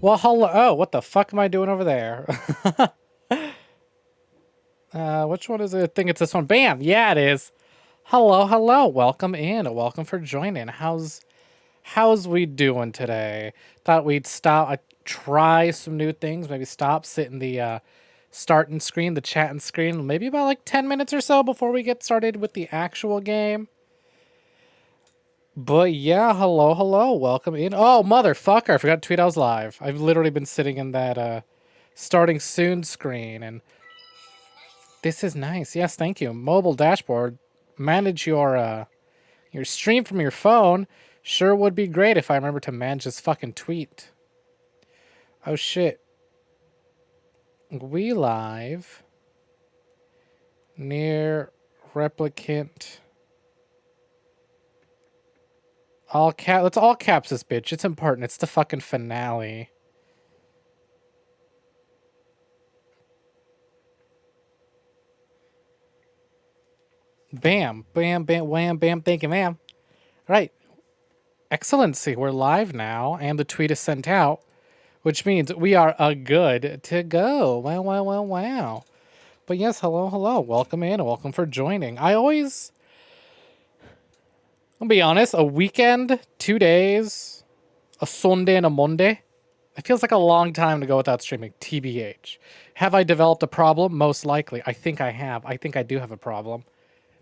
Well, hello. Oh, what the fuck am I doing over there? Which one is it? I think it's this one. Bam! Yeah, it is. Hello, hello. Welcome in. Welcome for joining. How's we doing today? Thought we'd stop, try some new things. Maybe stop, sit in the starting screen, the chatting screen. Maybe about like 10 minutes or so before we get started with the actual game. But yeah, hello, hello. Welcome in. Oh, motherfucker. I forgot to tweet I was live. I've literally been sitting in that starting soon screen, and this is nice. Yes, thank you. Mobile dashboard. Manage your stream from your phone. Sure would be great if I remember to manage this fucking tweet. Oh shit. We live. NieR Replicant. All cap. Let's all caps this bitch. It's important. It's the fucking finale. Bam, bam, bam, wham, bam. Thank you, ma'am. Right. Excellency, we're live now, and the tweet is sent out, which means we are a good to go. Wow, wow, wow, wow. But yes, hello, hello. Welcome in, welcome for joining. I'll be honest, a weekend, 2 days, a Sunday and a Monday, it feels like a long time to go without streaming, TBH. Have I developed a problem? Most likely. I think I have. I think I do have a problem.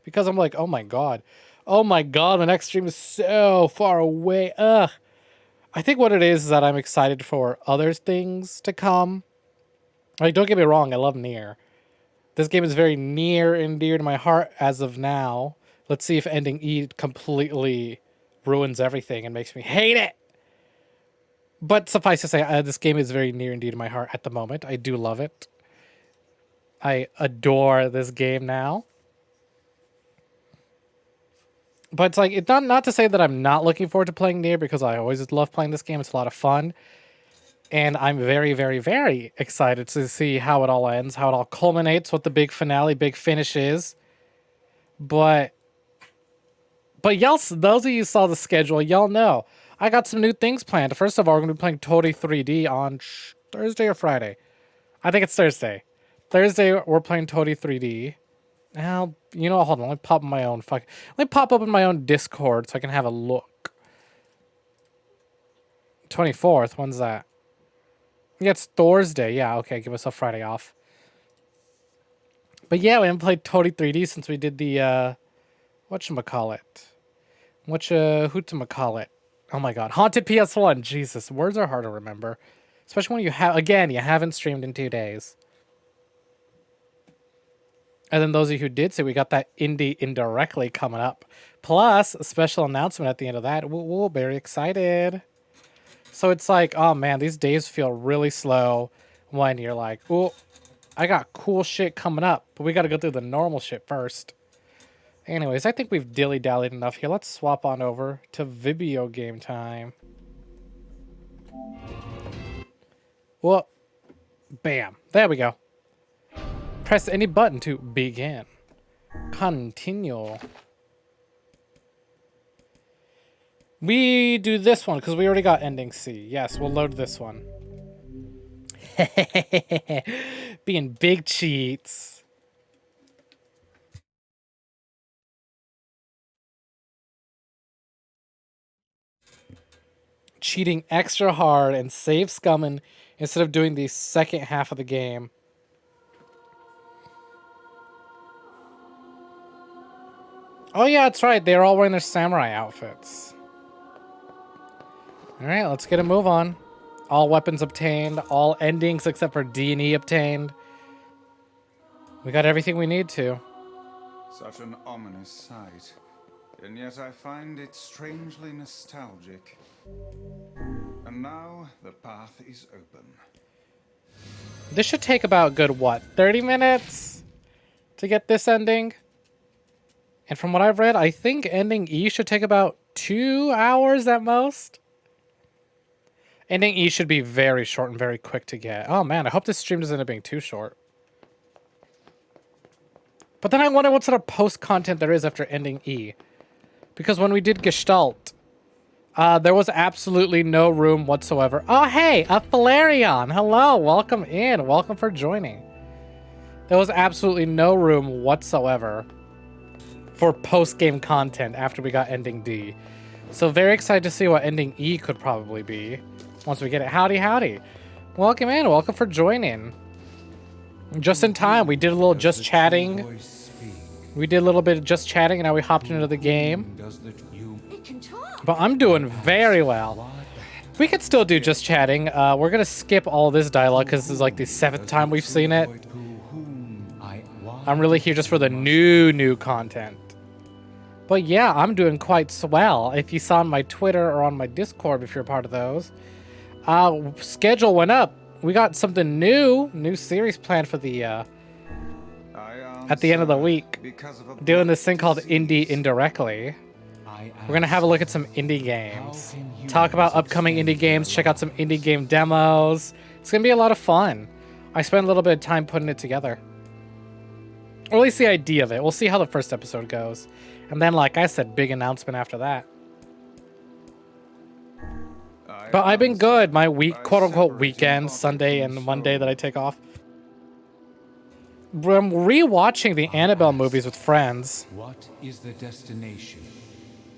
Because I'm like, oh my god. Oh my god, the next stream is so far away. Ugh. I think what it is that I'm excited for other things to come. Like, don't get me wrong, I love NieR. This game is very near and dear to my heart as of now. Let's see if ending E completely ruins everything and makes me hate it. But suffice to say, this game is very near and dear to my heart at the moment. I do love it. I adore this game now. But it's like, it's not to say that I'm not looking forward to playing NieR, because I always love playing this game. It's a lot of fun. And I'm very, very, very excited to see how it all ends, how it all culminates, what the big finale, big finish is. But y'all, those of you who saw the schedule, y'all know I got some new things planned. First of all, we're going to be playing Toady 3D on Thursday or Friday. I think it's Thursday. Thursday, we're playing Toady 3D. Now, you know, hold on. Let me pop my own let me pop up in my own Discord so I can have a look. 24th, when's that? Yeah, it's Thursday. Yeah, okay, give myself Friday off. But yeah, we haven't played Toady 3D since we did the, whatchamacallit? Whatchamacallit? Oh my god. Haunted PS1. Jesus, words are hard to remember. Especially when you haven't streamed in 2 days. And then those of you who did say we got that indie indirectly coming up. Plus, a special announcement at the end of that. We're very excited. So it's like, oh man, these days feel really slow when you're like, oh, I got cool shit coming up, but we got to go through the normal shit first. Anyways, I think we've dilly-dallied enough here. Let's swap on over to video game time. Well, bam. There we go. Press any button to begin. Continue. We do this one because we already got ending C. Yes, we'll load this one. Being big cheats. Cheating extra hard and save scumming instead of doing the second half of the game. Oh yeah, that's right. They're all wearing their samurai outfits. Alright, let's get a move on. All weapons obtained. All endings except for D&E obtained. We got everything we need to. Such an ominous sight. And yet I find it strangely nostalgic. And now the path is open. This should take about good, what, 30 minutes to get this ending? And from what I've read, I think ending E should take about 2 hours at most. Ending E should be very short and very quick to get. Oh man, I hope this stream doesn't end up being too short. But then I wonder what sort of post-content there is after ending E. Because when we did Gestalt, There was absolutely no room whatsoever. Oh, hey, a Valerian. Hello, welcome in. Welcome for joining. There was absolutely no room whatsoever for post-game content after we got ending D. So very excited to see what ending E could probably be once we get it. Howdy, howdy. Welcome in. Welcome for joining. Just in time. We did a little just chatting. We did a little bit of just chatting, and now we hopped into the game. But I'm doing very well. We could still do just chatting. We're going to skip all this dialogue because this is like the 7th time we've seen it. I'm really here just for the new content. But yeah, I'm doing quite swell. If you saw on my Twitter or on my Discord, if you're a part of those, schedule went up. We got something new series planned for the at the end of the week. Doing this thing called Indie Indirectly. We're gonna have a look at some indie games, talk about upcoming indie games, check out some indie game demos. It's gonna be a lot of fun. I spent a little bit of time putting it together. Or at least the idea of it. We'll see how the first episode goes. And then, like I said, big announcement after that. But I've been good. My week, quote-unquote weekend, Sunday and Monday that I take off. I'm rewatching the Annabelle movies with friends. What is the destination?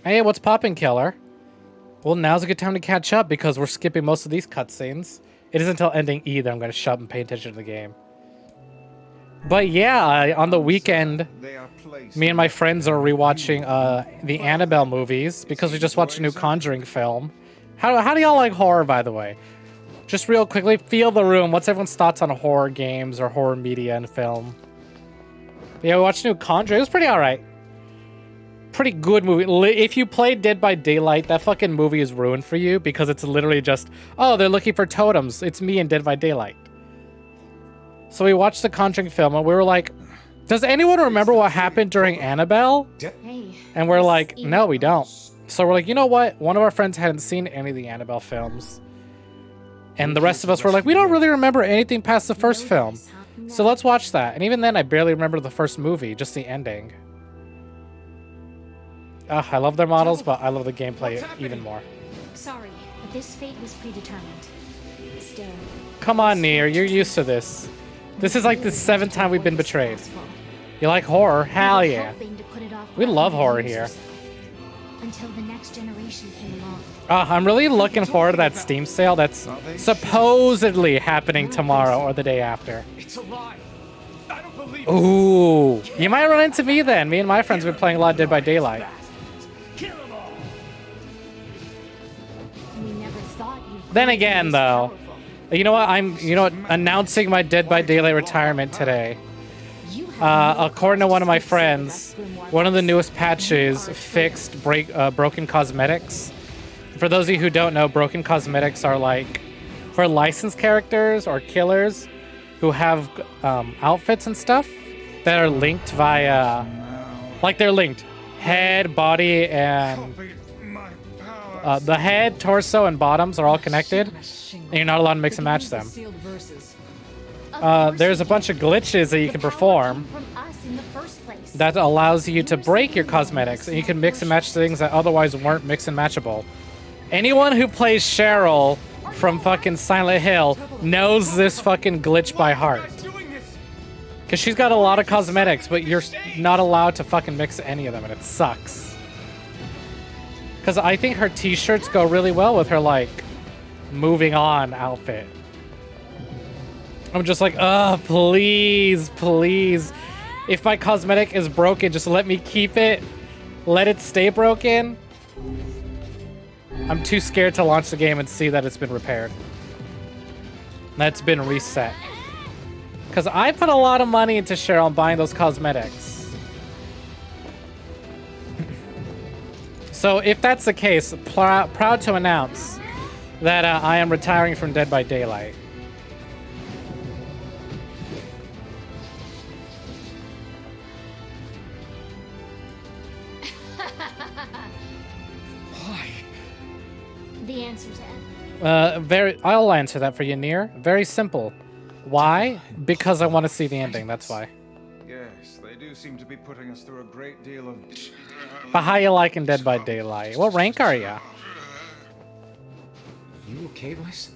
Hey, what's poppin', killer? Well, now's a good time to catch up because we're skipping most of these cutscenes. It isn't until ending E that I'm going to shut up and pay attention to the game. But yeah, on the weekend, me and my friends are rewatching the Annabelle movies because we just watched a new Conjuring film. How do y'all like horror, by the way? Just real quickly, feel the room. What's everyone's thoughts on horror games or horror media and film? Yeah, we watched a new Conjuring. It was pretty alright. Pretty good movie. If you played Dead by Daylight, that fucking movie is ruined for you because it's literally just, oh, they're looking for totems. It's me in Dead by Daylight. So we watched the Conjuring film and we were like, does anyone remember what happened during Annabelle? And we're like, no, we don't. So we're like, you know what? One of our friends hadn't seen any of the Annabelle films. And the rest of us were like, we don't really remember anything past the first film. So let's watch that. And even then, I barely remember the first movie, just the ending. I love their models, but I love the gameplay even more. Sorry, but this fate was predetermined. Still. Come on, NieR, you're used to this. This is like the 7th time we've been betrayed. You like horror? Hell yeah. We love horror here. Until the next generation came along. I'm really looking forward to that Steam sale that's supposedly happening tomorrow or the day after. It's a lie. I don't believe it. Ooh, you might run into me then. Me and my friends have been playing a lot of Dead by Daylight. Kill them all. We never thought you'd Then again, though, you know what? I'm announcing my Dead by Daylight retirement today. According to one of my friends, one of the newest patches fixed broken cosmetics. For those of you who don't know, broken cosmetics are like for licensed characters or killers who have outfits and stuff that are linked via, like they're linked head, body, and the head, torso, and bottoms are all connected, and you're not allowed to mix and match them. There's a bunch of glitches that you can perform that allows you to break your cosmetics, and you can mix and match things that otherwise weren't mix and matchable. Anyone who plays Cheryl from fucking Silent Hill knows this fucking glitch by heart. Because she's got a lot of cosmetics, but you're not allowed to fucking mix any of them, and it sucks. Because I think her t-shirts go really well with her, like, moving on outfit. I'm just like, please, please. If my cosmetic is broken, just let me keep it. Let it stay broken. I'm too scared to launch the game and see that it's been repaired. That's been reset. Because I put a lot of money into Cheryl on buying those cosmetics. So if that's the case, proud to announce that I am retiring from Dead by Daylight. The answer's N. I'll answer that for you, NieR. Very simple. Why? Because I want to see the ending, that's why. Yes, they do seem to be putting us through a great deal of... But how you liking Dead by Daylight? What rank are you? You okay, Bliss?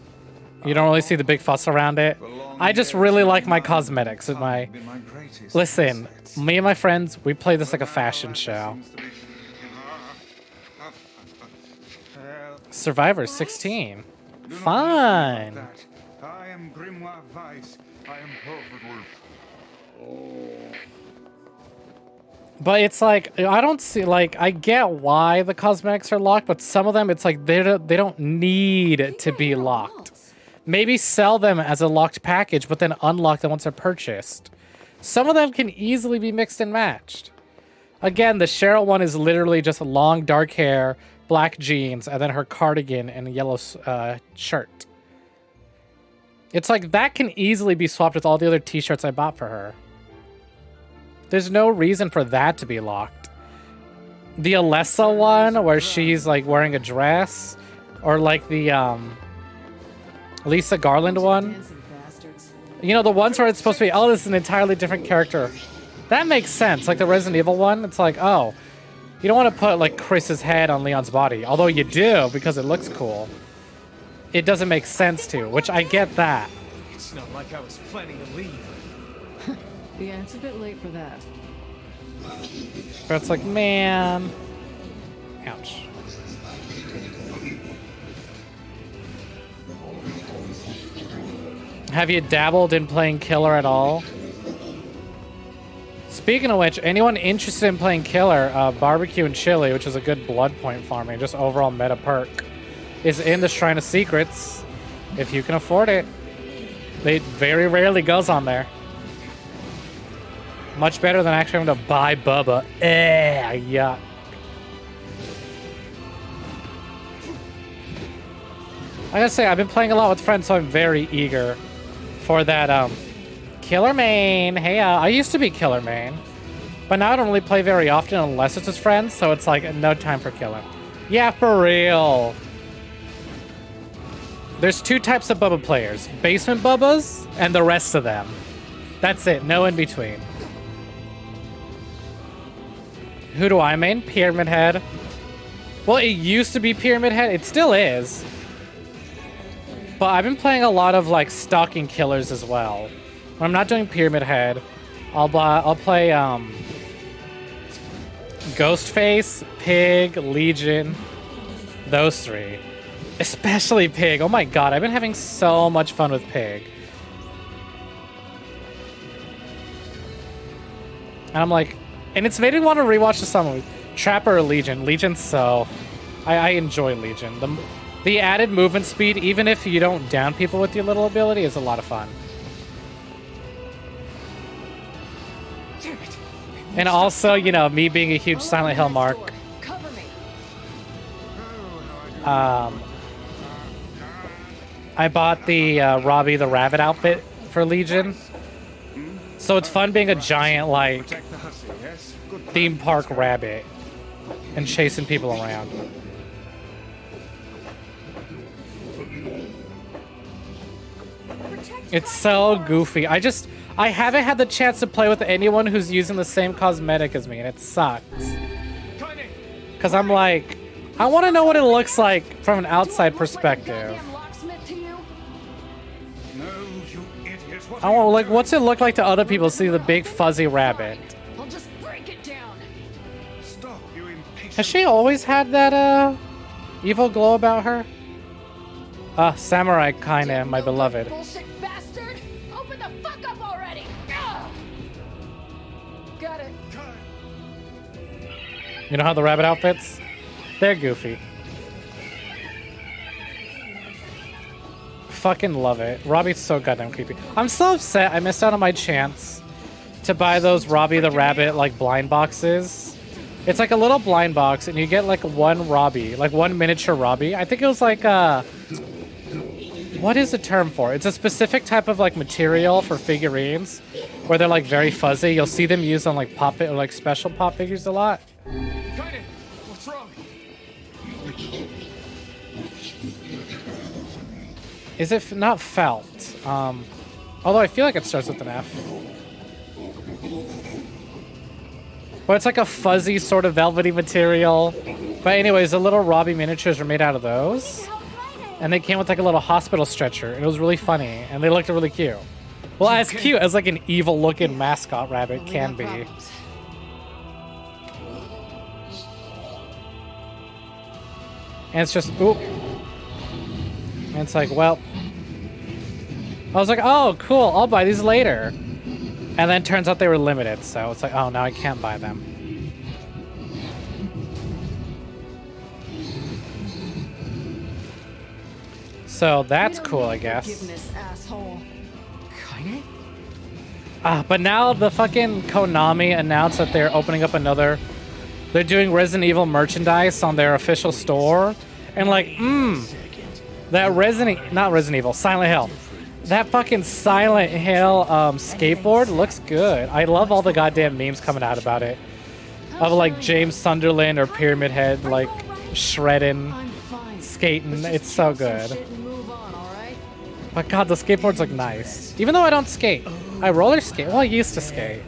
You don't really see the big fuss around it. I just really like my cosmetics and my... Listen, me and my friends, we play this like a fashion show. Survivor 16. Fun. I am Grimoire Weiss. I am perfectly. But it's like, I don't see, like, I get why the cosmetics are locked, but some of them, it's like, they don't need to be locked. Maybe sell them as a locked package, but then unlock them once they're purchased. Some of them can easily be mixed and matched. Again, the Cheryl one is literally just long dark hair, black jeans, and then her cardigan and a yellow shirt. It's like, that can easily be swapped with all the other t-shirts I bought for her. There's no reason for that to be locked. The Alessa one, where she's like wearing a dress, or like the Lisa Garland one. You know, the ones where it's supposed to be, oh, this is an entirely different character. That makes sense. Like the Resident Evil one, it's like, oh, you don't want to put like Chris's head on Leon's body. Although you do, because it looks cool. It doesn't make sense to, which I get that. It's not like I was planning to leave. Yeah, it's a bit late for that. But it's like, man. Ouch. Have you dabbled in playing Killer at all? Speaking of which, anyone interested in playing Killer, Barbecue and Chili, which is a good blood point farming, just overall meta perk, is in the Shrine of Secrets, if you can afford it. It very rarely goes on there. Much better than actually having to buy Bubba. Yuck. I gotta say, I've been playing a lot with friends, so I'm very eager for that, Killer main. Hey, I used to be Killer main, but now I don't really play very often unless it's with friends, so it's like, no time for Killer. Yeah, for real. There's two types of Bubba players. Basement Bubbas, and the rest of them. That's it, no in between. Who do I main? Pyramid Head. Well, it used to be Pyramid Head. It still is. But I've been playing a lot of, like, stalking killers as well. When I'm not doing Pyramid Head, I'll play, Ghostface, Pig, Legion. Those three. Especially Pig. Oh my god, I've been having so much fun with Pig. And I'm like... And it's made me want to rewatch the summer. Trapper or Legion? Legion's so... I enjoy Legion. The added movement speed, even if you don't down people with your little ability, is a lot of fun. Damn it. And also, you know, me being a huge Silent Hill mark. Cover me. I bought the Robbie the Rabbit outfit for Legion. So it's fun being a giant, like, Protect the hussy, yes? Good plan. theme park rabbit and chasing people around. It's so goofy. I haven't had the chance to play with anyone who's using the same cosmetic as me, and it sucks. Because I'm like, I want to know what it looks like from an outside perspective. No, you idiot. What I want, like, what's it look like to other people see the big fuzzy rabbit? I'll just break it down. Stop, you impatient. Has she always had that, evil glow about her? Samurai kinda, my beloved. Bullshit bastard! Open the fuck up already! Ugh. Got it. You know how the rabbit outfits? They're goofy. Fucking love it. Robbie's so goddamn creepy. I'm so upset I missed out on my chance to buy those Robbie the Rabbit, like, blind boxes. It's like a little blind box, and you get, like, one Robbie, like, one miniature Robbie. I think it was, like, what is the term for it? It's a specific type of, like, material for figurines where they're, like, very fuzzy. You'll see them used on, like, pop, or, like, special pop figures a lot. Kainen, what's wrong? Is it not felt? Although I feel like it starts with an F. But it's like a fuzzy sort of velvety material. But anyways, the little Robbie miniatures are made out of those. and they came with like a little hospital stretcher, and it was really funny, and they looked really cute. Well, as cute as like an evil-looking mascot rabbit Well, we can got be. problems. And it's just, oop. And it's like, well. I was like, oh, cool, I'll buy these later. And then turns out they were limited, so it's like, oh, now I can't buy them. So that's cool, I guess. Forgiveness, asshole. Kaine? But now the fucking Konami announced that they're opening up another. They're doing Resident Evil merchandise on their official store, and like, that not Resident Evil, Silent Hill. That fucking Silent Hill skateboard looks good. I love all the goddamn memes coming out about it, of like James Sunderland or Pyramid Head like shredding, I'm fine. skating. It's so Let's just good. shit and move on, all right? But god, the skateboards look nice. Even though I don't skate, I roller skate. Well, I used to skate.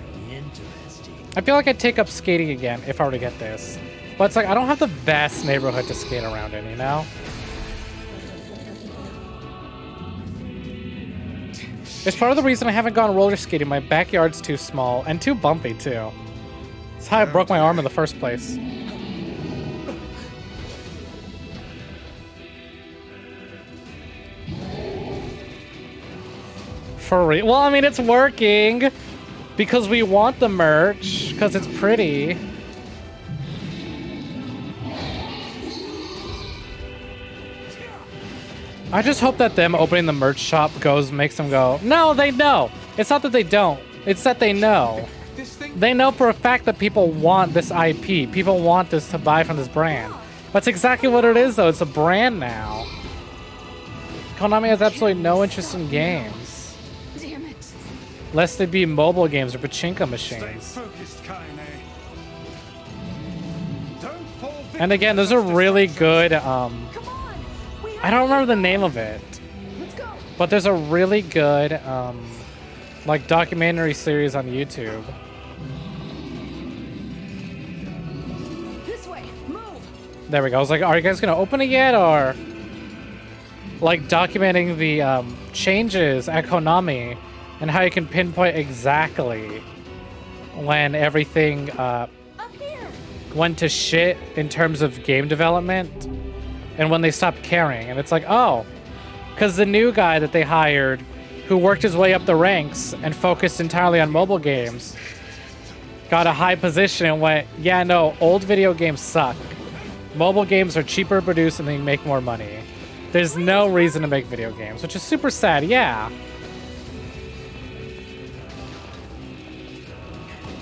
I feel like I'd take up skating again if I were to get this. But it's like I don't have the best neighborhood to skate around in, you know? It's part of the reason I haven't gone roller skating. My backyard's too small and too bumpy too. That's how I broke my arm in the first place. For real? Well, I mean, it's working because we want the merch because it's pretty. I just hope that them opening the merch shop makes them go, no, they know. It's not that they don't. It's that they know. This thing? They know for a fact that people want this IP. People want this to buy from this brand. That's exactly what it is, though. It's a brand now. Konami has absolutely no interest in games. Damn it. Lest they be mobile games or pachinko Stay machines. focused, Kaine. Don't fall victim And again, there's a to really distraction. good, Come on. We I don't remember the name of it, Let's go. but there's a really good, like documentary series on YouTube. This way. Move. There we go. I was like, are you guys gonna open it yet, or like documenting the changes at Konami and how you can pinpoint exactly when everything Up here. went to shit in terms of game development and when they stopped caring. And it's like, oh, because the new guy that they hired who worked his way up the ranks and focused entirely on mobile games got a high position and went, yeah, no, old video games suck. Mobile games are cheaper to produce and they make more money. There's no reason to make video games, which is super sad, yeah.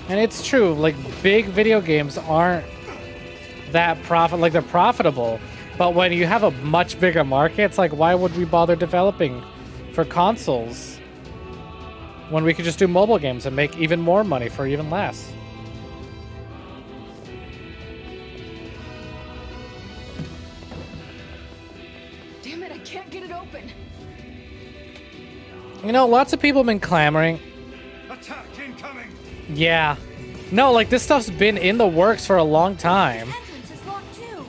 And it's true, like big video games aren't that they're profitable, but when you have a much bigger market, it's like, why would we bother developing for consoles when we could just do mobile games and make even more money for even less? Damn it, I can't get it open. You know, lots of people have been clamoring. Attack incoming. Yeah. No, like this stuff's been in the works for a long time. Entrance is locked too.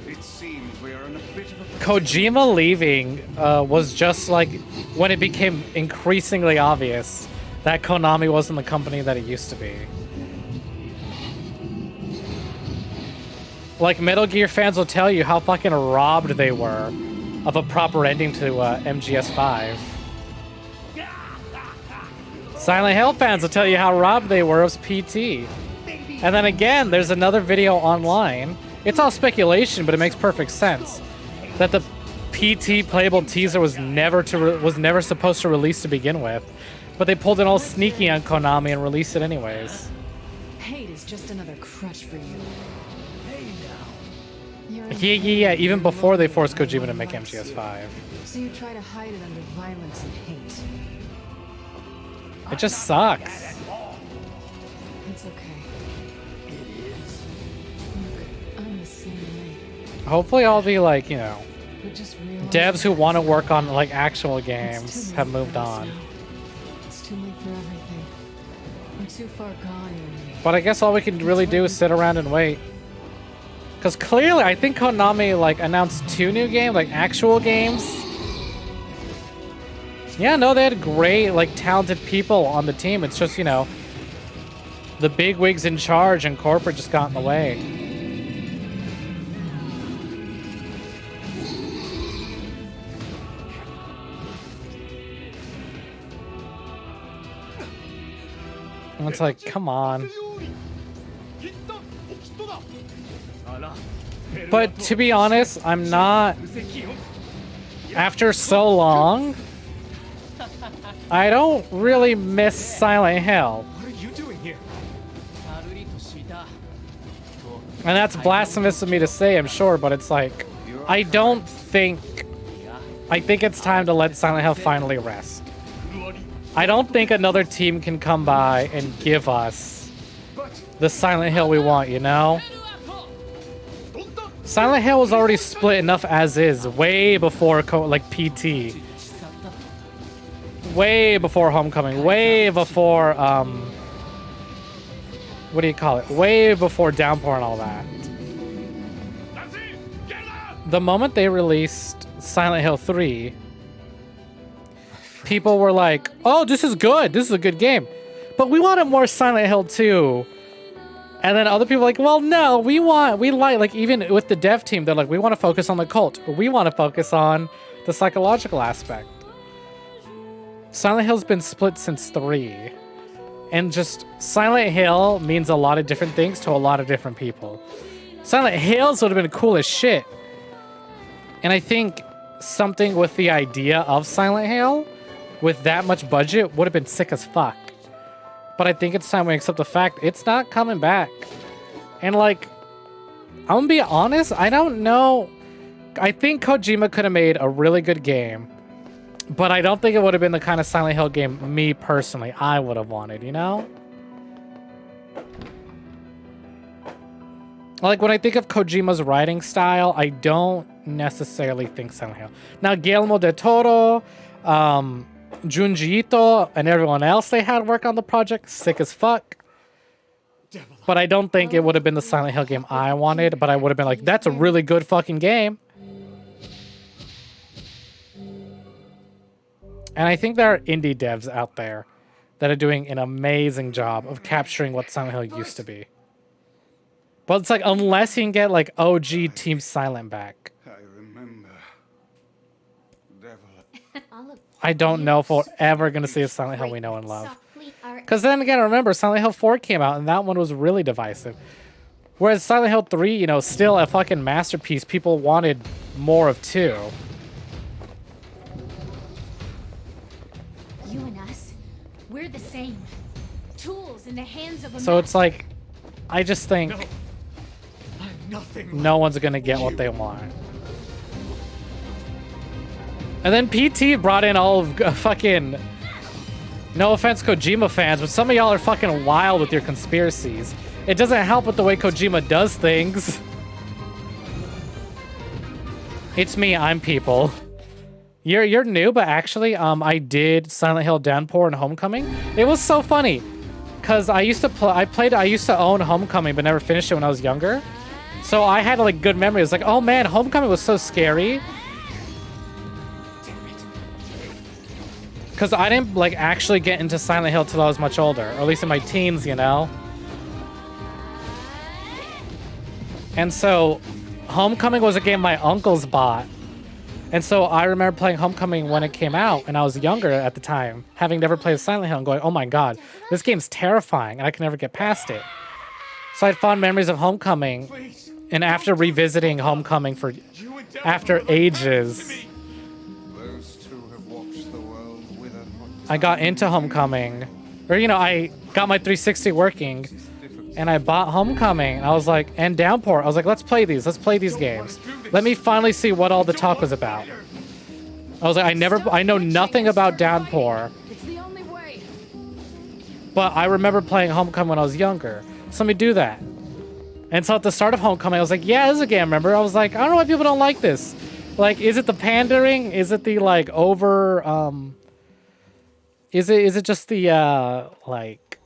It seems we are in a bit of a Kojima leaving was just like when it became increasingly obvious that Konami wasn't the company that it used to be. Like Metal Gear fans will tell you how fucking robbed they were of a proper ending to MGS5. Silent Hill fans will tell you how robbed they were of PT. And then again, there's another video online. It's all speculation, but it makes perfect sense. That the PT playable teaser was never supposed to release to begin with, but they pulled it all sneaky on Konami and released it anyways. Hate is just another crutch for you. You're Yeah. Even before they forced Kojima to make MGS5, So you try to hide it under violence and hate. it just sucks. It's okay. Look, I'm the same way. Hopefully, all the like But just realize devs who want to work on like actual it's too games late have for moved us on. now. It's too late for everything. We're too far gone, you and me. But I guess all we can really do is sit around and wait. Because clearly, I think Konami like announced 2 new games, like actual games. Yeah, no, they had great, like talented people on the team. It's just, you know, the big wigs in charge and corporate just got in the way. And it's like, come on. But to be honest, I'm not... After so long, I don't really miss Silent Hill. What are you doing here? And that's blasphemous of me to say, I'm sure, but it's like, I don't think... I think it's time to let Silent Hill finally rest. I don't think another team can come by and give us the Silent Hill we want, you know? Silent Hill was already split enough as is, way before, like, PT. Way before Homecoming, way before, what do you call it? Way before Downpour and all that. The moment they released Silent Hill 3, people were like, oh, this is good. This is a good game. But we wanted more Silent Hill 2. And then other people were like, well, no, we like, even with the dev team, they're like, we want to focus on the cult. We want to focus on the psychological aspect. Silent Hill's been split since 3. And just Silent Hill means a lot of different things to a lot of different people. Silent Hills would have been cool as shit. And I think something with the idea of Silent Hill with that much budget would have been sick as fuck. But I think it's time we accept the fact it's not coming back. And like, I'm gonna be honest, I don't know. I think Kojima could have made a really good game. But I don't think it would have been the kind of Silent Hill game, me personally, I would have wanted, you know? Like, when I think of Kojima's writing style, I don't necessarily think Silent Hill. Now, Guillermo del Toro, Junji Ito, and everyone else they had work on the project, sick as fuck. But I don't think it would have been the Silent Hill game I wanted, but I would have been like, that's a really good fucking game. And I think there are indie devs out there that are doing an amazing job of capturing what Silent Hill used to be. But it's like, unless you can get like OG Team Silent back, I remember. Devil. I don't know if we're ever going to see a Silent Hill we know and love. Because then again, remember, Silent Hill 4 came out and that one was really divisive. Whereas Silent Hill 3, you know, still a fucking masterpiece. People wanted more of 2. You and us, we're the same. Tools in the hands of a So it's like, I just think Nothing. no one's going to get what they want. And then PT brought in all of fucking... No offense, Kojima fans, but some of y'all are fucking wild with your conspiracies. It doesn't help with the way Kojima does things. It's me, I'm people. You're new, but actually, I did Silent Hill Downpour and Homecoming. It was so funny, cause I used to own Homecoming, but never finished it when I was younger. So I had like good memories. Like, oh man, Homecoming was so scary. Because I didn't like actually get into Silent Hill till I was much older, or at least in my teens, you know? And so Homecoming was a game my uncles bought. And so I remember playing Homecoming when it came out, and I was younger at the time, having never played Silent Hill and going, oh my god, this game's terrifying, and I can never get past it. So I had fond memories of Homecoming, and after revisiting Homecoming for after ages, I got into Homecoming, or you know, I got my 360 working, and I bought Homecoming, and I was like, and Downpour, I was like, let's play these games. Let me finally see what all the talk was about. I was like, I know nothing about Downpour, It's the only way. but I remember playing Homecoming when I was younger, so let me do that. And so at the start of Homecoming, I was like, yeah, this is a game I remember. I was like, I don't know why people don't like this. Like, is it the pandering? Is it the, like, over, is it just the, like,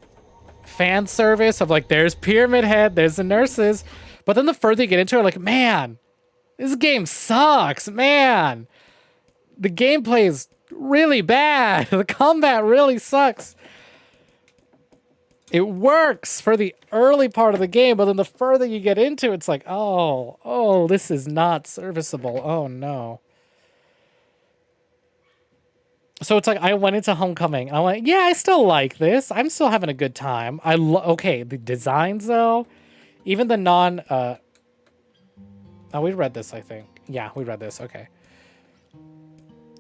fan service of like, there's Pyramid Head, there's the nurses. But then the further you get into it, like, man, this game sucks, man. The gameplay is really bad. The combat really sucks. It works for the early part of the game, but then the further you get into it, it's like, oh, this is not serviceable. Oh, no. So it's like, I went into Homecoming. I went, yeah, I still like this. I'm still having a good time. Okay, the designs, though. Even the non... oh, we read this, I think. Yeah, we read this. Okay.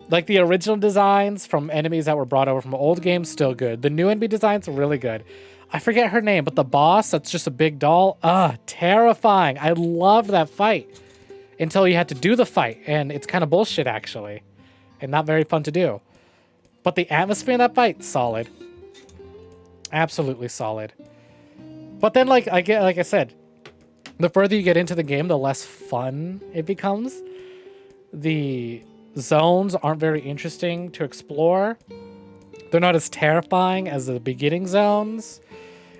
Like, the original designs from enemies that were brought over from old games, still good. The new enemy designs are really good. I forget her name, but the boss, that's just a big doll. Terrifying. I loved that fight. Until you had to do the fight. And it's kind of bullshit, actually. And not very fun to do. But the atmosphere in that fight, solid. Absolutely solid. But then, like I said, the further you get into the game, the less fun it becomes. The zones aren't very interesting to explore. They're not as terrifying as the beginning zones.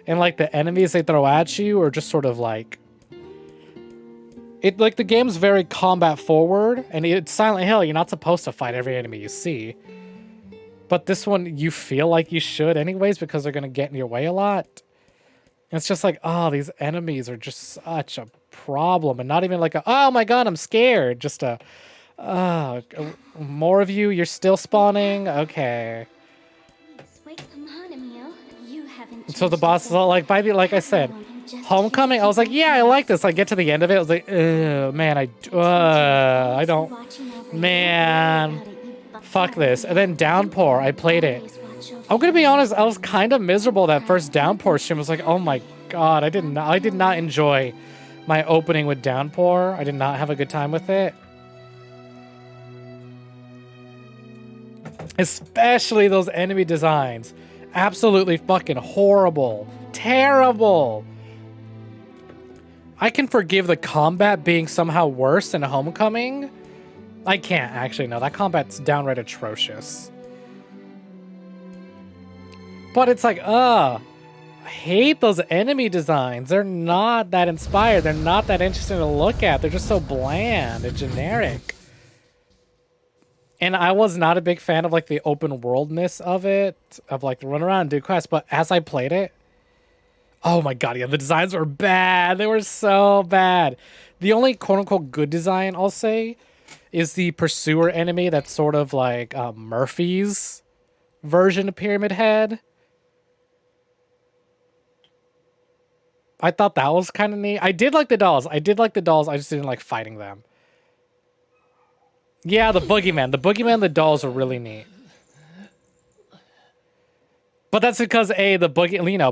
And like the enemies they throw at you are just sort of like... the game's very combat forward, and it's Silent Hill. You're not supposed to fight every enemy you see. But this one, you feel like you should anyways, because they're going to get in your way a lot. And it's just like, oh, these enemies are just such a problem. And not even like, oh my god, I'm scared. Just more of you, you're still spawning? Okay. So the boss is all like, like I said, Homecoming, I was like, yeah, I like this. I get to the end of it, I was like, man, I don't, man, fuck this. And then Downpour, I played it. I'm gonna be honest, I was kind of miserable that first Downpour stream. I was like, oh my god, I did not enjoy my opening with Downpour. I did not have a good time with it. Especially those enemy designs. Absolutely fucking horrible. Terrible. I can forgive the combat being somehow worse than Homecoming. I can't, actually, no. That combat's downright atrocious. But it's like, I hate those enemy designs. They're not that inspired. They're not that interesting to look at. They're just so bland and generic. And I was not a big fan of like the open worldness of it, of like run around and do quests. But as I played it, oh my god, yeah, the designs were bad. They were so bad. The only quote unquote good design I'll say is the pursuer enemy that's sort of like Murphy's version of Pyramid Head. I thought that was kind of neat. I did like the dolls. I just didn't like fighting them. Yeah, the boogeyman. The boogeyman and the dolls are really neat. But that's because,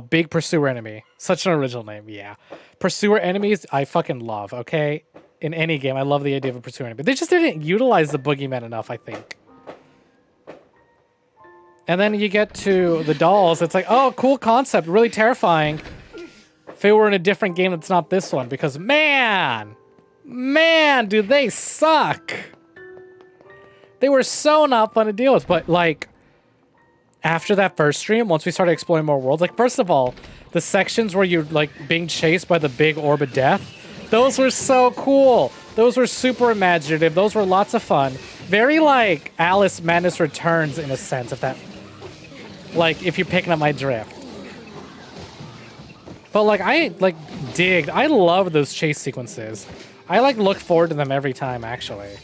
big pursuer enemy. Such an original name, yeah. Pursuer enemies, I fucking love, okay? In any game, I love the idea of a pursuer enemy. But they just didn't utilize the boogeyman enough, I think. And then you get to the dolls, it's like, oh, cool concept, really terrifying. If it were in a different game that's not this one, because man, do they suck. They were so not fun to deal with, but like, after that first stream, once we started exploring more worlds, like first of all, the sections where you're like being chased by the big orb of death, those were so cool. Those were super imaginative. Those were lots of fun. Very like Alice Madness Returns in a sense, if that, like if you're picking up my drift. But like I love those chase sequences. I like look forward to them every time actually.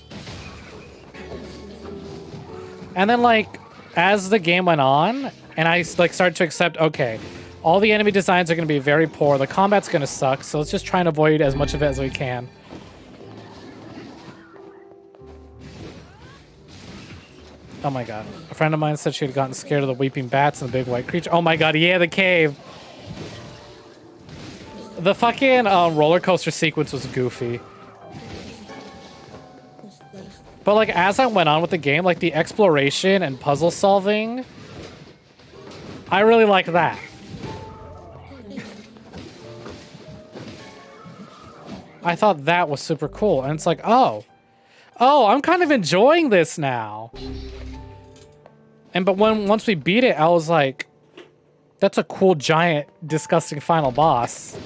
And then like, as the game went on, and I like started to accept, okay, all the enemy designs are going to be very poor. The combat's going to suck, so let's just try and avoid as much of it as we can. Oh my god. A friend of mine said she had gotten scared of the weeping bats and the big white creature. Oh my god, yeah, the cave. The fucking roller coaster sequence was goofy. But like as I went on with the game, like the exploration and puzzle solving, I really like that. I thought that was super cool. And it's like, oh, I'm kind of enjoying this now. And but once we beat it, I was like, That's a cool, giant, disgusting final boss.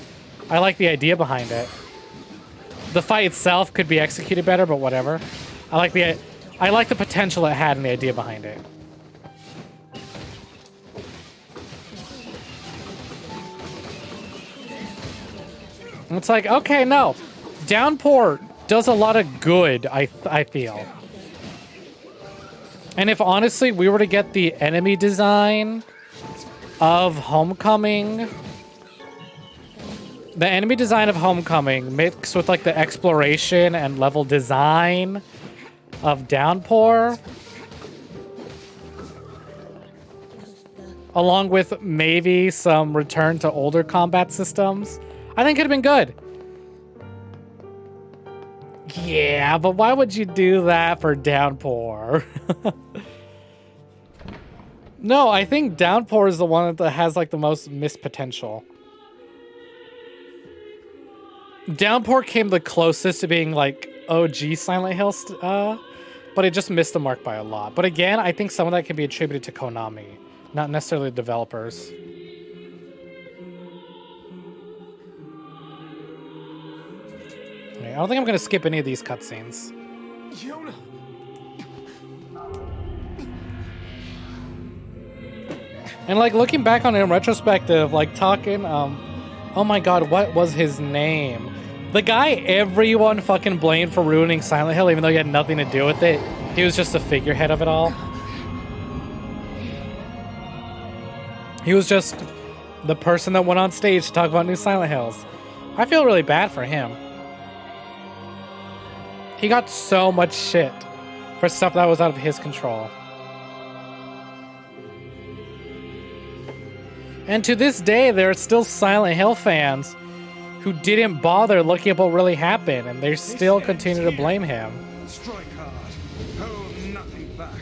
I like the idea behind it. The fight itself could be executed better, but whatever. I like the potential it had and the idea behind it. And it's like, okay, no. Downpour does a lot of good, I feel. And if honestly we were to get the enemy design of Homecoming, the enemy design of Homecoming mixed with like the exploration and level design of Downpour, along with maybe some return to older combat systems, I think it'd have been good. Yeah, but why would you do that for Downpour? No, I think Downpour is the one that has like the most missed potential. Downpour came the closest to being like OG Silent Hill, but it just missed the mark by a lot. But again, I think some of that can be attributed to Konami, not necessarily the developers. I don't think I'm gonna skip any of these cutscenes. Yona! And like looking back on it in retrospective, like talking, oh my god, what was his name? The guy everyone fucking blamed for ruining Silent Hill, even though he had nothing to do with it. He was just a figurehead of it all. He was just the person that went on stage to talk about new Silent Hills. I feel really bad for him. He got so much shit for stuff that was out of his control. And to this day, there are still Silent Hill fans who didn't bother looking up what really happened, and they still continue to blame him. Strike hard. Hold nothing back.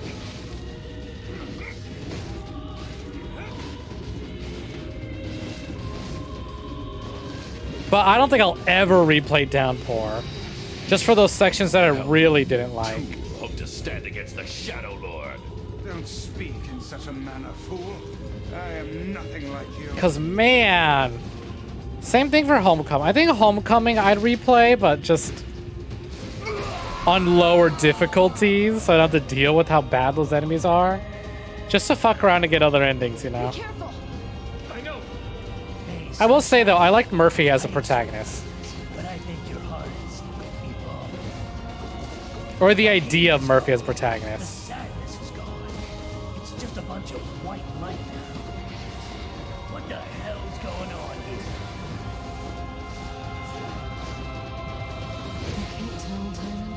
But I don't think I'll ever replay Downpour. Just for those sections that I really didn't like. Hope to stand against the Shadow Lord. Don't speak in such a manner, fool. I am nothing like you. Because, man, same thing for Homecoming. I think Homecoming I'd replay, but just on lower difficulties, so I don't have to deal with how bad those enemies are. Just to fuck around and get other endings, you know? Be careful. I know. I will say, though, I liked Murphy as a protagonist. But I think your heart is evil. Or the idea of Murphy as The protagonist. sadness is gone. It's just a bunch of white light now. What the hell's going on here? I can't tell, Tyler.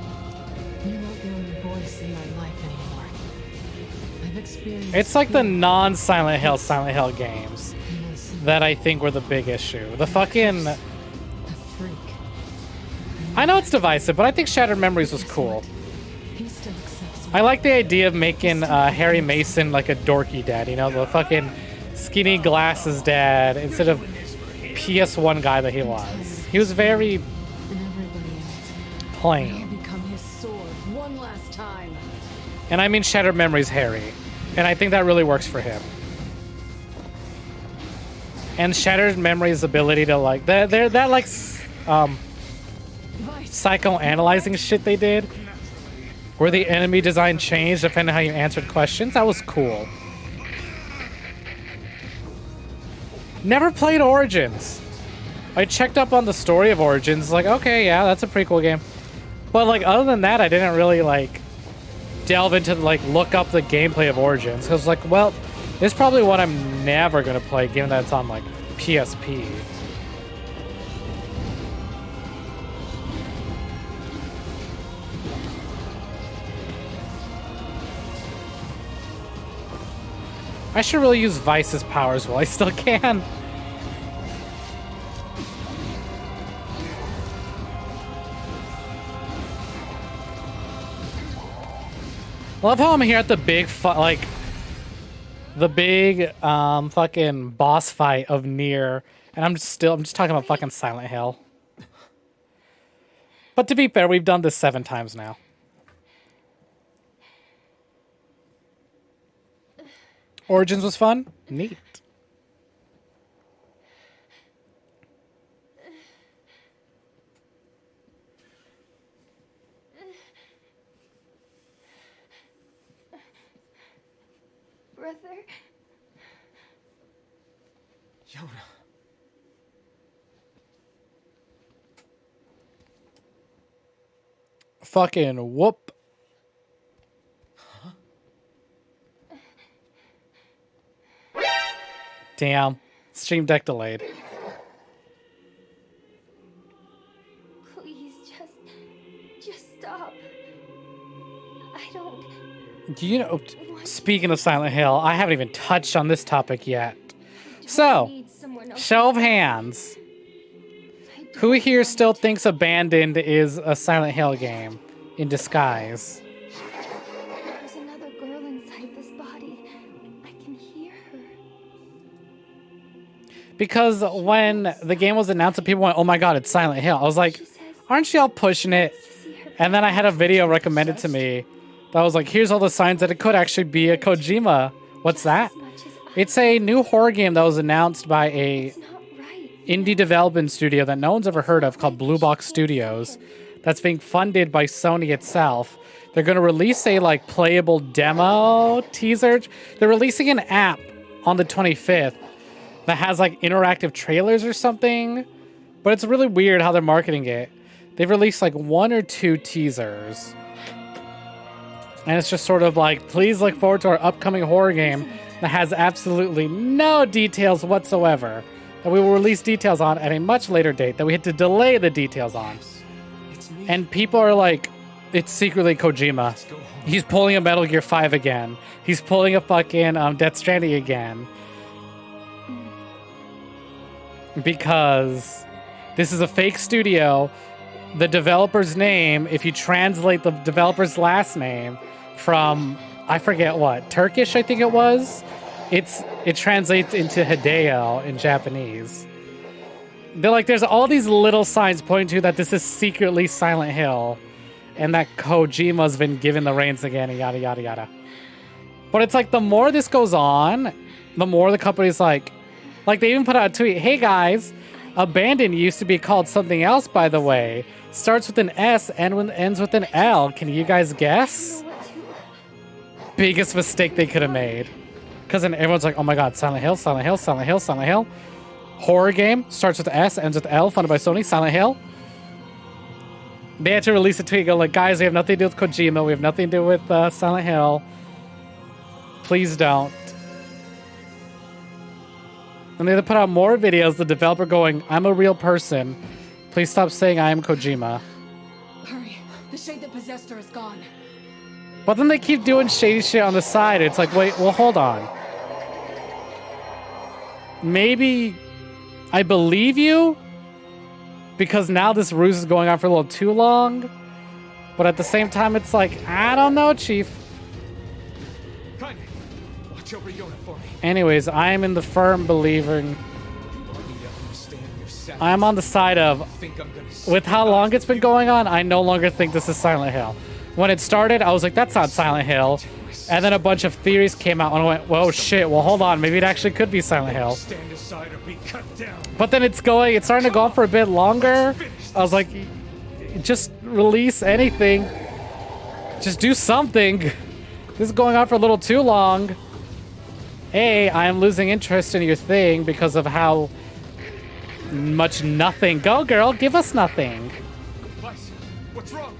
You're not the only voice in my life anymore. I've experienced... It's like the non-Silent Hill games Listen, that I think were the big issue. The fucking... a freak. I know it's divisive, but I think Shattered Memories was cool. He still accepts me. I like the idea of making Harry Mason like a dorky dad, you know, the fucking skinny glasses dad instead of PS1 guy that he was. He was very And everybody else. I'll plain. become his sword one last time. And I mean Shattered Memories Harry. And I think that really works for him. And Shattered Memories' ability to like that like psychoanalyzing shit they did, where the enemy design changed depending on how you answered questions, that was cool. Never played Origins. I checked up on the story of Origins, like, okay, yeah, that's a prequel game. But like, other than that, I didn't really like delve into like look up the gameplay of Origins. Cause like, well, it's probably one I'm never gonna play, given that it's on like PSP. I should really use Vice's powers while I still can. Love how I'm here at the big fucking boss fight of NieR, and I'm just talking about fucking Silent Hill. But to be fair, we've done this 7 times now. Origins was fun. Neat. brother. Yona. Fucking whoop. Damn. Stream Deck delayed. Please, just stop. I don't. Do you know, speaking of Silent Hill, I haven't even touched on this topic yet. So, need someone else. show of hands. Who here still thinks Abandoned is a Silent Hill game in disguise? There's another girl inside this body. I can hear her. Because when the game was announced and people went, oh my god, it's Silent Hill, I was like, aren't y'all pushing it? And then I had a video recommended to me that was like, here's all the signs that it could actually be a Kojima. What's that? It's a new horror game that was announced by a indie development studio that no one's ever heard of called Blue Box Studios that's being funded by Sony itself. They're going to release a like playable demo teaser. They're releasing an app on the 25th that has like interactive trailers or something, but it's really weird how they're marketing it. They've released like 1 or 2 teasers. And it's just sort of like, please look forward to our upcoming horror game that has absolutely no details whatsoever. That we will release details on at a much later date that we had to delay the details on. And people are like, it's secretly Kojima. He's pulling a Metal Gear 5 again. He's pulling a fucking Death Stranding again. Because this is a fake studio. The developer's name, if you translate the developer's last name from, I forget what, Turkish I think it was, it translates into Hideo in Japanese. They're like, there's all these little signs pointing to that this is secretly Silent Hill and that Kojima's been given the reins again and yada yada yada. But it's like the more this goes on, the more the company's like they even put out a tweet, hey guys, Abandoned used to be called something else, by the way. Starts with an S and ends with an L. Can you guys guess? Biggest mistake they could have made. Because then everyone's like, oh my god, Silent Hill, Silent Hill, Silent Hill, Silent Hill. Horror game, starts with S, ends with L, funded by Sony, Silent Hill. They had to release a tweet, go like, guys, we have nothing to do with Kojima, we have nothing to do with Silent Hill. Please don't. And they had to put out more videos, the developer going, I'm a real person. Please stop saying I am Kojima. Hurry. The shade that possessed her is gone. But then they keep doing shady shit on the side. It's like, wait, well, hold on. Maybe I believe you? Because now this ruse is going on for a little too long. But at the same time, it's like, I don't know, Chief. Kind, watch over Yona for me. Anyways, I'm in the firm believer. I'm on the side of, with how long it's been going on, I no longer think this is Silent Hill. When it started, I was like, that's not Silent Hill. And then a bunch of theories came out and I went, whoa, shit, well, hold on. Maybe it actually could be Silent Hill. Stand aside or be cut down. But then it's starting to go on for a bit longer. I was like, just release anything. Just do something. This is going on for a little too long. A, I am losing interest in your thing because of how much nothing. Go, girl, give us nothing. Vice, what's wrong?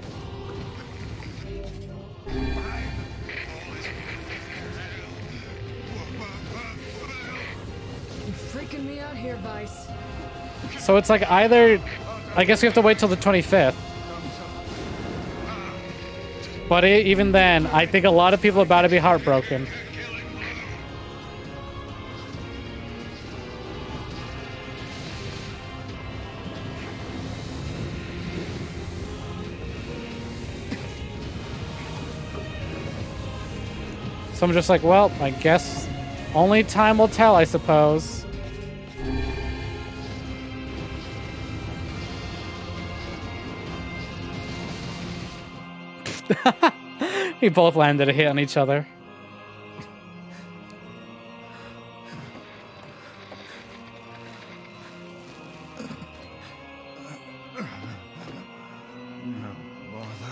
You're freaking me out here, Vice. So it's like either, I guess we have to wait till the 25th. But even then, I think a lot of people are about to be heartbroken. So I'm just like, well, I guess only time will tell, I suppose. We both landed a hit on each other.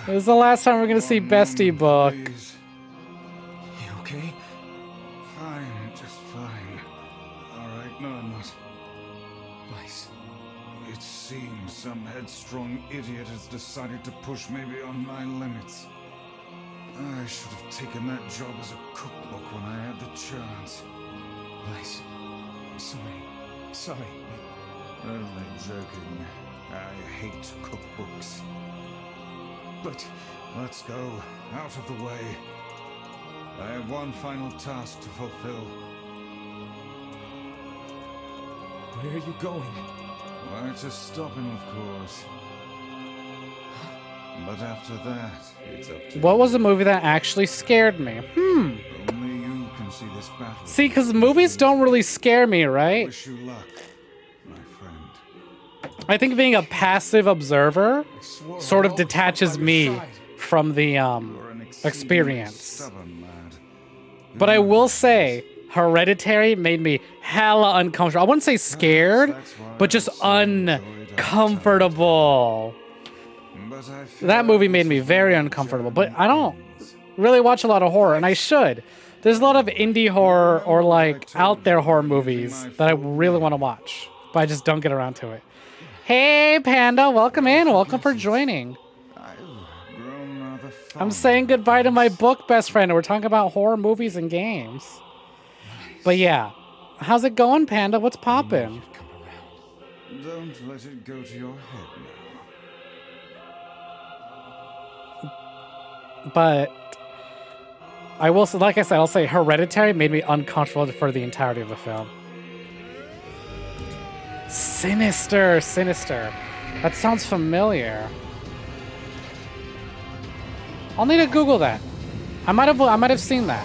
This is the last time we're gonna see Bestie Book. Please. You okay? Fine. has decided to push me beyond my limits. I should have taken that job as a cookbook when I had the chance. Weiss, I'm sorry. I'm sorry. Only joking. I hate cookbooks. But Let's go. Out of the way. I have one final task to fulfill. where are you going? Why, to stop him, of course. But after that, it's up to What you. was a movie that actually scared me? Only you can see this battle. See, because movies don't really scare me, right? Wish you luck, my friend. I think being a passive observer Swore sort of I'd always detaches be by your me side. from the You're an exceedingly experience. stubborn lad. But I will say, Hereditary made me hella uncomfortable. I wouldn't say scared, That's why but just I so enjoyed our uncomfortable. But I feel That movie like made this me is very where uncomfortable, the but journey I don't ends. really watch a lot of horror, and I should. There's a lot of indie horror or like out there horror movies that I really want to watch, but I just don't get around to it. Hey, Panda, welcome in. Welcome for joining. I've grown rather I'm fond saying of goodbye to my this. book, best friend. And we're talking about horror movies and games. But yeah, how's it going, Panda? What's poppin'? Come around. Don't let it go to your head now. But I will say, like I said, I'll say Hereditary made me uncomfortable for the entirety of the film. Sinister. That sounds familiar. I'll need to Google that. I might have seen that.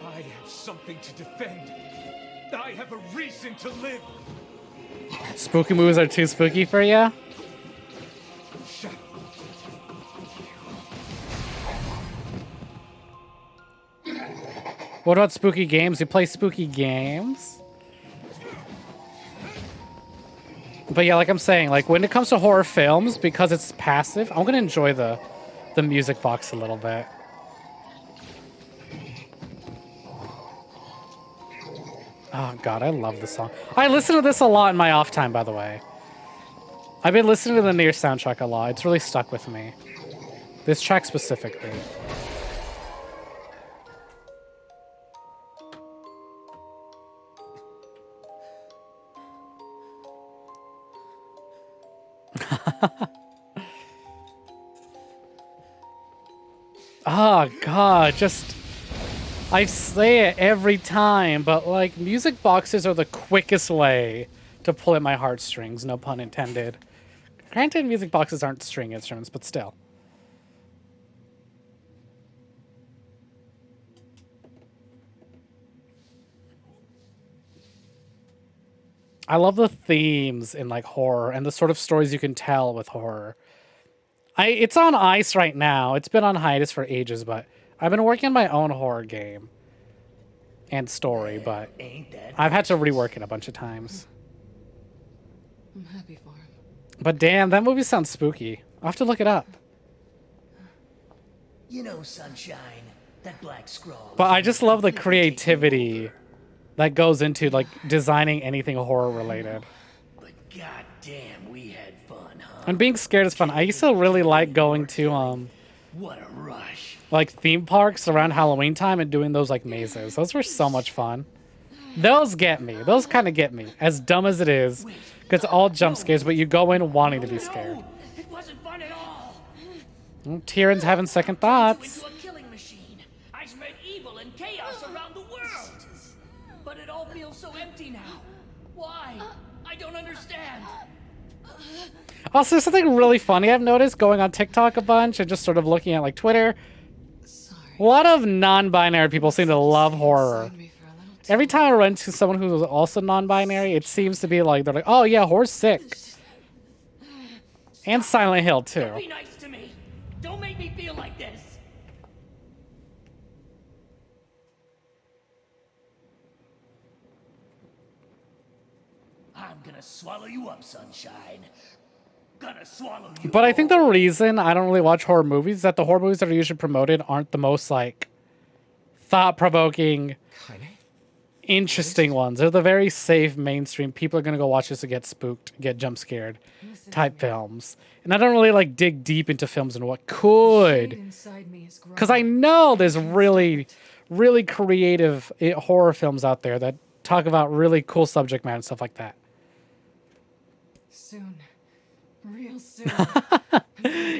I have something to defend. I have a reason to live. Spooky movies are too spooky for you? Shut up. What about spooky games? You play spooky games? But yeah, like I'm saying, like when it comes to horror films, because it's passive, I'm gonna enjoy the music box a little bit. Oh god, I love this song. I listen to this a lot in my off time, by the way. I've been listening to the NieR soundtrack a lot. It's really stuck with me. This track specifically. Oh god, just I say it every time, but like music boxes are the quickest way to pull at my heartstrings, no pun intended. Granted, music boxes aren't string instruments, but still. I love the themes in like horror and the sort of stories you can tell with horror. It's on ice right now. It's been on hiatus for ages, but I've been working on my own horror game and story, but Ain't that I've had to rework it a bunch of times. I'm happy for him. But damn, that movie sounds spooky. I'll have to look it up. You know, Sunshine, that black scroll. But I just love the creativity that goes into like designing anything horror related. But goddamn, we had fun, huh? And being scared is fun. I used to really like going to What a rush. like theme parks around Halloween time and doing those like mazes. Those were so much fun. Those get me. Those kind of get me. As dumb as it is, because it's all jump scares, but you go in wanting to be scared. No, it wasn't fun at all. Tyrion's having second thoughts. Into a killing machine. I spread evil and chaos around the world. But it all feels so empty now. Why? I don't understand. Also, there's something really funny I've noticed going on TikTok a bunch and just sort of looking at like Twitter. Sorry. A lot of non-binary people seem to love horror. Inside me for a little too Every time I run into someone who's also non-binary, it seems to be like, they're like, oh yeah, horror's sick. And Silent Hill too. Be nice to me. Don't make me feel like this. I'm gonna swallow you up, Sunshine. Gonna swallow you. But I think the reason I don't really watch horror movies is that the horror movies that are usually promoted aren't the most like thought-provoking, Kinda. interesting ones. They're the very safe mainstream. People are gonna go watch this to get spooked, get jump scared type films. And I don't really like dig deep into films and what could, Inside me is because I know there's really, really creative horror films out there that talk about really cool subject matter and stuff like that. soon. Real soon.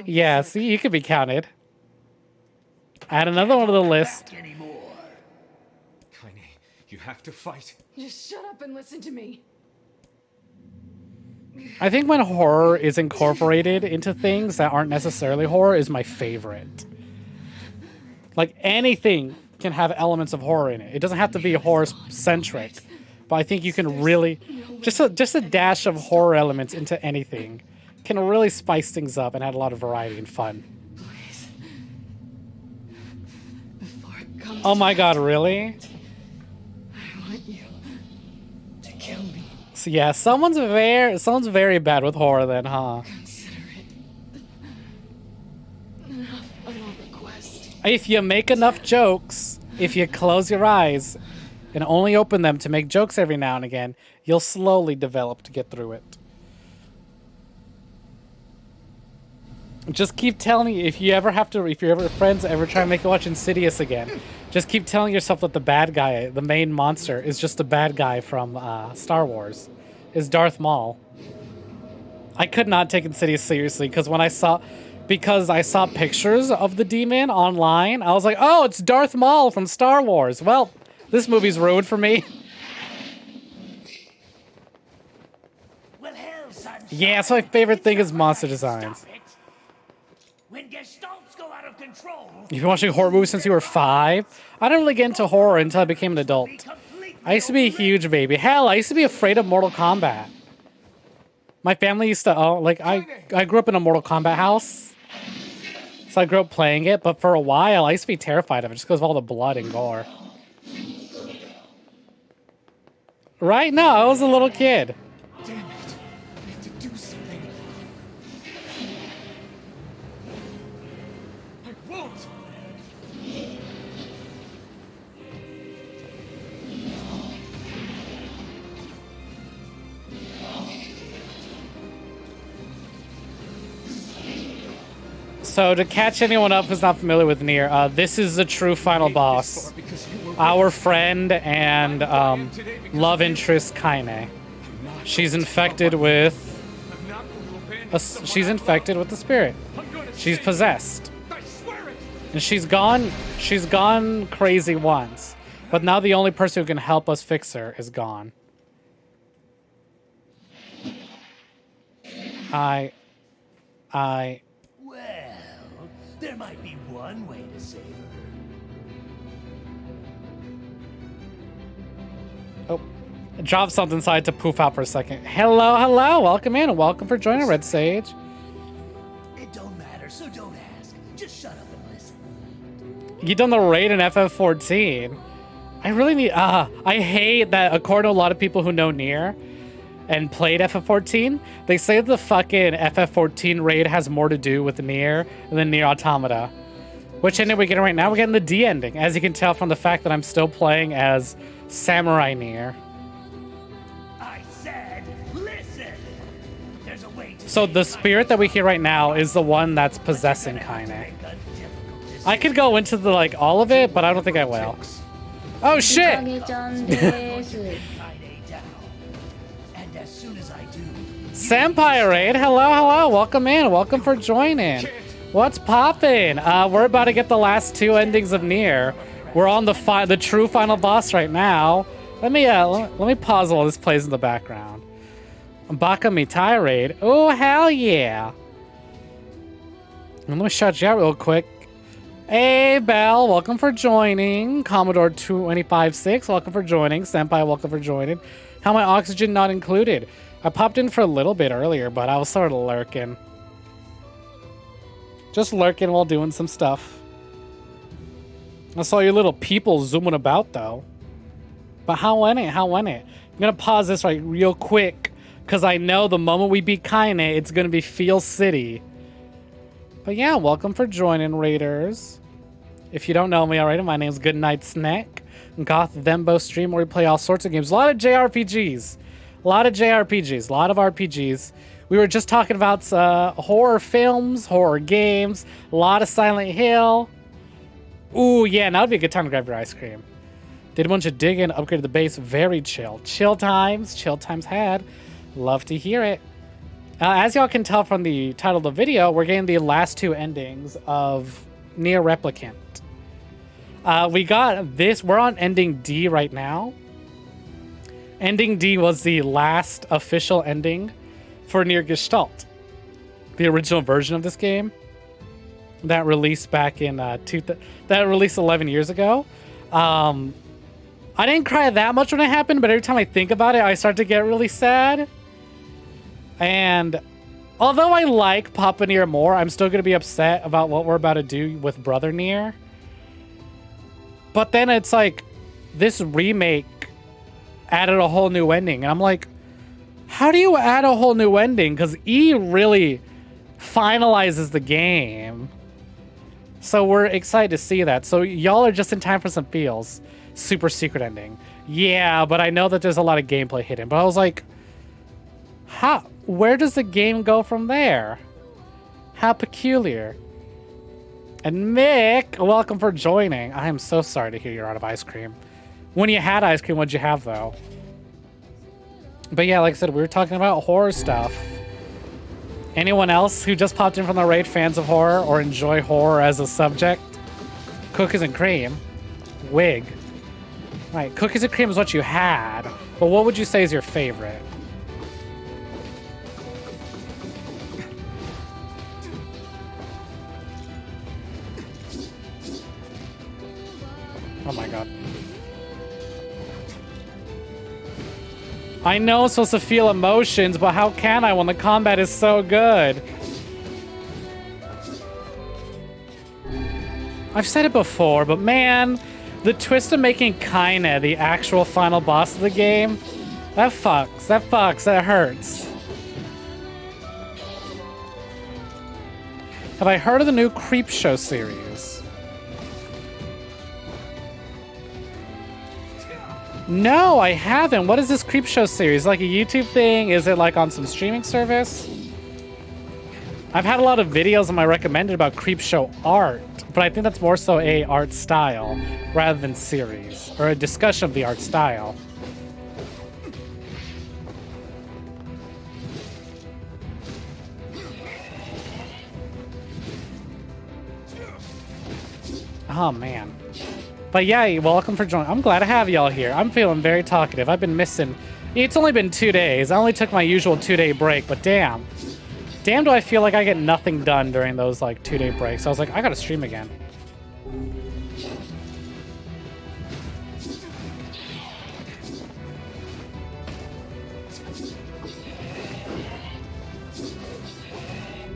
Yeah, see, you could be counted. Add another one to the list. Anymore. Kaine, you have to fight. Just shut up and listen to me. I think when horror is incorporated into things that aren't necessarily horror is my favorite. Like anything can have elements of horror in it. It doesn't have to be horror centric, but I think you can really just a dash of horror elements into anything can really spice things up and add a lot of variety and fun. Please. Before it comes Oh my to god, really? it, I want you to kill me. So yeah, someone's very bad with horror then, huh? Consider it enough of a request. If you make enough jokes, if you close your eyes and only open them to make jokes every now and again, you'll slowly develop to get through it. Just keep telling if your friends ever try to make you watch Insidious again, just keep telling yourself that the bad guy, the main monster, is just the bad guy from Star Wars, is Darth Maul. I could not take Insidious seriously because I saw pictures of the demon online, I was like, oh, it's Darth Maul from Star Wars. Well, this movie's ruined for me. Well, hell, sunshine. Yeah, so my favorite thing It's is not monster like I designs. stop it. When gestalts go out of control, You've been watching horror movies since you were 5? I didn't really get into horror until I became an adult. I used to be a huge baby. Hell, I used to be afraid of Mortal Kombat. My family used to, I grew up in a Mortal Kombat house. So I grew up playing it, but for a while, I used to be terrified of it just because of all the blood and gore. Right? No, I was a little kid. Damn it. I have to do something. I won't. So to catch anyone up who's not familiar with NieR, this is the true final boss. Our friend and love interest Kaine. She's infected with she's infected with the spirit. She's possessed. I swear it. And she's gone crazy once. But now the only person who can help us fix her is gone. well, there might be one way to save her. Oh, drop something so I had to poof out for a second. Hello, hello, welcome in and welcome for joining Red Sage. It don't matter, so don't ask. Just shut up and listen. You done the raid in FF14. I really need, I hate that according to a lot of people who know NieR and played FF14, they say the fucking FF14 raid has more to do with NieR than NieR Automata. Which ending are we getting right now? We're getting the D ending, as you can tell from the fact that I'm still playing as Samurai NieR. I said, listen. There's a way to So save the lives. spirit that we hear right now is the one that's possessing Kaine. Make a difficult decision. I could go into the like all of it, but I don't think I will. Oh shit! 影ちゃんです Kaine down. And as soon as I do, Senpai Raid, hello, hello, welcome in, welcome for joining. What's poppin'? We're about to get the last 2 endings of NieR. We're on the true final boss right now. Let me pause while this plays in the background. Baka Mitai Raid. Oh hell yeah! And let me shout you out real quick. Hey Belle, welcome for joining. Commodore 256, welcome for joining. Senpai, welcome for joining. How my oxygen not included? I popped in for a little bit earlier, but I was sort of lurking. Just lurking while doing some stuff. I saw your little people zooming about though. But how went it? How went it? I'm gonna pause this right real quick because I know the moment we beat Kaine, it's gonna be Feel City. But yeah, welcome for joining, Raiders. If you don't know me already, my name is Goodnight Snek. Goth Thembo stream where we play all sorts of games. A lot of JRPGs. A lot of JRPGs. A lot of RPGs. We were just talking about horror films, horror games, a lot of Silent Hill. Ooh, yeah, now would be a good time to grab your ice cream. Did a bunch of digging, upgraded the base, very chill. Chill times had. Love to hear it. As y'all can tell from the title of the video, we're getting the last two endings of NieR Replicant. We got this, we're on ending D right now. Ending D was the last official ending for NieR Gestalt, the original version of this game that released back in that released 11 years ago. I didn't cry that much when it happened, but every time I think about it, I start to get really sad. And although I like Papa NieR more, I'm still going to be upset about what we're about to do with Brother NieR. But then it's like, this remake added a whole new ending. And I'm like, how do you add a whole new ending? Because E really finalizes the game. So we're excited to see that. So y'all are just in time for some feels. Super secret ending. Yeah, but I know that there's a lot of gameplay hidden. But I was like, where does the game go from there? How peculiar. And Mick, welcome for joining. I am so sorry to hear you're out of ice cream. When you had ice cream, what'd you have though? But yeah, like I said, we were talking about horror stuff. Anyone else who just popped in from the raid fans of horror or enjoy horror as a subject? Cookies and cream. Wig. Right, cookies and cream is what you had. But what would you say is your favorite? Oh my god. I know I'm supposed to feel emotions, but how can I when the combat is so good? I've said it before, but man, the twist of making Kaine the actual final boss of the game, that fucks, that hurts. Have I heard of the new Creepshow series? No, I haven't. What is this Creepshow series? Like a YouTube thing? Is it like on some streaming service? I've had a lot of videos on my recommended about Creepshow art, but I think that's more so a art style rather than series, or a discussion of the art style. Oh man. But yeah, welcome for joining. I'm glad to have y'all here. I'm feeling very talkative. I've been missing. It's only been 2 days. I only took my usual 2-day break, but damn. Damn do I feel like I get nothing done during those like 2-day breaks. I was like, I gotta stream again.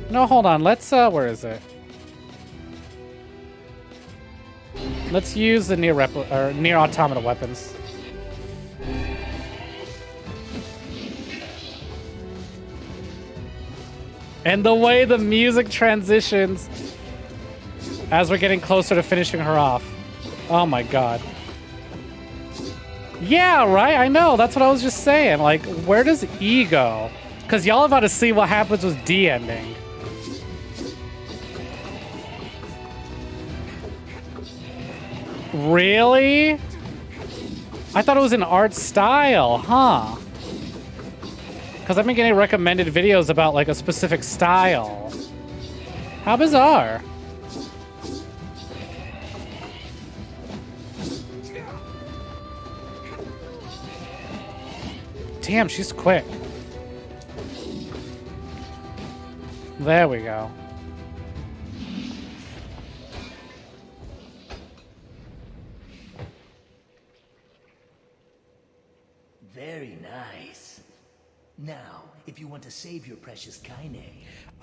No, hold on. Let's, where is it? Let's use the NieR Automata weapons. And the way the music transitions as we're getting closer to finishing her off. Oh my god. Yeah, right? I know. That's what I was just saying. Like, where does E go? Because y'all about to see what happens with D ending. Really? I thought it was an art style, huh? Because I've been getting recommended videos about like a specific style. How bizarre. Damn, she's quick. There we go. Very nice. Now, if you want to save your precious Kaine,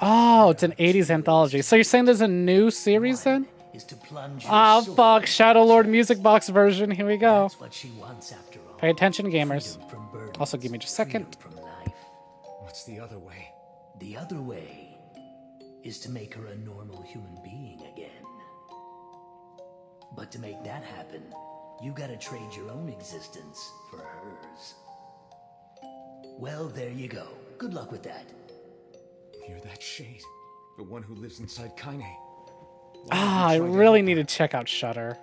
Oh, it's an 80s anthology. So you're saying there's a new series then? is to plunge your Oh, soul. fuck. Shadow Lord Music Box version. Here we go. That's what she wants after all. Pay attention, gamers. Freedom from burdens, Also, give me just a second. freedom from life. What's the other way? The other way is to make her a normal human being again. But to make that happen, You gotta trade your own existence for hers. Well, there you go. Good luck with that. You're that shade. The one who lives inside Kaine. Ah, I really need to check out Shutter.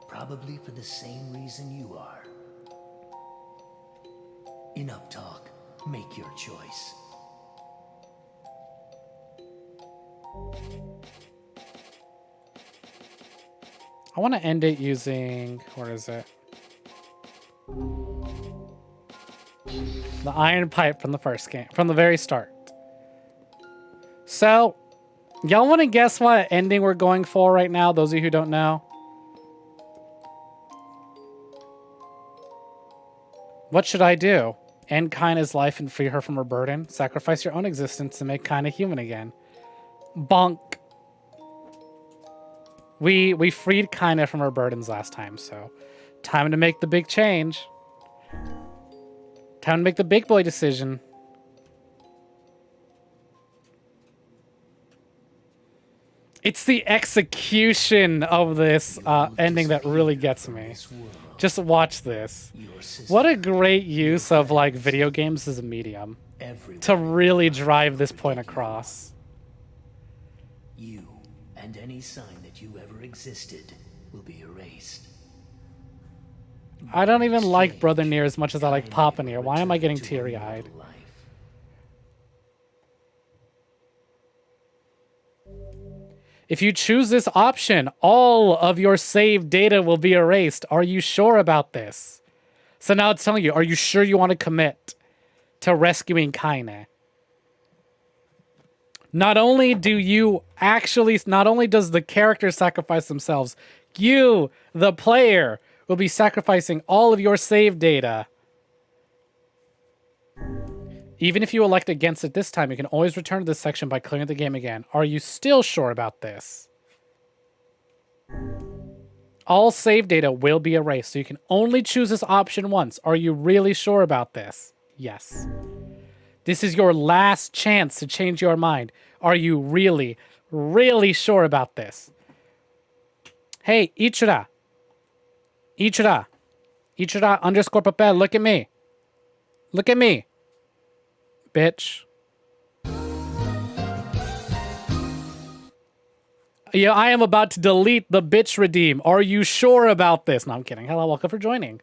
Probably for the same reason you are. Enough talk. Make your choice. I want to end it using... Where is it? The iron pipe from the first game. From the very start. So, y'all want to guess what ending we're going for right now? Those of you who don't know. What should I do? End Kaine's life and free her from her burden? Sacrifice your own existence to make Kaine human again. Bonk. We freed Kaine from her burdens last time, so time to make the big change. Time to make the big boy decision. It's the execution of this ending that really gets me. Just watch this. What a great use of like video games as a medium to really drive this point across. You and any sign that you ever existed will be erased. I don't even like Brother NieR as much as I like Papa NieR. Why am I getting teary-eyed? If you choose this option, all of your saved data will be erased. Are you sure about this? So now it's telling you, are you sure you want to commit to rescuing Kaine? Not only does the character sacrifice themselves, you, the player, will be sacrificing all of your save data. Even if you elect against it this time, you can always return to this section by clearing the game again. Are you still sure about this? All save data will be erased, so you can only choose this option once. Are you really sure about this? Yes. This is your last chance to change your mind. Are you really, really sure about this? Hey, Ichira. Ichira underscore papel, look at me. Look at me. Bitch. Yeah, I am about to delete the bitch redeem. Are you sure about this? No, I'm kidding. Hello, welcome for joining.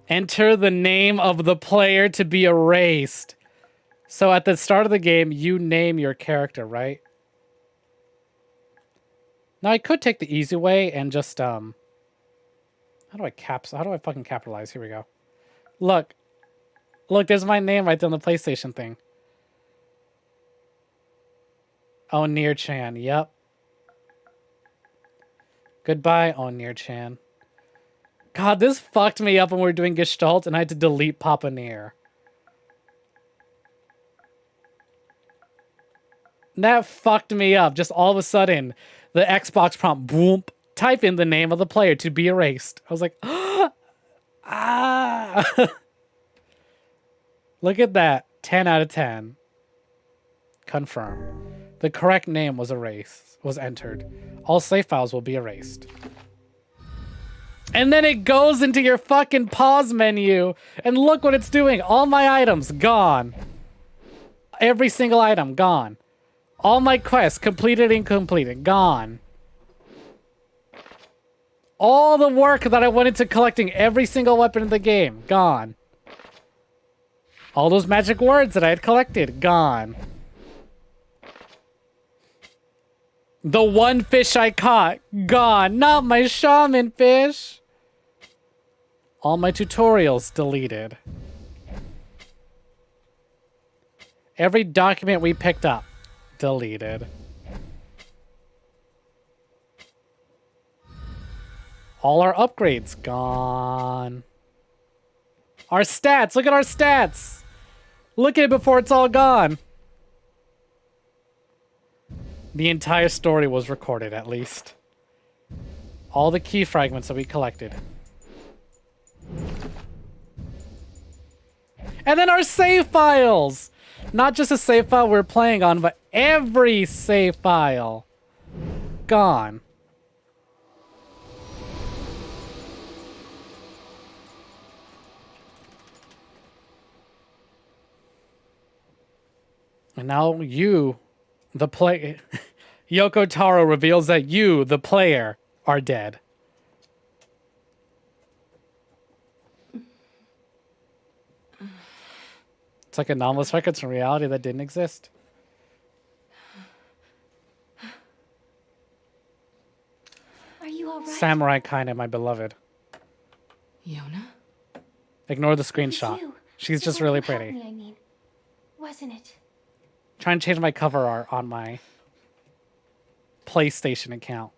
Enter the name of the player to be erased. So at the start of the game, you name your character, right? Now I could take the easy way and just how do I fucking capitalize? Here we go. Look, there's my name right there on the PlayStation thing. Oh, NieR Chan, yep. Goodbye, oh, NieR Chan. God, this fucked me up when we were doing Gestalt and I had to delete Papa NieR. That fucked me up. Just all of a sudden, the Xbox prompt, boom, type in the name of the player to be erased. I was like, ah. Look at that. 10 out of 10. Confirm. The correct name was entered. All save files will be erased. And then it goes into your fucking pause menu. And look what it's doing. All my items, gone. Every single item, gone. All my quests, completed and completed, gone. All the work that I went into collecting every single weapon in the game, gone. All those magic words that I had collected, gone. The one fish I caught, gone. Not my shaman fish. All my tutorials deleted. Every document we picked up, deleted. All our upgrades, gone. Our stats, look at our stats. Look at it before it's all gone. The entire story was recorded, at least. All the key fragments that we collected. And then our save files! Not just a save file we're playing on, but every save file. gone. And now you, the play, Yoko Taro reveals that you, the player, are dead. It's like anomalous records from reality that didn't exist. Are you all right? Samurai Kaine, my beloved. Yona? Ignore the It was screenshot. you. She's The just one really who helped pretty. me, I mean. Wasn't it? Trying to change my cover art on my PlayStation account.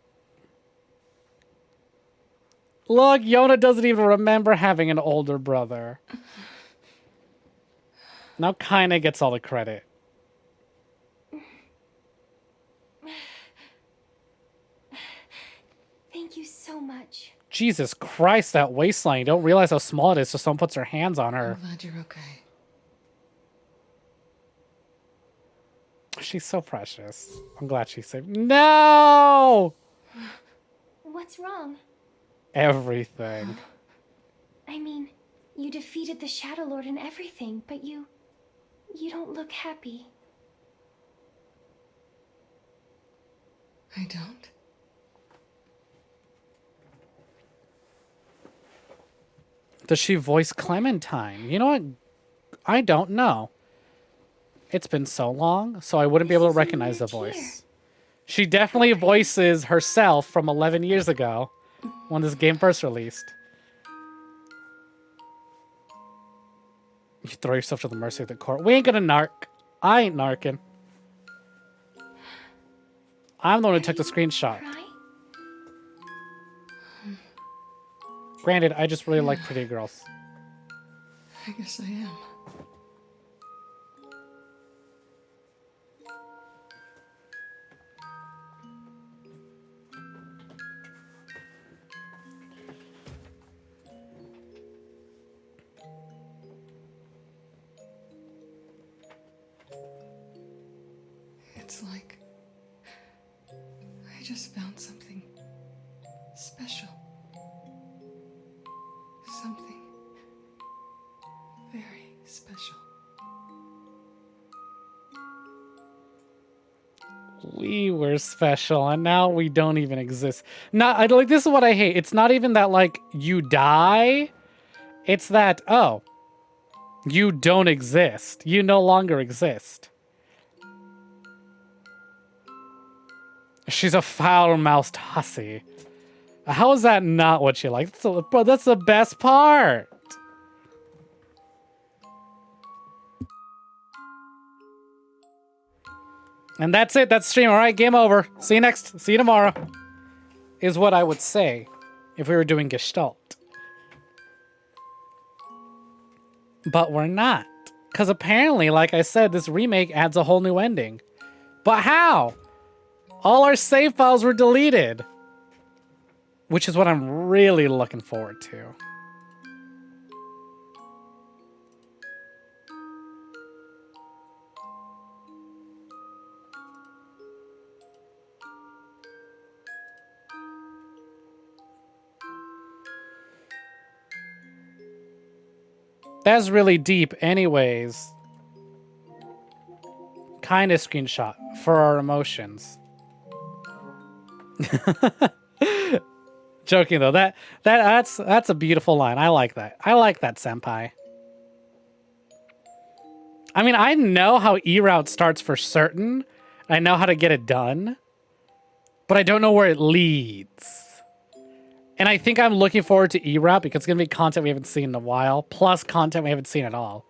Look, Yona doesn't even remember having an older brother. Now Kaine gets all the credit. Thank you so much. Jesus Christ, that waistline. You don't realize how small it is till someone puts their hands on her. I'm glad you're okay. She's so precious. I'm glad she's safe. No! What's wrong? Everything. I mean, you defeated the Shadow Lord and everything, but you don't look happy. I don't. Does she voice Clementine? You know what? I don't know. It's been so long, so I wouldn't be able to recognize the voice. She definitely voices herself from 11 years ago when this game first released. You throw yourself to the mercy of the court. We ain't gonna narc. I ain't narking. I'm the one who took the screenshot. Cry? Granted, I just really like pretty girls. I guess I am. It's like I just found something special. Something very special. We were special, and now we don't even exist. Not, I like. This is what I hate. It's not even that like you die. It's that you don't exist. You no longer exist. She's a foul-mouthed hussy. How is that not what you like? Bro, that's the best part. And that's it. That's stream. All right, game over. See you tomorrow. Is what I would say if we were doing Gestalt. But we're not. Because apparently, like I said, this remake adds a whole new ending. But how? All our save files were deleted. Which is what I'm really looking forward to. That's really deep anyways. Kind of screenshot for our emotions. Joking though, that's a beautiful line. I like that. I like that, senpai. I mean, I know how E-Route starts for certain. I know how to get it done. But I don't know where it leads. And I think I'm looking forward to E-Route because it's going to be content we haven't seen in a while. Plus content we haven't seen at all.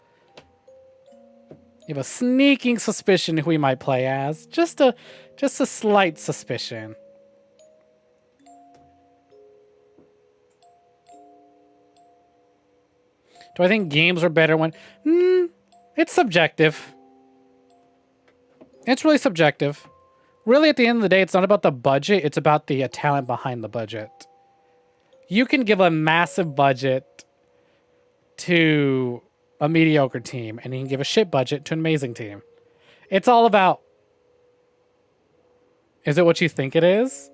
You have a sneaking suspicion who we might play as. Just a slight suspicion. Do I think games are better when... it's subjective. It's really subjective. Really, at the end of the day, it's not about the budget. It's about the talent behind the budget. You can give a massive budget to a mediocre team, and you can give a shit budget to an amazing team. It's all about... Is it what you think it is?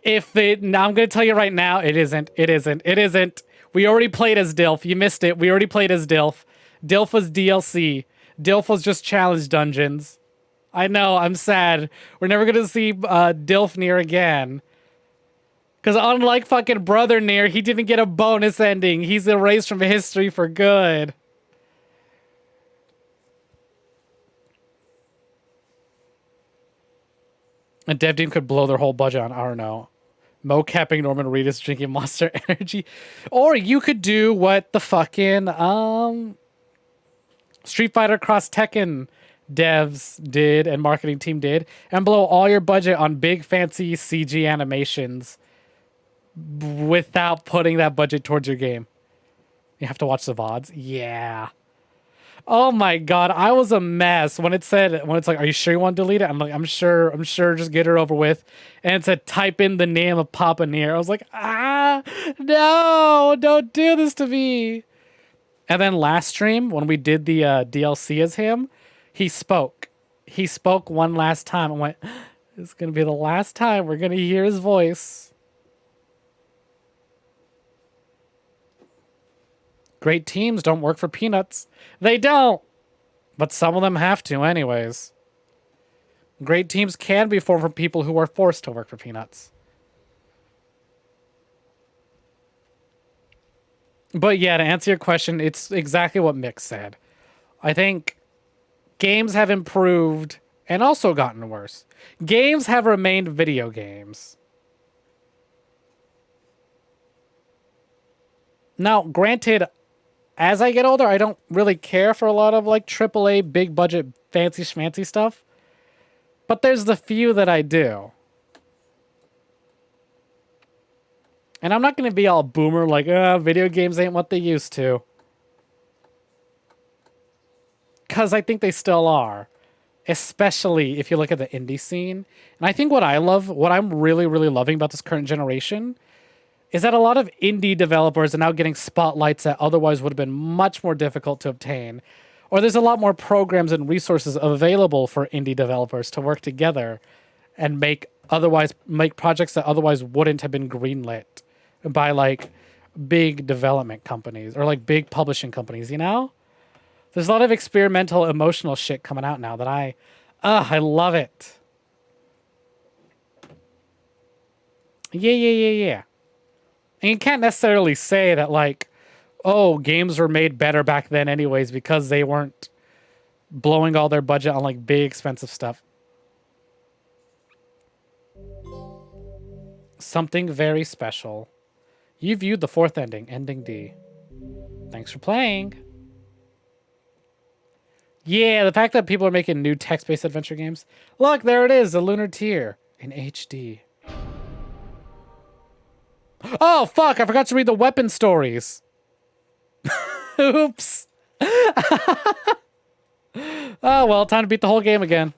If it, now I'm gonna tell you right now, it isn't. It isn't. It isn't. We already played as Dilf. You missed it. We already played as Dilf. Dilf was DLC. Dilf was just challenge dungeons. I know. I'm sad. We're never gonna see Dilf NieR again. Because unlike fucking Brother NieR, he didn't get a bonus ending. He's erased from history for good. A dev team could blow their whole budget on, I don't know, mocapping Norman Reedus drinking Monster Energy. Or you could do what the fucking Street Fighter Cross Tekken devs did and marketing team did and blow all your budget on big fancy CG animations without putting that budget towards your game. You have to watch the VODs. Yeah. Oh my god, I was a mess when it's like, are you sure you want to delete it? I'm like, I'm sure, just get it over with. And it said, type in the name of Papa NieR. I was like, no, don't do this to me. And then last stream, when we did the DLC as him, he spoke. He spoke one last time. I went, this is going to be the last time we're going to hear his voice. Great teams don't work for peanuts. They don't. But some of them have to anyways. Great teams can be formed from people who are forced to work for peanuts. But yeah, to answer your question, it's exactly what Mick said. I think games have improved and also gotten worse. Games have remained video games. Now, granted, as I get older, I don't really care for a lot of like AAA, big budget, fancy schmancy stuff. But there's the few that I do. And I'm not going to be all boomer like, video games ain't what they used to. Because I think they still are. Especially if you look at the indie scene. And I think what I'm really, really loving about this current generation is that a lot of indie developers are now getting spotlights that otherwise would have been much more difficult to obtain. Or there's a lot more programs and resources available for indie developers to work together and make projects that otherwise wouldn't have been greenlit by like big development companies or like big publishing companies, you know? There's a lot of experimental emotional shit coming out now that I love it. Yeah. And you can't necessarily say that, like, oh, games were made better back then anyways because they weren't blowing all their budget on, like, big expensive stuff. Something very special. You viewed the fourth ending, Ending D. Thanks for playing. Yeah, the fact that people are making new text-based adventure games. Look, there it is, the Lunar Tier in HD. Oh, fuck, I forgot to read the weapon stories. Oops. Oh, well, time to beat the whole game again.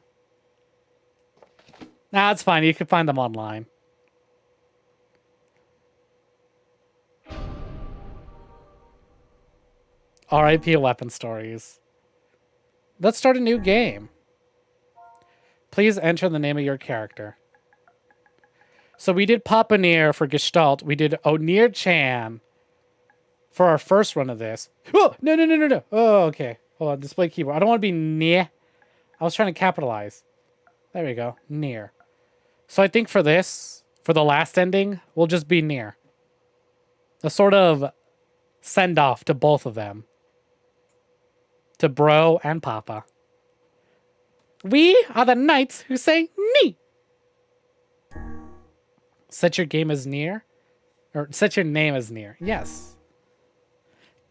Nah, it's fine. You can find them online. RIP weapon stories. Let's start a new game. Please enter the name of your character. So we did Papa NieR for Gestalt. We did NieR-chan for our first run of this. Oh, no. Oh, okay. Hold on, display keyboard. I don't want to be NieR. I was trying to capitalize. There we go, NieR. So I think for this, for the last ending, we'll just be NieR. A sort of send-off to both of them. To Bro and Papa. We are the knights who say "Nee." Set your game as NieR? Or set your name as NieR. Yes.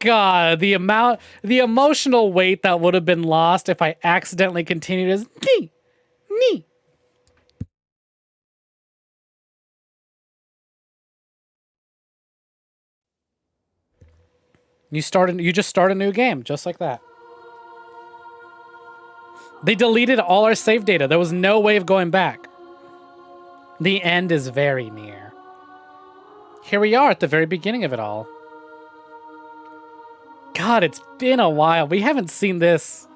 God, the emotional weight that would have been lost if I accidentally continued as Nee. You just start a new game, just like that. They deleted all our save data. There was no way of going back. The end is very near. Here we are at the very beginning of it all. God, it's been a while. We haven't seen this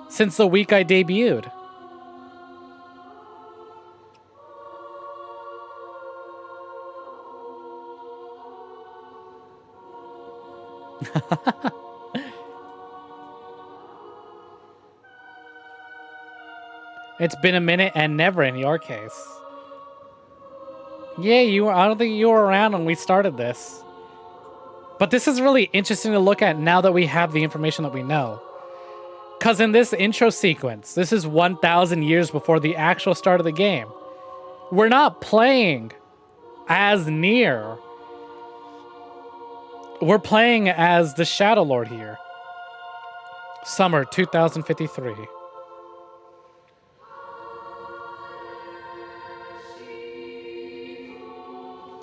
since the week I debuted. It's been a minute and never in your case. Yeah, I don't think you were around when we started this. But this is really interesting to look at now that we have the information that we know. Because in this intro sequence, this is 1,000 years before the actual start of the game. We're not playing as NieR. We're playing as the Shadow Lord here. Summer 2053.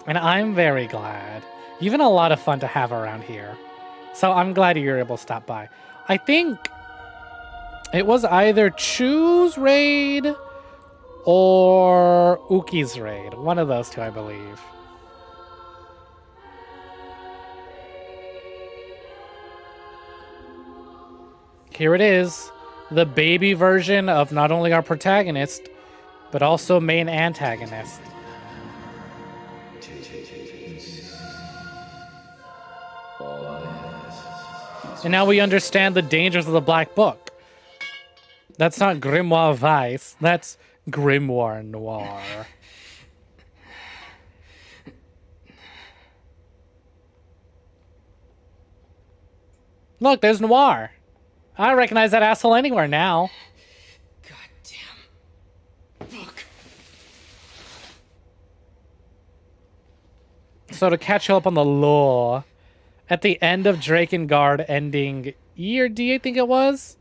And I'm very glad. You've been a lot of fun to have around here. So I'm glad you were able to stop by. I think it was either Chu's raid or Uki's raid. One of those two, I believe. Here it is. The baby version of not only our protagonist, but also main antagonist. And now we understand the dangers of the Black Book. That's not Grimoire Weiss. That's Grimoire Noir. Look, there's Noir. I recognize that asshole anywhere now. Goddamn book. So to catch you up on the lore, at the end of Drakengard ending E or D, I think it was,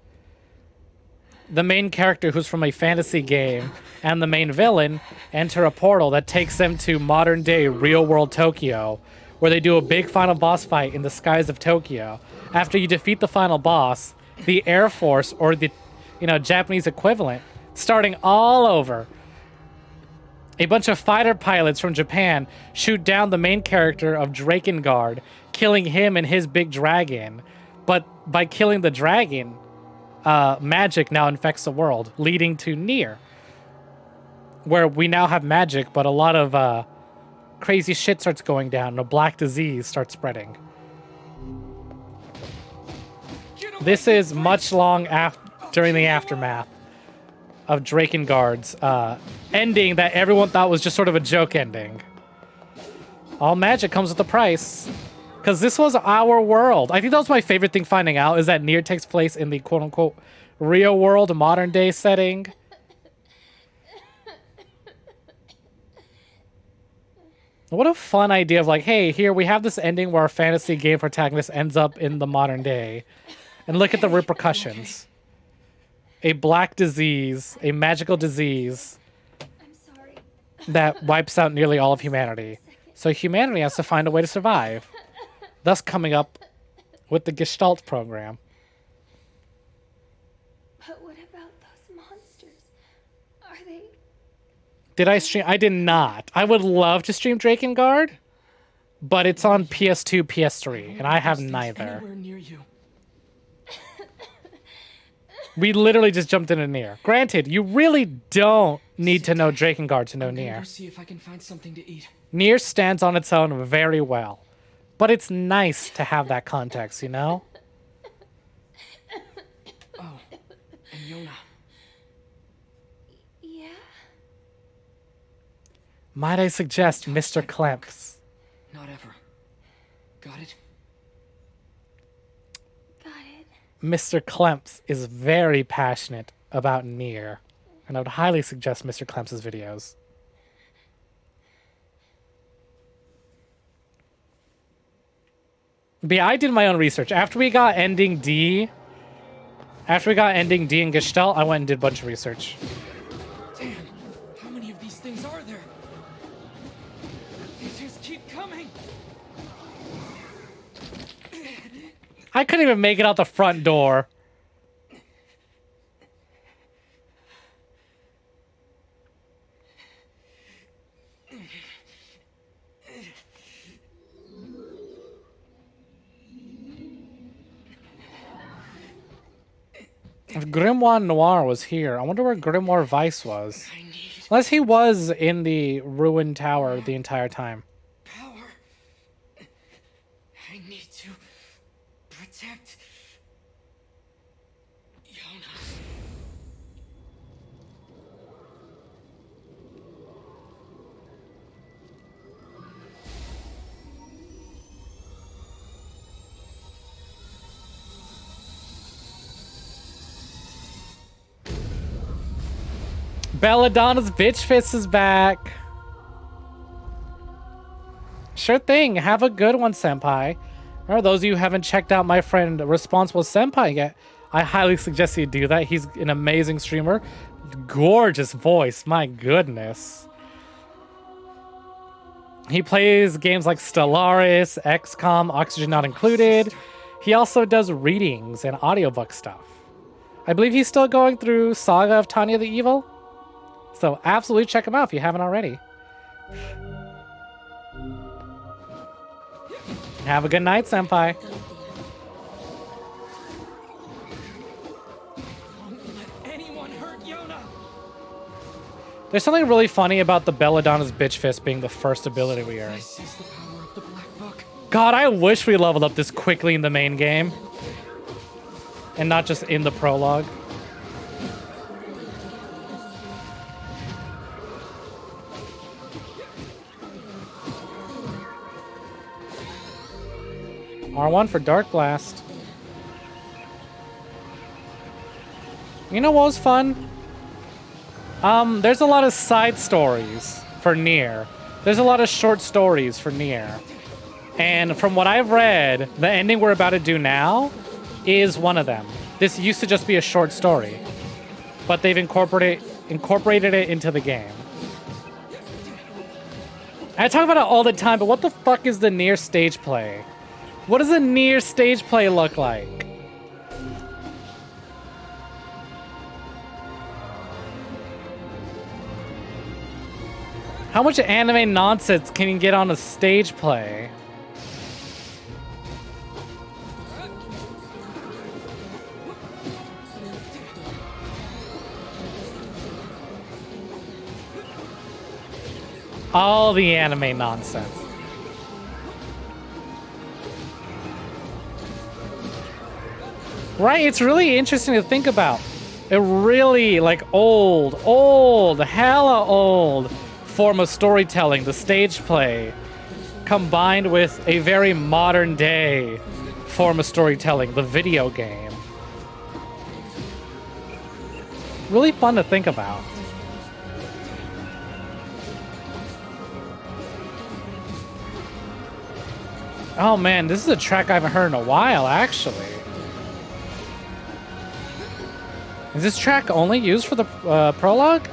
the main character who's from a fantasy game and the main villain enter a portal that takes them to modern day real world Tokyo, where they do a big final boss fight in the skies of Tokyo. After you defeat the final boss, the Air Force, or the Japanese equivalent, starting all over, a bunch of fighter pilots from Japan shoot down the main character of Drakengard, killing him and his big dragon. But by killing the dragon, magic now infects the world, leading to NieR, where we now have magic, but a lot of crazy shit starts going down, and a black disease starts spreading. This is much long during the aftermath of Drakengard's ending that everyone thought was just sort of a joke ending. All magic comes with a price. Because this was our world. I think that was my favorite thing finding out, is that NieR takes place in the quote-unquote real world, modern day setting. What a fun idea of like, hey, here we have this ending where our fantasy game protagonist ends up in the modern day. And look at the repercussions. A black disease, a magical disease I'm sorry. that wipes out nearly all of humanity. So humanity has to find a way to survive. Thus coming up with the Gestalt program. But what about those monsters? Are they... Did I stream? I did not. I would love to stream Drakengard, but it's on PS2, PS3, and I have neither. Anywhere near you. We literally just jumped into NieR. Granted, you really don't need to know Drakengard to know I'm gonna NieR. go see if I can find something to eat. NieR stands on its own very well. But it's nice to have that context, you know? Oh, and Yona. Yeah? Might I suggest Mr. Klemps? Not ever. Got it? Got it. Mr. Klemps is very passionate about NieR, and I would highly suggest Mr. Klemps' videos. But yeah, I did my own research. After we got ending D and Gestalt, I went and did a bunch of research. Damn, how many of these things are there? They just keep coming. I couldn't even make it out the front door. If Grimoire Noir was here, I wonder where Grimoire Weiss was. Unless he was in the ruined tower the entire time. Power. I need to Belladonna's bitch fist is back. Sure thing. Have a good one, Senpai. Remember, those of you who haven't checked out my friend Responsible Senpai yet, I highly suggest you do that. He's an amazing streamer. Gorgeous voice. My goodness. He plays games like Stellaris, XCOM, Oxygen Not Included. He also does readings and audiobook stuff. I believe he's still going through Saga of Tanya the Evil. So absolutely check him out if you haven't already. Have a good night, Senpai. Don't let anyone hurt Yona. There's something really funny about the Belladonna's bitch fist being the first ability we earn. This is the power of the Black Book. God, I wish we leveled up this quickly in the main game. And not just in the prologue. R1 for Dark Blast. You know what was fun? There's a lot of side stories for NieR. There's a lot of short stories for NieR. And from what I've read, the ending we're about to do now is one of them. This used to just be a short story, but they've incorporated it into the game. I talk about it all the time, but what the fuck is the NieR stage play? What does a NieR stage play look like? How much anime nonsense can you get on a stage play? All the anime nonsense. Right, it's really interesting to think about. A really, like, old, hella old form of storytelling, the stage play, combined with a very modern day form of storytelling, the video game. Really fun to think about. Oh man, this is a track I haven't heard in a while, actually. Is this track only used for the prologue?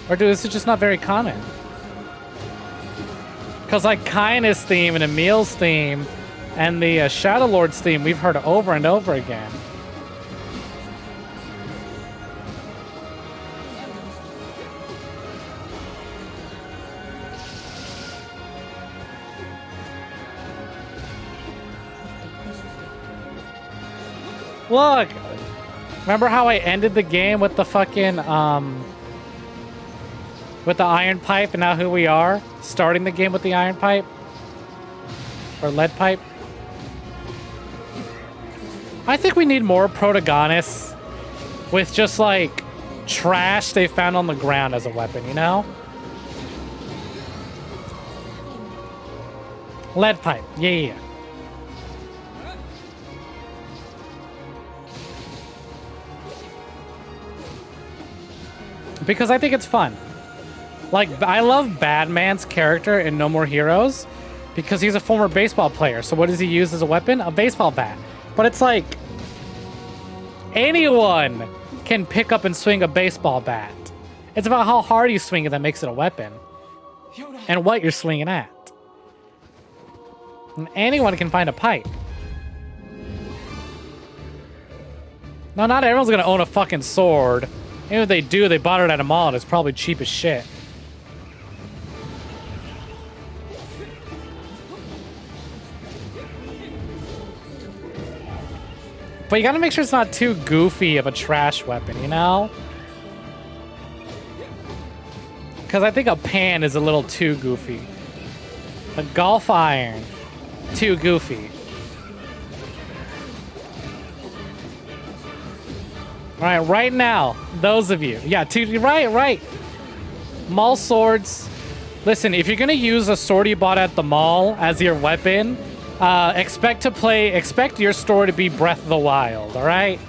Or is it just not very common? Because like Kaina's theme and Emil's theme and the Shadow Lord's theme we've heard over and over again. Look! Remember how I ended the game with the fucking, with the iron pipe, and now who we are? Starting the game with the iron pipe? Or lead pipe? I think we need more protagonists with just, like, trash they found on the ground as a weapon, you know? Lead pipe, yeah. Because I think it's fun. Like, I love Batman's character in No More Heroes because he's a former baseball player. So what does he use as a weapon? A baseball bat. But it's like, anyone can pick up and swing a baseball bat. It's about how hard you swing it that makes it a weapon. And what you're swinging at. And anyone can find a pipe. No, not everyone's gonna own a fucking sword. Even if they do, they bought it at a mall and it's probably cheap as shit. But you gotta make sure it's not too goofy of a trash weapon, you know? Because I think a pan is a little too goofy. A golf iron, too goofy. All right, right now, those of you. Yeah, right. Mall swords. Listen, if you're gonna use a sword you bought at the mall as your weapon, expect your store to be Breath of the Wild, all right?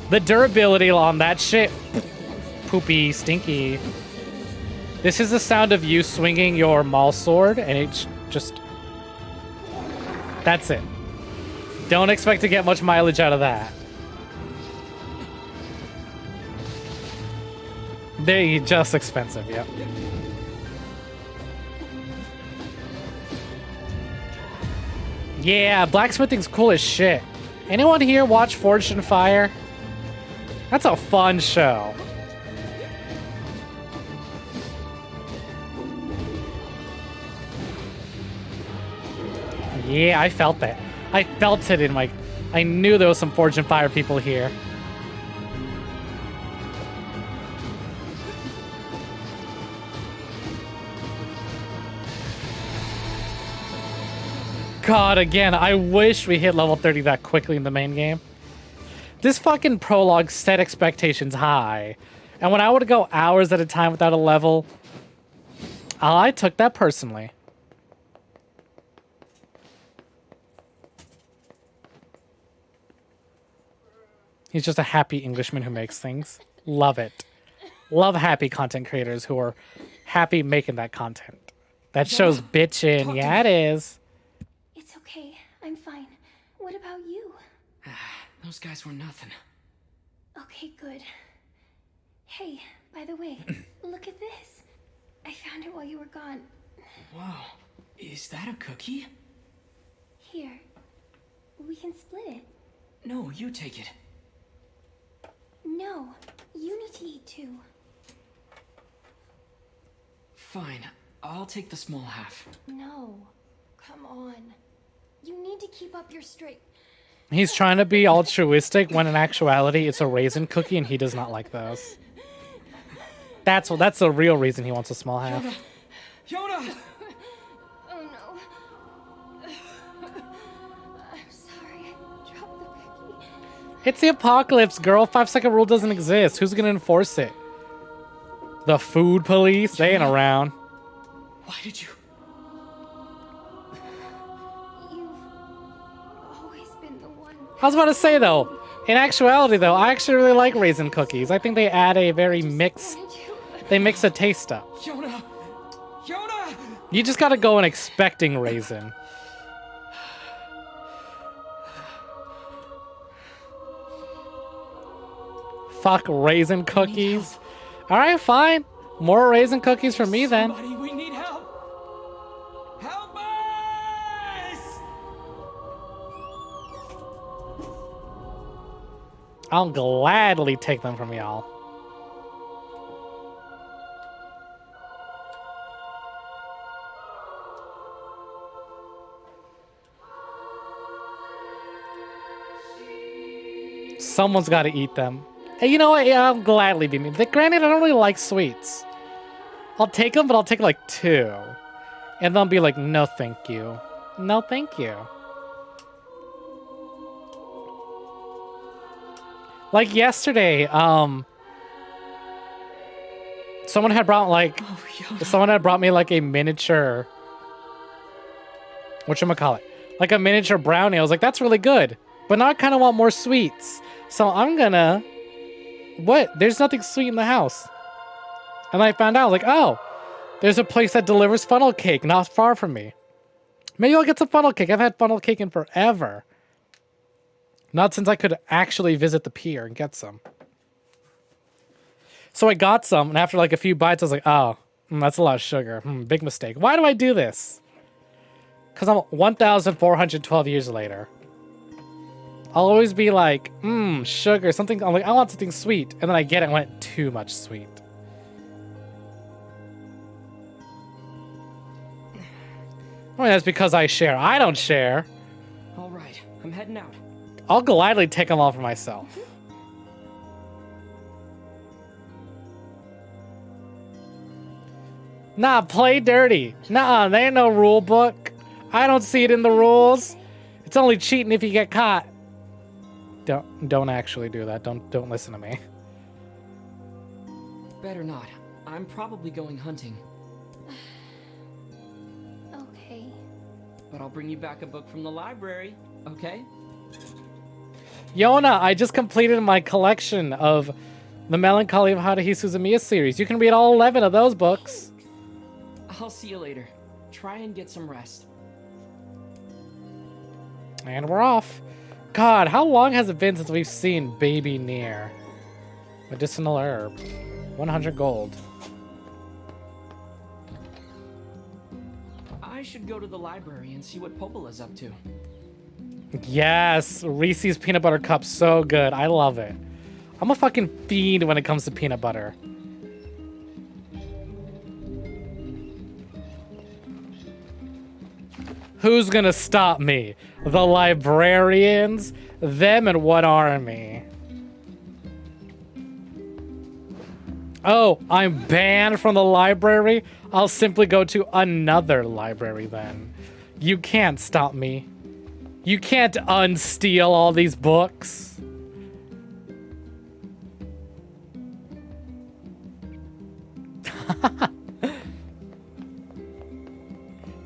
The durability on that shit, poopy, stinky. This is the sound of you swinging your mall sword, and it's just... That's it. Don't expect to get much mileage out of that. They're just expensive, yep. Yeah, blacksmithing's cool as shit. Anyone here watch Forged in Fire? That's a fun show. Yeah, I felt that. I felt it in my... I knew there was some Forged in Fire people here. God, again, I wish we hit level 30 that quickly in the main game. This fucking prologue set expectations high. And when I would go hours at a time without a level, I took that personally. He's just a happy Englishman who makes things. Love it. Love happy content creators who are happy making that content. That show's bitchin'. Yeah, it is. It's okay. I'm fine. What about you? Those guys were nothing. Okay, good. Hey, by the way, look at this. I found it while you were gone. Whoa. Is that a cookie? Here. We can split it. No, you take it. No, you need to eat too. Fine. I'll take the small half. No. Come on. You need to keep up your straight. He's trying to be altruistic when in actuality it's a raisin cookie and he does not like those. That's the real reason he wants a small half. Yona! Oh no. I'm sorry, I dropped the cookie. It's the apocalypse, girl. 5-second rule doesn't exist. Who's gonna enforce it? The food police? They ain't around. Why did you... I was about to say, though, in actuality, though, I actually really like raisin cookies. I think they add a very mixed... They mix a taste up. Yona! Yona! You just gotta go in expecting raisin. Fuck raisin cookies. Alright, fine. More raisin cookies for me, then. Somebody, we need help! Help us! I'll gladly take them from y'all. Someone's got to eat them. Hey, you know what? Yeah, I'll gladly be me. Granted, I don't really like sweets. I'll take them, but I'll take like 2. And then I'll be like, no, thank you. No, thank you. Like yesterday, someone had brought me like a miniature, whatchamacallit, like a miniature brownie. I was like, that's really good. But now I kind of want more sweets. So I'm gonna... What? There's nothing sweet in the house. And I found out, like, oh, there's a place that delivers funnel cake not far from me. Maybe I'll get some funnel cake. I've had funnel cake in forever. Not since I could actually visit the pier and get some. So I got some, and after like a few bites, I was like, oh, that's a lot of sugar. Big mistake. Why do I do this? Because I'm 1,412 years later. I'll always be like, sugar, something. I'm like, I want something sweet. And then I get it and went too much sweet. Well, that's because I share. I don't share. All right, I'm heading out. I'll gladly take them all for myself. Nah, play dirty. Nah, there ain't no rule book. I don't see it in the rules. It's only cheating if you get caught. Don't actually do that. Don't listen to me. Better not. I'm probably going hunting. Okay. But I'll bring you back a book from the library, okay? Yona, I just completed my collection of the Melancholy of Haruhi Suzumiya series. You can read all 11 of those books. I'll see you later. Try and get some rest. And we're off. God, how long has it been since we've seen baby NieR? Medicinal herb. 100 gold. I should go to the library and see what Popola's up to. Yes, Reese's peanut butter cup, so good. I love it. I'm a fucking fiend when it comes to peanut butter. Who's gonna stop me? The librarians? Them and what army? Oh, I'm banned from the library? I'll simply go to another library then. You can't stop me. You can't unsteal all these books.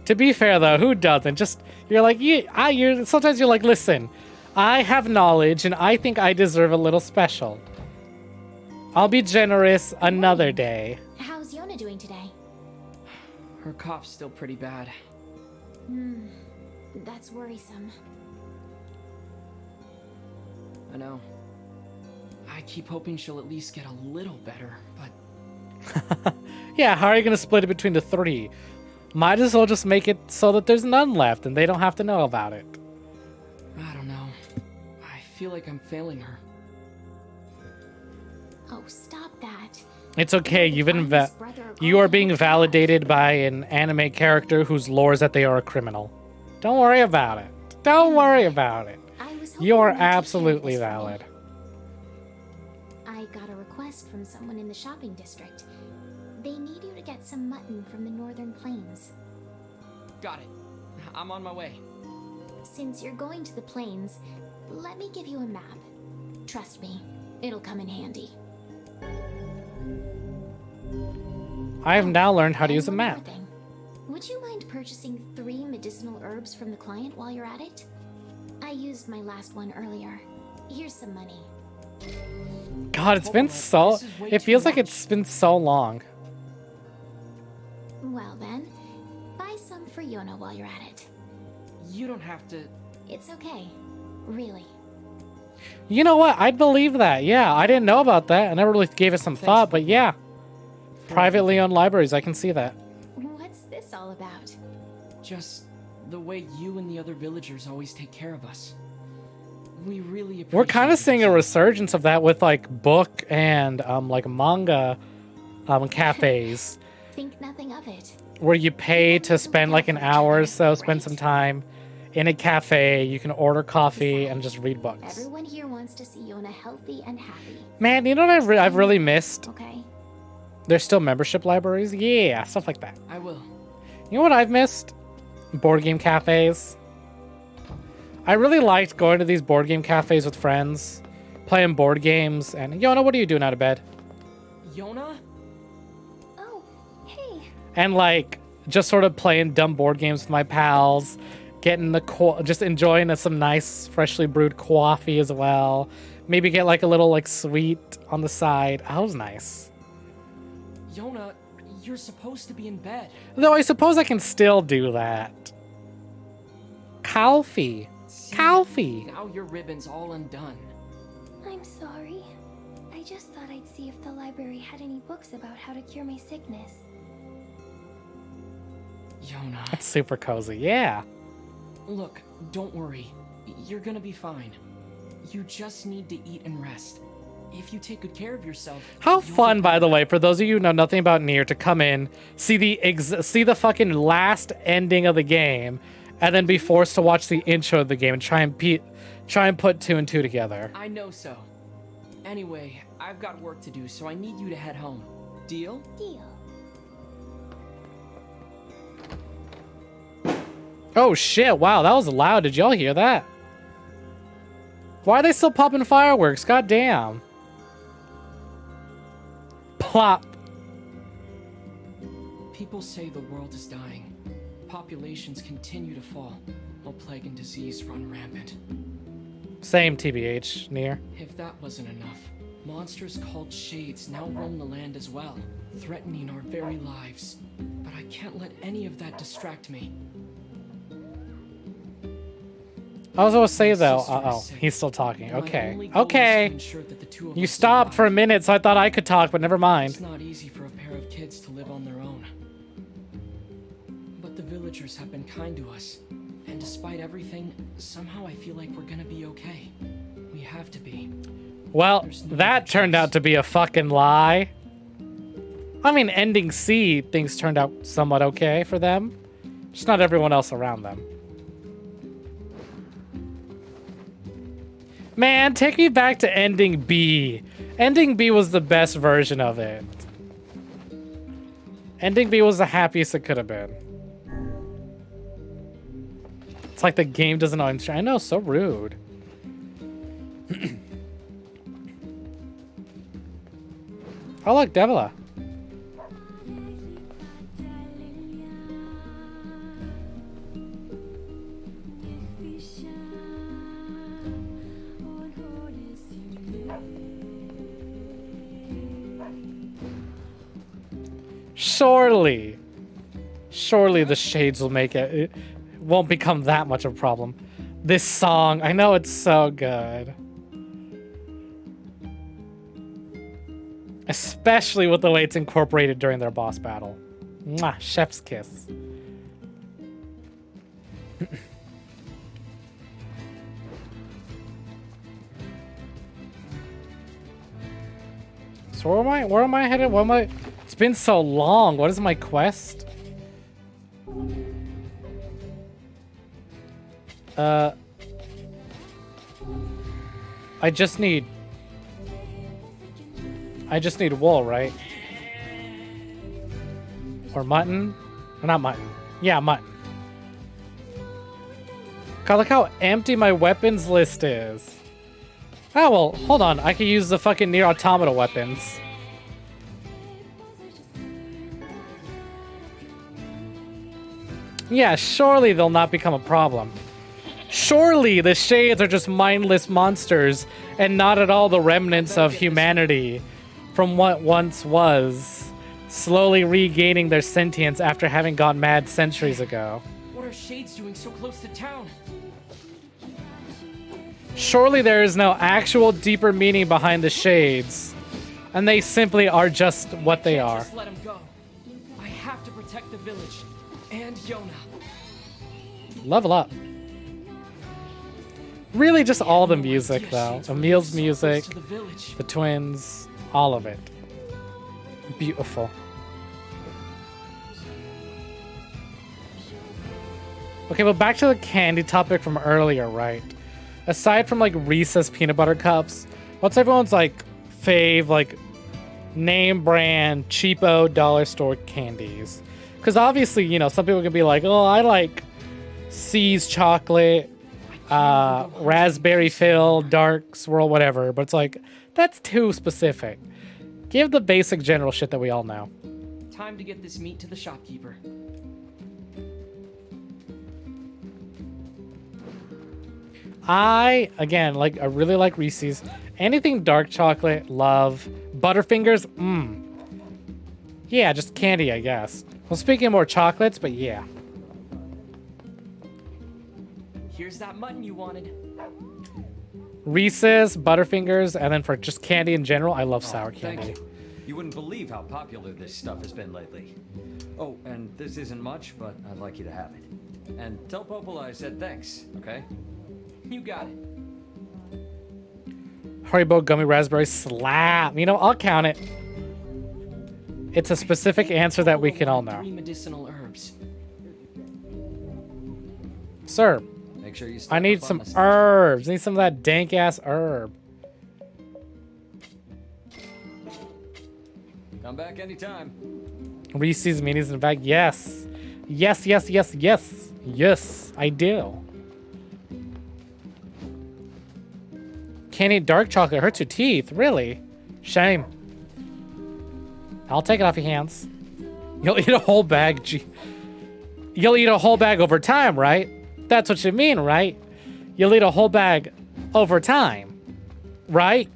To be fair though, who doesn't? Just, you're like, sometimes you're like, listen, I have knowledge and I think I deserve a little special. I'll be generous another day. How's Yona doing today? Her cough's still pretty bad. That's worrisome. I know. I keep hoping she'll at least get a little better, but... Yeah, how are you gonna split it between the three? Might as well just make it so that there's none left and they don't have to know about it. I don't know. I feel like I'm failing her. Oh, stop that. It's okay, you are being validated by an anime character whose lore is that they are a criminal. Don't worry about it. Don't worry about it. You are absolutely valid. I got a request from someone in the shopping district. They need you to get some mutton from the northern plains. Got it. I'm on my way. Since you're going to the plains, let me give you a map. Trust me, it'll come in handy. I have now learned how to use a And one map. more thing. Would you mind purchasing 3 medicinal herbs from the client while you're at it? I used my last one earlier. Here's some money. God, it's been so... It feels like it's been so long. Well then, buy some for Yona while you're at it. You don't have to... It's okay. Really. You know what? I'd believe that. Yeah, I didn't know about that. I never really gave it some thought, but yeah. Privately owned libraries, I can see that. What's this all about? Just the way you and the other villagers always take care of us. We really appreciate We're kind of it. seeing a resurgence of that with like book and like manga cafes Think nothing of it. where you pay to spend like an hour or so, spend some time in a cafe. You can order coffee and just read books. Everyone here wants to see Yona healthy and happy. Man, you know what I've really missed? Okay? There's still membership libraries. Yeah, stuff like that. I will. You know what I've missed? Board game cafes. I really liked going to these board game cafes with friends, playing board games, and Yona, what are you doing out of bed? Yona? Oh, hey. And like just sort of playing dumb board games with my pals, getting just enjoying some nice freshly brewed coffee as well. Maybe get like a little like sweet on the side. That was nice. Yona, you're supposed to be in bed. Though I suppose I can still do that. Coffee. See, Coffee. Now your ribbon's all undone. I'm sorry. I just thought I'd see if the library had any books about how to cure my sickness. Yona. That's super cozy. Yeah. Look, don't worry. You're gonna be fine. You just need to eat and rest. If you take good care of yourself... How you'll fun, get by the better. way, for those of you who know nothing about NieR, to come in, see the fucking last ending of the game, and then be forced to watch the intro of the game and try and put 2 and 2 together. I know so. Anyway, I've got work to do, so I need you to head home. Deal? Deal. Oh shit! Wow, that was loud. Did y'all hear that? Why are they still popping fireworks? God damn. Plop. People say the world is dying. Populations continue to fall, while plague and disease run rampant. Same TBH, NieR. If that wasn't enough, monsters called Shades now roam the land as well, threatening our very lives. But I can't let any of that distract me. I was gonna say My though, sister is uh-oh, sick. he's still talking. My Okay, only goal is to okay. ensure that the two of You us stopped for a survive. minute, so I thought I could talk, but never mind. It's not easy for a pair of kids to live on their own. But the villagers have been kind to us. And despite everything, somehow I feel like we're gonna be okay. We have to be. Well, There's no that other turned choice. out to be a fucking lie. I mean, ending C, things turned out somewhat okay for them. Just not everyone else around them. Man, take me back to ending B. Ending B was the best version of it. Ending B was the happiest it could have been. It's like the game doesn't know I'm I know, so rude. Oh look, Devila. Surely the shades will make it. It won't become that much of a problem. This song, I know it's so good. Especially with the way it's incorporated during their boss battle. Mwah, chef's kiss. So where am I headed? What am I? It's been so long. What is my quest? I just need wool, right? Or mutton? Or not mutton. Yeah, mutton. God, look how empty my weapons list is. Oh, well, hold on. I could use the fucking NieR Automata weapons. Yeah, surely they'll not become a problem. Surely the shades are just mindless monsters and not at all the remnants of humanity from what once was, slowly regaining their sentience after having gone mad centuries ago. What are Shades doing so close to town? Surely there is no actual deeper meaning behind the shades, and they simply are just what they Can't are. just let him go. I have to protect the village and Yona. Level up. Really just all the music though. Emil's music, To the village. the twins, all of it. Beautiful. Okay, well back to the candy topic from earlier, right? Aside from like Reese's peanut butter cups, what's everyone's like fave like name brand cheapo dollar store candies? Because obviously, you know, some people can be like, oh, I like C's chocolate, raspberry filled, dark swirl, whatever. But it's like, that's too specific. Give the basic general shit that we all know. Time to get this meat to the shopkeeper. I really like Reese's. Anything dark chocolate, love. Butterfingers, yeah, just candy, I guess. Well, speaking of more chocolates, but yeah. Here's that mutton you wanted. Reese's, Butterfingers, and then for just candy in general, I love sour Thank candy. you. You wouldn't believe how popular this stuff has been lately. Oh, and this isn't much, but I'd like you to have it. And tell Popola I said thanks, okay? You got it. Haribo gummy raspberry slap. You know, I'll count it. It's a specific answer that we can all know. 3 medicinal herbs. Sir, Make sure you I need stock up some on the herbs. I need some of that dank ass herb. Come back anytime. Reese's minis in the bag. Yes. Yes, yes, yes, yes. Yes, I do. Can't eat dark chocolate. It hurts your teeth. Really? Shame. I'll take it off your hands. You'll eat a whole bag. You'll eat a whole bag over time, right? That's what you mean, right? You'll eat a whole bag over time, right?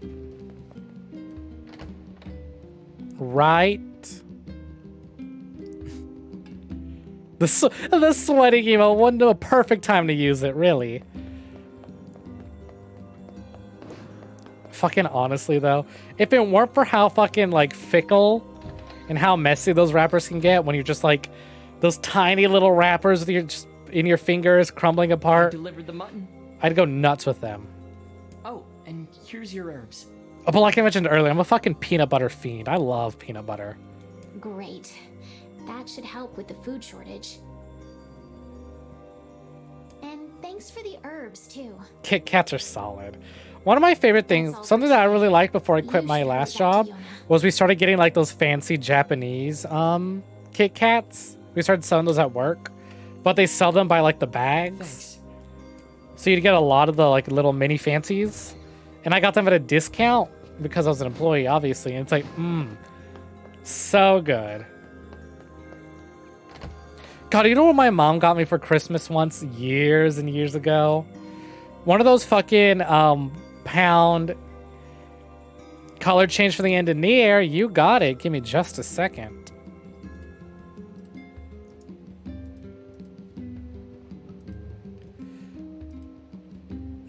Right? The sweating emote wasn't a perfect time to use it, really. Fucking honestly, though, if it weren't for how fucking, like, fickle and how messy those wrappers can get when you're just, like, those tiny little wrappers with your, just in your fingers crumbling apart, Delivered the mutton. I'd go nuts with them. Oh, and here's your herbs. Oh, but like I mentioned earlier, I'm a fucking peanut butter fiend. I love peanut butter. Great. That should help with the food shortage. And thanks for the herbs, too. Kit Kats are solid. One of my favorite things, something that I really liked before I quit my last job, was we started getting like those fancy Japanese Kit Kats. We started selling those at work, but they sell them by like the bags. Thanks. So you'd get a lot of the like little mini fancies. And I got them at a discount because I was an employee, obviously. And it's like, so good. God, you know what my mom got me for Christmas once years and years ago? One of those fucking pound color change for the end of NieR. You got it. Give me just a second.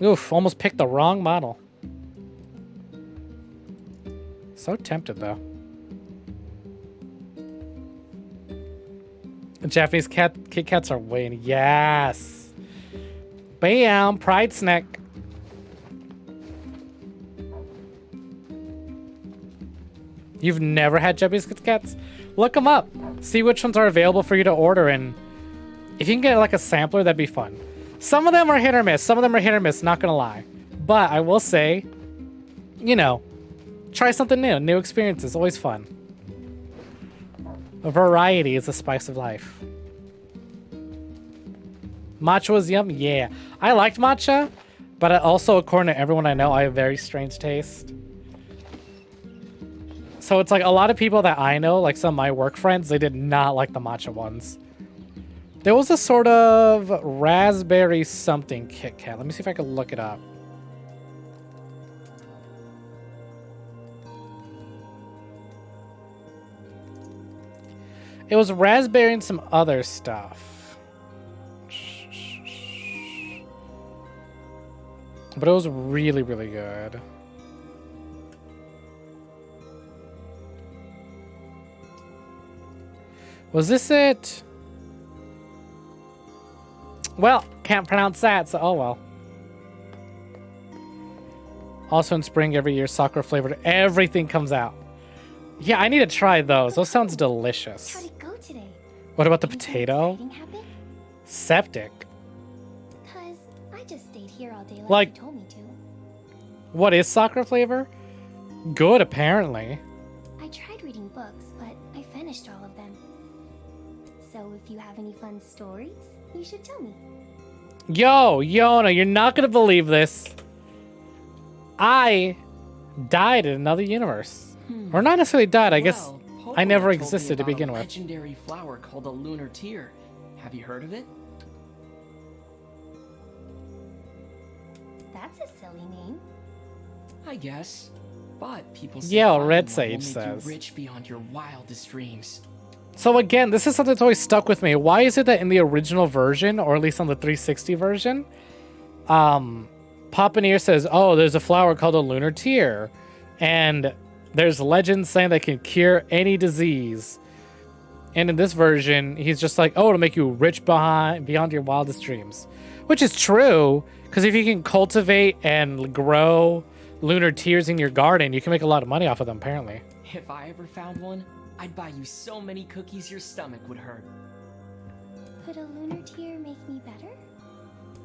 Oof, almost picked the wrong model. So tempted, though. Japanese Kit Kats are winning. Yes. Bam. Pride Snek. You've never had Japanese Kit Kats? Look them up. See which ones are available for you to order. And if you can get like a sampler, that'd be fun. Some of them are hit or miss. Some of them are hit or miss, not going to lie. But I will say, you know, try something new. New experiences. Always fun. Variety is the spice of life. Matcha was yum? Yeah. I liked matcha, but also, according to everyone I know, I have very strange taste. So it's like a lot of people that I know, like some of my work friends, they did not like the matcha ones. There was a sort of raspberry something Kit Kat. Let me see if I can look it up. It was raspberry and some other stuff. But it was really, really good. Was this it? Well, can't pronounce that, so oh well. Also in spring every year, sakura flavored. Everything comes out. Yeah, I need to try those. Those sounds delicious. How'd it go today? What about the Anything potato? exciting happen? Septic. Cause I just stayed here all day Like- you told me to. What is sakura flavor? Good, apparently. I tried reading books, but I finished all of them. So if you have any fun stories, you should tell me. Yo, Yona, you're not gonna believe this. I died in another universe. Or not necessarily died, I guess Well, I never Popo told me existed to about a begin with. legendary flower called a lunar tear. Have you heard of it? That's a silly name. I guess. But people say Yeah, finding Red one Sage will make says. you rich beyond your wildest dreams. So again, this is something that's always stuck with me. Why is it that in the original version, or at least on the 360 version, Papa NieR says, oh, there's a flower called a lunar tear. And there's legends saying that can cure any disease. And in this version, he's just like, oh, it'll make you rich beyond your wildest dreams. Which is true, because if you can cultivate and grow lunar tears in your garden, you can make a lot of money off of them, apparently. If I ever found one, I'd buy you so many cookies your stomach would hurt. Could a lunar tear make me better?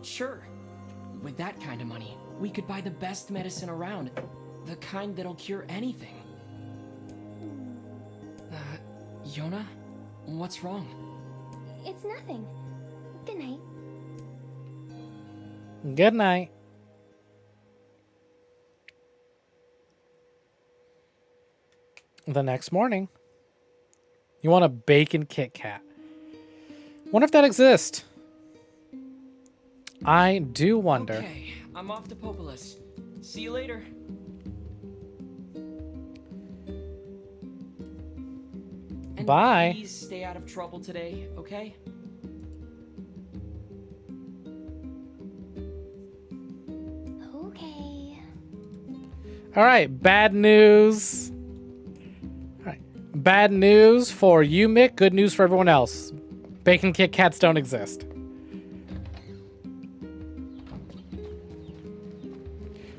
Sure. With that kind of money, we could buy the best medicine around. The kind that'll cure anything. Yona? What's wrong? It's nothing. Good night. Good night. The next morning. You want a bacon Kit Kat. Wonder if that exists. I do wonder. Okay, I'm off to Populus. See you later. And Bye. please stay out of trouble today, okay? Okay. All right, bad news. All right, bad news for you, Mick. Good news for everyone else. Bacon Kit Kats don't exist.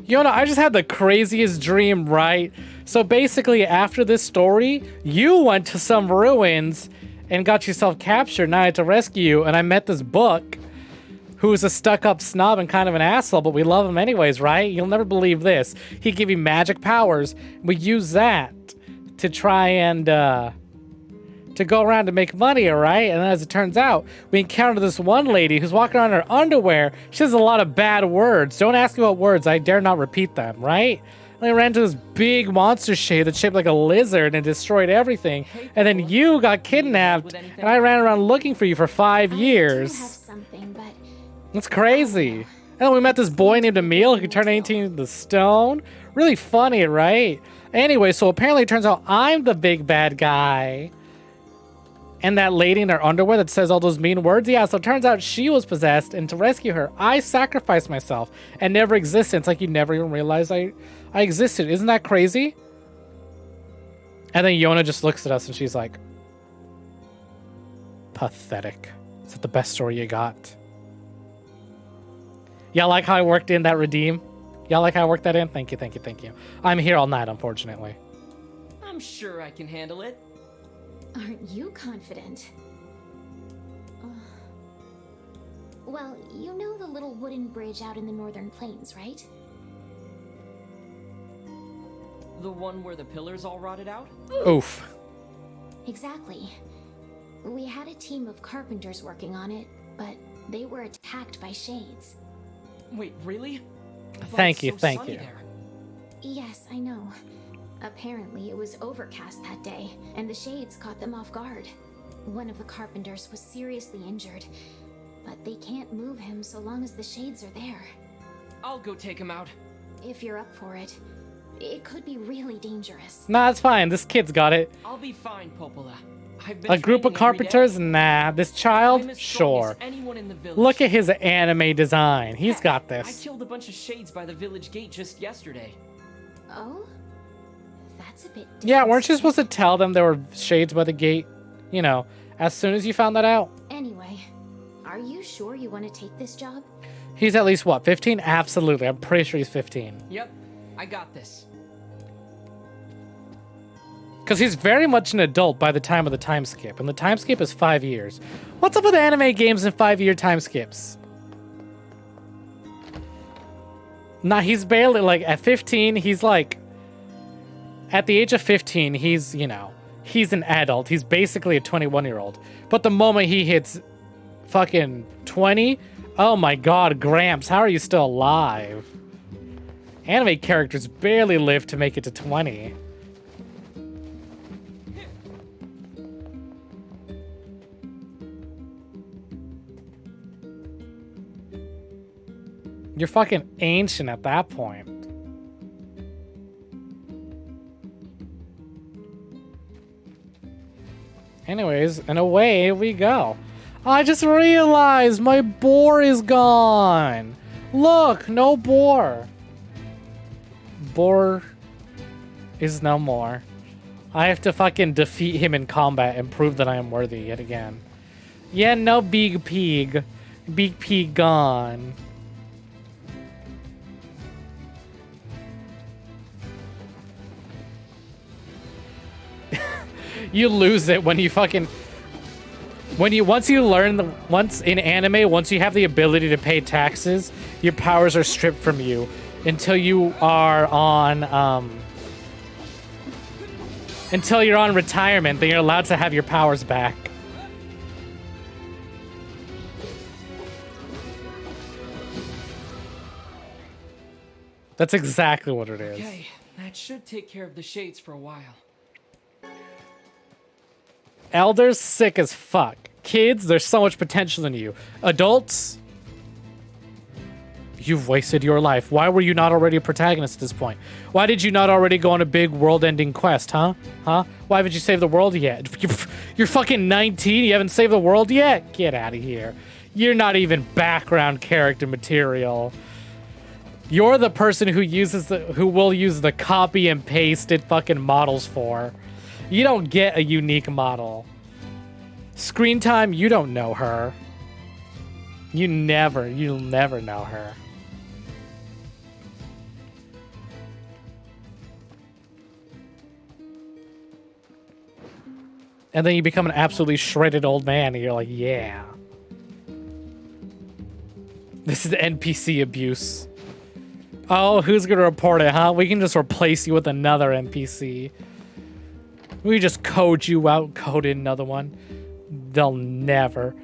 Yona, I just had the craziest dream, right? So basically, after this story, you went to some ruins and got yourself captured, and I had to rescue you, and I met this book who's a stuck-up snob and kind of an asshole, but we love him anyways, right? You'll never believe this. He gave you magic powers. We use that to try and, to go around to make money, all right? And as it turns out, we encountered this one lady who's walking around in her underwear. She says a lot of bad words. Don't ask me what words. I dare not repeat them, right? And I ran into this big monster shade that's shaped like a lizard and destroyed everything. And then you got kidnapped, and I ran around looking for you for 5 I years. do have something, but That's crazy. And then we met this boy named Emil who could turn anything into stone. Really funny, right? Anyway, so apparently it turns out I'm the big bad guy. And that lady in her underwear that says all those mean words? Yeah, so it turns out she was possessed, and to rescue her, I sacrificed myself and never existed. It's like you never even realized I existed. Isn't that crazy? And then Yona just looks at us and she's like, pathetic. Is that the best story you got? Y'all like how I worked in that redeem? Y'all like how I worked that in? Thank you, thank you, thank you. I'm here all night, unfortunately. I'm sure I can handle it. aren't you confident? Well, you know the little wooden bridge out in the northern plains, right? The one where the pillars all rotted out? Oof. Exactly. We had a team of carpenters working on it, but they were attacked by shades. Wait, really? I thought Thank it's you, so thank sunny you. there. Yes, I know. Apparently, it was overcast that day, and the shades caught them off guard. One of the carpenters was seriously injured, but they can't move him so long as the shades are there. I'll go take him out. If you're up for it, it could be really dangerous. Nah, it's fine. This kid's got it. I'll be fine, Popola. I've been A group of training every day. carpenters? Nah. This I'm child? as strong Sure. as anyone in the village. Look at his anime design. He's Heck, got I this. killed a bunch of shades by the village gate just yesterday. Oh? That's a bit Yeah, weren't you different. supposed to tell them there were shades by the gate? You know, as soon as you found that out? Anyway, are you sure you want to take this job? He's at least, what, 15? Absolutely. I'm pretty sure he's 15. Yep, I got this. Because he's very much an adult by the time of the time skip, and the time skip is 5 years. What's up with anime games and 5-year time skips? Nah, he's barely, like, at 15, he's like... At the age of 15, he's, you know, he's an adult. He's basically a 21-year-old. But the moment he hits fucking 20, oh my god, Gramps, how are you still alive? Anime characters barely live to make it to 20. You're fucking ancient at that point. Anyways, and away we go. I just realized my boar is gone. Look, no boar. Boar is no more. I have to fucking defeat him in combat and prove that I am worthy yet again. Yeah, no big pig. Big pig gone. You lose it when you fucking... Once you learn once in anime, once you have the ability to pay taxes, your powers are stripped from you until you are on, until you're on retirement, then you're allowed to have your powers back. That's exactly what it is. Okay, that should take care of the shades for a while. Elders, sick as fuck. Kids, there's so much potential in you. Adults, you've wasted your life. Why were you not already a protagonist at this point? Why did you not already go on a big world-ending quest, huh? Huh? Why haven't you saved the world yet? You're fucking 19, you haven't saved the world yet? Get out of here. You're not even background character material. You're the person who will use the copy and pasted fucking models for. You don't get a unique model. Screen time, you don't know her. You'll never know her. And then you become an absolutely shredded old man and you're like, yeah. This is NPC abuse. Oh, who's gonna report it, huh? We can just replace you with another NPC. We just code you out, code in another one. They'll never.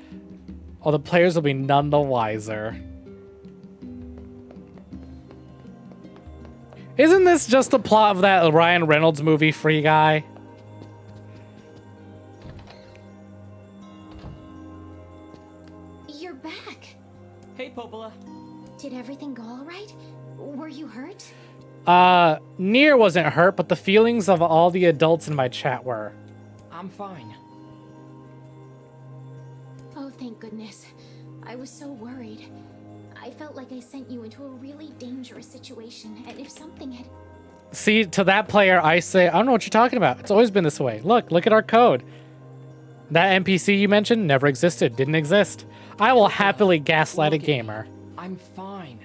Oh, the players will be none the wiser. Isn't this just the plot of that Ryan Reynolds movie, Free Guy? You're back. Hey, Popola. Did everything go all right? Were you hurt? NieR wasn't hurt, but the feelings of all the adults in my chat were. I'm fine. Oh, thank goodness. I was so worried. I felt like I sent you into a really dangerous situation, and if something had... See, to that player, I say, I don't know what you're talking about. It's always been this way. Look at our code. That NPC you mentioned never existed, didn't exist. I will happily gaslight a gamer. I'm fine.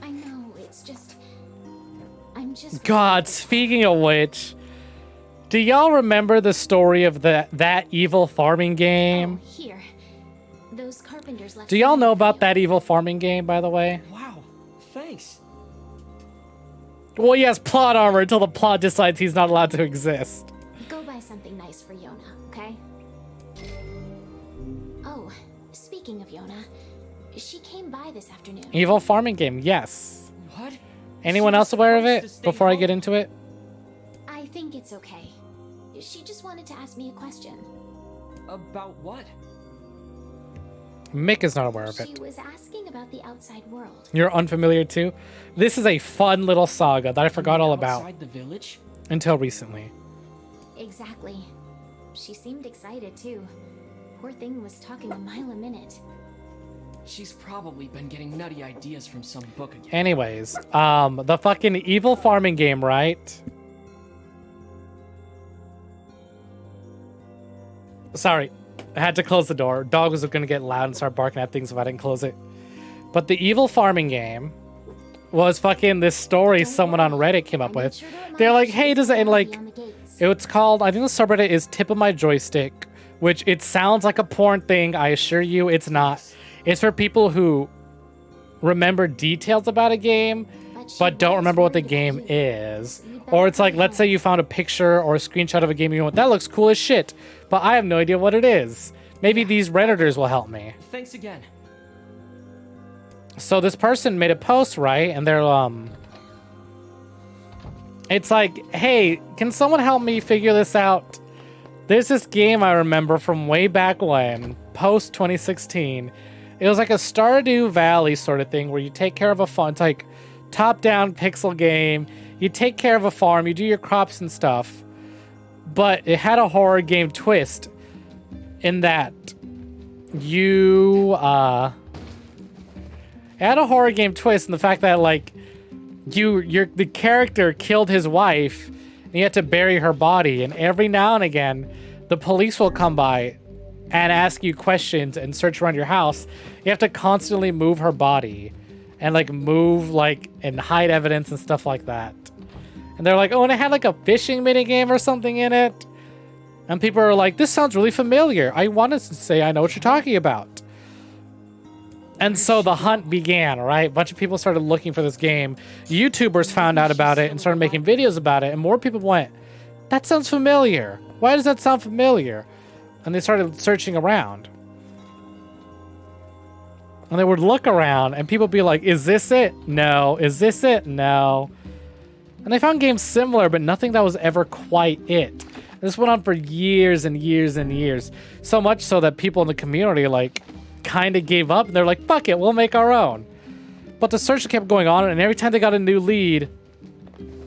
I know, it's just... I'm just... God, speaking of which, do y'all remember the story of that evil farming game? Oh, here. Those carpenters left... Do y'all know about that evil farming game, by the way? Wow, thanks. Well, he has plot armor until the plot decides he's not allowed to exist. Go buy something nice for Yona, okay? Oh, speaking of Yona, she came by this afternoon. Evil farming game, yes. What? Anyone else aware of it before I get into it? I think it's okay. She just wanted to ask me a question. About what? Mick is not aware of She it. was asking about the outside world. You're unfamiliar too? This is a fun little saga that I forgot all about Outside the village? until recently. Exactly. She seemed excited too. Poor thing was talking a mile a minute. She's probably been getting nutty ideas from some book again. Anyways, the fucking evil farming game, right? Sorry, I had to close the door. Dog was gonna get loud and start barking at things if I didn't close it. But the evil farming game was fucking this story someone on Reddit came up with. They're like, hey, does it, and like, it's called, I think the subreddit is Tip of My Joystick, which it sounds like a porn thing. I assure you it's not. It's for people who remember details about a game, but don't remember what the game is. Or it's like, let's say you found a picture or a screenshot of a game and you went, that looks cool as shit, but I have no idea what it is. Maybe these Redditors will help me. Thanks again. So this person made a post, right? And they're, it's like, hey, can someone help me figure this out? There's this game I remember from way back when, post 2016. It was like a Stardew Valley sort of thing where you take care of a farm. It's like top-down pixel game. You take care of a farm, you do your crops and stuff. But it had a horror game twist in that you, it had a horror game twist in the fact that, like, the character killed his wife and you had to bury her body, and every now and again the police will come by and ask you questions and search around your house. You have to constantly move her body and like move like and hide evidence and stuff like that. And they're like, oh, and it had like a fishing minigame or something in it. And people are like, this sounds really familiar. I wanted to say I know what you're talking about. And so the hunt began, right? A bunch of people started looking for this game. YouTubers found out about it and started making videos about it. And more people went, that sounds familiar. Why does that sound familiar? And they started searching around. And they would look around and people would be like, is this it? No. Is this it? No. And I found games similar, but nothing that was ever quite it. This went on for years and years and years. So much so that people in the community, like, kind of gave up. And they're like, fuck it, we'll make our own. But the search kept going on, and every time they got a new lead,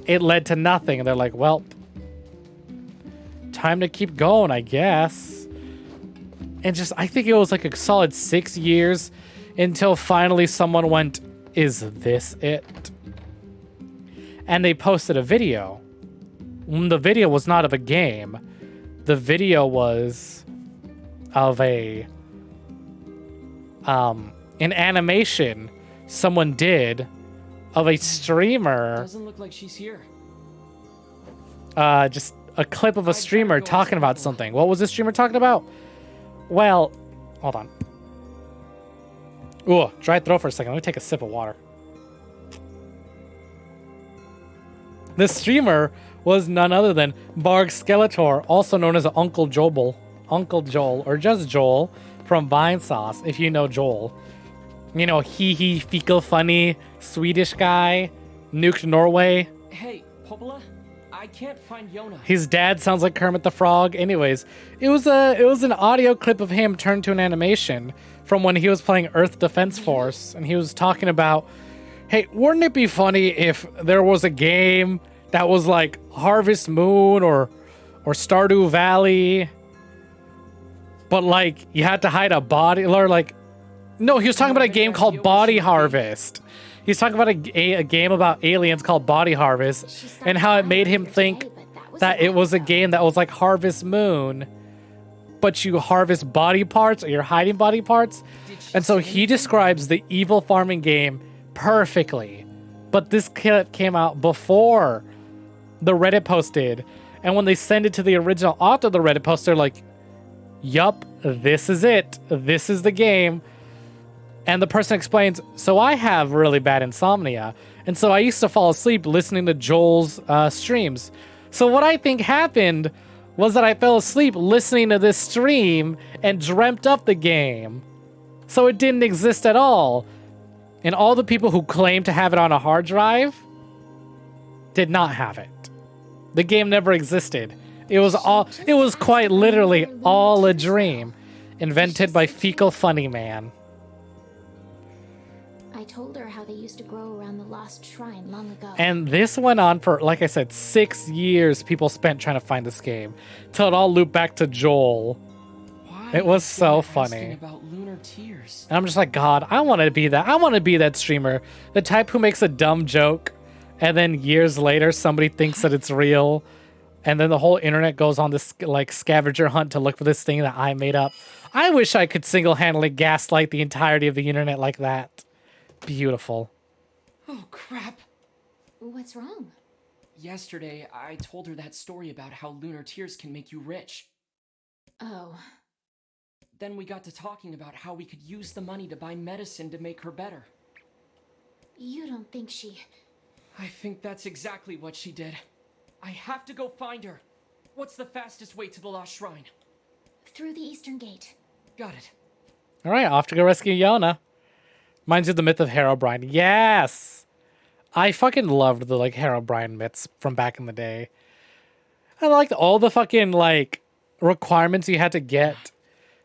it led to nothing. And they're like, well, time to keep going, I guess. And just, I think it was like a solid 6 years until finally someone went, is this it? And they posted a video. The video was not of a game. The video was of an animation someone did of a streamer. Doesn't look like she's here. Just a clip of a streamer talking about something. What was the streamer talking about? Well, hold on. Ooh, dry throat for a second. Let me take a sip of water. The streamer was none other than Barg Skeletor, also known as Uncle Joel, or just Joel from Vine Sauce, if you know Joel. You know, he fecal funny Swedish guy, nuked Norway. Hey, Popola, I can't find Yona. His dad sounds like Kermit the Frog. Anyways, it was an audio clip of him turned to an animation from when he was playing Earth Defense Force, and he was talking about, hey, wouldn't it be funny if there was a game that was like Harvest Moon or Stardew Valley, but like you had to hide a body, or like, no, he was talking about a game called Body Harvest. He's talking about a game about aliens called Body Harvest, and how it made him think that it was a game that was like Harvest Moon, but you harvest body parts, or you're hiding body parts. And so he describes the evil farming game perfectly. But this clip came out before the Reddit post did. And when they send it to the original author of the Reddit post, they're like, yup, this is it. This is the game. And the person explains, so I have really bad insomnia. And so I used to fall asleep listening to Joel's streams. So what I think happened was that I fell asleep listening to this stream and dreamt up the game. So it didn't exist at all. And all the people who claim to have it on a hard drive did not have it. The game never existed. It was quite literally all a dream, invented by Fecal Funny Man. I told her how they used to grow around the lost shrine long ago. And this went on for, like I said, 6 years people spent trying to find this game, till it all looped back to Joel. Why It was is so Dad funny. asking about lunar tears? And I'm just like, God, I want to be that. I want to be that streamer. The type who makes a dumb joke, and then years later, somebody thinks that it's real. And then the whole internet goes on this like scavenger hunt to look for this thing that I made up. I wish I could single-handedly gaslight the entirety of the internet like that. Beautiful. Oh, crap. What's wrong? Yesterday, I told her that story about how lunar tears can make you rich. Oh. Then we got to talking about how we could use the money to buy medicine to make her better. You don't think she... I think that's exactly what she did. I have to go find her. What's the fastest way to the Lost Shrine? Through the Eastern Gate. Got it. All right, off to go rescue Yona. Reminds you of the myth of Herobrine. Yes! I fucking loved the like Herobrine myths from back in the day. I liked all the fucking like requirements you had to get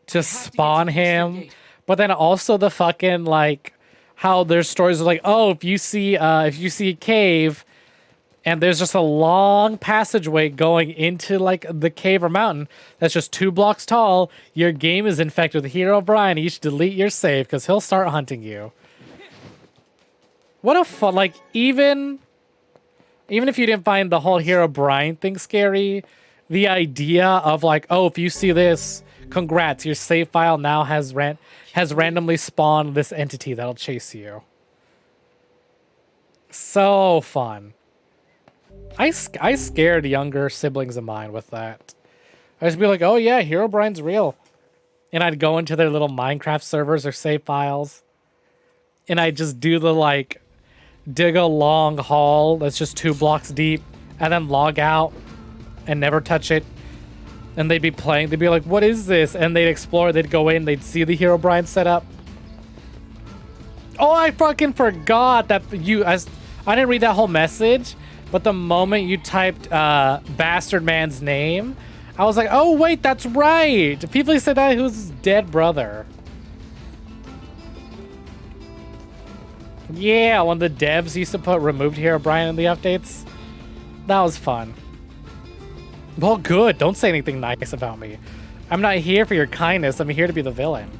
to spawn him. But then also the fucking like how there's stories of like, oh, if you see a cave and there's just a long passageway going into like the cave or mountain that's just 2 blocks tall, your game is infected with Herobrine. You should delete your save because he'll start hunting you. What a fun, like, even if you didn't find the whole Herobrine thing scary, the idea of like, oh, if you see this, congrats, your save file now has randomly spawned this entity that'll chase you. So fun. I scared younger siblings of mine with that. I'd just be like, oh yeah, Herobrine's real. And I'd go into their little Minecraft servers or save files. And I'd just do the like, dig a long hall that's just 2 blocks deep. And then log out and never touch it. And they'd be playing, they'd be like, what is this? And they'd explore, they'd go in, they'd see the Herobrine setup. Oh, I fucking forgot that I didn't read that whole message. But the moment you typed Bastard Man's name, I was like, oh, wait, that's right. People said that he was his dead brother. Yeah, when the devs used to put removed Herobrine in the updates. That was fun. Well, good. Don't say anything nice about me. I'm not here for your kindness. I'm here to be the villain.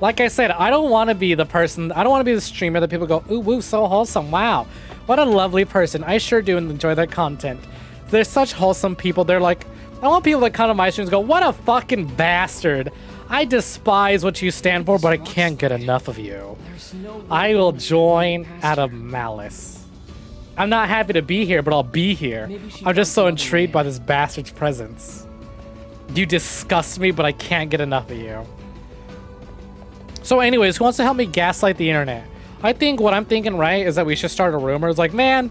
Like I said, I don't want to be the person, I don't want to be the streamer that people go, ooh, woo, so wholesome. Wow, what a lovely person. I sure do enjoy that content. They're such wholesome people. They're like, I want people that come to my streams and go, what a fucking bastard. I despise what you stand for, but I can't get enough of you. I will join out of malice. I'm not happy to be here, but I'll be here. I'm just so intrigued by this bastard's presence. You disgust me, but I can't get enough of you. So anyways, who wants to help me gaslight the internet? I think what I'm thinking, right, is that we should start a rumor. It's like, man,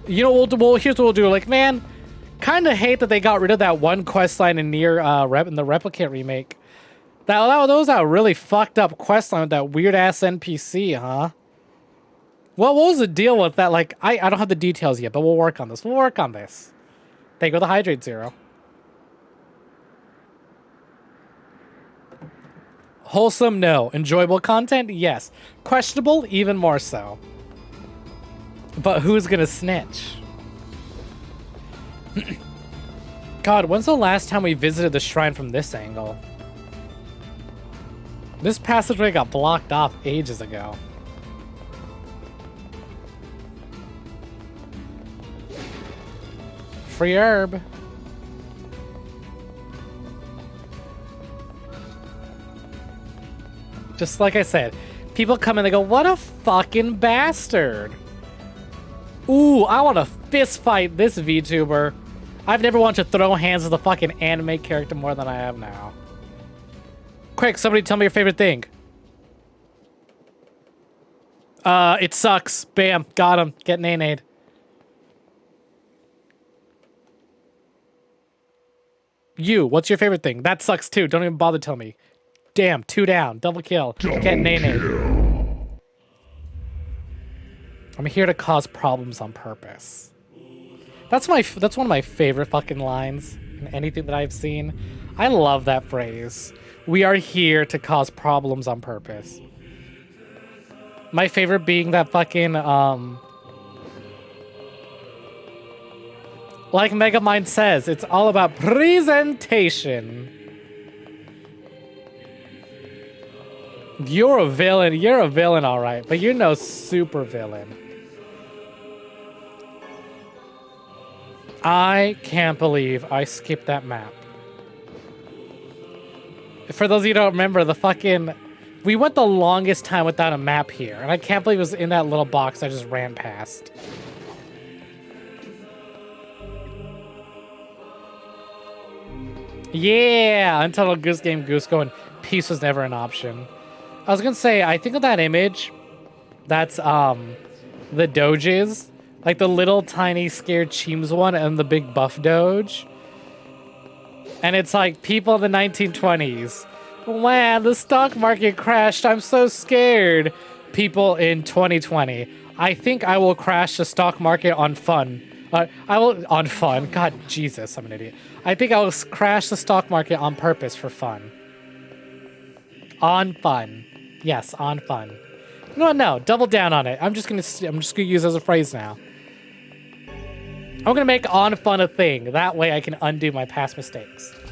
you know, well, here's what we'll do. Like, man, kind of hate that they got rid of that one questline in NieR in the Replicant remake. That was a really fucked up questline with that weird ass NPC, huh? Well, what was the deal with that? Like, I don't have the details yet, but we'll work on this. We'll work on this. Thank you for the Hydrate Zero. Wholesome, no. Enjoyable content, yes. Questionable, even more so. But who's gonna snitch? God, when's the last time we visited the shrine from this angle? This passageway got blocked off ages ago. Free herb. Just like I said, people come and they go, what a fucking bastard. Ooh, I want to fist fight this VTuber. I've never wanted to throw hands with a fucking anime character more than I have now. Quick, somebody tell me your favorite thing. It sucks. Bam, got him. Get nay-nayed. You, what's your favorite thing? That sucks too. Don't even bother telling me. Damn, 2 down. Double kill. Get nay-nayed. I'm here to cause problems on purpose. That's one of my favorite fucking lines in anything that I've seen. I love that phrase. We are here to cause problems on purpose. My favorite being that fucking like Megamind says, it's all about presentation. You're a villain. You're a villain, all right, but you're no super villain. I can't believe I skipped that map. For those of you who don't remember, we went the longest time without a map here, and I can't believe it was in that little box I just ran past. Yeah, Untitled Goose Game Goose going, peace was never an option. I was gonna say, I think of that image, that's the Doges, like the little tiny scared Cheems one and the big buff Doge. And it's like people in the 1920s. Man, the stock market crashed. I'm so scared. People in 2020. I think I will crash the stock market on fun. On fun. God, Jesus, I'm an idiot. I think I will crash the stock market on purpose for fun. On fun. Yes, on fun. No, double down on it. I'm just gonna use it as a phrase now. I'm gonna make on fun a thing. That way I can undo my past mistakes. Oh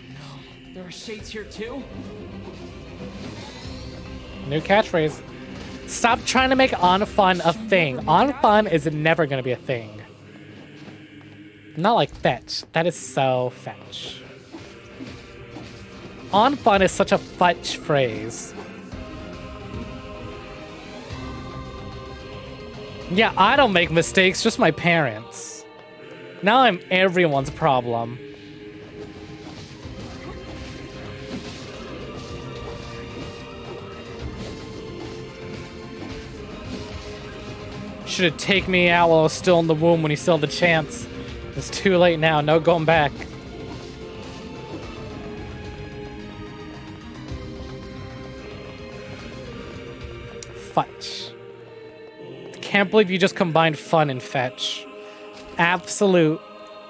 no, there are shades here too? New catchphrase. Stop trying to make on fun a thing. On fun is never gonna be a thing. Not like fetch. That is so fetch. On fun is such a fetch phrase. Yeah, I don't make mistakes, just my parents. Now I'm everyone's problem. Should have taken me out while I was still in the womb when he still had the chance. It's too late now, no going back. fudge. Can't believe you just combined fun and fetch. Absolute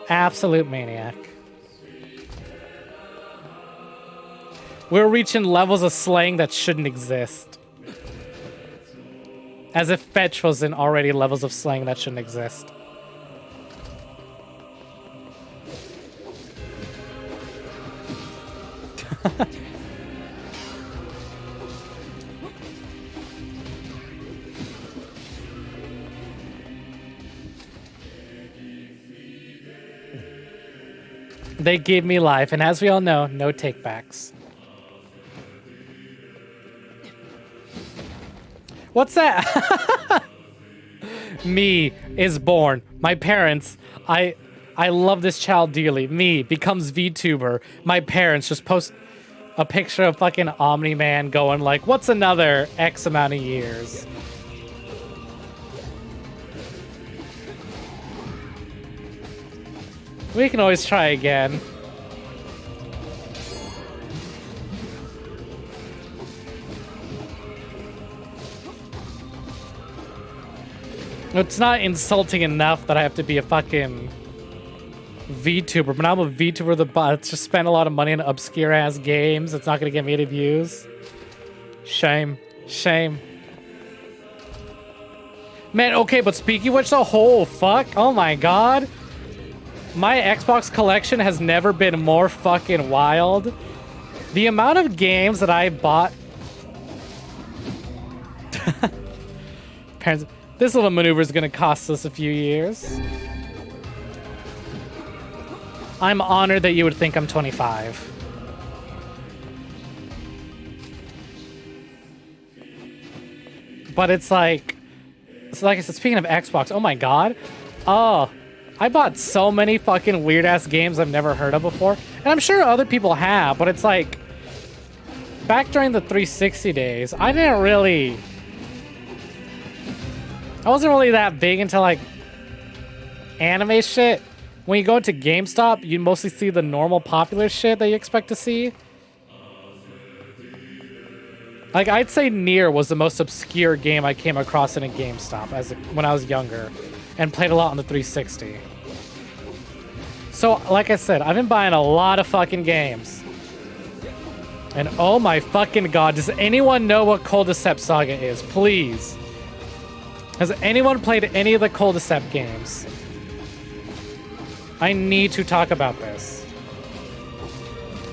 maniac. We're reaching levels of slaying that shouldn't exist. As if fetch wasn't already levels of slaying that shouldn't exist. They gave me life, and as we all know, no takebacks. What's that? Me is born. My parents, I love this child dearly. Me becomes VTuber. My parents just post a picture of fucking Omni-Man going like, what's another X amount of years? We can always try again. It's not insulting enough that I have to be a fucking VTuber, but I'm a VTuber that's just spent a lot of money on obscure ass games. It's not gonna get me any views. Shame. Shame. Man, okay, but speaking of which, the whole fuck, oh my god. My Xbox collection has never been more fucking wild. The amount of games that I bought. Parents, this little maneuver is gonna cost us a few years. I'm honored that you would think I'm 25. But it's like I said, speaking of Xbox, oh my god. Oh, I bought so many fucking weird ass games I've never heard of before. And I'm sure other people have, but it's like, back during the 360 days, I wasn't really that big into like anime shit. When you go into GameStop, you mostly see the normal popular shit that you expect to see. Like, I'd say NieR was the most obscure game I came across in a GameStop when I was younger and played a lot on the 360. So, like I said, I've been buying a lot of fucking games. And oh my fucking god, does anyone know what Cordyceps Saga is? Please. Has anyone played any of the Cordyceps games? I need to talk about this.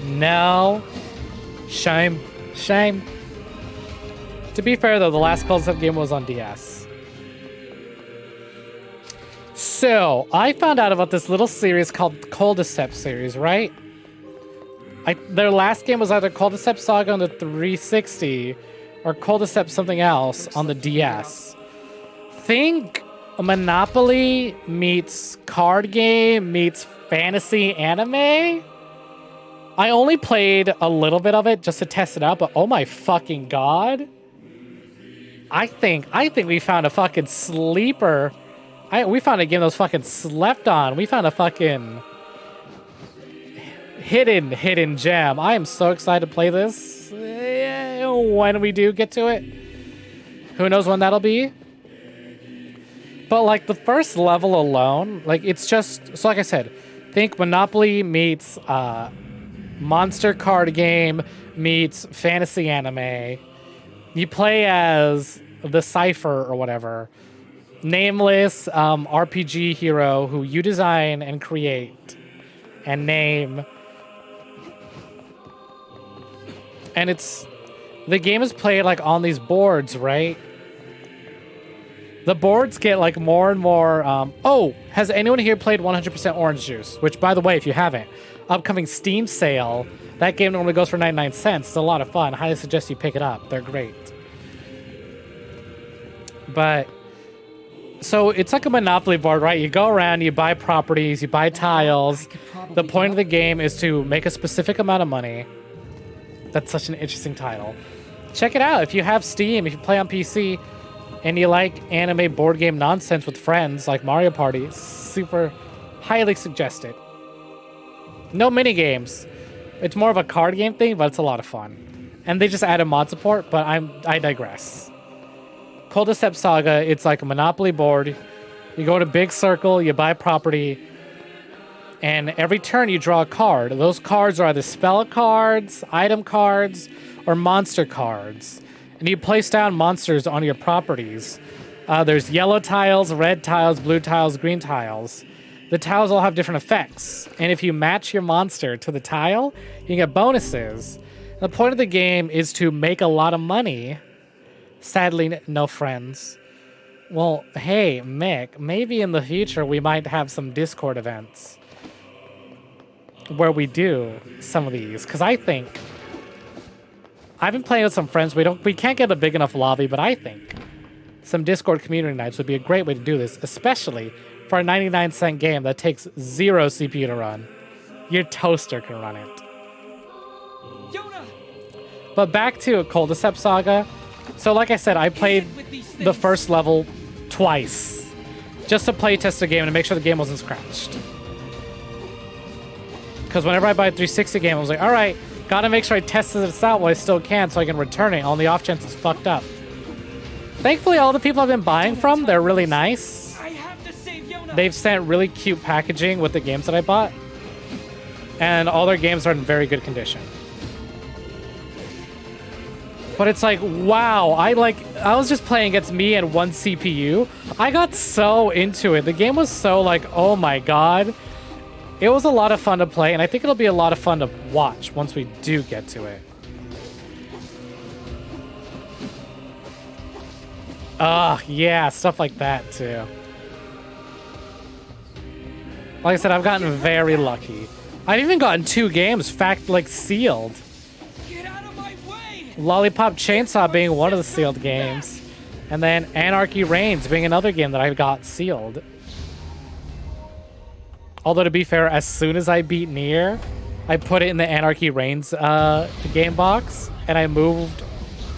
No. Shame. Shame. To be fair though, the last Cordyceps game was on DS. So, I found out about this little series called Cordyceps series, right? Their last game was either Cordyceps Saga on the 360 or Cordyceps something else on the DS. Think Monopoly meets card game meets fantasy anime. I only played a little bit of it just to test it out, but oh my fucking god. I think we found a fucking sleeper. We found a game that was fucking slept on. We found a fucking hidden gem. I am so excited to play this. When we do get to it. Who knows when that'll be? But like the first level alone, like it's just, so like I said, think Monopoly meets monster card game meets fantasy anime. You play as the Cypher or whatever. Nameless RPG hero who you design and create and name. And the game is played like on these boards, right? The boards get like more and more. Oh, has anyone here played 100% Orange Juice? Which, by the way, if you haven't, upcoming Steam sale. That game normally goes for 99 cents. It's a lot of fun. Highly suggest you pick it up. They're great. But so it's like a Monopoly board, right? You go around, you buy properties, you buy tiles. The point of the game is to make a specific amount of money. That's such an interesting title. Check it out if you have Steam, if you play on PC. And you like anime board game nonsense with friends like Mario Party, super highly suggested. No mini games. It's more of a card game thing, but it's a lot of fun. And they just added mod support, but I digress. Cordyceps Saga, it's like a Monopoly board. You go in a big circle, you buy property, and every turn you draw a card. Those cards are either spell cards, item cards, or monster cards. And you place down monsters on your properties. There's yellow tiles, red tiles, blue tiles, green tiles. The tiles all have different effects. And if you match your monster to the tile, you can get bonuses. The point of the game is to make a lot of money. Sadly, no friends. Well, hey, Mick, maybe in the future we might have some Discord events where we do some of these. Because I think... I've been playing with some friends. We can't get a big enough lobby, but I think some Discord community nights would be a great way to do this, especially for a 99-cent game that takes 0 CPU to run. Your toaster can run it. Yona! But back to Cordyceps Saga. So like I said, I played the first level twice just to play test the game and to make sure the game wasn't scratched. Because whenever I buy a 360 game, I was like, all right, gotta make sure I tested this out while I still can so I can return it on the off chance it's fucked up. Thankfully, all the people I've been buying from, they're really nice. They've sent really cute packaging with the games that I bought. And all their games are in very good condition. But it's like, wow, I was just playing against me and one CPU. I got so into it. The game was so like, oh my god. It was a lot of fun to play, and I think it'll be a lot of fun to watch once we do get to it. Yeah, stuff like that too. Like I said, I've gotten very lucky. I've even gotten 2 games sealed. Get out of my way! Lollipop Chainsaw being one of the sealed games. And then Anarchy Reigns being another game that I got sealed. Although to be fair, as soon as I beat NieR, I put it in the Anarchy Reigns game box, and I moved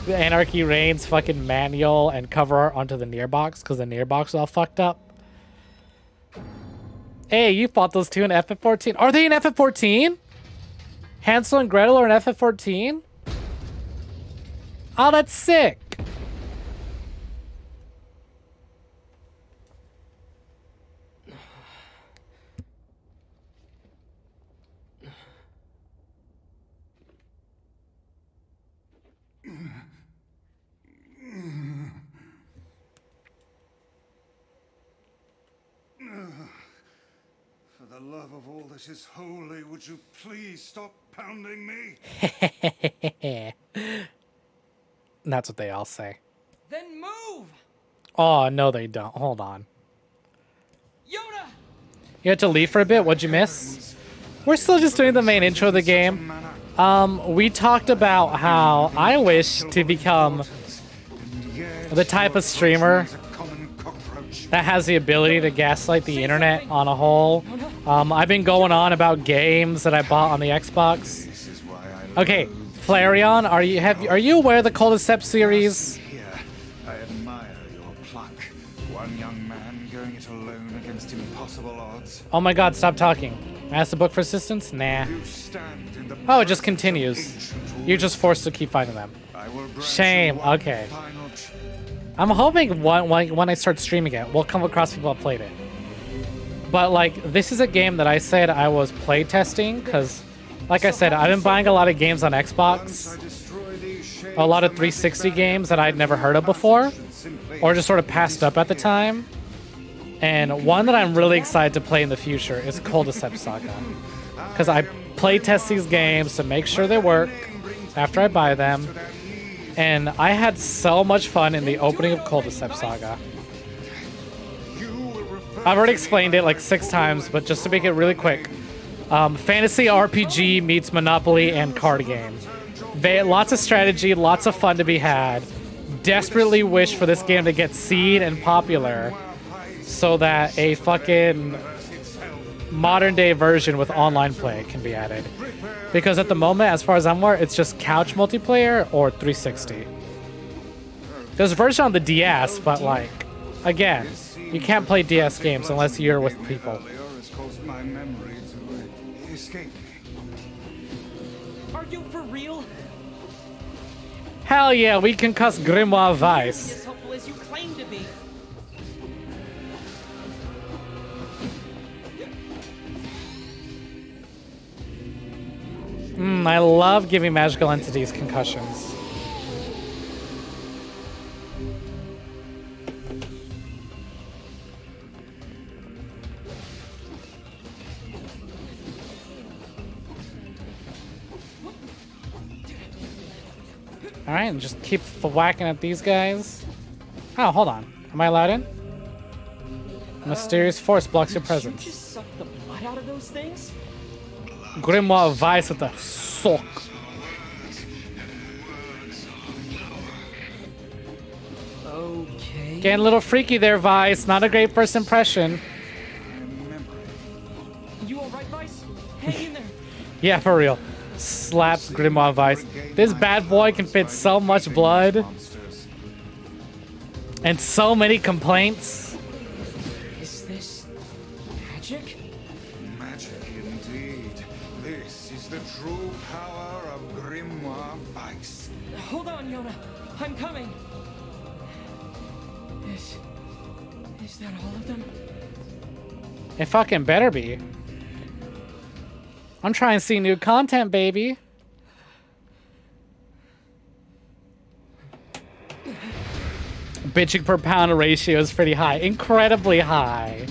the Anarchy Reigns fucking manual and cover art onto the NieR box because the NieR box was all fucked up. Hey, you fought those 2 in FF14. Are they in FF14? Hansel and Gretel are in FF14? Oh, that's sick. For the love of all that is holy, would you please stop pounding me? That's what they all say. Then move! Oh, no they don't. Hold on. Yona! You had to leave for a bit? What'd you miss? We're still just doing the main intro of the game. We talked about how I wish to become the type of streamer that has the ability to gaslight the internet on a whole. I've been going on about games that I bought on the Xbox. Okay, Flareon, are you aware of the Cordyceps series? I admire your pluck. One young man going it alone against impossible odds. Oh my god, stop talking. Ask the book for assistance? Nah. Oh, it just continues. You're just forced to keep fighting them. Shame, okay. I'm hoping when I start streaming it, we'll come across people that played it. But like, this is a game that I said I was playtesting, because like I said, I've been buying a lot of games on Xbox. A lot of 360 games that I'd never heard of before, or just sort of passed up at the time. And one that I'm really excited to play in the future is Cordyceps Saga. Because I playtest these games to make sure they work after I buy them. And I had so much fun in the opening of Cordyceps Saga. I've already explained it like 6 times, but just to make it really quick. Fantasy RPG meets Monopoly and card game. Lots of strategy, lots of fun to be had. Desperately wish for this game to get seed and popular so that a fucking modern day version with online play can be added. Because at the moment, as far as I'm aware, it's just couch multiplayer or 360. There's a version on the DS, but like, again, you can't play DS games unless you're with people. Are you for real? Hell yeah, we can cuss Grimoire Vice. As helpful as you claim I love giving magical entities concussions. Alright, and just keep whacking at these guys. Oh, hold on. Am I allowed in? Mysterious force blocks your presence. Did you just suck the blood out of those things? Grimoire Vice with a sock. Okay. Getting a little freaky there, Vice. Not a great first impression. You alright, Vice? Hang in there. Yeah, for real. Slaps Grimoire Vice. This bad boy can fit so much blood. And so many complaints. Is this magic? Magic indeed. This is the true power of Grimoire Vice. Hold on, Yona. I'm coming. Is that all of them? It fucking better be. I'm trying to see new content, baby. Bitching per pound ratio is pretty high. Incredibly high.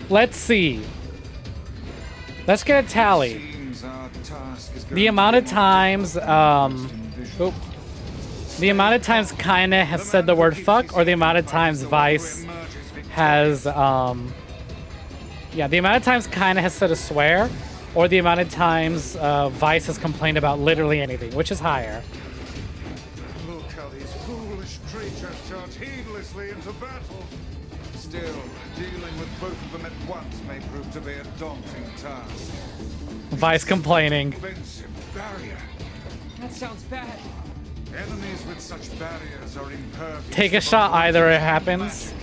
Let's see. Let's get a tally. The amount of times, the amount of times Kaine has said the word fuck, or the amount of times Vice has, the amount of times Kaine has said a swear, or the amount of times Vice has complained about literally anything, which is higher. Look how these foolish creatures charge heedlessly into battle. Still, dealing with both of them at once may prove to be a daunting task. Vice complaining. Offensive barrier. That sounds bad. Enemies with such barriers are impervious. Take a shot, either it happens.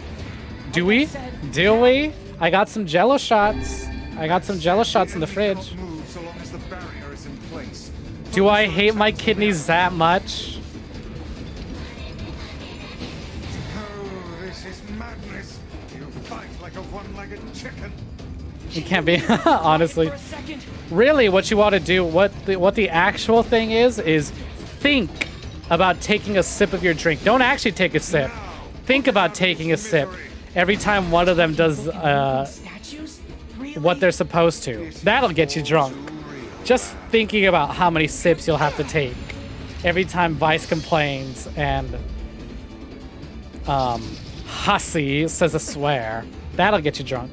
Do we? Do we? I got some jello shots. I got some jello shots in the fridge. Move so long as the barrier is in place. Do I hate my kidneys that much? Oh, this is madness. You fight like a one-legged chicken. You can't be, honestly. Really, what you want to do, what the actual thing is think about taking a sip of your drink. Don't actually take a sip. Think about taking a sip every time one of them does what they're supposed to. That'll get you drunk. Just thinking about how many sips you'll have to take every time Vice complains and Hussy says a swear. That'll get you drunk.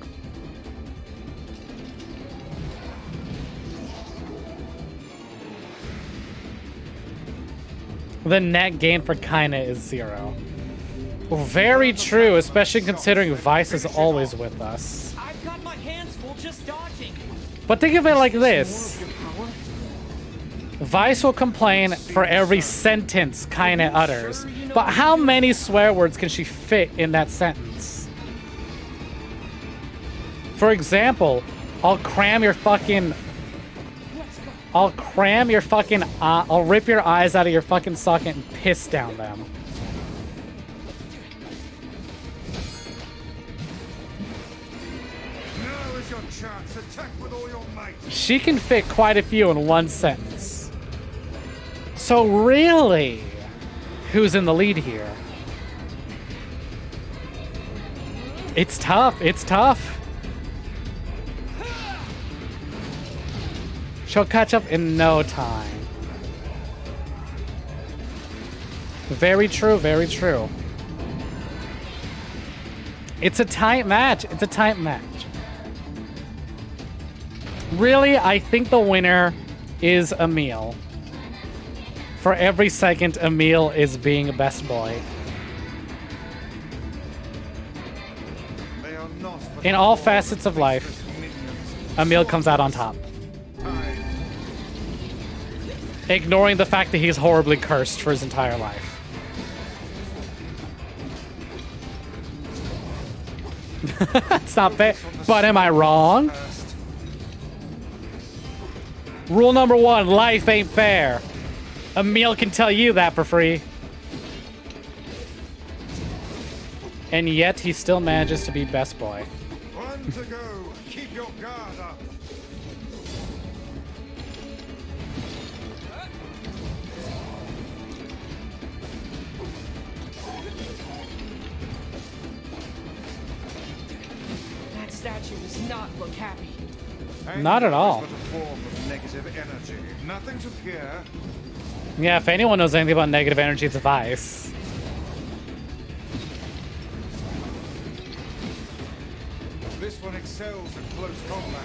The net gain for Kaine is 0. Very true, especially considering Vice is always with us. I've got my hands full just dodging. But think of it like this. Vice will complain for every sentence Kaine utters. But how many swear words can she fit in that sentence? For example, I'll rip your eyes out of your fucking socket and piss down them. Now is your chance. Attack with all your might. She can fit quite a few in one sentence. So really, who's in the lead here? It's tough. It's tough. She'll catch up in no time. Very true, very true. It's a tight match. It's a tight match. Really, I think the winner is Emil. For every second Emil is being a best boy. In all facets of life, Emil comes out on top. Ignoring the fact that he's horribly cursed for his entire life. It's not fair, but am I wrong? Rule number 1, life ain't fair. Emil can tell you that for free. And yet he still manages to be best boy. 10 to go. Keep your guard up. That statue does not look happy. Not at all. Anger is but a form of negative energy. Nothing to fear. Yeah, if anyone knows anything about negative energy, it's Vice. This one excels in close combat.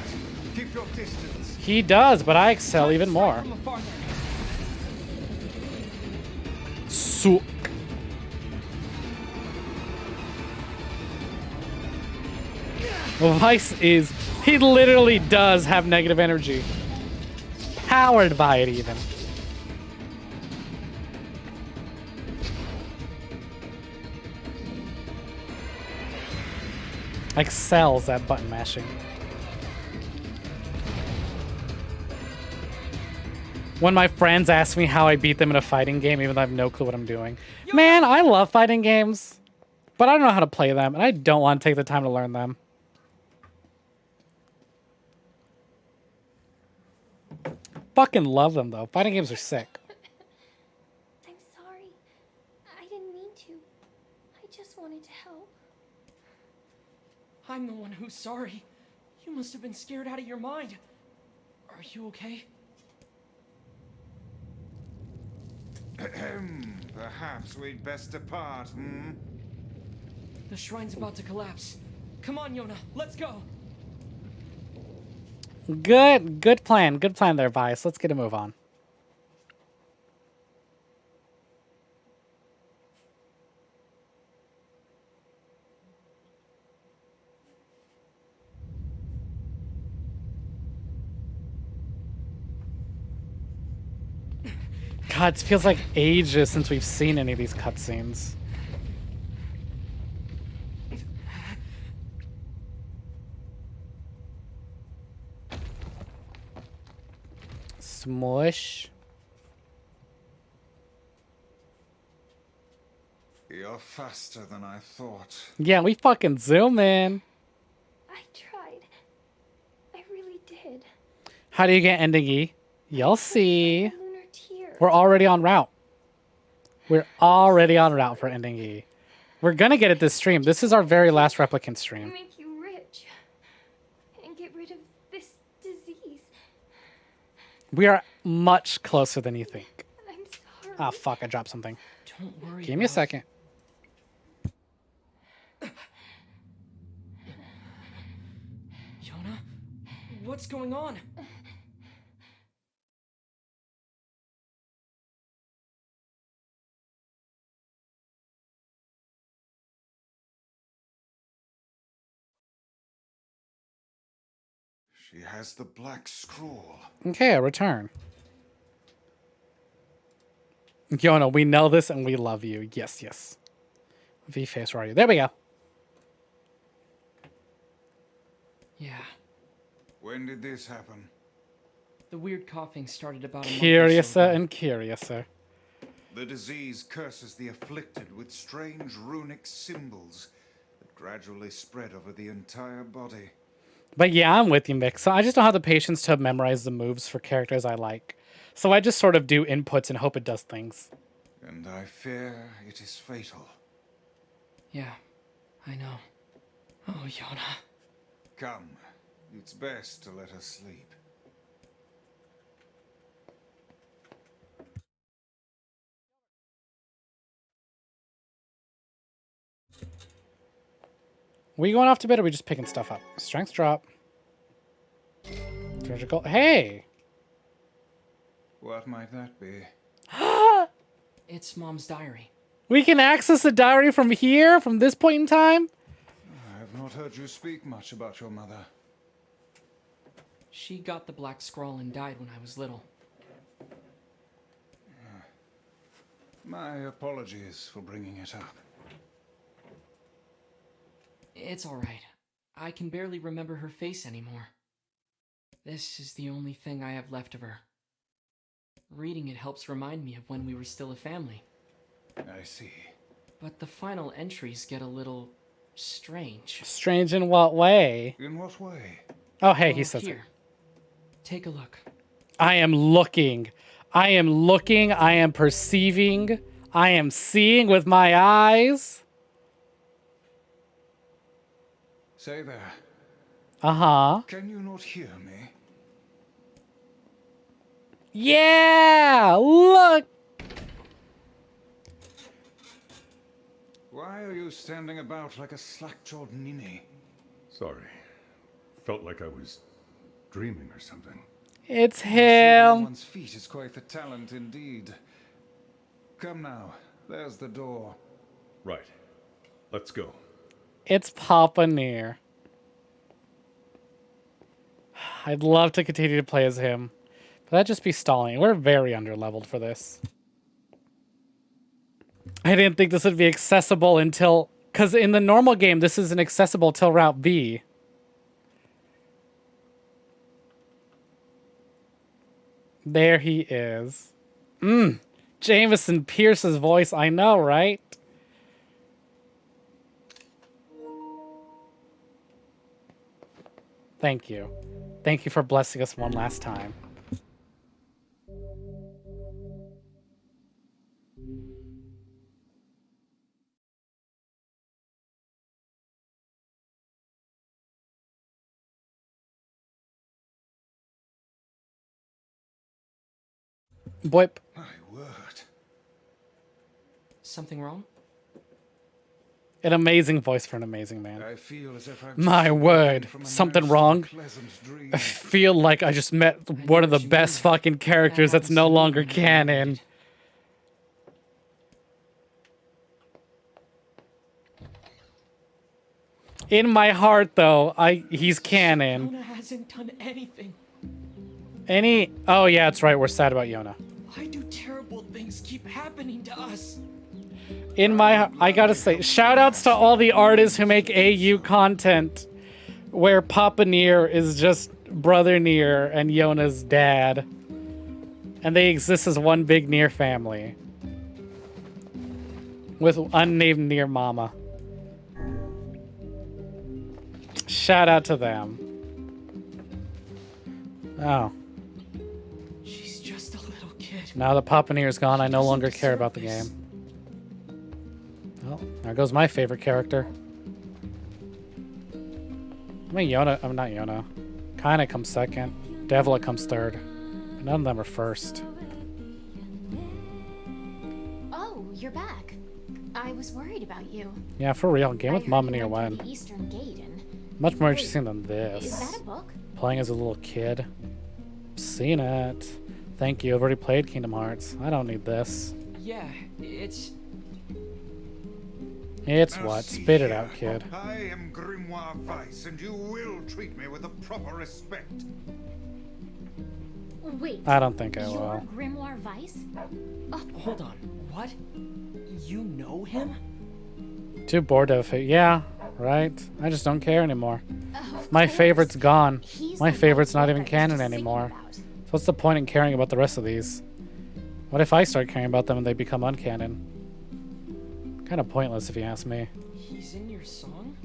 Keep your distance. He does, but I excel even more. From afar then. Suck. Vice is... He literally does have negative energy. Powered by it, even. Excels at button mashing. When my friends ask me how I beat them in a fighting game, even though I have no clue what I'm doing. Man, I love fighting games, but I don't know how to play them, and I don't want to take the time to learn them. Fucking love them, though. Fighting games are sick. I'm sorry. I didn't mean to. I just wanted to help. I'm the one who's sorry. You must have been scared out of your mind. Are you okay? Perhaps we'd best depart, hmm? The shrine's about to collapse. Come on, Yona, let's go. Good plan. Good plan there, Vice. Let's get a move on. God, it feels like ages since we've seen any of these cutscenes. Smush. You're faster than I thought. Yeah, we fucking zoom in. I tried. I really did. How do you get ending E? You'll see. Lunar tear. We're already en route. We're already en route for ending E. We're gonna get it this stream. This is our very last replicant stream. Make you rich. And get rid of this disease. We are much closer than you think. I'm sorry. Ah, fuck, I dropped something. Don't worry. Give me a second. Yona, what's going on? She has the black scroll. Okay, a return. Yona, we know this and we love you. Yes, yes. V-Face, where are you? There we go. Yeah, When did this happen? the weird coughing started about a month or so Curiouser ago. and curiouser. The disease curses the afflicted with strange runic symbols that gradually spread over the entire body. But yeah, I'm with you, Mick. So I just don't have the patience to memorize the moves for characters I like. So I just sort of do inputs and hope it does things. And I fear it is fatal. Yeah, I know. Oh, Yona. Come, it's best to let her sleep. We going off to bed or are we just picking stuff up? Strength drop. Treasure gold. Hey! What might that be? It's Mom's diary. We can access the diary from here, from this point in time? I have not heard you speak much about your mother. She got the black scroll and died when I was little. My apologies for bringing it up. It's alright. I can barely remember her face anymore. This is the only thing I have left of her. Reading it helps remind me of when we were still a family. I see. But the final entries get a little strange. Strange in what way? In what way? Oh, hey, he Well, says it. here. Take a look. I am looking. I am looking. I am perceiving. I am seeing with my eyes. Say there. Uh-huh. Can you not hear me? Yeah! Look! Why are you standing about like a slack-jawed ninny? Sorry. Felt like I was dreaming or something. It's Sleeping on him. one's feet is quite the talent indeed. Come now, there's the door. Right. Let's go. It's Papa NieR. I'd love to continue to play as him, but that'd just be stalling. We're very underleveled for this. I didn't think this would be accessible until... Because in the normal game, this isn't accessible till Route B. There he is. Jameson Pierce's voice. I know, right? Thank you. Thank you for blessing us one last time. Boip. My word. Something wrong? An amazing voice for an amazing man. I feel as if I've My just word. awakened from a Something most wrong? unpleasant dream. I feel like I just met one of the best fucking characters that's no longer canon. In my heart, though, he's canon. Yona hasn't done anything. Oh, yeah, that's right. We're sad about Yona. Why do terrible things keep happening to us? I gotta say, shout outs to all the artists who make AU content where Papa NieR is just Brother NieR and Yona's dad. And they exist as one big NieR family. With unnamed NieR mama. Shout out to them. Oh. She's just a little kid. Now that Papa NieR's gone, I no longer care about the game. Well, there goes my favorite character. I mean, Yona, I'm not Yona. Kinda comes second. Devla comes third. But none of them are first. Oh, you're back. I was worried about you. Yeah, for real. Game with Mom and NieR went when. through the Eastern Gate and... Much more Wait, interesting than Is this. that a book? Playing as a little kid. Seen it. Thank you. I've already played Kingdom Hearts. I don't need this. Yeah, it's... It's Now what? see Spit it here. out, kid. I am Grimoire Weiss, and you will treat me with the proper respect. Wait. I don't think I You're will. Grimoire Weiss? Hold on. What? You know him? Too bored of it. Yeah, right. I just don't care anymore. Of My course. favorite's gone. He's My the favorite's white not book even I was canon just singing anymore. about. So what's the point in caring about the rest of these? What if I start caring about them and they become uncanon? Kind of pointless if you ask me. He's in your song?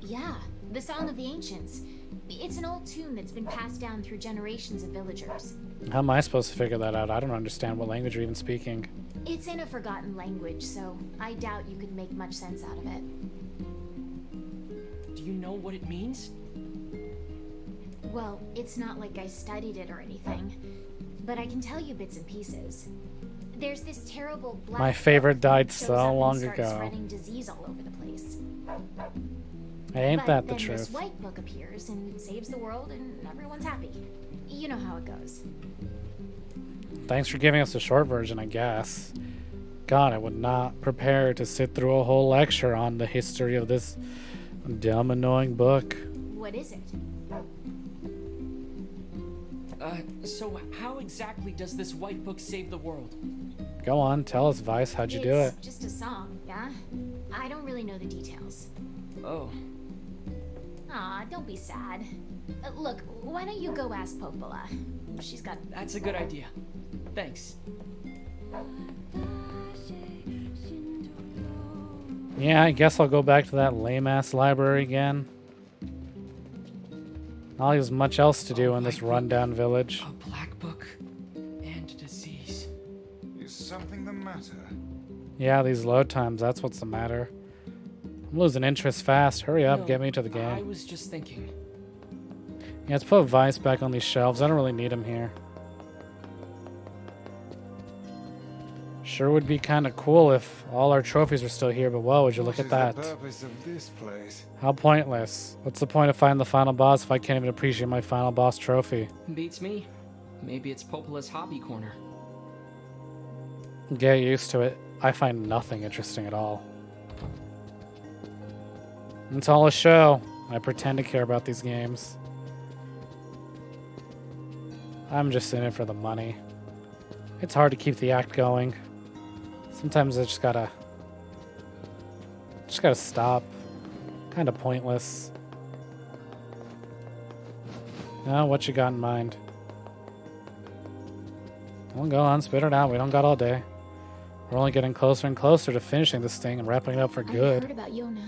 Yeah, the Song of the Ancients. It's an old tune that's been passed down through generations of villagers. How am I supposed to figure that out? I don't understand what language you're even speaking. It's in a forgotten language, so I doubt you could make much sense out of it. Do you know what it means? Well, it's not like I studied it or anything, but I can tell you bits and pieces. There's this terrible black My favorite book died that shows so up and long starts ago. spreading disease all over the place. Ain't But that the then truth? this white book appears and saves the world, and everyone's happy. You know how it goes. Thanks for giving us a short version, I guess. God, I would not prepare to sit through a whole lecture on the history of this dumb, annoying book. What is it? So how exactly does this white book save the world? Go on, tell us, Vice. How'd you do it? It's just a song, yeah? I don't really know the details. Oh. Aw, don't be sad. Look, why don't you go ask Popola? She's got... That's a good idea. Thanks. Yeah, I guess I'll go back to that lame-ass library again. Not as much else to do in this rundown village. A black book and a disease. Is something the matter? Yeah, these load times, that's what's the matter. I'm losing interest fast. Hurry up, No, get me to the I game. was just thinking. Yeah, let's put Vice back on these shelves. I don't really need him here. Sure would be kind of cool if all our trophies were still here, but whoa, would you look at that? What is the purpose of this place? How pointless. What's the point of finding the final boss if I can't even appreciate my final boss trophy? Beats me. Maybe it's Popola's hobby corner. Get used to it. I find nothing interesting at all. It's all a show. I pretend to care about these games. I'm just in it for the money. It's hard to keep the act going. Sometimes I just gotta stop. Kind of pointless. Now, what you got in mind? Well, go on, spit it out. We don't got all day. We're only getting closer and closer to finishing this thing and wrapping it up for I good. heard about Yona.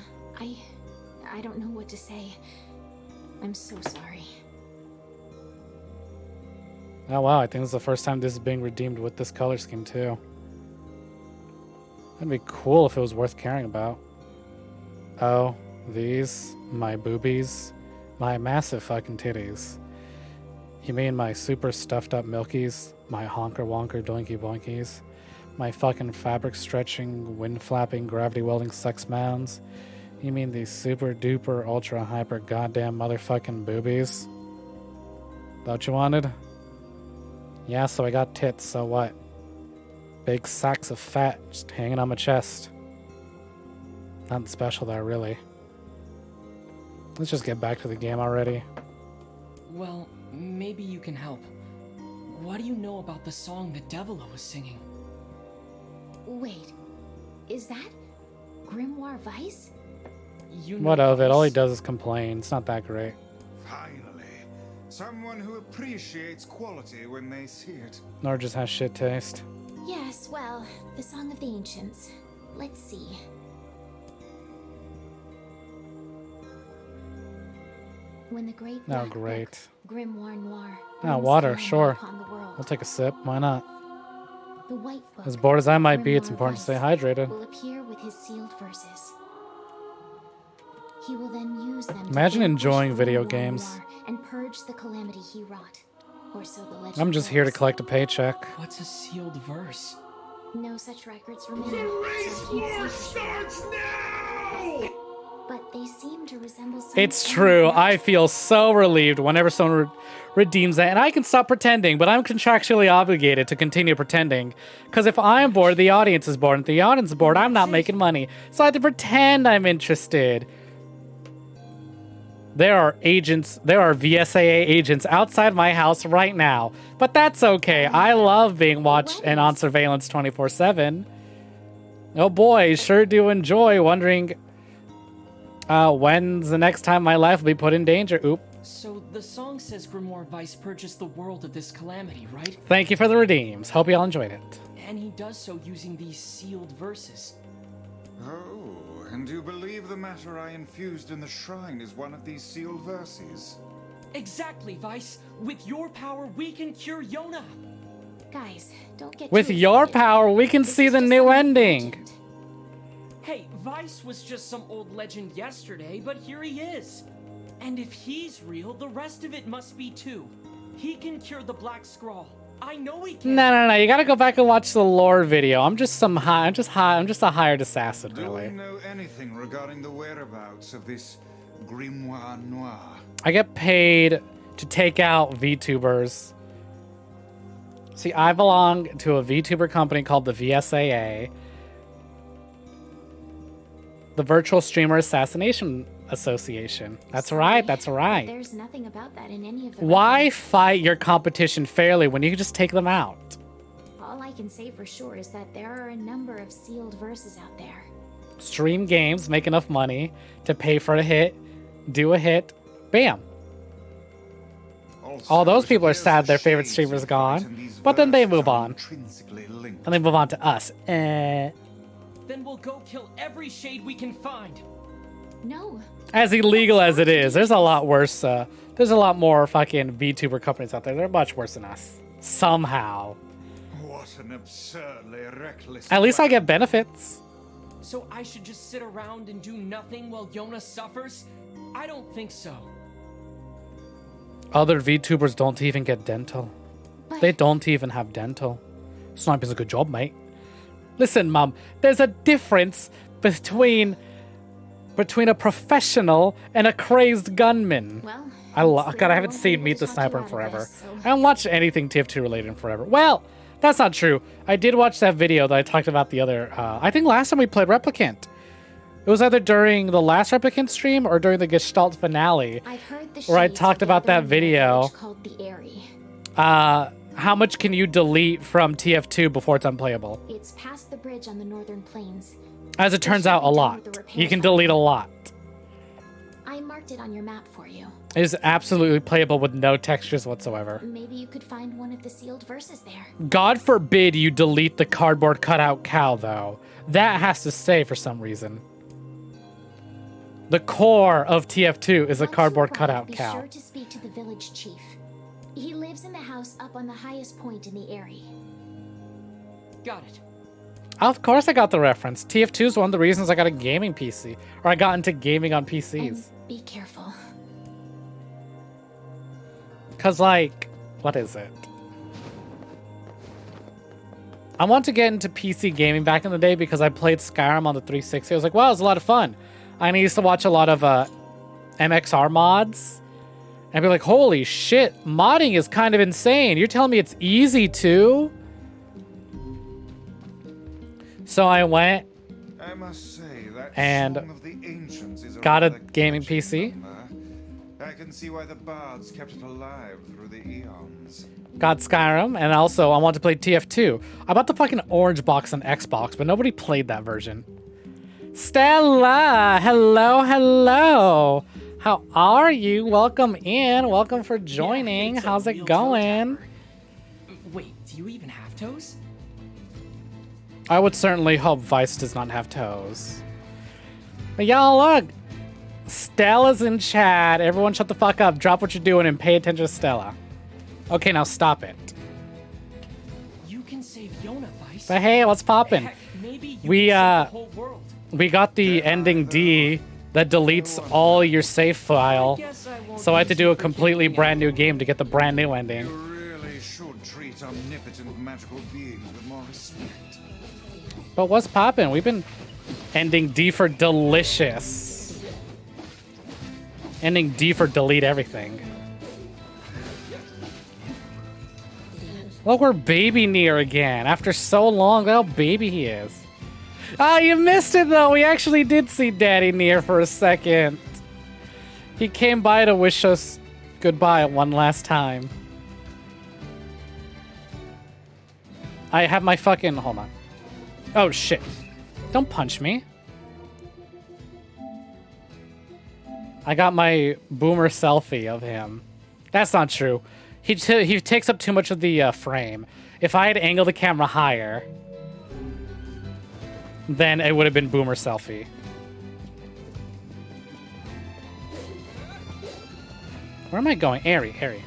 I don't know what to say. I'm so sorry. Oh wow, I think this is the first time this is being redeemed with this color scheme too. That'd be cool if it was worth caring about. Oh, these, my boobies, my massive fucking titties. You mean my super stuffed up milkies, my honker wonker doinky boinkies, my fucking fabric stretching, wind flapping, gravity welding sex mounds? You mean these super duper ultra hyper goddamn motherfucking boobies? That what you wanted? Yeah, so I got tits, so what? Big sacks of fat just hanging on my chest. Nothing special there, really. Let's just get back to the game already. Well, maybe you can help. What do you know about the song that Devila was singing? Wait, is that Grimoire Vice? You know What of it? All he Vice. does is complain. It's not that great. Finally, someone who appreciates quality when they see it. Nor just has shit taste. Yes, well, the Song of the Ancients. Let's see. When the great Oh, black great. book, Grimoire Noir. Oh, brings water, calamity sure. upon the world, I'll take a sip. Why not? the white book, As bored as I might be, it's Grimoire important to stay Vice, hydrated. will appear with his sealed verses. He will then use them Imagine to enjoying vanquish video Grimoire games. Noir and purge the calamity he wrought. Or so the legend I'm just here to goes. collect a paycheck. What's a sealed verse? No such records remain. The race war starts now! But they seem to resemble some It's true. I feel so relieved whenever someone redeems that. And I can stop pretending, but I'm contractually obligated to continue pretending. Because if I'm bored, the audience is bored. And if the audience is bored, I'm not making money. So I have to pretend I'm interested. There are VSAA agents outside my house right now. But that's okay. I love being watched and on surveillance 24/7. Oh boy, sure do enjoy wondering when's the next time my life will be put in danger. Oop. So the song says Grimoire Vice purchased the world of this calamity, right? Thank you for the redeems. Hope you all enjoyed it. And he does so using these sealed verses. Oh, and you believe the matter I infused in the shrine is one of these sealed verses? Exactly, Vice. With your power, we can cure Yona. Guys, don't get With too your excited. power, we can This see is the just new some ending. legend. Hey, Vice was just some old legend yesterday, but here he is. And if he's real, the rest of it must be too. He can cure the Black Scrawl. I know he can. No. You gotta go back and watch the lore video. I'm just a hired assassin, Do we really. know anything regarding the whereabouts of this Grimoire Noir? I get paid to take out VTubers. See, I belong to a VTuber company called the VSAA. The Virtual Streamer Assassination Association. That's right, that's right. There's nothing about that in any of the Why records. fight your competition fairly when you can just take them out? All I can say for sure is that there are a number of sealed verses out there. Stream games, make enough money to pay for a hit, do a hit, bam. Also, All those people are here's sad the their favorite shades streamer's you fight, gone, and these but then they verses move are on. intrinsically linked. And they move on to us. Then we'll go kill every shade we can find. No. As illegal as it is, there's a lot worse. There's a lot more fucking VTuber companies out there. They're much worse than us. Somehow. What an absurdly reckless. At least I get benefits. So I should just sit around and do nothing while Yona suffers? I don't think so. Other VTubers don't even get dental. They don't even have dental. Sniper's a good job, mate. Listen, Mum, there's a difference between a professional and a crazed gunman. Well, God, I haven't seen Meet the Sniper in forever. I haven't watched anything TF2 related in forever. Well, that's not true. I did watch that video that I talked about the other. I think last time we played Replicant. It was either during the last Replicant stream or during the Gestalt finale, where I talked about that video. Called the Airy. How much can you delete from TF2 before it's unplayable? It's past the bridge on the northern plains. As it turns out, a lot. You can delete a lot. I marked it on your map for you. It is absolutely playable with no textures whatsoever. Maybe you could find one of the sealed verses there. God forbid you delete the cardboard cutout cow, though. That has to stay for some reason. The core of TF2 is a cardboard cutout cow. Be sure to speak to the village chief. He lives in the house up on the highest point in the area. Got it. Of course I got the reference. TF2 is one of the reasons I got a gaming PC. Or I got into gaming on PCs. And be careful. Because, like, what is it? I want to get into PC gaming back in the day because I played Skyrim on the 360. I was like, wow, it was a lot of fun. And I used to watch a lot of MXR mods. And be like, holy shit, modding is kind of insane. You're telling me it's easy too? So I went I must say that and Song of the Ancients is got a rather gaming catchy PC. number. I can see why the bards kept it alive through the eons. Got Skyrim, and also I want to play TF2. I bought the fucking orange box on Xbox, but nobody played that version. Stella, hello, hello. How are you? Welcome in. Welcome for joining. Yeah, it's a how's it real going? toe tapper. Wait, do you even have toes? I would certainly hope Vice does not have toes. But y'all, look. Stella's in chat. Everyone shut the fuck up. Drop what you're doing and pay attention to Stella. Okay, now stop it. You can save Yona, Vice. But hey, what's poppin'? Heck, maybe you We, can save the whole world. We got the ending D that deletes all your save file. So I had to do a completely brand new game to get the brand new ending. You really should treat omnipotent magical beings with more respect. But what's poppin'? We've been ending D for delicious. Ending D for delete everything. Look, we're baby NieR again. After so long, look how baby he is. Ah, you missed it though. We actually did see Daddy NieR for a second. He came by to wish us goodbye one last time. I have my fucking... Hold on. Oh, shit. Don't punch me. I got my boomer selfie of him. That's not true. He takes up too much of the frame. If I had angled the camera higher, then it would have been boomer selfie. Where am I going? Harry.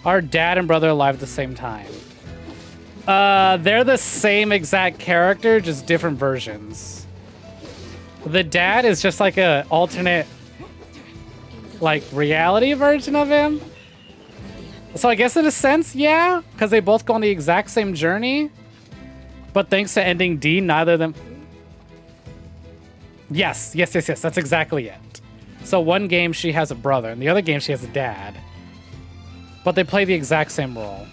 Our dad and brother alive at the same time. They're the same exact character, just different versions. The dad is just like a alternate, like, reality version of him. So I guess in a sense, yeah, because they both go on the exact same journey. But thanks to ending D, neither of them... Yes, that's exactly it. So one game she has a brother, and the other game she has a dad. But they play the exact same role.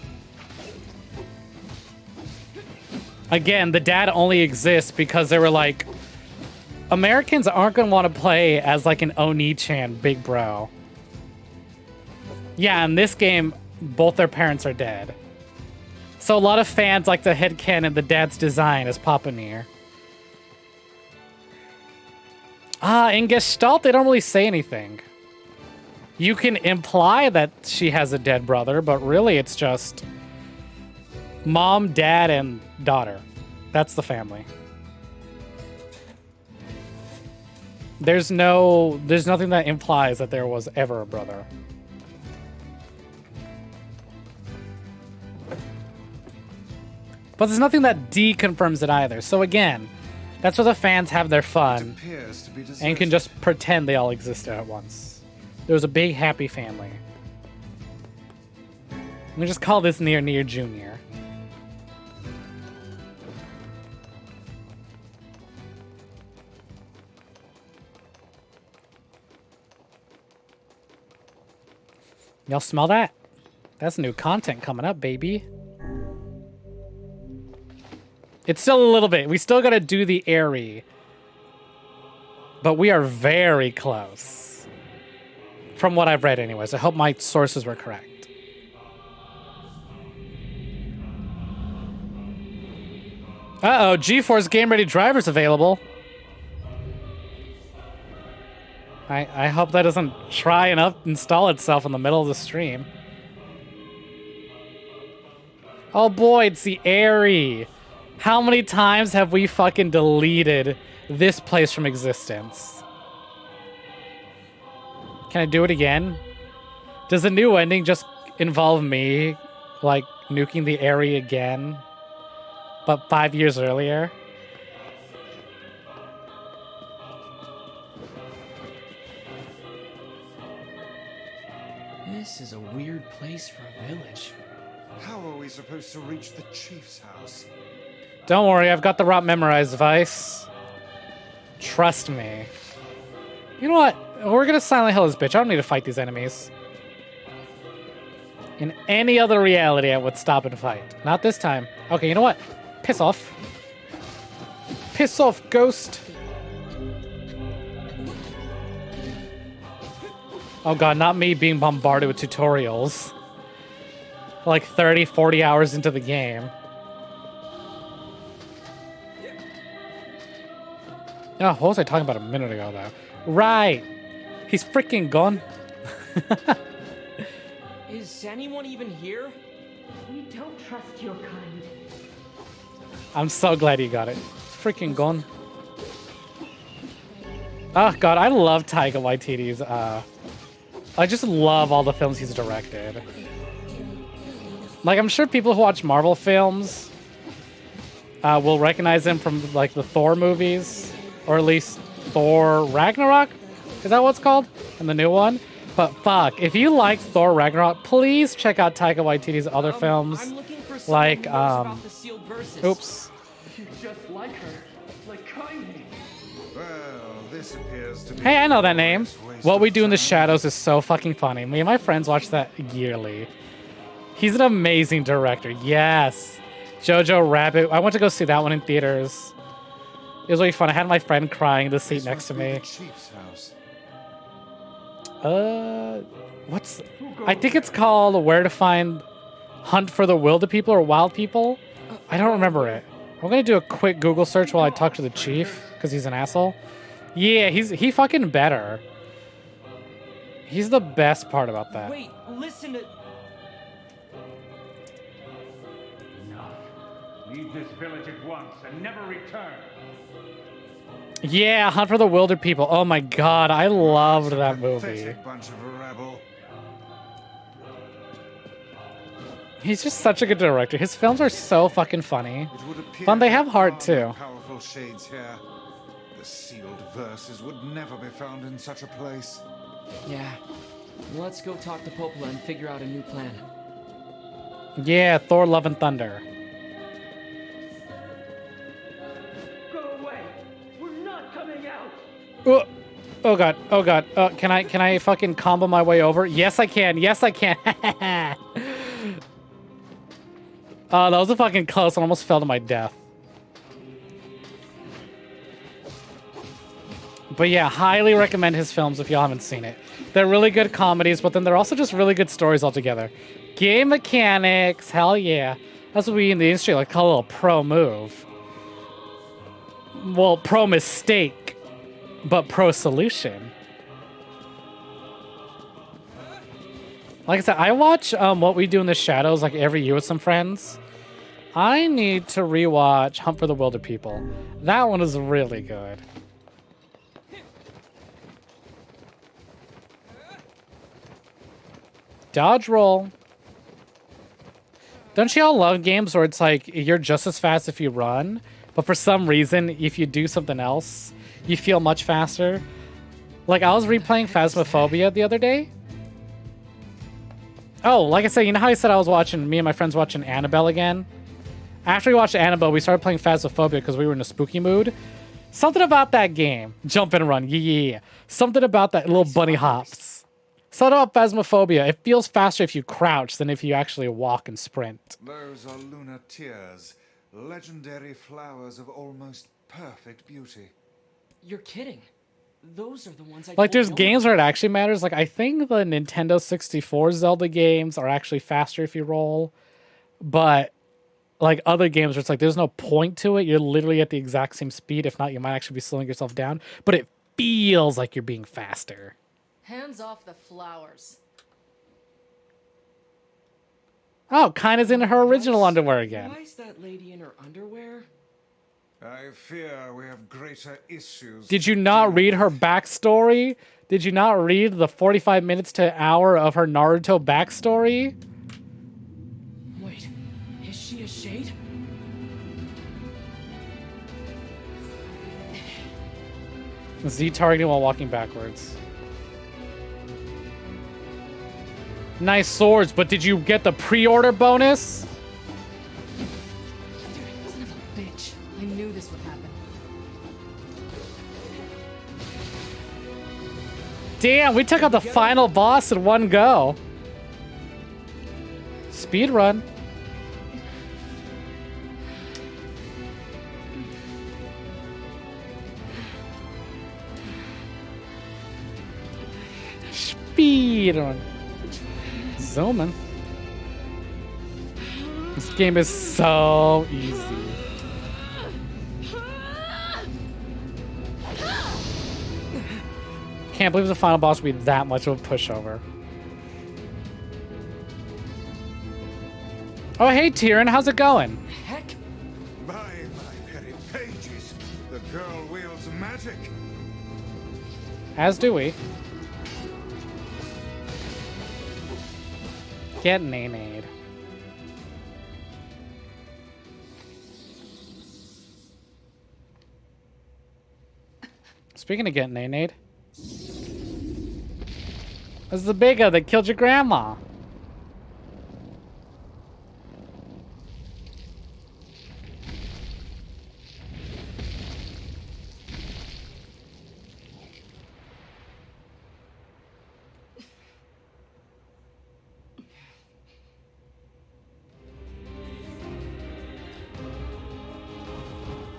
Again, the dad only exists because they were like, Americans aren't going to want to play as like an Oni-chan big bro. Yeah, in this game, both their parents are dead. So a lot of fans like the headcanon the dad's design as Papa NieR. In Gestalt, they don't really say anything. You can imply that she has a dead brother, but really it's just Mom, dad, and daughter. That's the family. There's nothing that implies that there was ever a brother. But there's nothing that deconfirms it either. So again, that's where the fans have their fun and can just pretend they all existed at once. There was a big happy family. We just call this NieR Jr. Y'all smell that? That's new content coming up, baby. It's still a little bit. We still gotta do the airy. But we are very close. From what I've read anyways. I hope my sources were correct. Uh-oh, GeForce Game Ready drivers available. I hope that doesn't try and install itself in the middle of the stream. Oh boy, it's the airy. How many times have we fucking deleted this place from existence? Can I do it again? Does the new ending just involve me, like, nuking the area again? But 5 years earlier? This is a weird place for a village. How are we supposed to reach the chief's house? Don't worry, I've got the route memorized, Vice. Trust me. You know what? We're gonna Silent Hill this bitch. I don't need to fight these enemies. In any other reality, I would stop and fight. Not this time. Okay, you know what? Piss off. Piss off, ghost. Oh god, not me being bombarded with tutorials. Like 30, 40 hours into the game. Oh, what was I talking about a minute ago, though? Right! He's freaking gone. Is anyone even here? We don't trust your kind. I'm so glad you got it. It's freaking gone. Oh god, I love Taika Waititi's, I just love all the films he's directed. Like, I'm sure people who watch Marvel films will recognize him from, like, the Thor movies. Or at least Thor Ragnarok? Is that what it's called? And the new one? But fuck, if you like Thor Ragnarok, please check out Taika Waititi's other films. I'm looking for Like, who knows about the sealed verses. oops. You're just like her. Like Kanye. Well, this appears to be... Hey, I know that name. What We Do in the Shadows is so fucking funny. Me and my friends watch that yearly. He's an amazing director. Yes. Jojo Rabbit. I went to go see that one in theaters. It was really fun. I had my friend crying in the seat next to me. The chief's house. What's... I think it's called Where to Find... Hunt for the Wilder People or Wild People? I don't remember it. I'm gonna do a quick Google search while I talk to the chief, because he's an asshole. Yeah, he fucking better. He's the best part about that. Wait, listen to... Leave this village at once and never return. Yeah, Hunt for the Wilder People. Oh my god, I loved that movie. Pathetic bunch of a rabble. He's just such a good director. His films are so fucking funny. It would appear Fun, they have that heart far more too. Powerful shades here. The sealed verses would never be found in such a place. Yeah. Let's go talk to Popola and figure out a new plan. Yeah, Thor Love and Thunder. Go away. We're not coming out. Oh god, oh god. Can I fucking combo my way over? Yes I can, yes I can. Oh, that was a fucking close. I almost fell to my death. But yeah, highly recommend his films if y'all haven't seen it. They're really good comedies, but then they're also just really good stories altogether. Game mechanics, hell yeah. That's what we in the industry like call a little pro move. Well, pro mistake, but pro solution. Like I said, I watch What We Do in the Shadows like every year with some friends. I need to rewatch Hunt for the Wilder People. That one is really good. Dodge roll. Don't you all love games where it's like you're just as fast if you run, but for some reason, if you do something else, you feel much faster? Like, I was replaying Phasmophobia the other day. Oh, like I said, you know how I said me and my friends watching Annabelle again? After we watched Annabelle, we started playing Phasmophobia because we were in a spooky mood. Something about that game. Jump and run. Yeah. Something about that little bunny hops. Something about Phasmophobia. It feels faster if you crouch than if you actually walk and sprint. Those are lunar tears, legendary flowers of almost perfect beauty. You're kidding. Those are the ones I Like, told there's Jonah games about. where it actually matters. Like, I think the Nintendo 64 Zelda games are actually faster if you roll. But, like, other games where it's like, there's no point to it. You're literally at the exact same speed. If not, you might actually be slowing yourself down. But it feels like you're being faster. Hands off the flowers. Oh, Kina's in her original underwear again. Why is that lady in her underwear? I fear we have greater issues. Did you not read her backstory? Did you not read the 45 minutes to an hour of her Naruto backstory? Wait, is she a shade? Z targeting while walking backwards. Nice swords, but did you get the pre-order bonus? Son of a bitch. I knew this would happen. Damn, we took out the final boss in one go. Speed run. Speed run. Zooming. This game is so easy. Can't believe the final boss will be that much of a pushover. Oh, hey, Tyrion, how's it going? Heck, By my very pages, the girl wields magic. As do we. Get nay-nayed. Speaking of getting nay-nayed, this is the bigger that killed your grandma.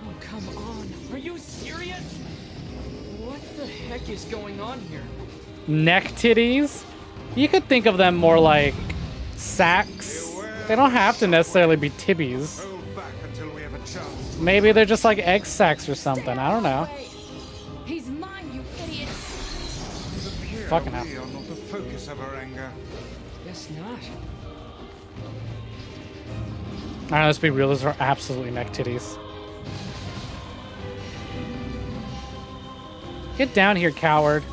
oh come on. Are you serious? What the heck is going on here? Neck titties? You could think of them more like sacks. They don't have to necessarily be tibbies. Hold back until we have a chance. Maybe they're just like egg sacs or something. I don't know. He's mine, you idiots. It appears Fucking hell. we are not the focus of our anger. Guess not. Alright, let's be real. Those are absolutely neck titties. Get down here, coward.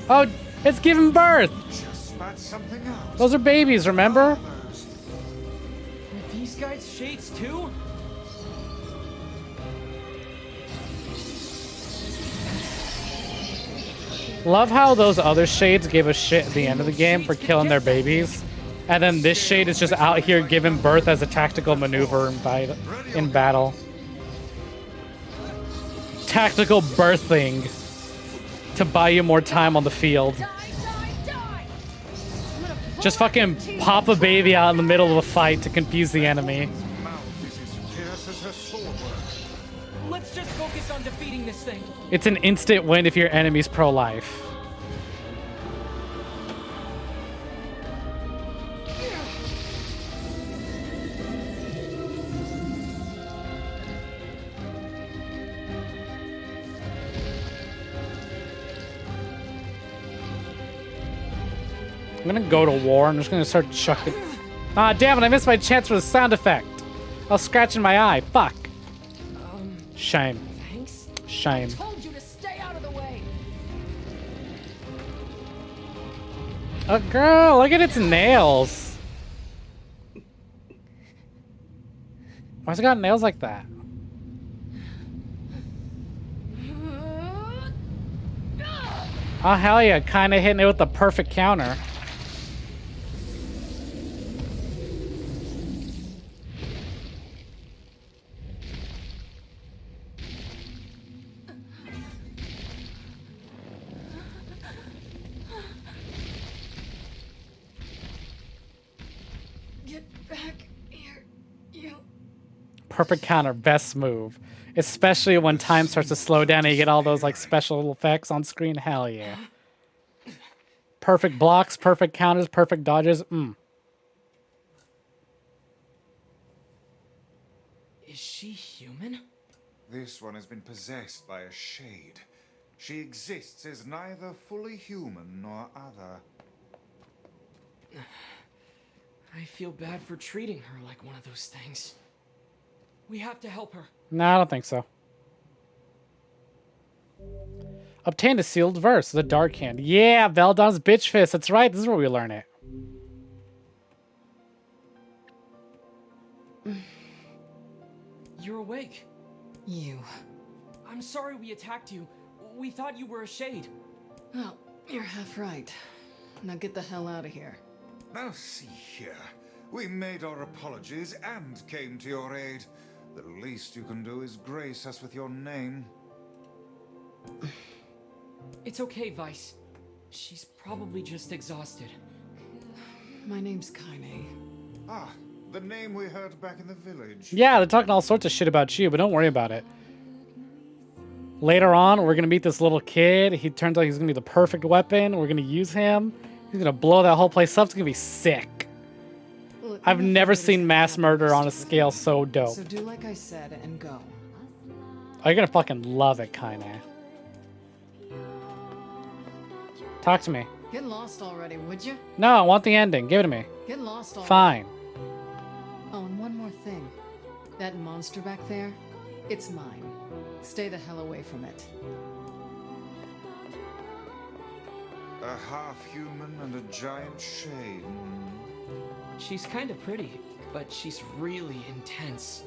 Oh, it's giving birth. Just spat something out. Those are babies, remember? Those. Are these guys shades too? Love how those other shades gave a shit at the end of the game for killing their babies. And then this shade is just out here giving birth as a tactical maneuver in battle. Tactical birthing to buy you more time on the field. Die, die, die! Just fucking pop a baby out in the middle of a fight to confuse the enemy. Mouth is as fierce as her sword work. Let's just focus on defeating this thing. It's an instant win if your enemy's pro-life. I'm gonna go to war. I'm just gonna start chucking. Ah, damn it! I missed my chance for the sound effect. I was scratching my eye. Fuck. Shame. Thanks. Shame. Told you to stay out of the way. Oh, girl, look at its nails. Why's it got nails like that? Oh, hell yeah. Kind of hitting it with the perfect counter. Get back here, you. Perfect counter. Best move. Especially when time starts to slow down and you get all those like special effects on screen. Hell yeah. Perfect blocks, perfect counters, perfect dodges. Is she human? This one has been possessed by a shade. She exists as neither fully human nor other. I feel bad for treating her like one of those things. We have to help her. No, I don't think so. Obtained a sealed verse, the Dark Hand. Yeah, Veldon's bitch fist. That's right. This is where we learn it. You're awake. You. I'm sorry we attacked you. We thought you were a shade. Well, you're half right. Now get the hell out of here. Now see here. We made our apologies and came to your aid. The least you can do is grace us with your name. It's okay, Vice. She's probably just exhausted. My name's Kaine. Ah, the name we heard back in the village. Yeah, they're talking all sorts of shit about you, but don't worry about it. Later on, we're gonna meet this little kid. He turns out he's gonna be the perfect weapon. We're gonna use him. He's gonna blow that whole place up. It's gonna be sick. Look, I've never seen mass murder on a scale so dope. So do like I said and go. Oh, you're gonna fucking love it, Kaine. Talk to me. Get lost already, would you? No, I want the ending. Give it to me. Get lost already. Fine. Oh, and one more thing. That monster back there, it's mine. Stay the hell away from it. A half-human and a giant shade. She's kind of pretty, but she's really intense.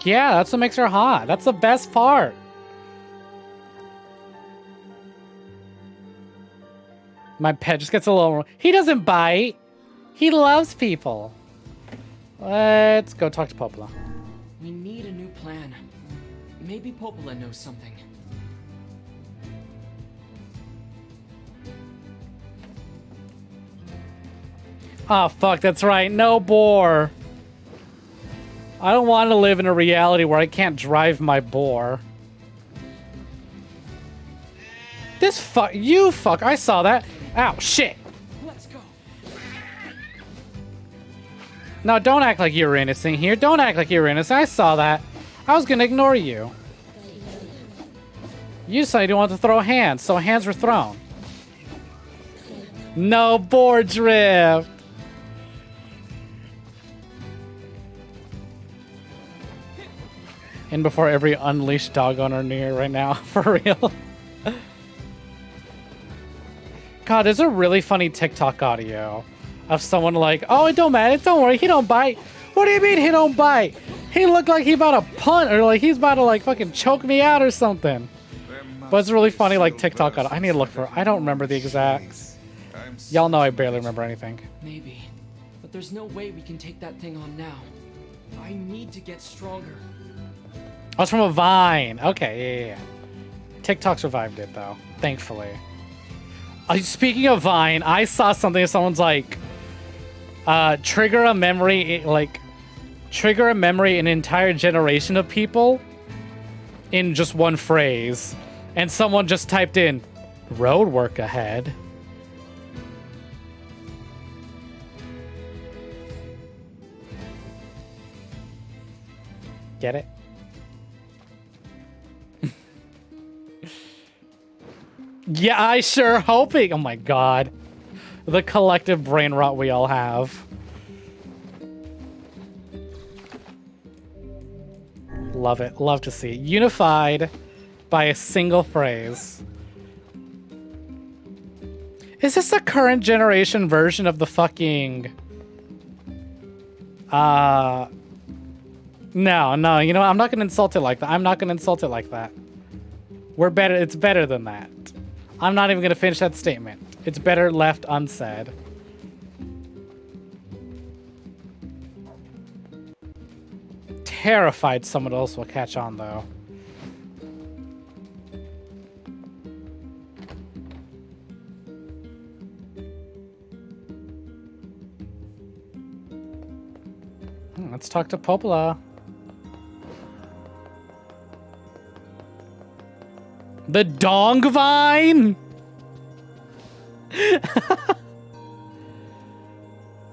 Yeah, that's what makes her hot. That's the best part. My pet just gets a little... He doesn't bite. He loves people. Let's go talk to Popola. We need a new plan. Maybe Popola knows something. Oh, fuck, that's right. No boar. I don't want to live in a reality where I can't drive my boar. This fuck... You fuck. I saw that. Ow, shit. Let's go. No, don't act like you're innocent here. Don't act like you're innocent. I saw that. I was gonna ignore you. You decided you didn't want to throw hands, so hands were thrown. No boar drift. And before every unleashed dog owner NieR right now, for real. God, there's a really funny TikTok audio of someone like, oh, it don't matter, don't worry, he don't bite. What do you mean he don't bite? He looked like he about to punt or like he's about to like fucking choke me out or something. But it's really funny like TikTok audio. I need to look for it. I don't remember the exacts. Y'all know I barely remember anything. Maybe. But there's no way we can take that thing on now. I need to get stronger. Oh, it's from a Vine. Okay, yeah. TikTok survived it though, thankfully. Speaking of Vine, I saw something. Someone's like, trigger a memory, an entire generation of people in just one phrase. And someone just typed in, road work ahead. Get it? Yeah, I sure hoping. Oh my god. the collective brain rot we all have. Love it. Love to see it. Unified by a single phrase. Is this a current generation version of the fucking... No, you know, I'm not gonna insult it like that. I'm not gonna insult it like that. We're better. It's better than that. I'm not even gonna finish that statement. It's better left unsaid. Terrified someone else will catch on, though. Let's talk to Popola. The dong vine?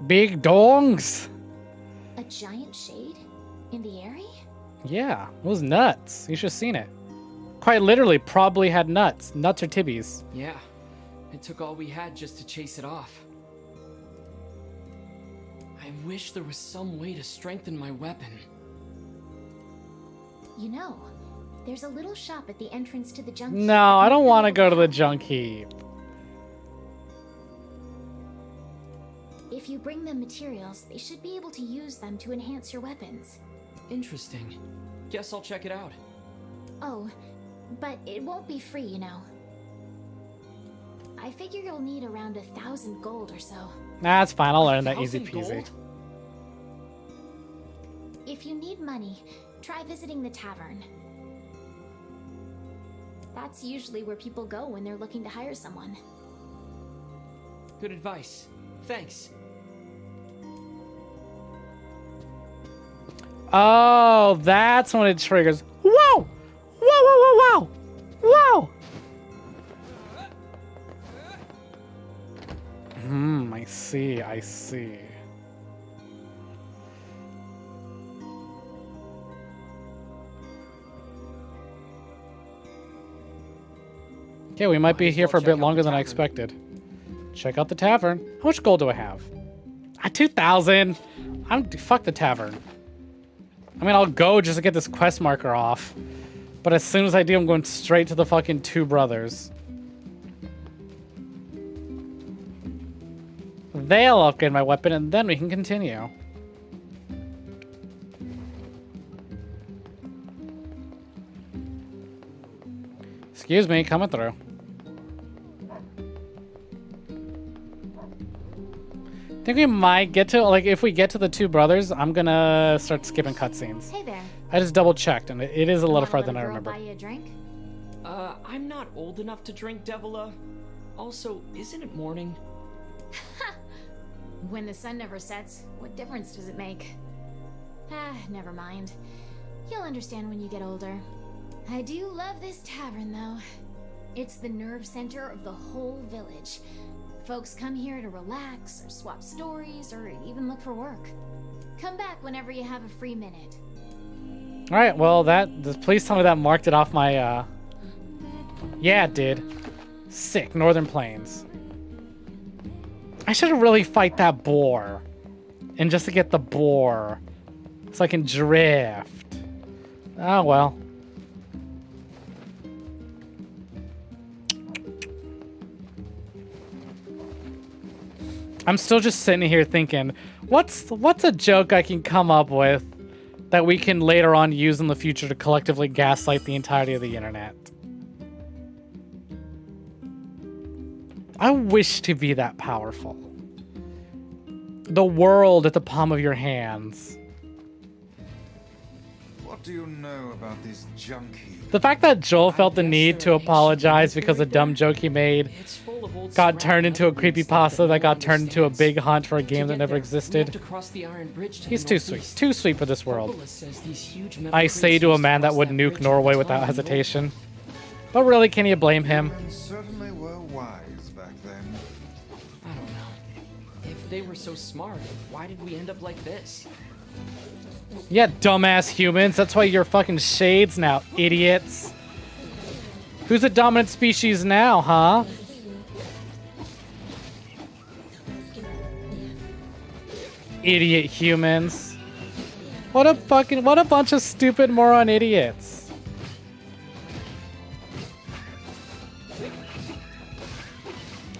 Big dongs. A giant shade? In the area? Yeah, it was nuts. You should have seen it. Quite literally, probably had nuts. Nuts or tibbies. Yeah, it took all we had just to chase it off. I wish there was some way to strengthen my weapon. You know, there's a little shop at the entrance to the junk No, I don't want to go to the junk heap. If you bring them materials, they should be able to use them to enhance your weapons. Interesting. Guess I'll check it out. Oh, but it won't be free, you know. I figure you'll need around 1,000 gold or so. Nah, that's fine. I'll learn that easy 1,000 peasy. gold? If you need money, try visiting the tavern. That's usually where people go when they're looking to hire someone. Good advice. Thanks. Oh, that's when it triggers. Whoa! Whoa, whoa, whoa, whoa! Whoa! I see, I see. Okay, we might be here for a bit longer than I expected. Check out the tavern. How much gold do I have? 2,000. Fuck the tavern. I mean, I'll go just to get this quest marker off. But as soon as I do, I'm going straight to the fucking two brothers. They'll upgrade my weapon, and then we can continue. Excuse me, coming through. I think we might get to, like, if we get to the two brothers, I'm gonna start skipping cutscenes. Hey there. I just double checked, and it is a little Want farther than I girl remember. Buy you a drink? I'm not old enough to drink, Devila. Also, isn't it morning? When the sun never sets, what difference does it make? Never mind. You'll understand when you get older. I do love this tavern, though. It's the nerve center of the whole village. Folks come here to relax, or swap stories, or even look for work. Come back whenever you have a free minute. Alright, well, please tell me that marked it off my, Yeah, it did. Sick, Northern Plains. I should really fight that boar. And just to get the boar. So I can drift. Oh, well. I'm still just sitting here thinking, what's a joke I can come up with that we can later on use in the future to collectively gaslight the entirety of the internet? I wish to be that powerful. The world at the palm of your hands. What do you know about this junk heap? The fact that Joel felt the need to apologize because a dumb joke he made got turned into a creepypasta that got turned into a big hunt for a game that never existed. He's too sweet. Too sweet for this world. I say to a man that would nuke Norway without hesitation. But really, can you blame him? Humans certainly were wise back then. I don't know. If they were so smart, why did we end up like this? Yeah, dumbass humans. That's why you're fucking shades now, idiots. Who's the dominant species now, huh? Idiot humans. What a bunch of stupid moron idiots.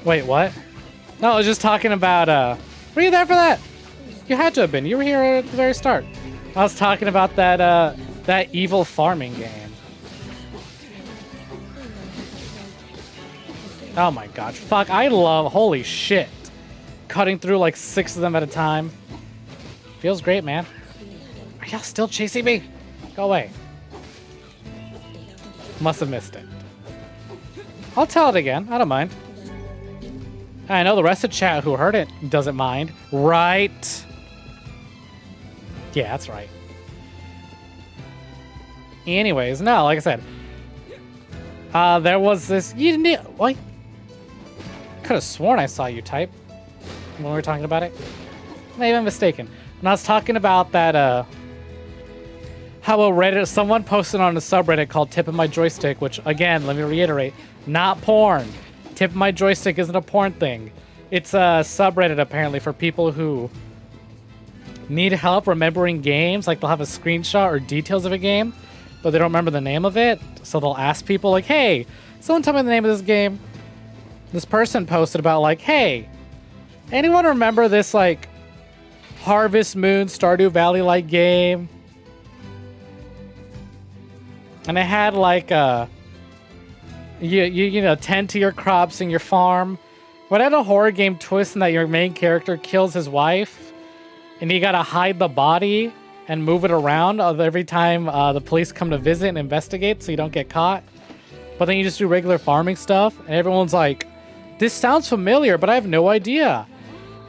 Wait, what? No, I was just talking about, were you there for that? You had to have been. You were here at the very start. I was talking about that, that evil farming game. Oh my god. Fuck, I love, holy shit. Cutting through like 6 of them at a time. Feels great, man. Are y'all still chasing me? Go away. Must have missed it. I'll tell it again. I don't mind. I know the rest of chat who heard it doesn't mind. Right? Yeah, that's right. Anyways, no, like I said. There was this... You didn't... What? Could have sworn I saw you type when we were talking about it. Maybe I'm mistaken. When I was talking about that, how a Reddit... Someone posted on a subreddit called Tip of My Joystick, which, again, let me reiterate, not porn. Tip of My Joystick isn't a porn thing. It's a subreddit, apparently, for people who need help remembering games. Like, they'll have a screenshot or details of a game, but they don't remember the name of it. So they'll ask people, like, hey, someone tell me the name of this game. This person posted about, like, hey, anyone remember this, like, Harvest Moon, Stardew Valley-like game? And it had, like, you know, tend to your crops in your farm. But it had a horror game twist in that your main character kills his wife, and you gotta hide the body and move it around every time the police come to visit and investigate so you don't get caught. But then you just do regular farming stuff, and everyone's like, this sounds familiar, but I have no idea.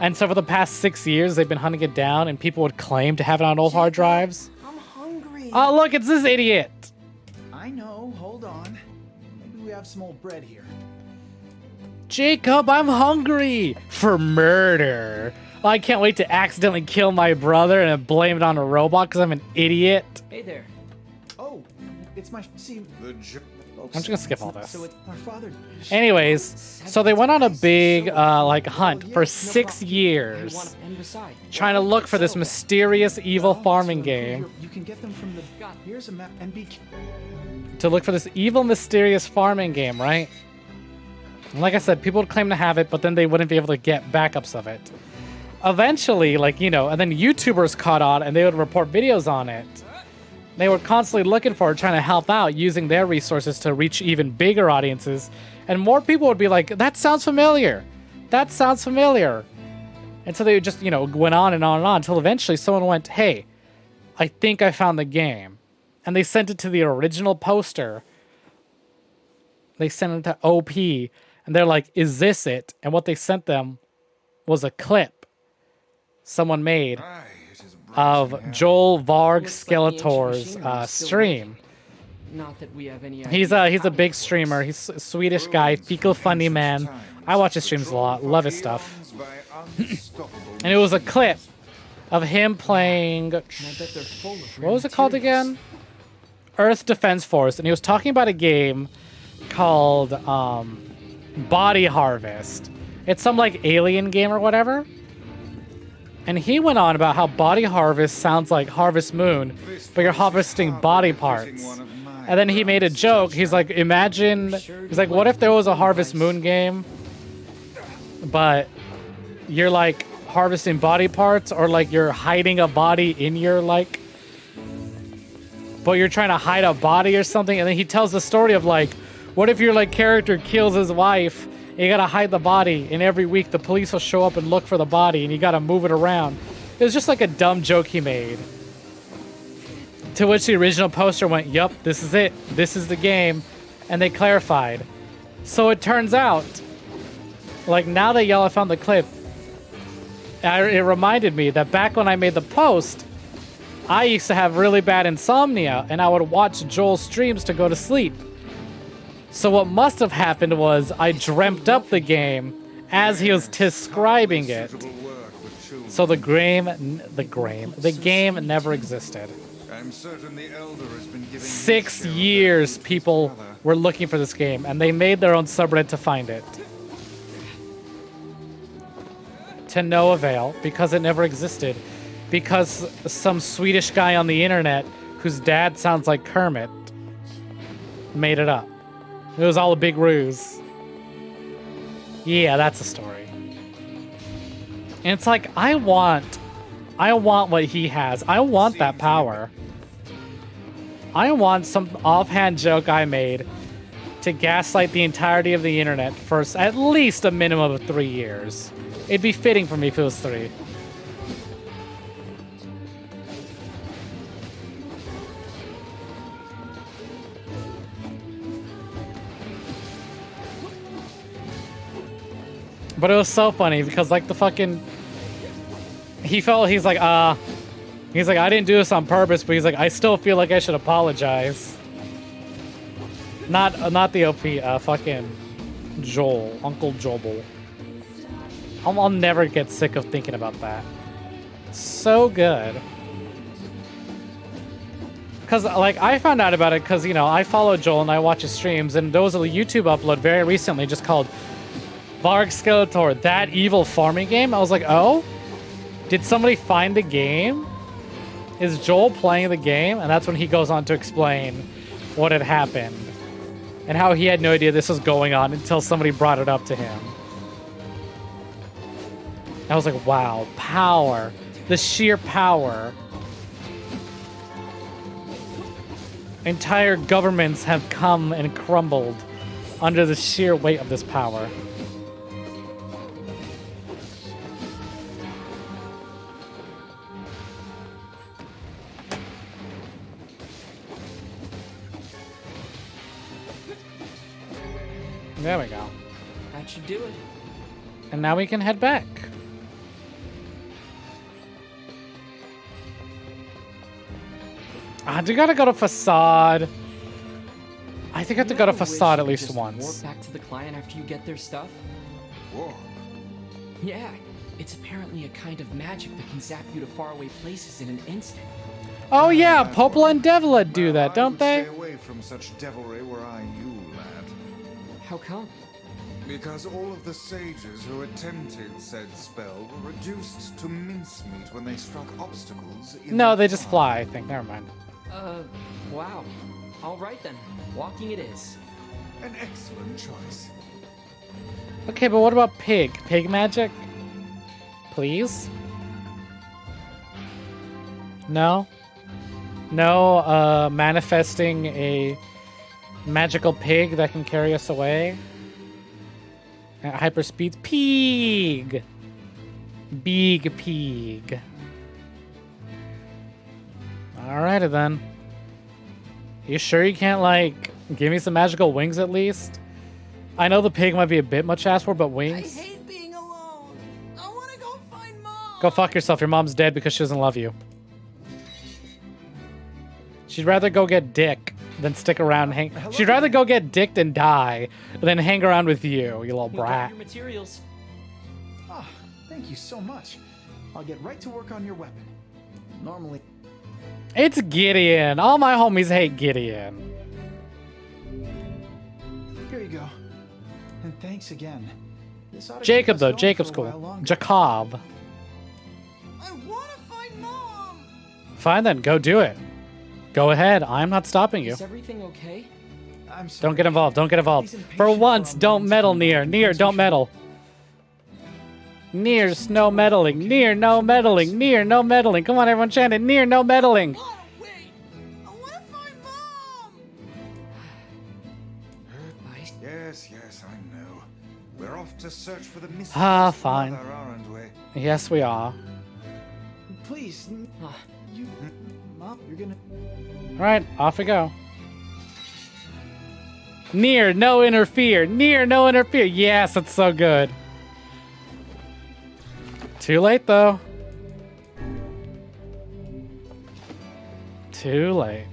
And so for the past 6 years, they've been hunting it down, and people would claim to have it on old hard drives. I'm hungry. Oh, look, it's this idiot. I know, hold on. Maybe we have some old bread here. Jacob, I'm hungry for murder. I can't wait to accidentally kill my brother and then blame it on a robot because I'm an idiot. Hey there. Oh, it's my... See... I'm just gonna skip all this. So it's our father... Anyways, so they went on a big, like, hunt for 6 years, trying to look for this mysterious evil farming game. You can get them from the... Here's a map and be... To look for this evil, mysterious farming game, right? And like I said, people would claim to have it, but then they wouldn't be able to get backups of it. Eventually, like, you know, and then YouTubers caught on and they would report videos on it. They were constantly looking for it, trying to help out, using their resources to reach even bigger audiences. And more people would be like, that sounds familiar. That sounds familiar. And so they just, you know, went on and on and on until eventually someone went, hey, I think I found the game. And they sent it to the original poster. They sent it to OP. And they're like, is this it? And what they sent them was a clip someone made of Joel Varg Skeletor's stream. Not that we have any He's a big streamer. He's a Swedish guy, fecal funny man. I watch his streams a lot, love his stuff. And it was a clip of him playing, what was it called again? Earth Defense Force, and he was talking about a game called Body Harvest. It's some like alien game or whatever. And he went on about how Body Harvest sounds like Harvest Moon, but you're harvesting body parts. And then he made a joke. He's like, imagine, he's like, what if there was a Harvest Moon game, but you're like harvesting body parts, or like you're hiding a body in your like, but you're trying to hide a body or something. And then he tells the story of like, what if your like character kills his wife, and you gotta hide the body, and every week the police will show up and look for the body, and you gotta move it around. It was just like a dumb joke he made. To which the original poster went, yup, this is it. This is the game. And they clarified. So it turns out, like now that y'all have found the clip, it reminded me that back when I made the post, I used to have really bad insomnia, and I would watch Joel's streams to go to sleep. So what must have happened was I dreamt up the game as he was describing it. So the game never existed. I'm certain the Elder has been giving 6 years people were looking for this game, and they made their own subreddit to find it. to no avail because it never existed. Because some Swedish guy on the internet whose dad sounds like Kermit made it up. It was all a big ruse. Yeah, that's a story. And it's like, I want what he has. I want that power. I want some offhand joke I made to gaslight the entirety of the internet for at least a minimum of 3 years. It'd be fitting for me if it was 3. But it was so funny because like the fucking he's like, I didn't do this on purpose, but he's like, I still feel like I should apologize. Not the OP, fucking Joel, Uncle Jobel. I'll never get sick of thinking about that. So good. Cause like I found out about it because, you know, I follow Joel and I watch his streams, and there was a YouTube upload very recently just called Varg Skeletor, That Evil Farming Game. I was like, oh? Did somebody find the game? Is Joel playing the game? And that's when he goes on to explain what had happened and how he had no idea this was going on until somebody brought it up to him. I was like, wow, power. The sheer power. Entire governments have come and crumbled under the sheer weight of this power. There we go. That should do it. And now we can head back. Do you gotta go to Facade? I think I have to go to Facade at least once. Warp back to the client after you get their stuff? Whoa. Yeah, it's apparently a kind of magic that can zap you to faraway places in an instant. Oh yeah, Popla and Devla do that, don't they? Stay away from such devilry were I you, lad. How come? Because all of the sages who attempted said spell were reduced to mincemeat when they struck obstacles in No, their they just path. fly, I think. Never mind. Wow. All right then. Walking it is. An excellent choice. Okay, but what about pig? Pig magic? Please? No? No, manifesting a magical pig that can carry us away? At hyperspeed? Pig! Big pig. Alrighty then. You sure you can't, like, give me some magical wings at least? I know the pig might be a bit much asked for, but wings? I hate being alone. I want to go find Mom. Go fuck yourself. Your mom's dead because she doesn't love you. She'd rather go get dick than stick around and hang. She'd rather go get dicked and die than hang around with you little We got brat. your materials. Ah, thank you so much. I'll get right to work on your weapon. Normally... It's Gideon. All my homies hate Gideon. Here you go. And thanks again. This ought to keep Jacob us though. going Jacob's for a while cool. longer. Jacob. I want to find Mom. Fine then. Go do it. Go ahead. I'm not stopping you. Is everything okay? I'm sorry. Don't get involved. Don't get involved. He's impatient For once, a don't moment meddle, to NieR. do NieR, things don't we meddle. NieR's no meddling. NieR, no meddling. NieR, no meddling. Come on, everyone chant it. NieR, no meddling. Oh, wait. I want to find Mom. Yes, I know. We're off to search for the missing Fine. mother, aren't we? Yes, we are. Please, Ah. you... Mom, you're gonna... All right, off we go. NieR, no interfere. NieR, no interfere. Yes, it's so good. Too late, though. Too late.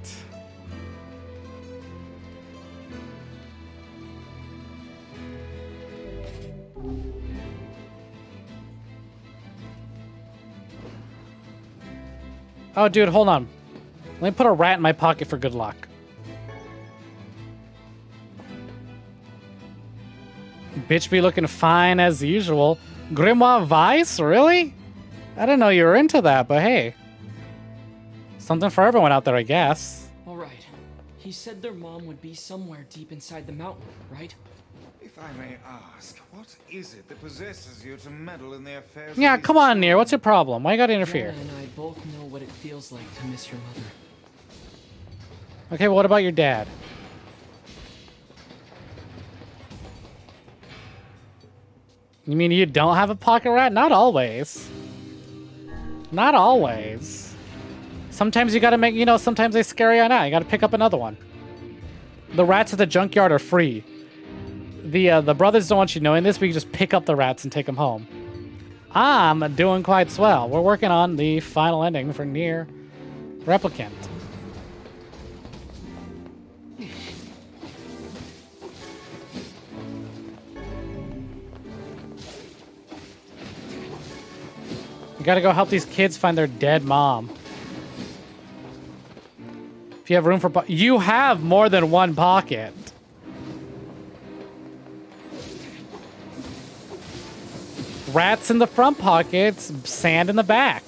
Oh, dude, hold on. Let me put a rat in my pocket for good luck. Bitch be looking fine as usual. Grimoire Vice? Really? I didn't know you were into that, but hey. Something for everyone out there, I guess. All right. He said their mom would be somewhere deep inside the mountain, right? If I may ask, what is it that possesses you to meddle in the affairs Yeah, of these come on, NieR. What's your problem? Why you gotta interfere? Yana and I both know what it feels like to miss your mother. Okay, well, what about your dad? You mean you don't have a pocket rat? Not always. Not always. Sometimes you gotta make, you know, sometimes they scare you out. You gotta pick up another one. The rats at the junkyard are free. The brothers don't want you knowing this, but you just pick up the rats and take them home. I'm doing quite swell. We're working on the final ending for NieR Replicant. You gotta go help these kids find their dead mom. If you have room for you have more than one pocket. Rats in the front pockets, sand in the back.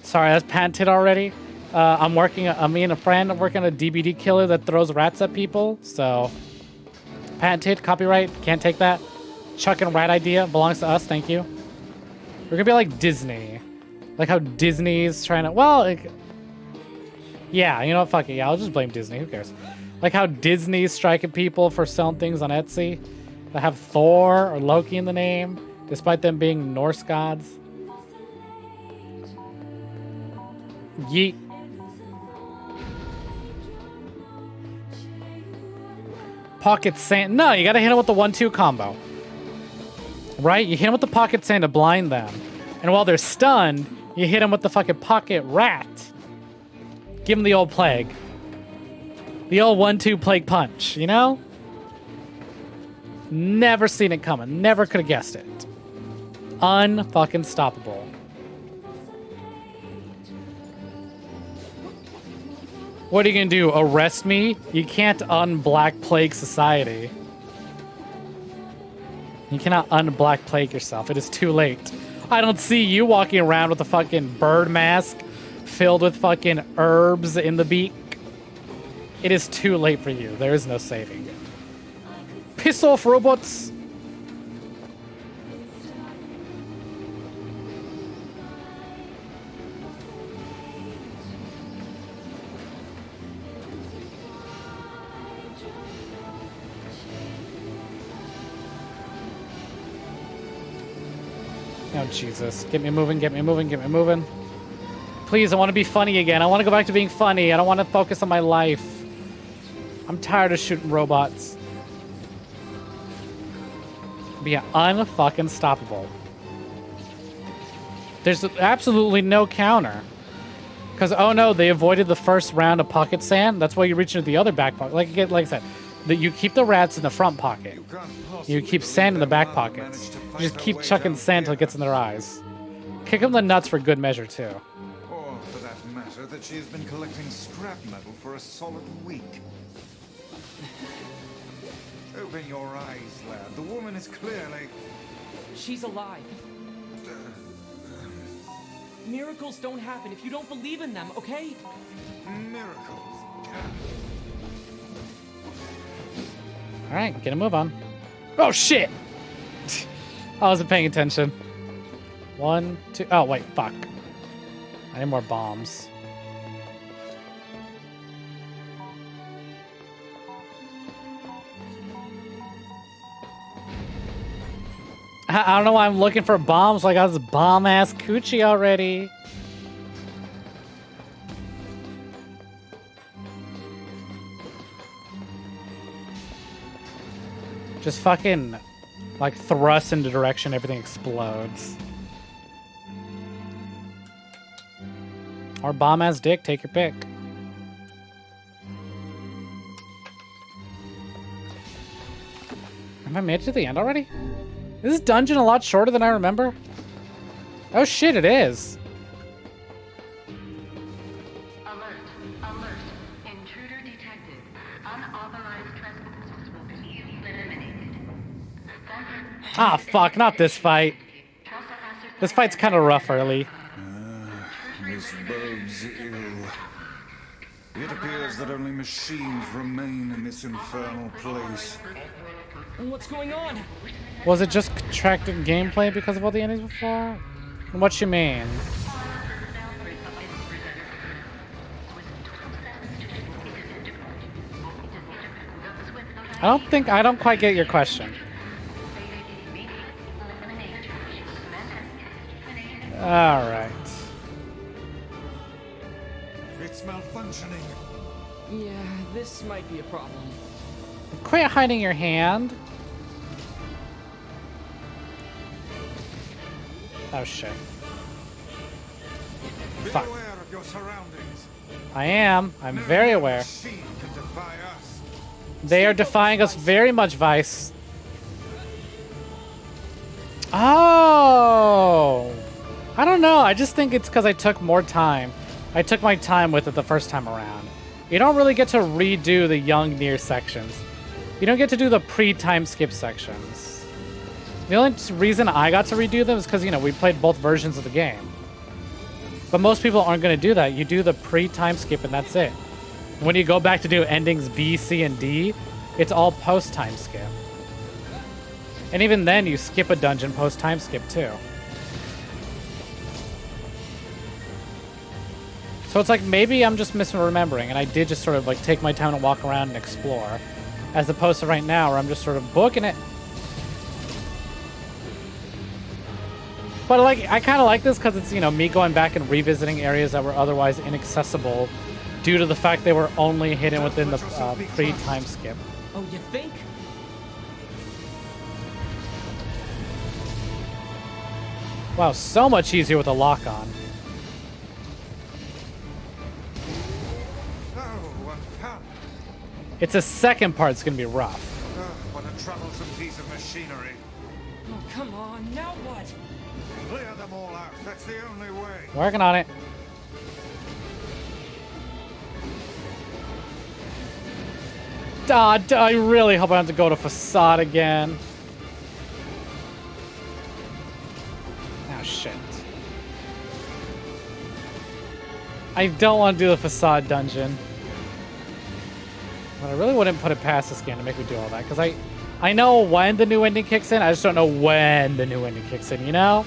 Sorry, that's patented already. Me and a friend are working on a DBD killer that throws rats at people, so patented, copyright, can't take that. Chuck and rat idea belongs to us, thank you. We're gonna be like Disney. Like how Disney's trying to, well, like, yeah, you know what, fuck it, yeah, I'll just blame Disney, who cares? Like how Disney's striking people for selling things on Etsy that have Thor or Loki in the name, despite them being Norse gods. Yeet. Pocket sand. No, you gotta hit him with the 1-2 combo. Right? You hit him with the pocket sand to blind them. And while they're stunned, you hit him with the fucking pocket rat. Give him the old plague. The old 1-2 plague punch, you know? Never seen it coming. Never could have guessed it. Unfucking stoppable. What are you gonna do? Arrest me? You can't un-Black Plague society. You cannot un-Black Plague yourself. It is too late. I don't see you walking around with a fucking bird mask filled with fucking herbs in the beak. It is too late for you. There is no saving. Piss off, robots! Oh, Jesus. Get me moving, get me moving, get me moving. Please, I want to be funny again. I want to go back to being funny. I don't want to focus on my life. I'm tired of shooting robots. Be unfucking stoppable. There's absolutely no counter. Because, oh no, they avoided the first round of pocket sand. That's why you reach into the other back pocket. Like I said, you keep the rats in the front pocket. You keep sand in the back pockets. You just keep chucking sand till it gets in their eyes. Kick them in the nuts for good measure, too. Or, for that matter, that she has been collecting scrap metal for a solid week. Open your eyes, lad. The woman is clearly... She's alive. Miracles don't happen if you don't believe in them, okay? Miracles. Alright, get a move on. Oh, shit! I wasn't paying attention. 1, 2... Oh, wait, fuck. I need more bombs. I don't know why I'm looking for bombs like I was bomb-ass coochie already. Just fucking, like, thrust into direction, everything explodes. Or bomb-ass dick, take your pick. Have I made it to the end already? Is this dungeon a lot shorter than I remember? Oh shit, it is. Alert, alert. Intruder detected. Unauthorized trespassers will be eliminated. Ah, fuck, not this fight. This fight's kind of rough early. This bodes ill. It appears that only machines remain in this infernal place. What's going on? Was it just contracted gameplay because of all the endings before? What you mean? I don't quite get your question. Alright. It's malfunctioning. Yeah, this might be a problem. Quit hiding your hand. Oh shit. Be Fuck. aware of your surroundings. I am. I'm very aware. Machine can defy us. They are defying us very much, Vice. Oh! I don't know. I just think it's because I took more time. I took my time with it the first time around. You don't really get to redo the young NieR sections. You don't get to do the pre-time skip sections. The only reason I got to redo them is because, you know, we played both versions of the game. But most people aren't going to do that. You do the pre-time skip and that's it. When you go back to do endings B, C, and D, it's all post-time skip. And even then, you skip a dungeon post-time skip too. So it's like maybe I'm just misremembering, and I did just sort of like take my time to walk around and explore, as opposed to right now where I'm just sort of booking it. But like, I kind of like this because it's, you know, me going back and revisiting areas that were otherwise inaccessible due to the fact they were only hidden within the pre-time skip. Oh, you think? Wow, so much easier with a lock-on. It's a second part that's going to be rough. What a troublesome piece of machinery. Oh, come on. Now what? Clear them all out. That's the only way. Working on it. I really hope I don't have to go to Facade again. Oh, shit. I don't want to do the Facade dungeon. But I really wouldn't put it past this game to make me do all that, because I know when the new ending kicks in, I just don't know when the new ending kicks in, you know?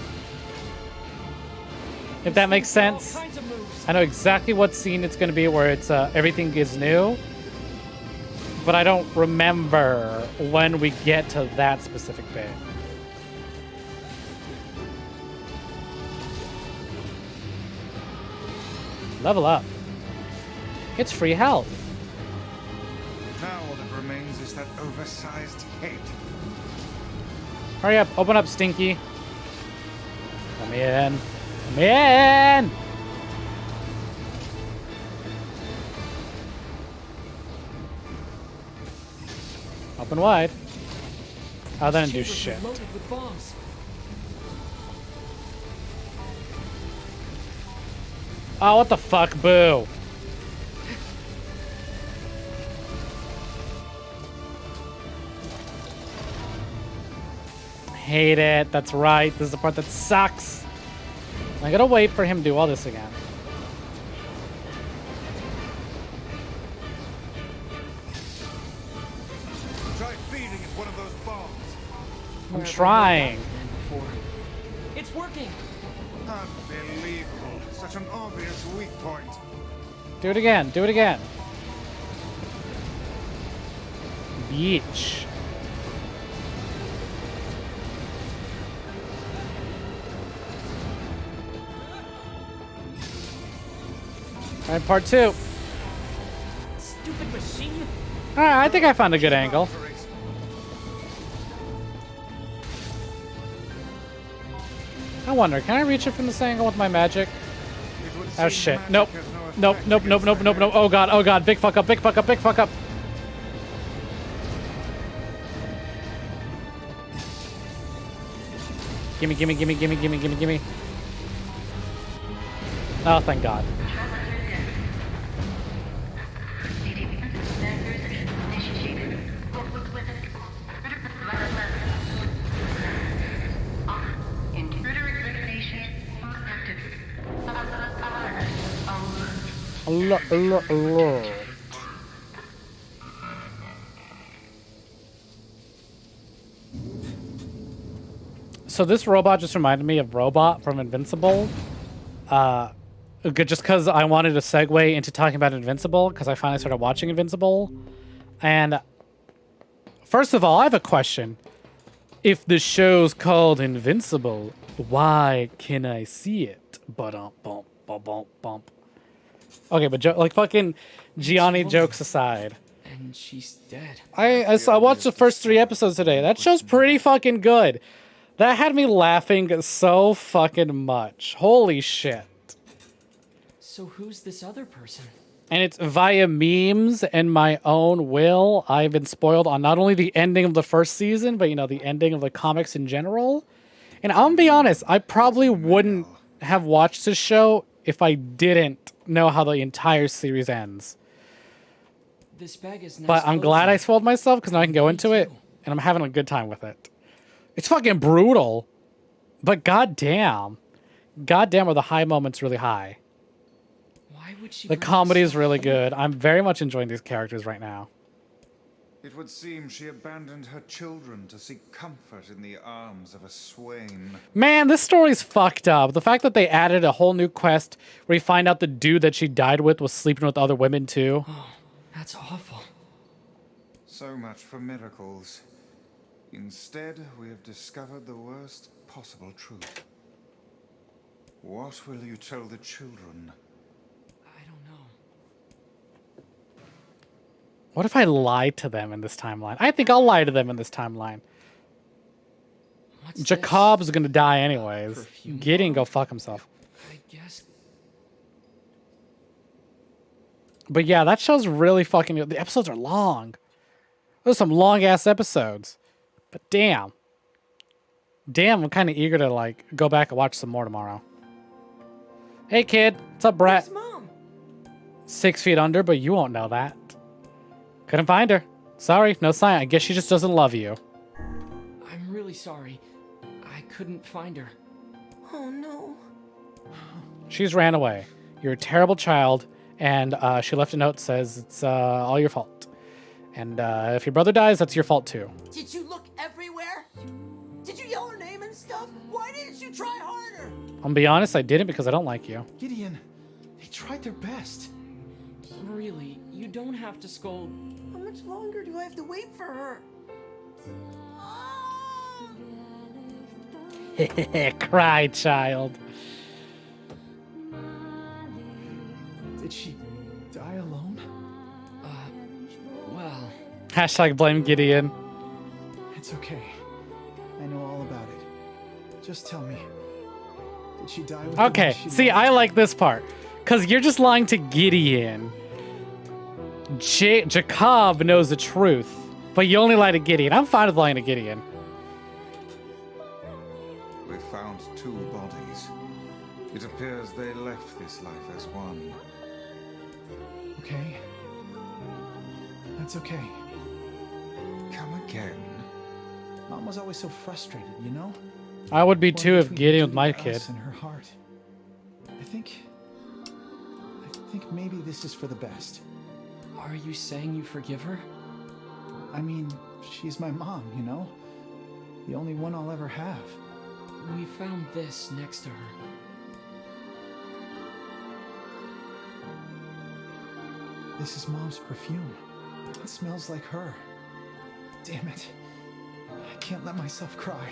If that makes sense. I know exactly what scene it's going to be where it's everything is new, but I don't remember when we get to that specific bit. Level up. It's free health. Now all that remains is that oversized head. Hurry up, open up, Stinky. Come in. Come in! Open wide. Oh, that didn't do shit. Loaded with bombs. Oh, what the fuck, boo. Hate it. That's right. This is the part that sucks. I gotta wait for him to do all this again. Try feeding it one of those bombs. I'm trying. It's working. Unbelievable. Such an obvious weak point. Do it again. Do it again. Beach. All right, part 2. Stupid machine. All right, I think I found a good angle. I wonder, can I reach it from this angle with my magic? Oh shit. Nope. Nope, nope, nope, nope, nope, nope. Oh god, big fuck up, big fuck up, big fuck up. Gimme, gimme, gimme, gimme, gimme, gimme, gimme. Oh, thank god. So this robot just reminded me of Robot from Invincible. Just because I wanted to segue into talking about Invincible, because I finally started watching Invincible. And first of all, I have a question. If the show's called Invincible, why can I see it? Ba-dum-bump, ba-bump, bump. Okay, but like fucking Gianni jokes aside. And she's dead. I watched the first 3 episodes today. That show's pretty fucking good. That had me laughing so fucking much. Holy shit. So who's this other person? And it's via memes and my own will. I've been spoiled on not only the ending of the first season, but, you know, the ending of the comics in general. And I'm gonna be honest, I probably wouldn't have watched this show if I didn't know how the entire series ends. This bag is But I'm glad I spoiled myself because now I can go into it and I'm having a good time with it. It's fucking brutal, but goddamn. Goddamn are the high moments really high. Why would she? The comedy is really good. I'm very much enjoying these characters right now. It would seem she abandoned her children to seek comfort in the arms of a swain. Man, this story's fucked up. The fact that they added a whole new quest where you find out the dude that she died with was sleeping with other women too. Oh, that's awful. So much for miracles. Instead, we have discovered the worst possible truth. What will you tell the children? I don't know. What if I lie to them in this timeline? I think I'll lie to them in this timeline. Jacob's gonna die anyways. Gideon go fuck himself. I guess. But yeah, that show's really fucking good. The episodes are long. Those are some long ass episodes. But damn. Damn, I'm kind of eager to like go back and watch some more tomorrow. Hey kid, what's up, Brett? Mom? 6 feet under, but you won't know that. Couldn't find her. Sorry, no sign. I guess she just doesn't love you. I'm really sorry. I couldn't find her. Oh no. She's ran away. You're a terrible child, and she left a note that says it's all your fault. And if your brother dies, that's your fault too. Did you look everywhere? Did you yell her name and stuff? Why didn't you try harder? I'm gonna be honest, I didn't because I don't like you. Gideon, they tried their best. Really, you don't have to scold. How much longer do I have to wait for her? Cry, child. Did she die alone? Well. Hashtag blame Gideon. It's okay. I know all about it. Just tell me. Did she die with Okay, see, I like this part. Because you're just lying to Gideon. Jacob knows the truth. But you only lie to Gideon. I'm fine with lying to Gideon. We found 2 bodies. It appears they left this life as one. Okay. That's okay. Come again. Mom was always so frustrated, you know? I would be too if Between Gideon was my us kid. and her heart. I think maybe this is for the best. Are you saying you forgive her? I mean, she's my mom, you know? The only one I'll ever have. We found this next to her. This is Mom's perfume. It smells like her. Damn it. I can't let myself cry.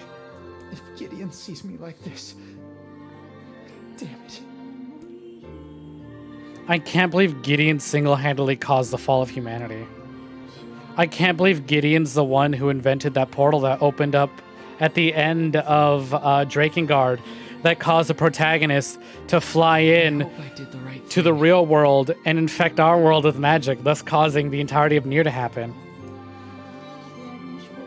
If Gideon sees me like this... Damn it. I can't believe Gideon single-handedly caused the fall of humanity. I can't believe Gideon's the one who invented that portal that opened up at the end of Drakengard that caused the protagonist to fly in to the real world and infect our world with magic, thus causing the entirety of NieR to happen.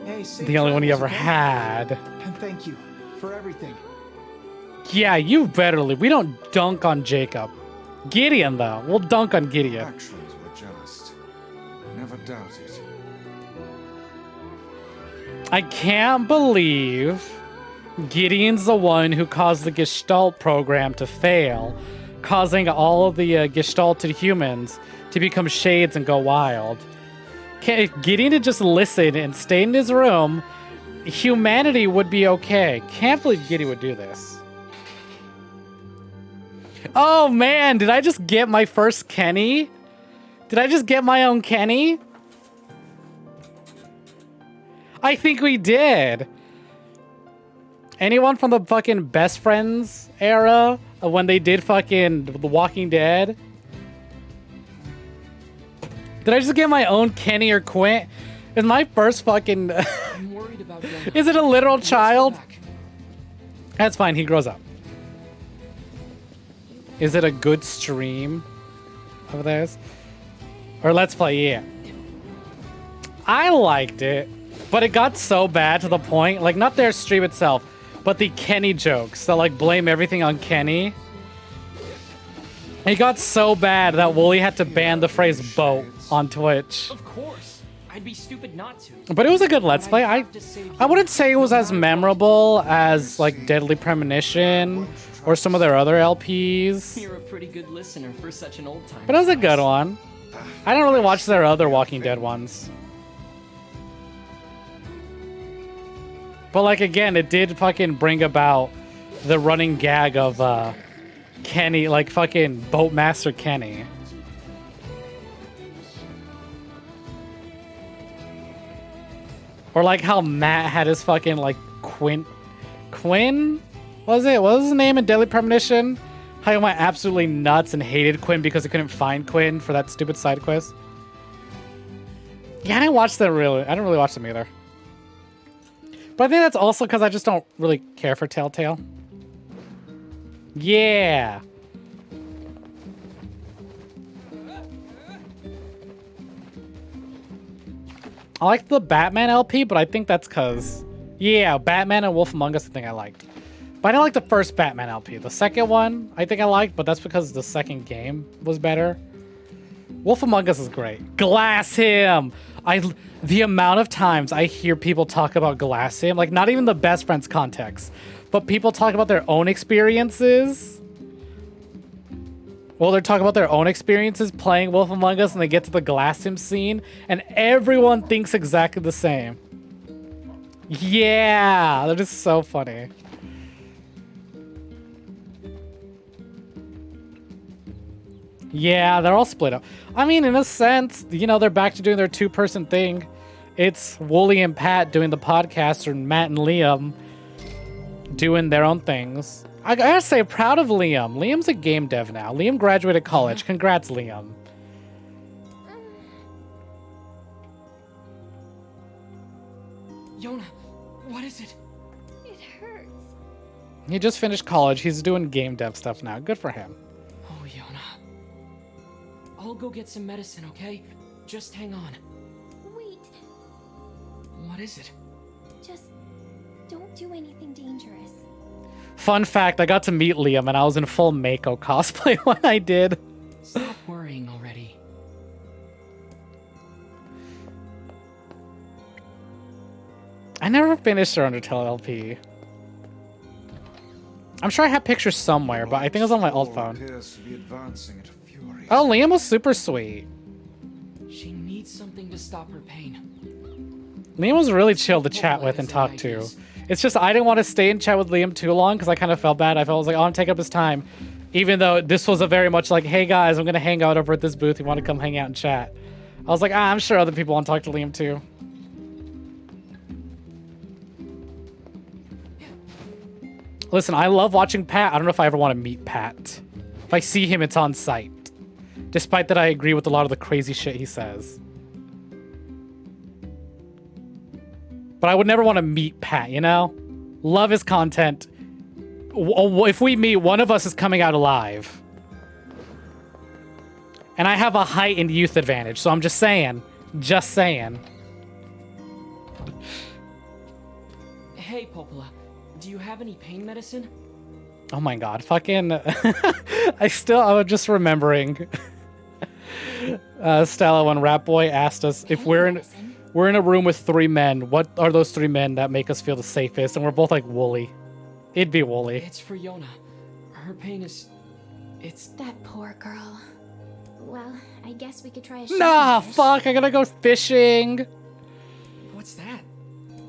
Hey, safe The only one he travels, ever okay? had. And thank you for everything. Yeah, you better leave. We don't dunk on Jacob. Gideon, though. We'll dunk on Gideon. Actions were just. Never doubt it. I can't believe Gideon's the one who caused the Gestalt program to fail, causing all of the gestalted humans to become shades and go wild. If Gideon had just listened and stayed in his room, humanity would be okay. Can't believe Gideon would do this. Oh man, did I just get my first Kenny? Did I just get my own Kenny? I think we did. Anyone from the fucking Best Friends era of when they did fucking The Walking Dead? Did I just get my own Kenny or Quint? Is my first fucking... I'm worried about Yona. Is it a literal child? That's fine, he grows up. Is it a good stream of theirs? Or Let's Play, yeah. I liked it, but it got so bad to the point, like not their stream itself, but the Kenny jokes that like blame everything on Kenny. It got so bad that Wooly had to ban the phrase boat on Twitch. Of course. I'd be stupid not to. But it was a good Let's Play. I wouldn't say it was as memorable as like Deadly Premonition or some of their other LPs. You're a pretty good listener for such an old time. But it was a good one. I don't really watch their other Walking Dead ones. But like again, it did fucking bring about the running gag of Kenny, like fucking Boatmaster Kenny. Or like how Matt had his fucking like Quinn? Was it? What was his name in Deadly Premonition? How he went absolutely nuts and hated Quinn because he couldn't find Quinn for that stupid side quest. Yeah, I didn't watch them really. I didn't really watch them either. But I think that's also because I just don't really care for Telltale. Yeah. I like the Batman LP, but I think that's because... Yeah, Batman and Wolf Among Us I think I liked. But I didn't like the first Batman LP. The second one I think I liked, but that's because the second game was better. Wolf Among Us is great. Glass him! The amount of times I hear people talk about Glass him, like not even the Best Friends context, but people talk about their own experiences. Well, they're talking about their own experiences playing Wolf Among Us and they get to the Glass him scene and everyone thinks exactly the same. Yeah, that is so funny. Yeah, they're all split up. I mean, in a sense, you know, they're back to doing their two-person thing. It's Wooly and Pat doing the podcast, or Matt and Liam doing their own things. I gotta say, proud of Liam. Liam's a game dev now. Liam graduated college. Congrats, Liam. Yona, what is it? It hurts. He just finished college. He's doing game dev stuff now. Good for him. Oh, Yona. I'll go get some medicine, okay? Just hang on. Wait. What is it? Just don't do anything dangerous. Fun fact, I got to meet Liam and I was in full Mako cosplay when I did. Stop worrying already. I never finished their Undertale LP. I'm sure I have pictures somewhere, but I think it was on my old phone. Oh, Liam was super sweet. She needs something to stop her pain. Liam was really chill to chat with and talk to. It's just I didn't want to stay and chat with Liam too long because I kind of felt bad. I felt like, oh, I'm taking up his time. Even though this was a very much like, hey guys, I'm going to hang out over at this booth. You want to come hang out and chat? I was like, I'm sure other people want to talk to Liam too. Listen, I love watching Pat. I don't know if I ever want to meet Pat. If I see him, it's on sight. Despite that I agree with a lot of the crazy shit he says. But I would never want to meet Pat, you know? Love his content. If we meet, one of us is coming out alive. And I have a heightened youth advantage, so I'm just saying. Just saying. Hey, Popola. Do you have any pain medicine? Oh my god, fucking... I was just remembering. Stella, when Rat Boy asked us if we're in a room with 3 men, what are those 3 men that make us feel the safest? And we're both like, Wooly. It'd be Wooly. It's for Yona. Her pain is It's... That poor girl. Well, I guess we could try a Nah, fish. fuck, I gotta go fishing. What's that?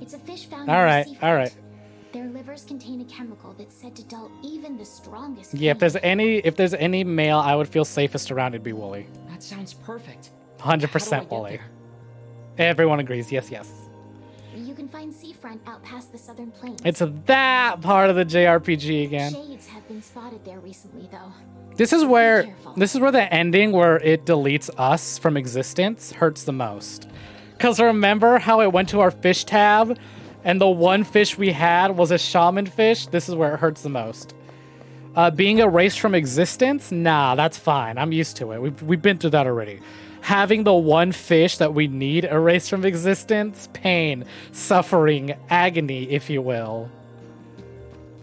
It's a fish found All in the right, seafront. all right. Their livers contain a chemical that's said to dull even the strongest Yeah, if pain. there's any male I would feel safest around, it'd be Wooly. That sounds perfect. 100% Wooly. Everyone agrees, yes, yes. You can find seafront out past the southern plains. It's that part of the JRPG again. Shades have been spotted there recently, though. This is where the ending where it deletes us from existence hurts the most. Cause remember how it went to our fish tab and the one fish we had was a shaman fish? This is where it hurts the most. Being erased from existence? Nah, that's fine. I'm used to it. We've been through that already. Having the one fish that we need erased from existence, pain, suffering, agony, if you will.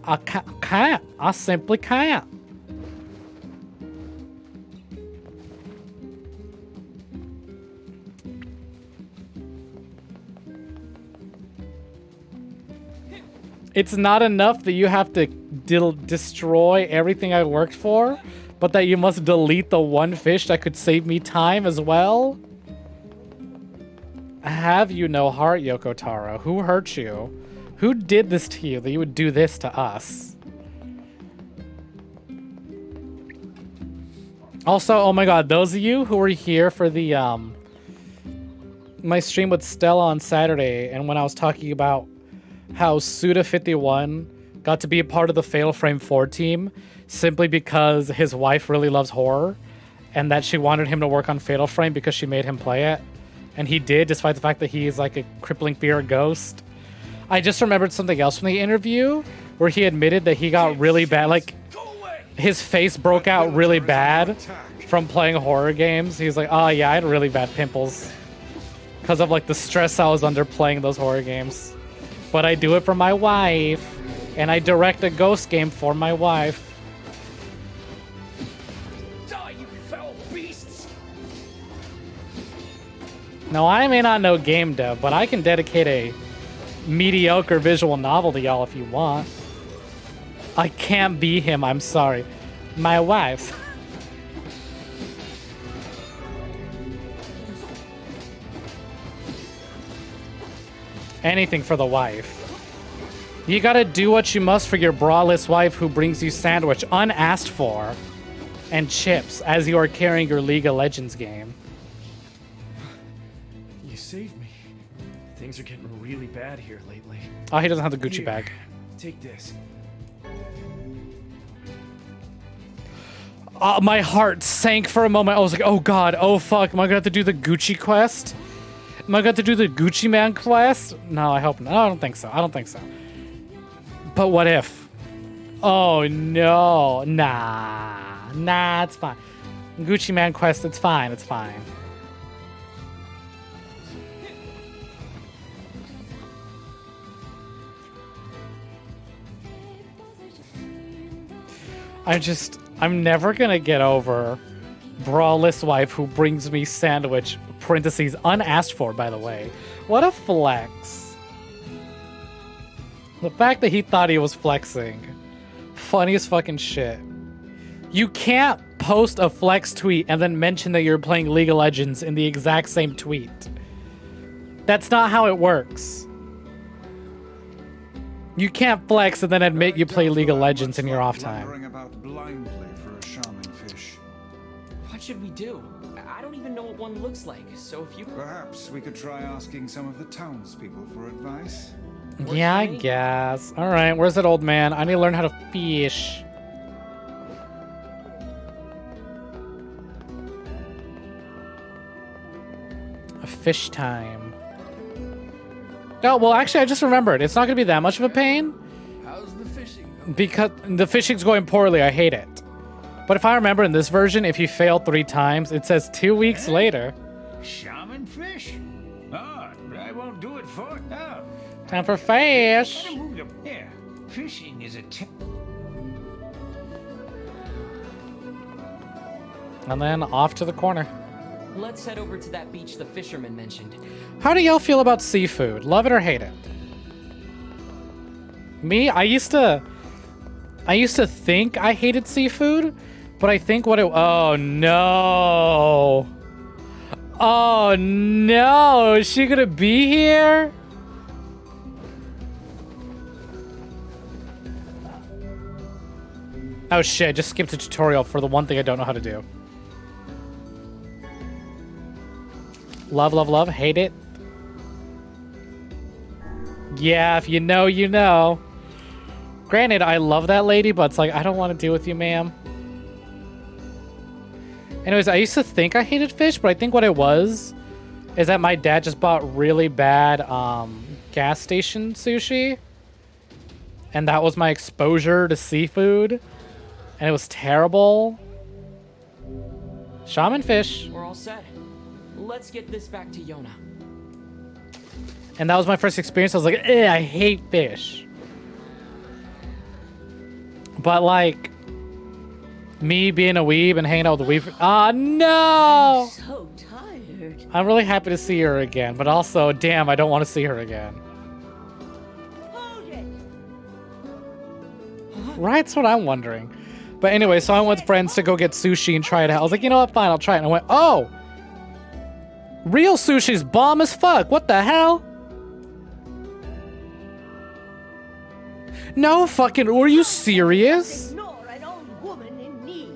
I can't. I simply can't. It's not enough that you have to destroy everything I worked for, but that you must delete the one fish that could save me time as well? Have you no heart, Yoko Taro? Who hurt you? Who did this to you that you would do this to us? Also, oh my god, those of you who were here for the my stream with Stella on Saturday, and when I was talking about how Suda51 got to be a part of the Fatal Frame 4 team simply because his wife really loves horror and that she wanted him to work on Fatal Frame because she made him play it. And he did, despite the fact that he is like a crippling fear of ghost. I just remembered something else from the interview where he admitted that he got really bad, like his face broke out really bad from playing horror games. He's like, oh yeah, I had really bad pimples because of like the stress I was under playing those horror games. But I do it for my wife, and I direct a ghost game for my wife. Die, you foul beasts! Now, I may not know game dev, but I can dedicate a mediocre visual novel to y'all if you want. I can't be him, I'm sorry. My wife. Anything for the wife. You gotta do what you must for your braless wife who brings you sandwich unasked for and chips as you are carrying your League of Legends game. You saved me. Things are getting really bad here lately. Oh, he doesn't have the Gucci bag. Take this. My heart sank for a moment. I was like, oh god, oh fuck, am I gonna have to do the Gucci quest? Am I gonna have to do the Gucci Man quest? No, I hope not. I don't think so. I don't think so. But what if? Oh no. Nah, it's fine. Gucci Man quest, it's fine, it's fine. I'm never gonna get over braless wife who brings me sandwich, parentheses, unasked for, by the way. What a flex. The fact that he thought he was flexing. Funniest fucking shit. You can't post a flex tweet and then mention that you're playing League of Legends in the exact same tweet. That's not how it works. You can't flex and then admit you play League of Legends in your off time. What should we do? I don't even know what one looks like, so if you... Perhaps we could try asking some of the townspeople for advice. Yeah, I guess. Alright, where's that old man? I need to learn how to fish. A fish time. Oh, well, actually, I just remembered. It's not going to be that much of a pain. How's the fishing? Because the fishing's going poorly. I hate it. But if I remember in this version, if you fail 3 times, it says 2 weeks later. Shaman fish? Ah, I won't do it for now. Time for fish. Here, fishing is a And then off to the corner. Let's head over to that beach the fisherman mentioned. How do y'all feel about seafood? Love it or hate it? Me, I used to think I hated seafood, But I think what it... Oh, no. Oh, no. Is she gonna be here? Oh, shit. I just skipped a tutorial for the one thing I don't know how to do. Love, love, love. Hate it. Yeah, if you know, you know. Granted, I love that lady, but it's like, I don't want to deal with you, ma'am. Anyways, I used to think I hated fish, but I think what it was is that my dad just bought really bad gas station sushi. And that was my exposure to seafood. And it was terrible. Shaman fish. We're all set. Let's get this back to Yona. And that was my first experience. I was like, I hate fish. But like, me being a weeb and hanging out with a weeb. Ah, no! I'm so tired. I'm really happy to see her again, but also, damn, I don't want to see her again. Hold it. Right, that's what I'm wondering. But anyway, so I went with friends to go get sushi and try it out. I was like, you know what, fine, I'll try it. And I went, oh! Real sushi's bomb as fuck. What the hell? No fucking, were you serious? Ignore an old woman in need.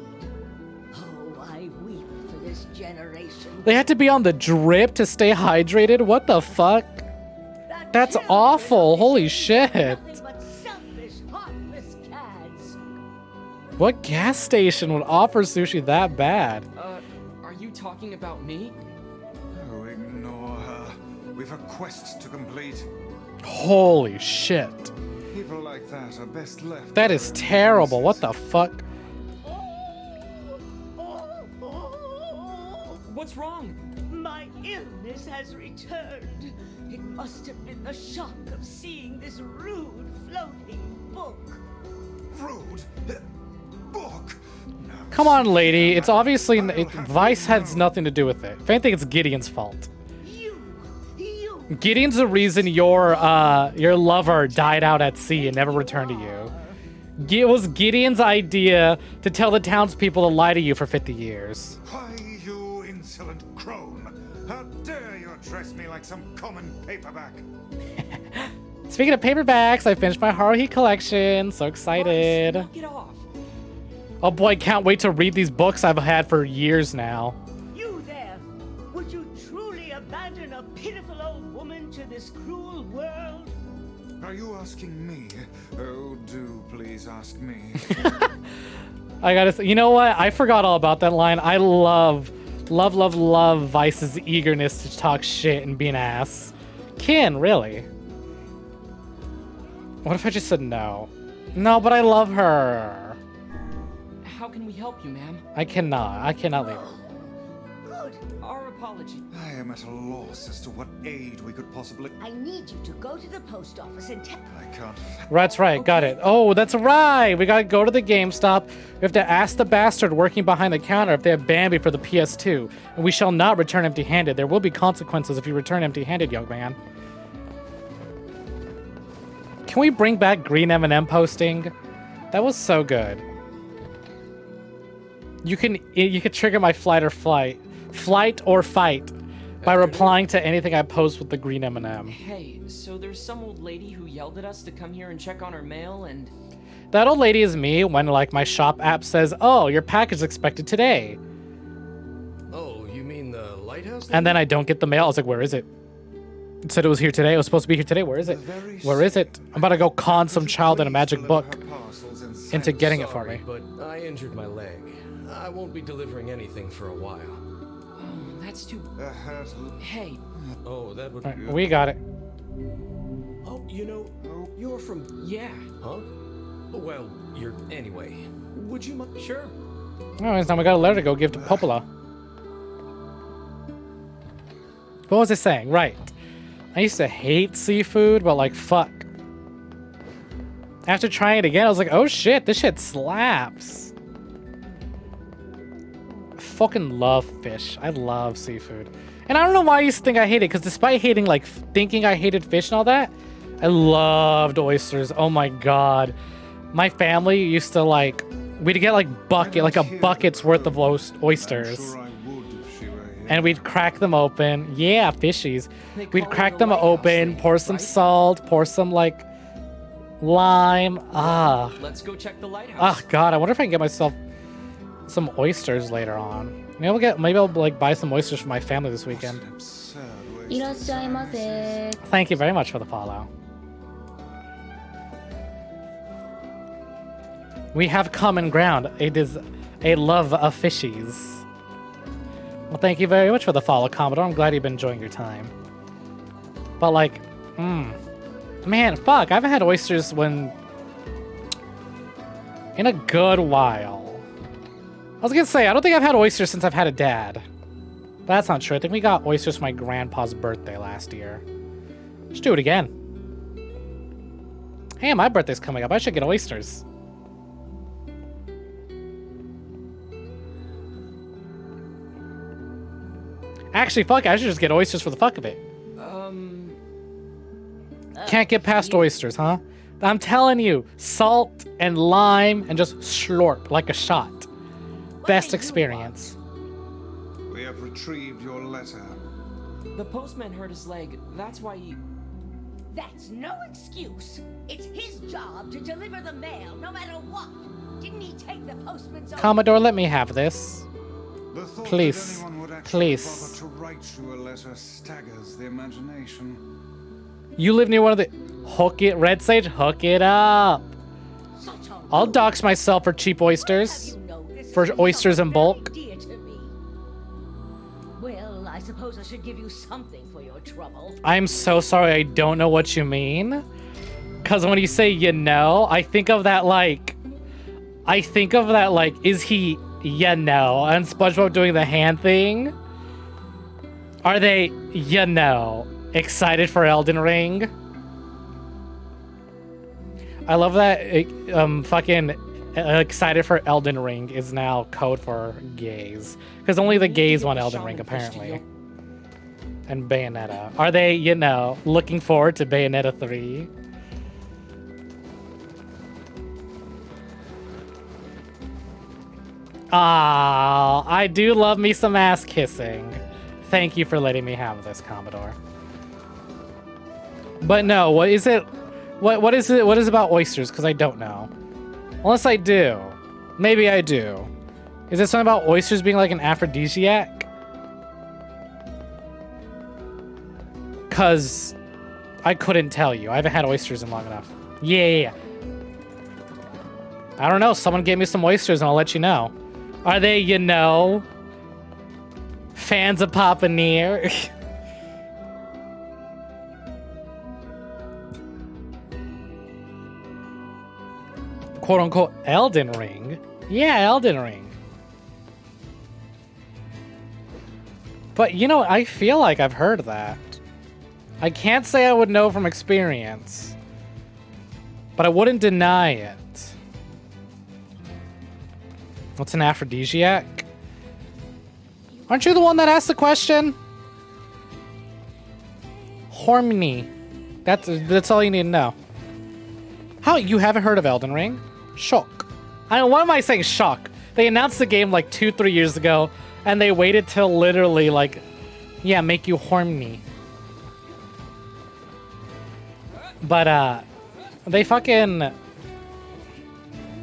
Oh, I weep for this generation. They had to be on the drip to stay hydrated? What the fuck? That's awful. Holy shit. Nothing but selfish, heartless cads. What gas station would offer sushi that bad? Are you talking about me? Oh, ignore her. We've a quest to complete. Holy shit. People like that are best left. That is terrible. What the fuck? What's wrong? My illness has returned. It must have been the shock of seeing this rude floating book. Rude? Book? No. Come on, lady. It's obviously... Vice has nothing to do with it. If anything, it's Gideon's fault. Gideon's the reason your lover died out at sea and never returned to you. It was Gideon's idea to tell the townspeople to lie to you for 50 years. Why, you insolent crone! How dare you address me like some common paperback? Speaking of paperbacks, I finished my Haruhi collection. So excited. Knock it off. Oh boy, can't wait to read these books I've had for years now. You there! Would you truly abandon a pitiful old woman to this cruel world? Are you asking me? Oh, do please ask me. I gotta say, you know what? I forgot all about that line. I love Vice's eagerness to talk shit and be an ass. Kin, really? What if I just said no? No, but I love her. How can we help you, ma'am? I cannot leave her. Good. Our apology. I am at a loss as to what aid we could possibly... I need you to go to the post office and tell... I can't... That's right, got it. Oh, that's right. We gotta go to the GameStop. We have to ask the bastard working behind the counter if they have Bambi for the PS2. And we shall not return empty-handed. There will be consequences if you return empty-handed, young man. Can we bring back green M&M posting? That was so good. You can trigger my flight or fight by replying to anything I post with the green M&M. Hey, so there's some old lady who yelled at us to come here and check on our mail and... That old lady is me when like my shop app says, oh, your package is expected today. Oh, you mean the lighthouse? And then I don't get the mail. I was like, where is it? It said it was here today. It was supposed to be here today. Where is it? Where is it? I'm about to go con some child in a magic book into getting it for me. But I injured my leg. I won't be delivering anything for a while. Oh, that's too... Hey. Oh, that would... Right, we got it. Oh, you know, you're from... Yeah. Huh? Well, you're... Anyway, would you mind... Sure. Oh, it's time we got a letter to go give to Popola. What was I saying? Right. I used to hate seafood, but like, fuck. After trying it again, I was like, oh shit, this shit slaps. I fucking love fish. I love seafood. And I don't know why I used to think I hate it, because despite hating, like, thinking I hated fish and all that, I loved oysters. Oh my god. My family used to, like, we'd get like a bucket's worth of oysters. And we'd crack them open. Yeah, fishies. We'd crack them open, pour some salt, pour some like lime. Ah. Let's go check the lighthouse. Oh god, I wonder if I can get myself some oysters later on. Maybe I'll like buy some oysters for my family this weekend. Thank you very much for the follow. We have common ground. It is a love of fishies. Well, thank you very much for the follow, Commodore. I'm glad you've been enjoying your time. But like, man, fuck, I haven't had oysters in a good while. I was gonna say, I don't think I've had oysters since I've had a dad. But that's not true. I think we got oysters for my grandpa's birthday last year. Let's do it again. Hey, my birthday's coming up. I should get oysters. Actually, fuck it. I should just get oysters for the fuck of it. Can't get past oysters, huh? I'm telling you, salt and lime and just slurp like a shot. Best experience. We have retrieved your letter. The postman hurt his leg. That's why he... That's no excuse. It's his job to deliver the mail, no matter what. Didn't he take the postman's... Commodore, let me have this. The thought Please. that anyone would actually Please. bother to write you a letter staggers the imagination. You live near one of the... Hook it, Red Sage, hook it up. I'll dox myself for cheap oysters. For oysters in bulk. Dear to me. Well, I suppose I should give you something for your trouble. I'm so sorry, I don't know what you mean. Because when you say you know, I think of that like... is he... You know, and SpongeBob doing the hand thing. Are they, you know, excited for Elden Ring? I love that fucking excited for Elden Ring is now code for gays. Because only the gays want Elden Ring, apparently. And Bayonetta. Are they, you know, looking forward to Bayonetta 3? Ah, I do love me some ass kissing. Thank you for letting me have this, Commodore. But no, what is it? What is it? What is it about oysters? Because I don't know. Unless I do. Maybe I do. Is it something about oysters being like an aphrodisiac? Because I couldn't tell you. I haven't had oysters in long enough. Yeah. I don't know. Someone gave me some oysters and I'll let you know. Are they, you know, fans of Papa NieR? Quote unquote Elden Ring? Yeah, Elden Ring. But you know, I feel like I've heard that. I can't say I would know from experience, but I wouldn't deny it. What's an aphrodisiac? Aren't you the one that asked the question? Horny. That's all you need to know. How, you haven't heard of Elden Ring? Shock. I don't, what am I saying shock? They announced the game like 2-3 years ago, and they waited till literally like, yeah, make you horny. But they fucking...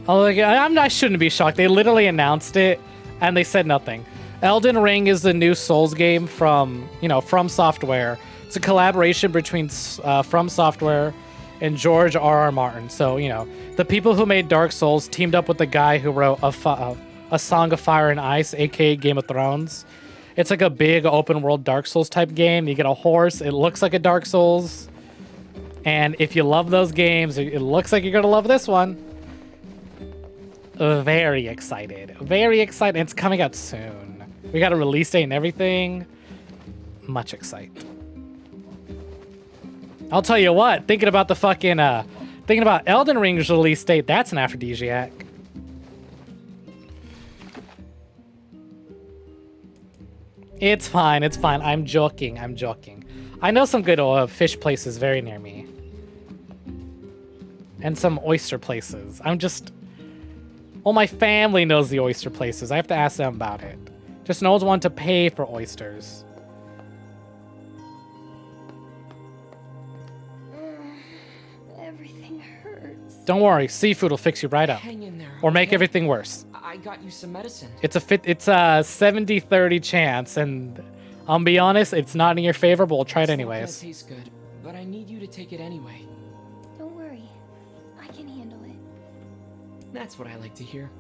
Oh, like, I shouldn't be shocked. They literally announced it, and they said nothing. Elden Ring is the new Souls game from, you know, From Software. It's a collaboration between From Software and George R.R. Martin. So, you know, the people who made Dark Souls teamed up with the guy who wrote A Song of Fire and Ice, aka Game of Thrones. It's like a big open world Dark Souls type game. You get a horse. It looks like a Dark Souls. And if you love those games, it looks like you're going to love this one. Very excited. Very excited. It's coming out soon. We got a release date and everything. Much excited. I'll tell you what, thinking about the fucking, thinking about Elden Ring's release date, that's an aphrodisiac. It's fine, it's fine. I'm joking, I'm joking. I know some good fish places very near me. And some oyster places. I'm just... Well, my family knows the oyster places. I have to ask them about it. Just no one's wanting to pay for oysters. Everything hurts. Don't worry, seafood will fix you right up. Hang in there. Or make okay? everything worse. I got you some medicine. It's a 70-30 chance, and I'll be honest, it's not in your favor, but we'll try it anyways. It's not gonna taste good, but I need you to take it anyway. Don't worry. I can handle it. That's what I like to hear.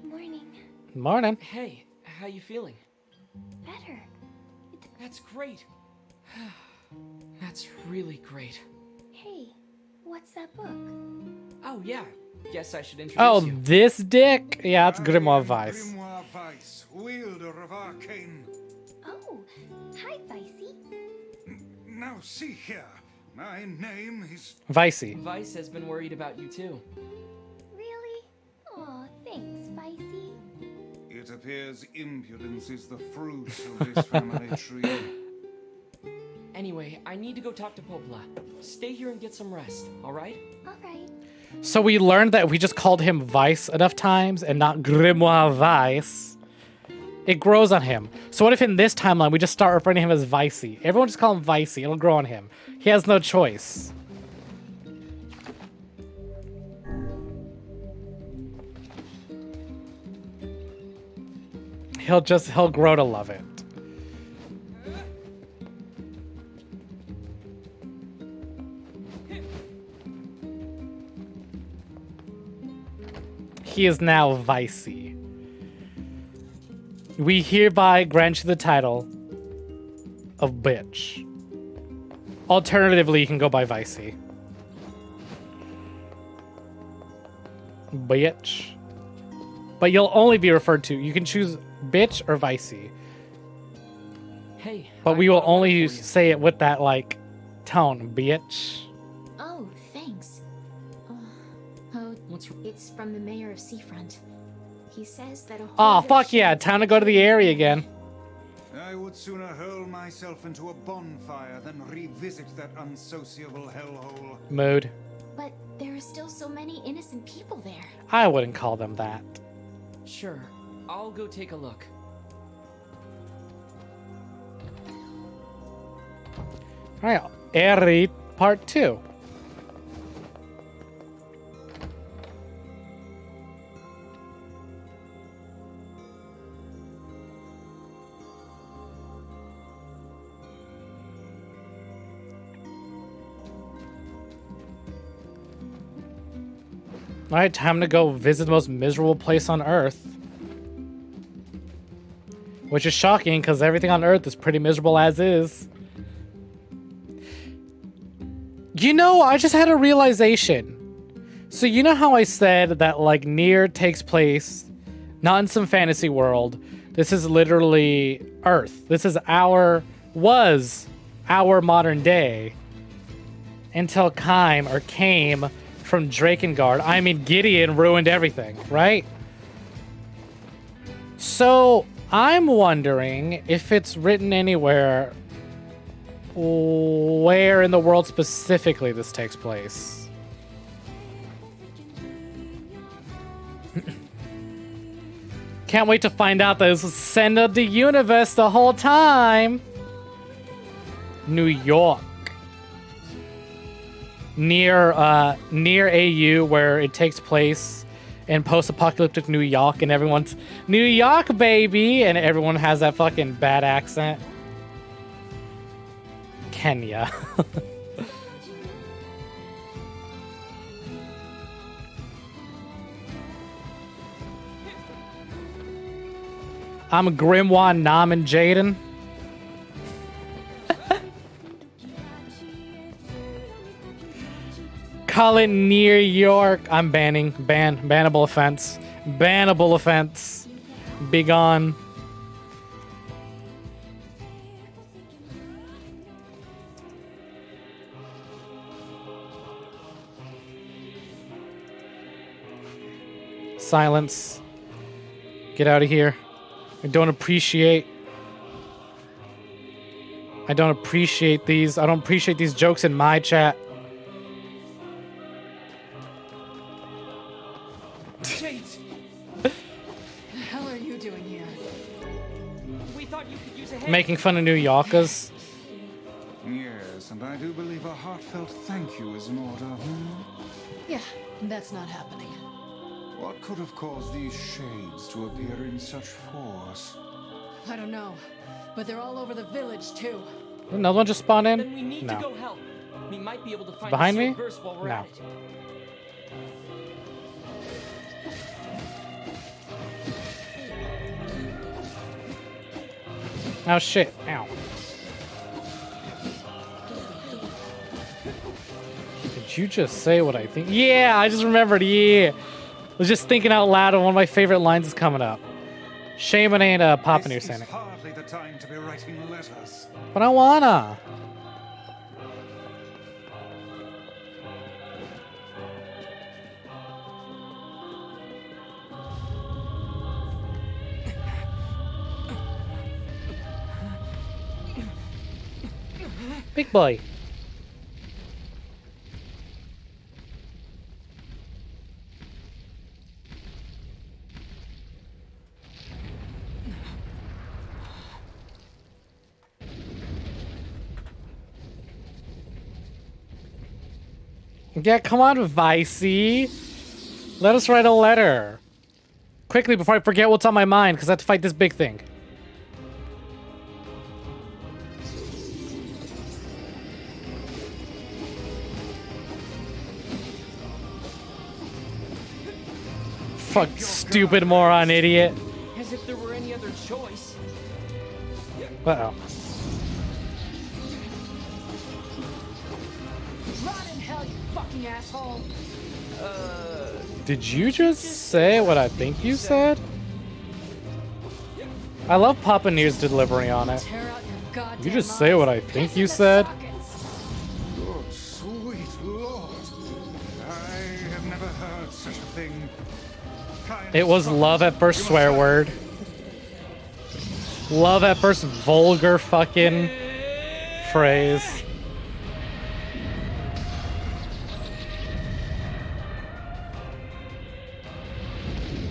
Morning. Morning. Hey, how you feeling? Better. That's great. That's really great. Hey, what's that book? Oh yeah, guess I should introduce Oh, you. this dick? Yeah, it's Grimoire Weiss. Grimoire Weiss, wielder of arcane. Oh, hi, Vicey. Now see here, my name is... Vicey. Vice has been worried about you too. Really? Aw, thanks, Vicey. It appears impudence is the fruit of this family tree. Anyway, I need to go talk to Popola. Stay here and get some rest, alright? Alright. So we learned that if we just called him Vice enough times and not Grimoire Weiss, it grows on him. So what if in this timeline we just start referring to him as Vicey? Everyone just call him Vicey. It'll grow on him. He has no choice. He'll grow to love it. He is now Vicey. We hereby grant you the title of bitch. Alternatively, you can go by Vicey. Bitch. But you'll only be referred to. You can choose bitch or Vicey. Hey. But we will only say it with that, like, tone. Bitch. Oh, thanks. Oh, it's from the mayor of Seafront. He says that a Aw, horde of fuck yeah. Time to go to the area again. I would sooner hurl myself into a bonfire than revisit that unsociable hellhole. Mood. But there are still so many innocent people there. I wouldn't call them that. Sure, I'll go take a look. Alright, Eri Part 2. Alright, time to go visit the most miserable place on Earth. Which is shocking, because everything on Earth is pretty miserable as is. You know, I just had a realization. So you know how I said that, like, NieR takes place not in some fantasy world. This is literally Earth. This is was our modern day. Until came from Drakengard. I mean, Gideon ruined everything, right? So I'm wondering if it's written anywhere where in the world specifically this takes place. Can't wait to find out. This was center of the universe the whole time. New York. Near AU, where it takes place in post-apocalyptic New York, and everyone's New York, baby, and everyone has that fucking bad accent. Kenya. I'm Grimoire, Nam, and Jaden. Call it New York. I'm bannable offense. Bannable offense. Be gone. Silence. Get out of here. I don't appreciate these. I don't appreciate these jokes in my chat. Shades, The hell are you doing here? we thought you could use a hand. Making fun of New Yorkers. Yes, and I do believe a heartfelt thank you is in order. Yeah, that's not happening. What could have caused these shades to appear in such force? I don't know, but they're all over the village too. Did another one just spawn in? Then we need No. to go help. We might be able to find Behind the me? sealed verse while we're No. at it. Oh shit. Ow. Did you just say what I think? Yeah, I just remembered. Yeah. I was just thinking out loud, and one of my favorite lines is coming up. Shame it ain't popping here This saying is it. hardly the time to be writing letters. But I wanna. Big boy. Yeah, come on, Vicey. Let us write a letter. Quickly, before I forget what's on my mind, because I have to fight this big thing. Fuck, stupid moron idiot. As if there were any other choice. Uh-oh. Rot in hell, you fucking asshole! Did you just say what I think you said? I love Papa NieR's delivery on it. Tear out your goddamn You just say what I think you said? Good sweet Lord. I have never heard such a thing. It was love at first swear word. Love at first vulgar fucking phrase.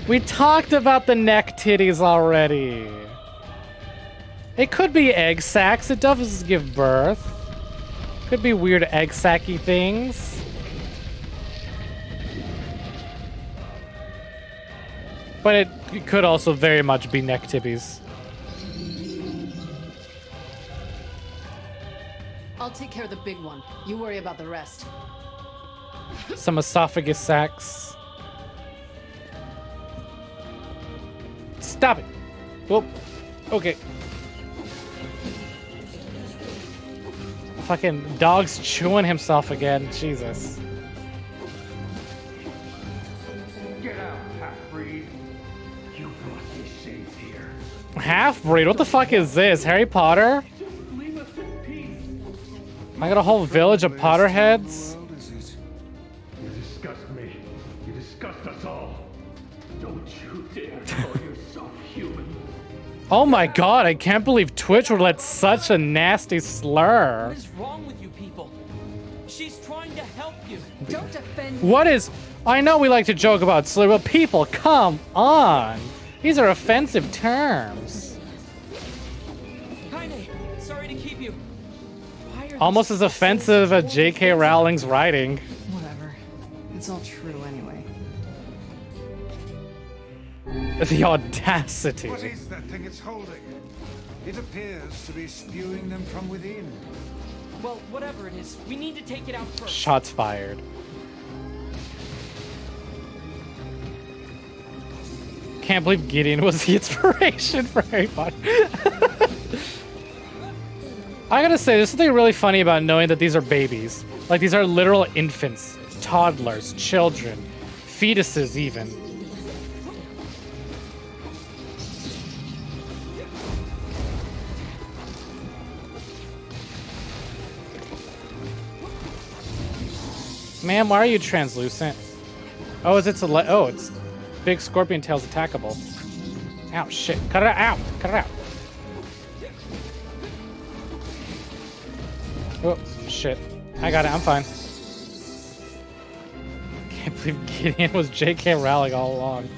We talked about the neck titties already. It could be egg sacs. It does give birth. Could be weird egg sacky things. But it could also very much be neck tibbies. I'll take care of the big one. You worry about the rest. Some esophagus sacs. Stop it. Whoop. Okay. Fucking dog's chewing himself again. Jesus. Get out, half-breed. You brought these shades here. Half-breed? What the fuck is this? Harry Potter? Leave us in peace. I got a whole village of Potterheads? You disgust me. You disgust us all. Don't you dare call yourself human. Oh my god, I can't believe Twitch would let such a nasty slur. What is wrong with you people? She's trying to help you. Don't defend What is... I know we like to joke about slur, but people, come on. These are offensive terms. Kaine, sorry to keep you. Why are Almost these as offensive as J.K. Rowling's writing. Whatever. It's all true anyway. The audacity. What is that thing it's holding? It appears to be spewing them from within. Well, whatever it is, we need to take it out first. Shots fired. Can't believe Gideon was the inspiration for Harry Potter. I gotta say, there's something really funny about knowing that these are babies. Like, these are literal infants, toddlers, children, fetuses even. Ma'am, why are you translucent? Oh, is it to let? Oh, it's. big scorpion tail's attackable. Ow, shit. Cut it out. Cut it out. Oh, shit. I got it. I'm fine. Can't believe Gideon was J.K. Rowling all along.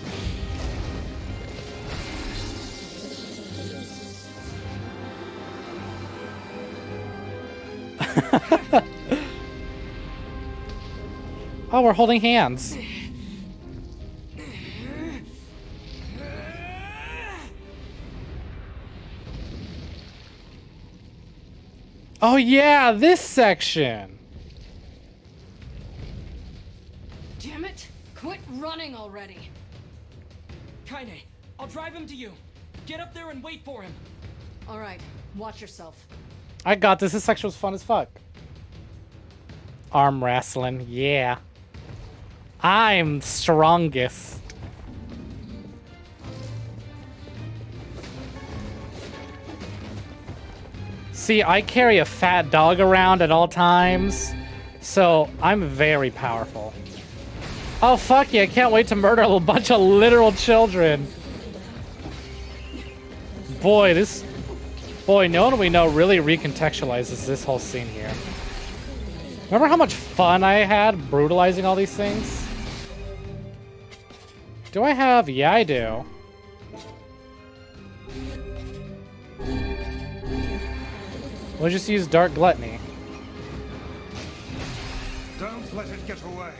Oh, we're holding hands. Oh yeah, this section. Damn it! Quit running already. Kaine, I'll drive him to you. Get up there and wait for him. All right, watch yourself. I got this. This section was fun as fuck. Arm wrestling, yeah. I'm strongest. See, I carry a fat dog around at all times, so I'm very powerful. Oh, fuck yeah, I can't wait to murder a bunch of literal children. Boy, no one we know really recontextualizes this whole scene here. Remember how much fun I had brutalizing all these things? Do I have? Yeah, I do. We'll just use Dark Gluttony. Don't let it get away.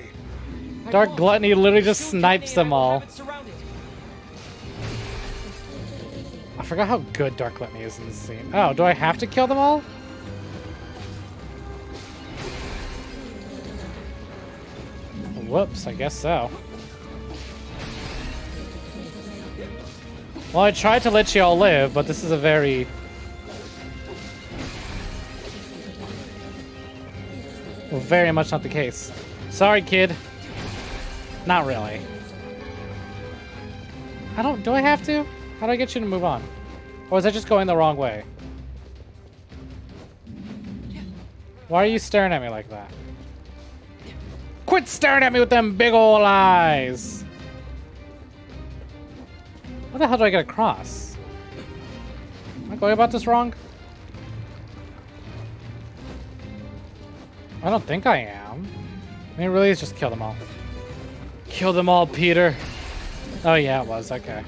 Dark Gluttony literally just snipes them all. I forgot how good Dark Gluttony is in this scene. Oh, do I have to kill them all? Whoops, I guess so. Well, I tried to let you all live, but this is a very... well, very much not the case. Sorry, kid. Not really. Do I have to? How do I get you to move on? Or is that just going the wrong way? Why are you staring at me like that? Quit staring at me with them big ol' eyes! How the hell do I get across? Am I going about this wrong? I don't think I am. I mean, really, it's just kill them all. Kill them all, Peter. Oh yeah, it was. Okay.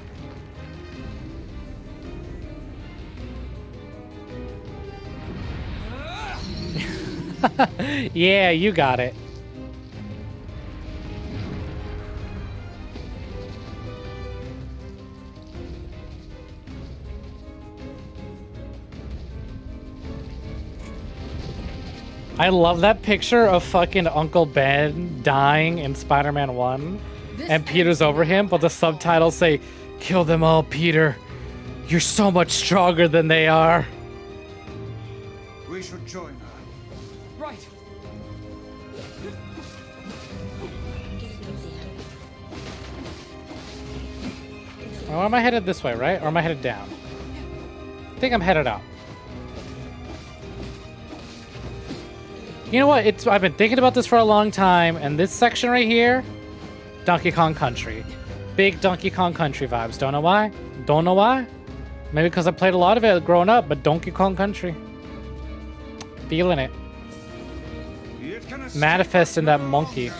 Yeah, you got it. I love that picture of fucking Uncle Ben dying in Spider-Man 1. And Peter's over him, but the subtitles say, "Kill them all, Peter. You're so much stronger than they are." We should join her. Right. Oh, am I headed this way, right? Or am I headed down? I think I'm headed up. You know what? I've been thinking about this for a long time, and this section right here, Donkey Kong Country. Big Donkey Kong Country vibes. Don't know why. Don't know why. Maybe because I played a lot of it growing up, but Donkey Kong Country. Feeling it. Manifesting that monkey.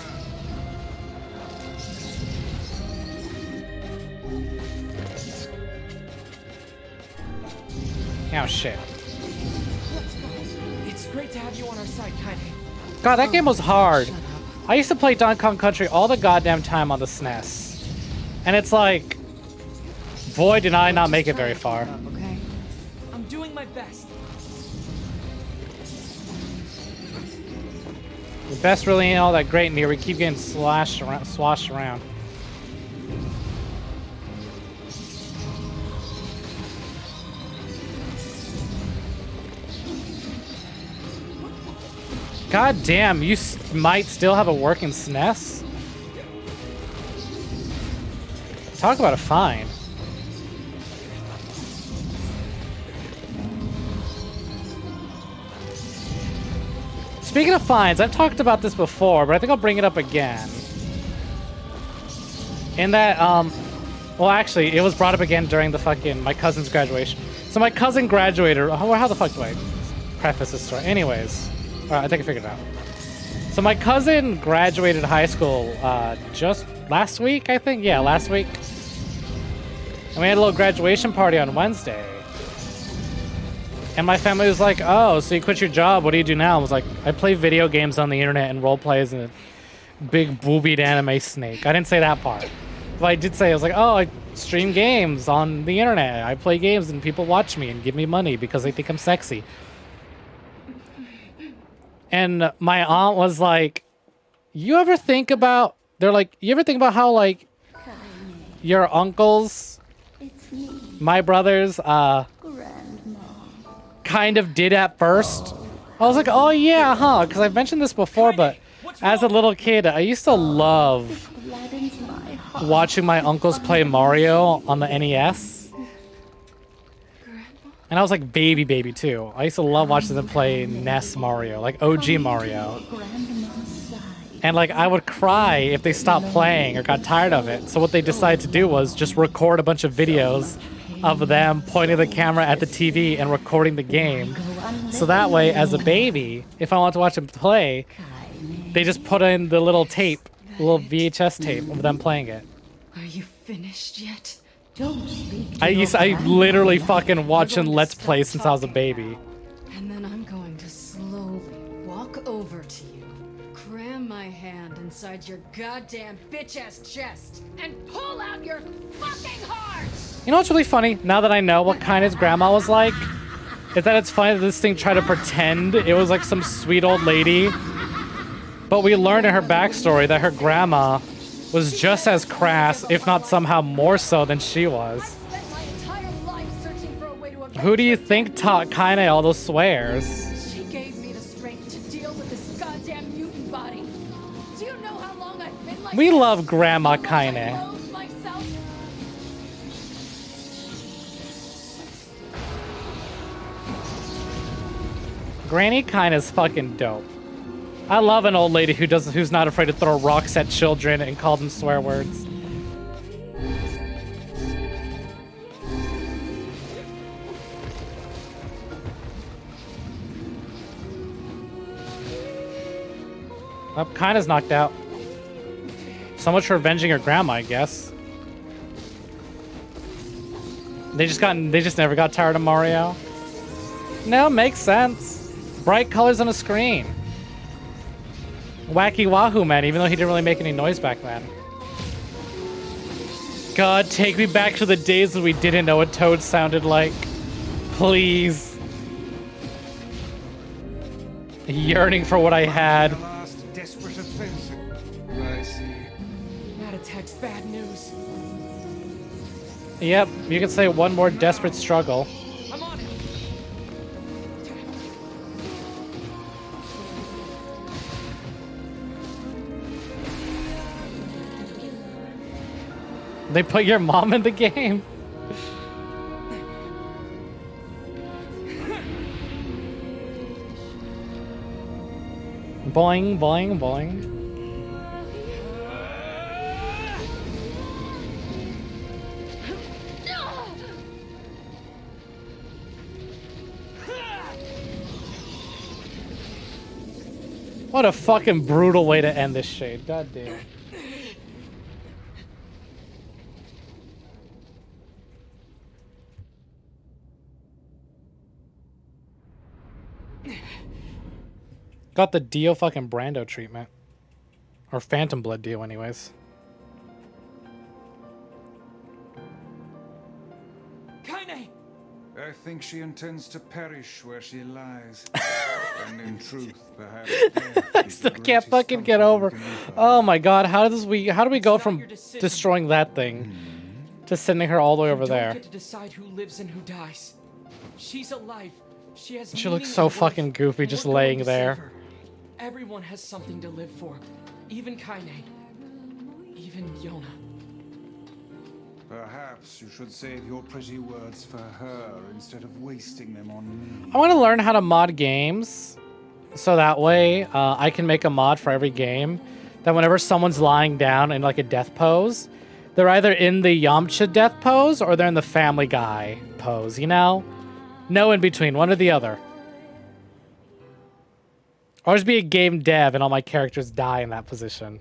Oh shit. It's great to have you on our side, Kaine. God, that game was hard. I used to play Donkey Kong Country all the goddamn time on the SNES. And it's like, boy, did I not make it very far. Okay. I'm doing my best. The best really ain't all that great, NieR. We keep getting swashed around. God damn, you might still have a working SNES? Talk about a find. Speaking of finds, I've talked about this before, but I think I'll bring it up again. In that, well, actually, it was brought up again during the fucking my cousin's graduation. So my cousin graduated. How the fuck do I preface this story? Anyways, I think I figured it out. So my cousin graduated high school just last week, I think. Yeah, last week. And we had a little graduation party on Wednesday. And my family was like, "Oh, so you quit your job? What do you do now?" I was like, "I play video games on the internet and role plays in a big boobied anime snake." I didn't say that part. But I did say, I was like, "Oh, I stream games on the internet. I play games and people watch me and give me money because they think I'm sexy." And my aunt was like, "You ever think about," they're like, "You ever think about how, like, your uncles, my brothers, kind of did at first?" I was like, "Oh yeah, huh?" Because I've mentioned this before, but as a little kid, I used to love watching my uncles play Mario on the NES. And I was like baby too. I used to love watching them play NES Mario, like OG Mario. And like I would cry if they stopped playing or got tired of it. So what they decided to do was just record a bunch of videos of them pointing the camera at the TV and recording the game. So that way, as a baby, if I want to watch them play, they just put in the little tape, little VHS tape of them playing it. Are you finished yet? I literally fucking watching Let's Play since I was a baby. And then I'm going to slowly walk over to you, cram my hand inside your goddamn bitch-ass chest, and pull out your fucking heart! You know what's really funny, now that I know what kind his grandma was like, is that it's funny that this thing tried to pretend it was like some sweet old lady. But we learned in her backstory that her grandma was just as crass, if not somehow more so than she was. Who do you think taught Kaine all those swears? She gave me the strength to deal with this goddamn mutant body. Do you know how long I've been like We love Grandma Kaine. myself? Granny Kaine's fucking dope. I love an old lady who's not afraid to throw rocks at children and call them swear words. Oh, Kaine's knocked out. So much for avenging her grandma, I guess. They just never got tired of Mario. No, makes sense. Bright colors on a screen. Wacky Wahoo Man, even though he didn't really make any noise back then. God, take me back to the days when we didn't know what Toad sounded like. Please. Yearning for what I had. Last desperate offensive. I see. That attack's bad news. Yep, you could say one more desperate struggle. I'm on it. They put your mom in the game. Boing, boing, boing. What a fucking brutal way to end this shade. God damn. Got the Dio fucking Brando treatment. Or Phantom Blood Dio anyways. Kaine! I think she intends to perish where she lies. And in truth, perhaps I still can't fucking get over. Oh my god, how do we go from destroying that thing to sending her all the way over You there? don't get to decide who lives and who dies. She's alive. She has She looks meaning so and worth, fucking goofy and just we're going laying to save there. her. Everyone has something to live for. Even Kaine. Even Yona. Perhaps you should save your pretty words for her instead of wasting them on me. I want to learn how to mod games, so that way I can make a mod for every game that whenever someone's lying down in like a death pose, They're either in the Yamcha death pose or they're in the Family Guy pose, you know? No in between, one or the other. Or just be a game dev and all my characters die in that position.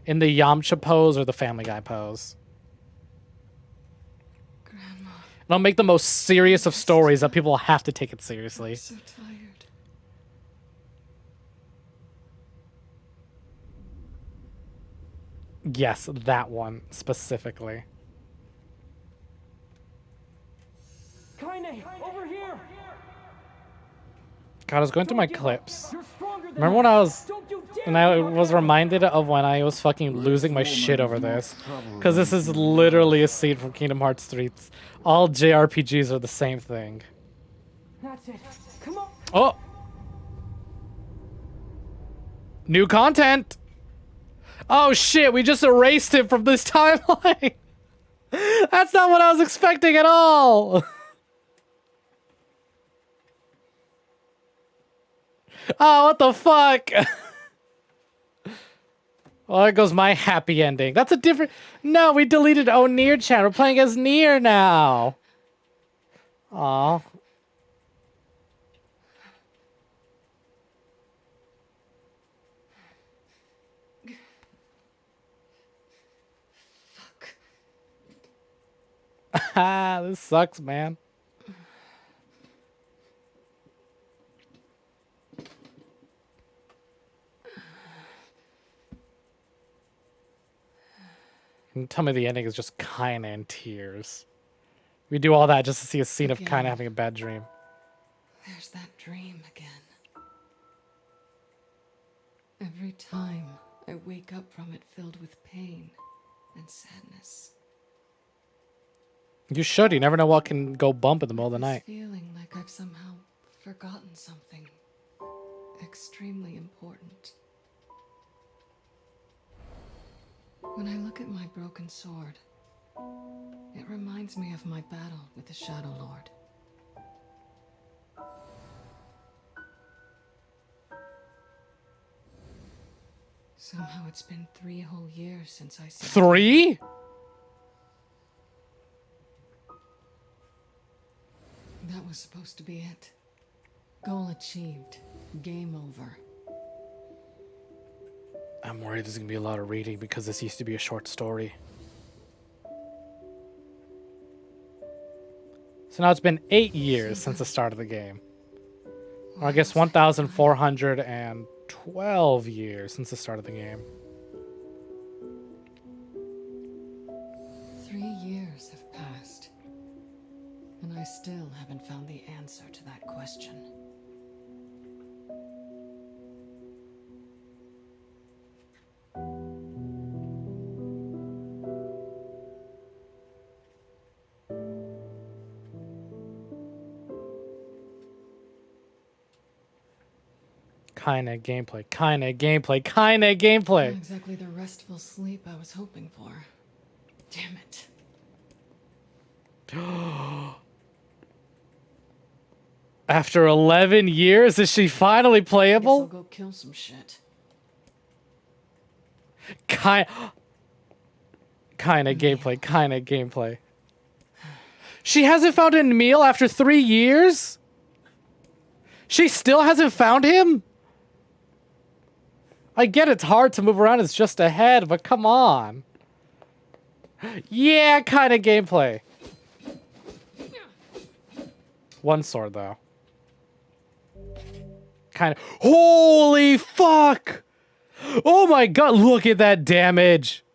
In the Yamcha pose or the Family Guy pose. Grandma. And I'll make the most serious of stories that people will have to take it seriously. I'm so tired. Yes, that one specifically. Kaine, over here! God, I was going through my clips. Remember when I was reminded of when I was fucking losing my shit over this? Because this is literally a scene from Kingdom Hearts 3. All JRPGs are the same thing. That's it. Come on. Oh! New content! Oh shit, we just erased it from this timeline! That's not what I was expecting at all! Oh, what the fuck? Well, there goes my happy ending. That's a different... No, we deleted NieR chat. We're playing as NieR now. Aw. Ah, this sucks, man. And tell me the ending is just Kaine in tears. We do all that just to see a scene of Kaine having a bad dream. There's that dream again. Every time I wake up from it filled with pain and sadness. You should. You never know what can go bump in the middle of the night. Feeling like I've somehow forgotten something extremely important. When I look at my broken sword, it reminds me of my battle with the Shadow Lord. Somehow it's been 3 whole years since I saw 3? That was supposed to be it. Goal achieved. Game over. I'm worried there's going to be a lot of reading because this used to be a short story. So now it's been 8 years since the start of the game. Or I guess 1,412 years since the start of the game. 3 years have passed. And I still haven't found the answer to that question. Kaine gameplay, Kaine gameplay, Kaine gameplay. Not exactly the restful sleep I was hoping for. Damn it. After 11 years, is she finally Guess playable? I'll go kill some shit. Kaine gameplay, Kaine gameplay. She hasn't found a meal after 3 years? She still hasn't found him? I get it's hard to move around, it's just ahead, but come on. Yeah, kind of gameplay. One sword, though. Kind of. Holy fuck! Oh my god, look at that damage!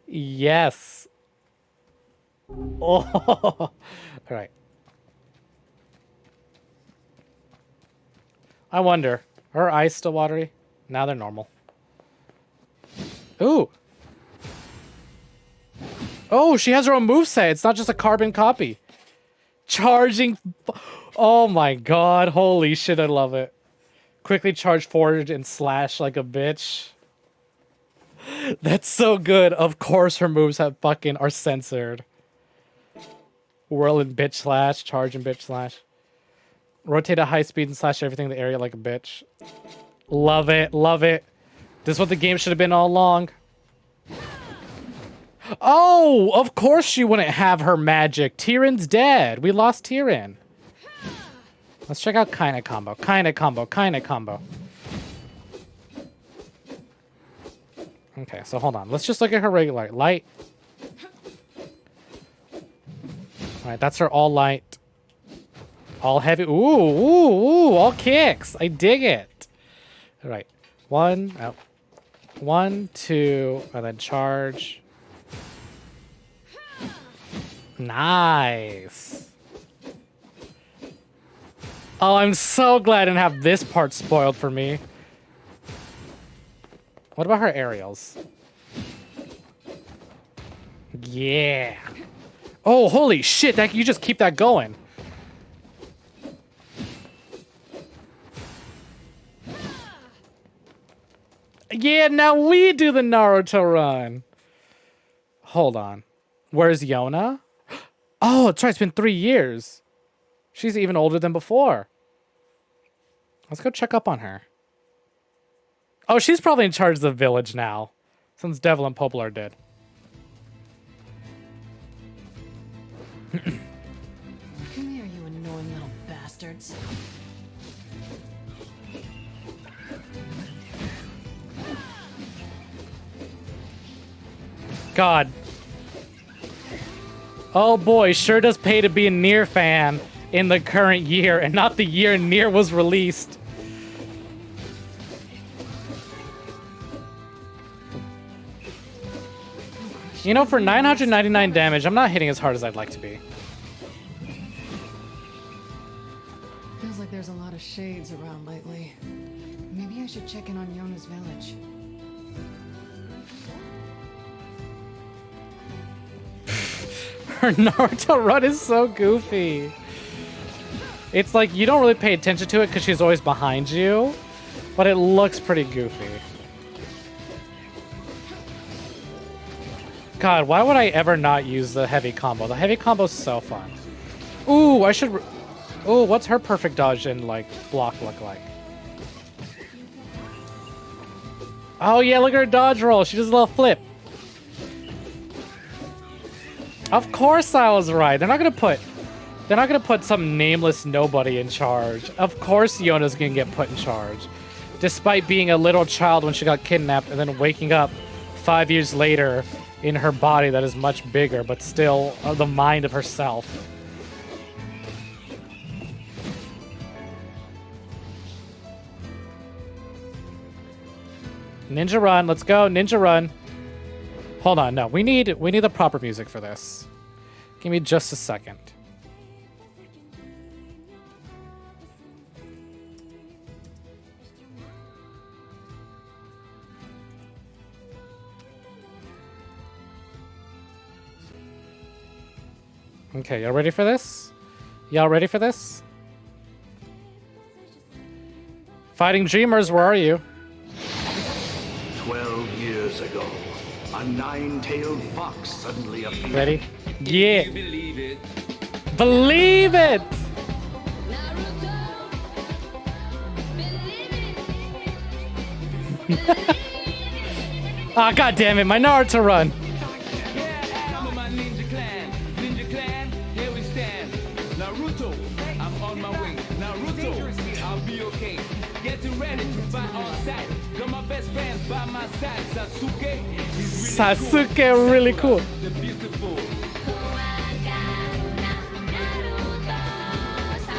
Yes. Oh. Alright. I wonder, are her eyes still watery? Now they're normal. Ooh. Oh, she has her own moveset. It's not just a carbon copy. Charging. Oh my god. Holy shit, I love it. Quickly charge forward and slash like a bitch. That's so good. Of course her moves have fucking are censored. Whirl and bitch slash. Charge and bitch slash. Rotate at high speed and slash everything in the area like a bitch. Love it. Love it. This is what the game should have been all along. Oh, of course she wouldn't have her magic. Tyrion's dead. We lost Tyrion. Let's check out kinda combo. Kinda combo. Kinda combo. Okay, so hold on. Let's just look at her regular light. Alright, that's her all light. All heavy. Ooh, ooh, ooh, all kicks. I dig it. Alright. 1, 2, and then charge. Nice. Oh, I'm so glad I didn't have this part spoiled for me. What about her aerials? Yeah. Oh, holy shit, that you just keep that going. Yeah, now we do the Naruto run. Hold on. Where's Yona? Oh, that's right, it's been 3 years. She's even older than before. Let's go check up on her. Oh, she's probably in charge of the village now, since Devil and Poplar did. Come here, you annoying little bastards. God. Oh boy, sure does pay to be a NieR fan in the current year, and not the year NieR was released. You know, for 999 damage, I'm not hitting as hard as I'd like to be. Feels like there's a lot of shades around lately. Maybe I should check in on Yona's village. Her Naruto run is so goofy. It's like you don't really pay attention to it because she's always behind you, but it looks pretty goofy. God, why would I ever not use the heavy combo? The heavy combo's so fun. Ooh, I should... Ooh, what's her perfect dodge and, like, block look like? Oh, yeah, look at her dodge roll. She does a little flip. Of course I was right. They're not gonna put some nameless nobody in charge. Of course Yona's gonna get put in charge. Despite being a little child when she got kidnapped and then waking up 5 years later in her body that is much bigger, but still the mind of herself. Ninja run, let's go, ninja run. Hold on, no, we need the proper music for this. Give me just a second. Okay, y'all ready for this? Y'all ready for this? Fighting Dreamers, where are you? 12 years ago, a 9-tailed fox suddenly appeared. Ready? Yeah. Can you believe it? Believe it! Ah, god damn it, my Naruto run. Naruto, I'm on my way. Naruto, I'll be okay. Getting ready to fight on sight. Got my best friends by my side. Sasuke, really cool. The beautiful.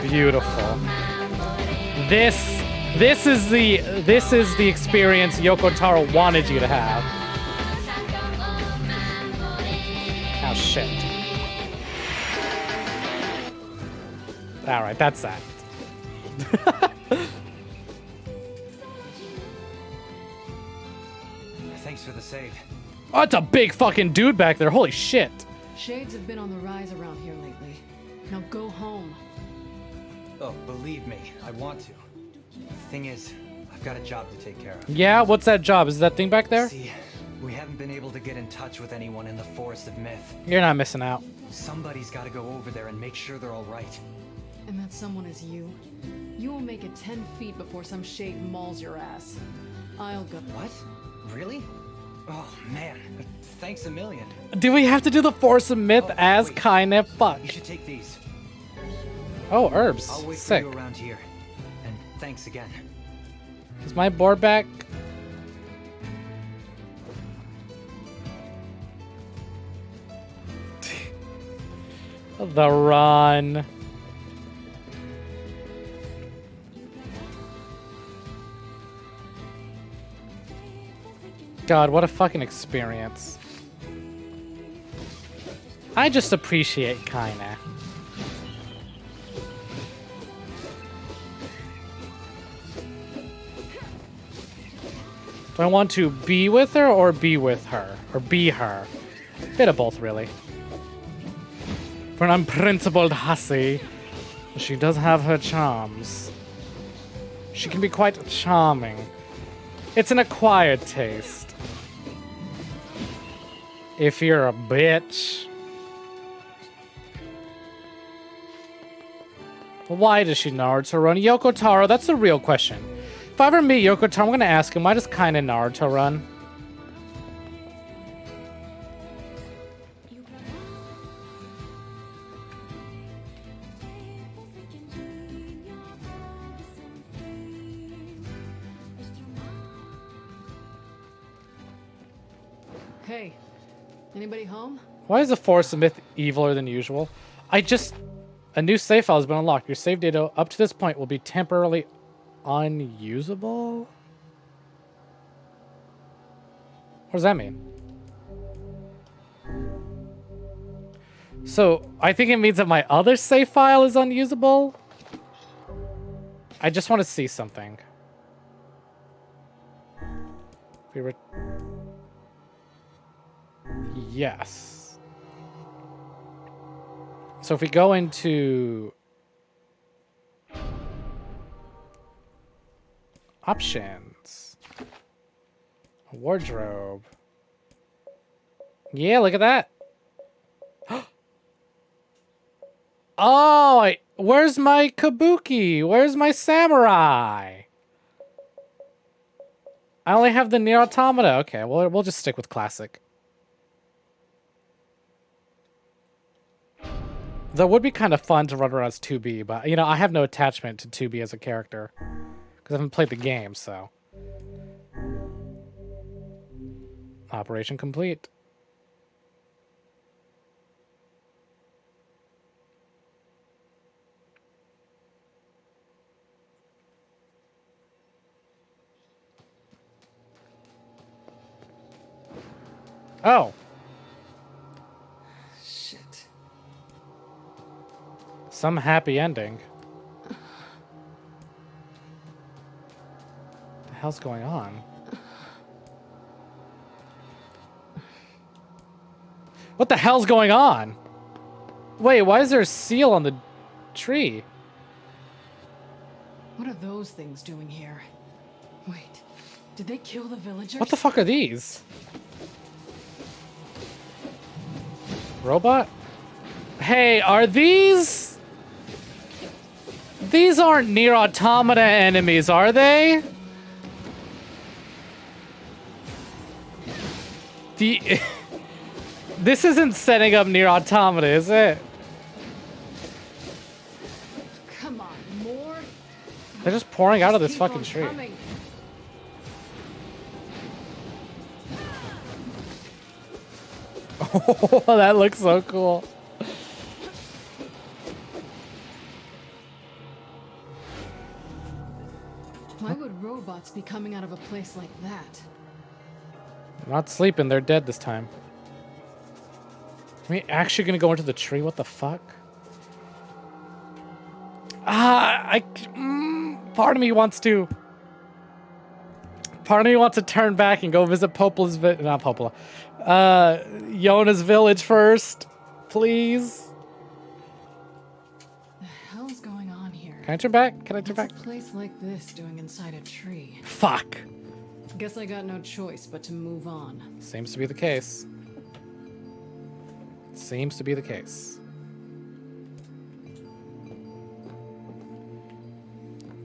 Beautiful. This is the experience Yoko Taro wanted you to have. Oh shit. Alright, that's that. Thanks for the save. Oh, it's a big fucking dude back there. Holy shit. Shades have been on the rise around here lately. Now go home. Oh, believe me, I want to. The thing is, I've got a job to take care of. Yeah, what's that job? Is that thing back there? See, we haven't been able to get in touch with anyone in the Forest of Myth. You're not missing out. Somebody's got to go over there and make sure they're all right. And that someone is you. You will make it 10 feet before some shade mauls your ass. I'll go. What? Really? Oh, man. Thanks a million. Do we have to do the Force of Myth as Kaine? Fuck. You should take these. Oh, herbs. I'll wait Sick. for you around here. And thanks again. Is my board back? The run. God, what a fucking experience. I just appreciate Kaine. Do I want to be with her or be with her? Or be her? Bit of both, really. For an unprincipled hussy, she does have her charms. She can be quite charming. It's an acquired taste. If you're a bitch. Why does she Naruto run? Yoko Taro, that's the real question. If I ever meet Yoko Taro, I'm gonna ask him, why does Kaine Naruto run? Hey, anybody home? Why is the Force of Myth eviler than usual? A new save file has been unlocked. Your save data up to this point will be temporarily unusable? What does that mean? So, I think it means that my other save file is unusable? I just want to see something. Yes. So if we go into options, wardrobe. Yeah, look at that. Oh, where's my kabuki? Where's my samurai? I only have the NieR Automata. Okay, well, we'll just stick with classic. That would be kind of fun to run around as 2B, but, you know, I have no attachment to 2B as a character. Because I haven't played the game, so. Operation complete. Oh. Shit. Some happy ending. What the hell's going on? What the hell's going on? Wait, why is there a seal on the tree? What are those things doing here? Wait, did they kill the villagers? What the fuck are these? Robot? Hey, are these... These aren't NieR Automata enemies, are they? This isn't setting up NieR Automata, is it? Come on, more? They're just pouring out of this Keep fucking on tree. coming. Oh, that looks so cool. Why would robots be coming out of a place like that? They're not sleeping, they're dead this time. Are we actually gonna go into the tree? What the fuck? Part of me wants to turn back and go visit Popola's not Popola. Yona's village first. Please. The hell's going on here? Can I turn back? Can I turn back? What's a place like this doing inside a tree? Fuck. Guess I got no choice but to move on. Seems to be the case. Seems to be the case.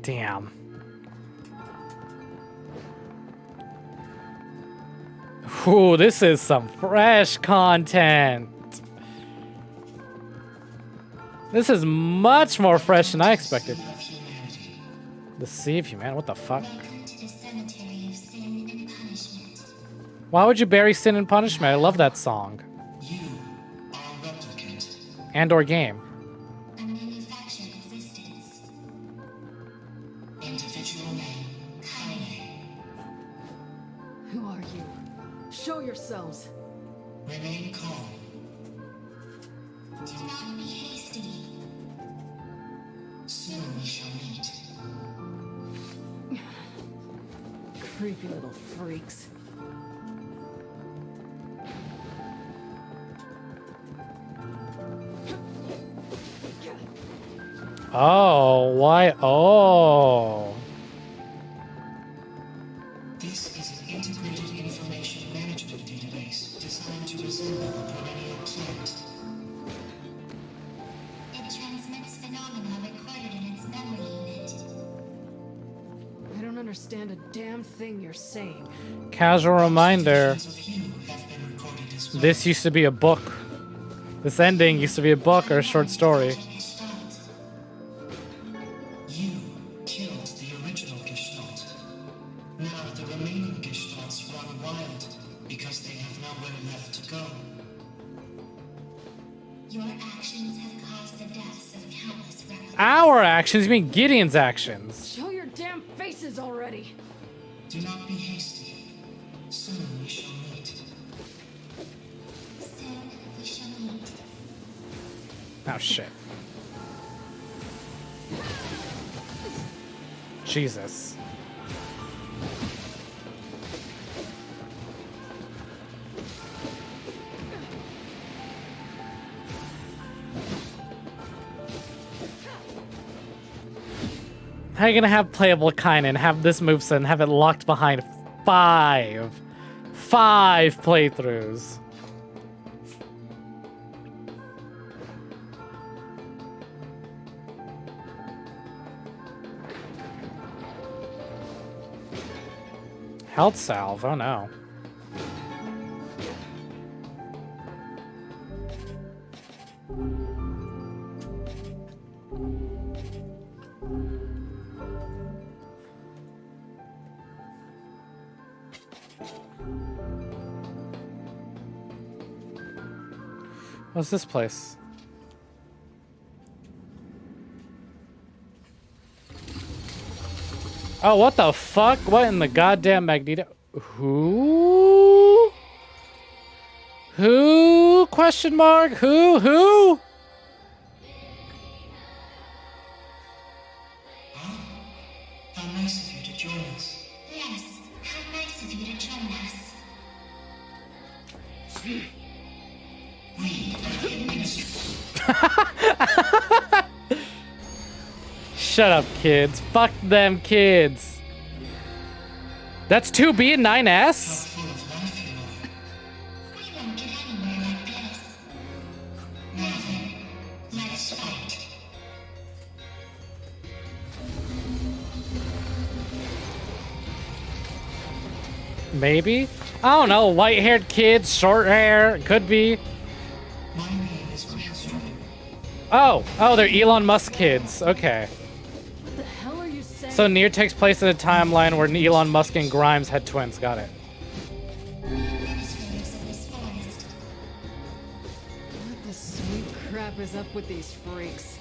Damn. Ooh, this is some fresh content. This is much more fresh than I expected. The Sea of Humanity? What the fuck? Why would you bury sin and punishment? I love that song. You are a replicant. And or game. A manufactured existence. Individual name, Kanye. Who are you? Show yourselves. Remain calm. Do not be hasty. Soon we shall meet. Creepy little freaks. Oh, why? Oh. This is an integrated information management database designed to resemble a perennial plant. It transmits phenomena recorded in its memory unit. I don't understand a damn thing you're saying. Casual reminder. This used to be a book. This ending used to be a book or a short story. You killed the original Gestalt. Now the remaining Gestalts run wild because they have nowhere left to go. Your actions have caused the deaths of countless replicants. Our actions? You mean Gideon's actions? Show your damn faces already. Do not be hasty. Soon we shall meet. Soon we shall meet. Oh shit. Jesus. How are you gonna have playable Kainen and have this moveset and have it locked behind five playthroughs? Health salve, oh no. What's this place? Oh, what the fuck? What in the goddamn Magneto? Who? Who? Question mark? Who? How nice of you to join us. Yes, how nice of you to join us. We are the administrators. Shut up, kids. Fuck them kids. That's 2B and 9S? Full of life you are. We won't get anywhere like this. Now then, let us fight. Maybe? I don't know. White-haired kids, short hair. Could be. My name is Maestro. Oh, they're Elon Musk kids. Okay. What the hell are you saying? So NieR takes place in a timeline where Elon Musk and Grimes had twins. Got it. Administrators of this forest. What the sweet crap is up with these freaks?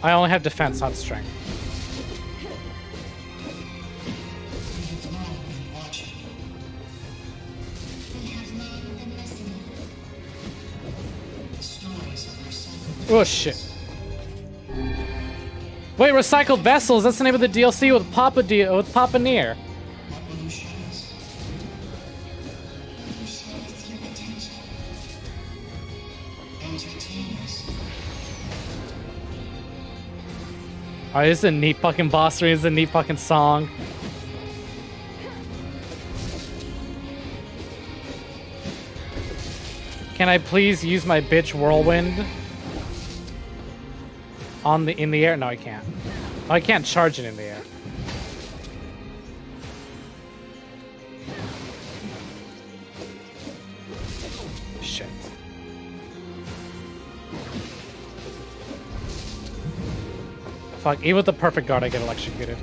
I only have defense, not strength. We have long been watching. We have long been listening. The stories of recycled Oh shit. Wait, recycled vessels. That's the name of the DLC with Papa NieR. What will you show us? Will you show us your potential? Entertain us. Oh, this is a neat fucking boss room. This is a neat fucking song. Can I please use my bitch whirlwind in the air? No, I can't. Oh, I can't charge it in the air. Shit. Fuck, even with the perfect guard, I get electrocuted.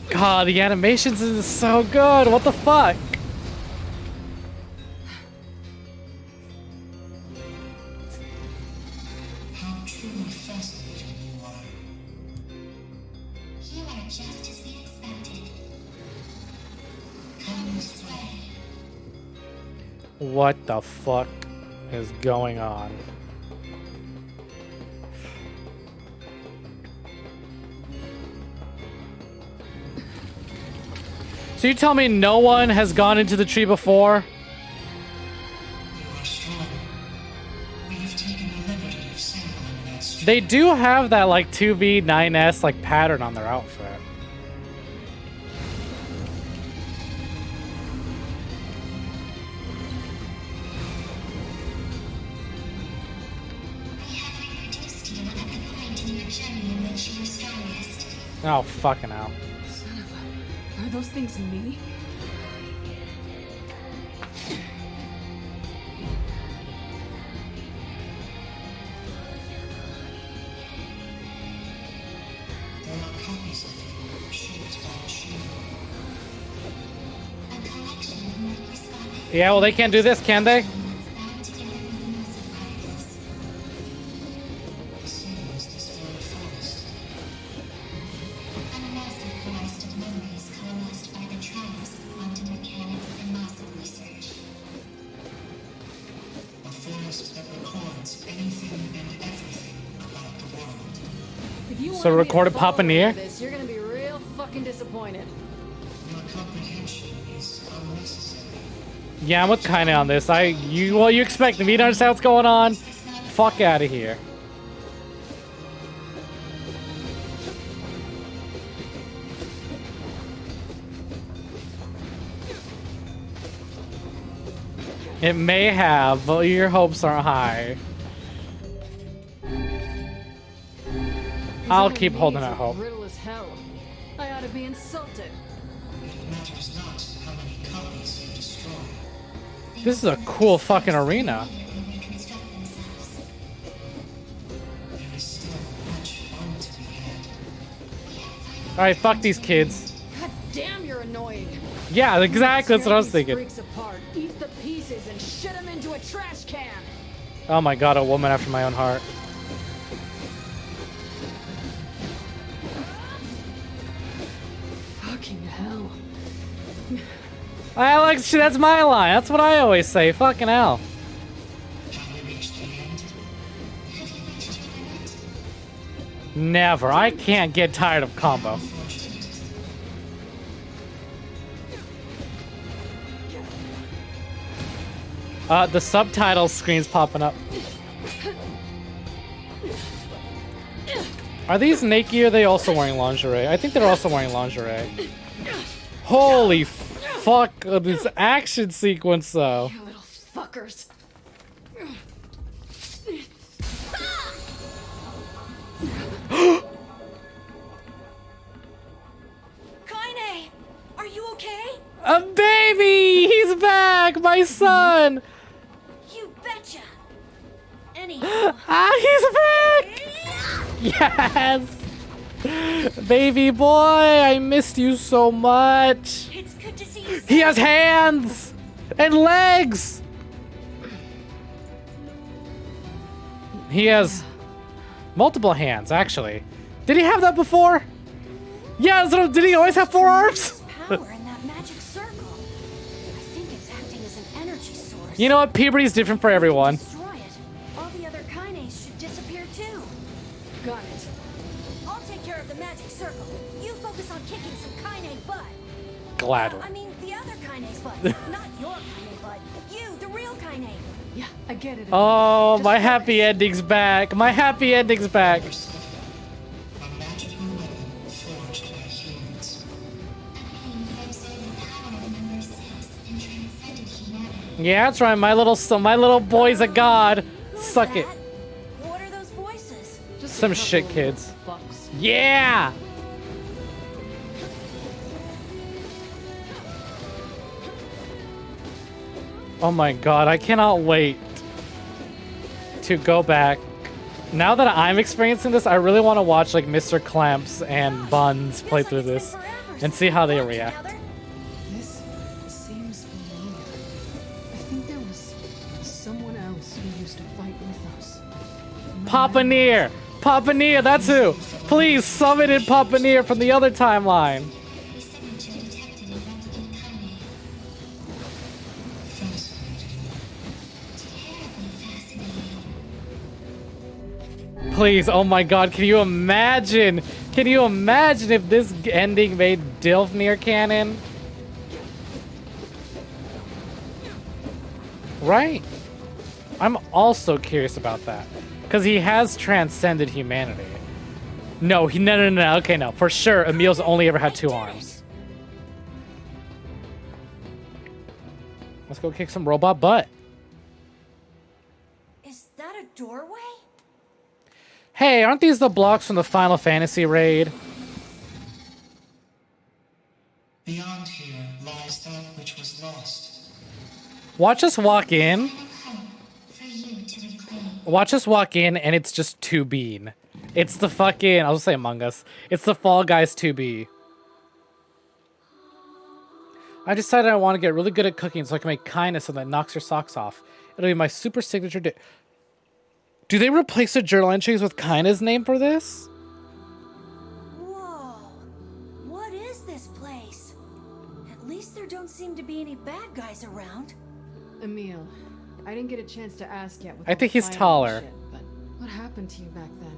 God, the animations is so good. What the fuck? How truly fascinating you are. You are just as we expected. Come this way. What the fuck is going on? So you tell me no one has gone into the tree before? You are strong. We have taken the liberty of sampling that stream. They do have that like 2V9S like pattern on their outfit. We have reproduced you at the point in your journey in which you are strongest. Oh, fucking hell. Son of a... Are those things me? There are copies of you shaped by tree. A collection of microscopic Yeah, well, they can't do this, can they? bound together with massive particles. So is this very forest. A massive forest of memories coalesced by the triumphs of quantum mechanics and massive research. A forest that records anything and everything about the world. If you So want me to recorded follow Papa NieR? this, you're gonna be real fucking disappointed. Your comprehension is unnecessary. Yeah, I'm with Kaine on this. You expect me to understand what's going on? Fuck out of here. It may have, but your hopes aren't high. I'll keep holding out hope. Brittle as hell. I ought to be insulted. It matters not how many copies you destroy. This is a cool fucking arena. Reconstruct themselves. There is still much fun to be had. Alright, fuck these kids. God damn, you're annoying. Yeah, exactly. That's what I was Tear these thinking. freaks apart, eat the pieces, and shit them into a trash can. Oh my god, a woman after my own heart. Fucking hell. Alex, that's my line. That's what I always say. Fucking hell. Have we reached the end? Have you reached your limit? Never. I can't get tired of combo. Unfortunate. The subtitle screen's popping up. Are these naked or are they also wearing lingerie? I think they're also wearing lingerie. Holy fuck, this action sequence though. You little fuckers. Kaine! Are you okay? A baby! He's back! My son! You betcha! Anyhow, Ah, he's back! Yes! Baby boy, I missed you so much. it's good to see you. He has hands! And legs! He has multiple hands, actually. Did he have that before? Yeah, did he always have 4 arms? Power in that magic circle. I think it's acting as an energy source. You know what? Puberty's different for everyone. Destroy it. All the other Kaines should disappear too. Got it. I'll take care of the magic circle. You focus on kicking some Kaine butt. Gladly. I mean, the other Kaine's butt. Not your Kaine butt. You, the real Kaine. Yeah, I get it. Oh, Just my focus. happy ending's back. My happy ending's back. A magical weapon forged by humans. Yeah, that's right. My little boy's a god. Suck it. What are those voices? Just Some shit, kids. Fucks. Yeah. Oh my god, I cannot wait to go back. Now that I'm experiencing this, I really want to watch like Mr. Clamps and Buns play through this and see how they react. This seems familiar. I think there was someone else who used to fight with us. Papa NieR! Papa NieR, that's who! Please summon in Papa NieR from the other timeline. Please, oh my god, can you imagine? Can you imagine if this ending made Dilf NieR canon? Right? I'm also curious about that. Because he has transcended humanity. No, no. Okay, no. For sure, Emil's only ever had 2 arms. Let's go kick some robot butt. Is that a doorway? Hey, aren't these the blocks from the Final Fantasy raid? Beyond here lies that which was lost. Watch us walk in. Watch us walk in and it's just 2B. It's the fucking, I'll just say Among Us. It's the Fall Guys 2B. I decided I want to get really good at cooking so I can make kindness so that knocks your socks off. It'll be my super signature dish. Do they replace the journal entries with kindness name for this? Whoa. What is this place? At least there don't seem to be any bad guys around. Emil, I didn't get a chance to ask yet. I think he's taller. Shit, but what happened to you back then?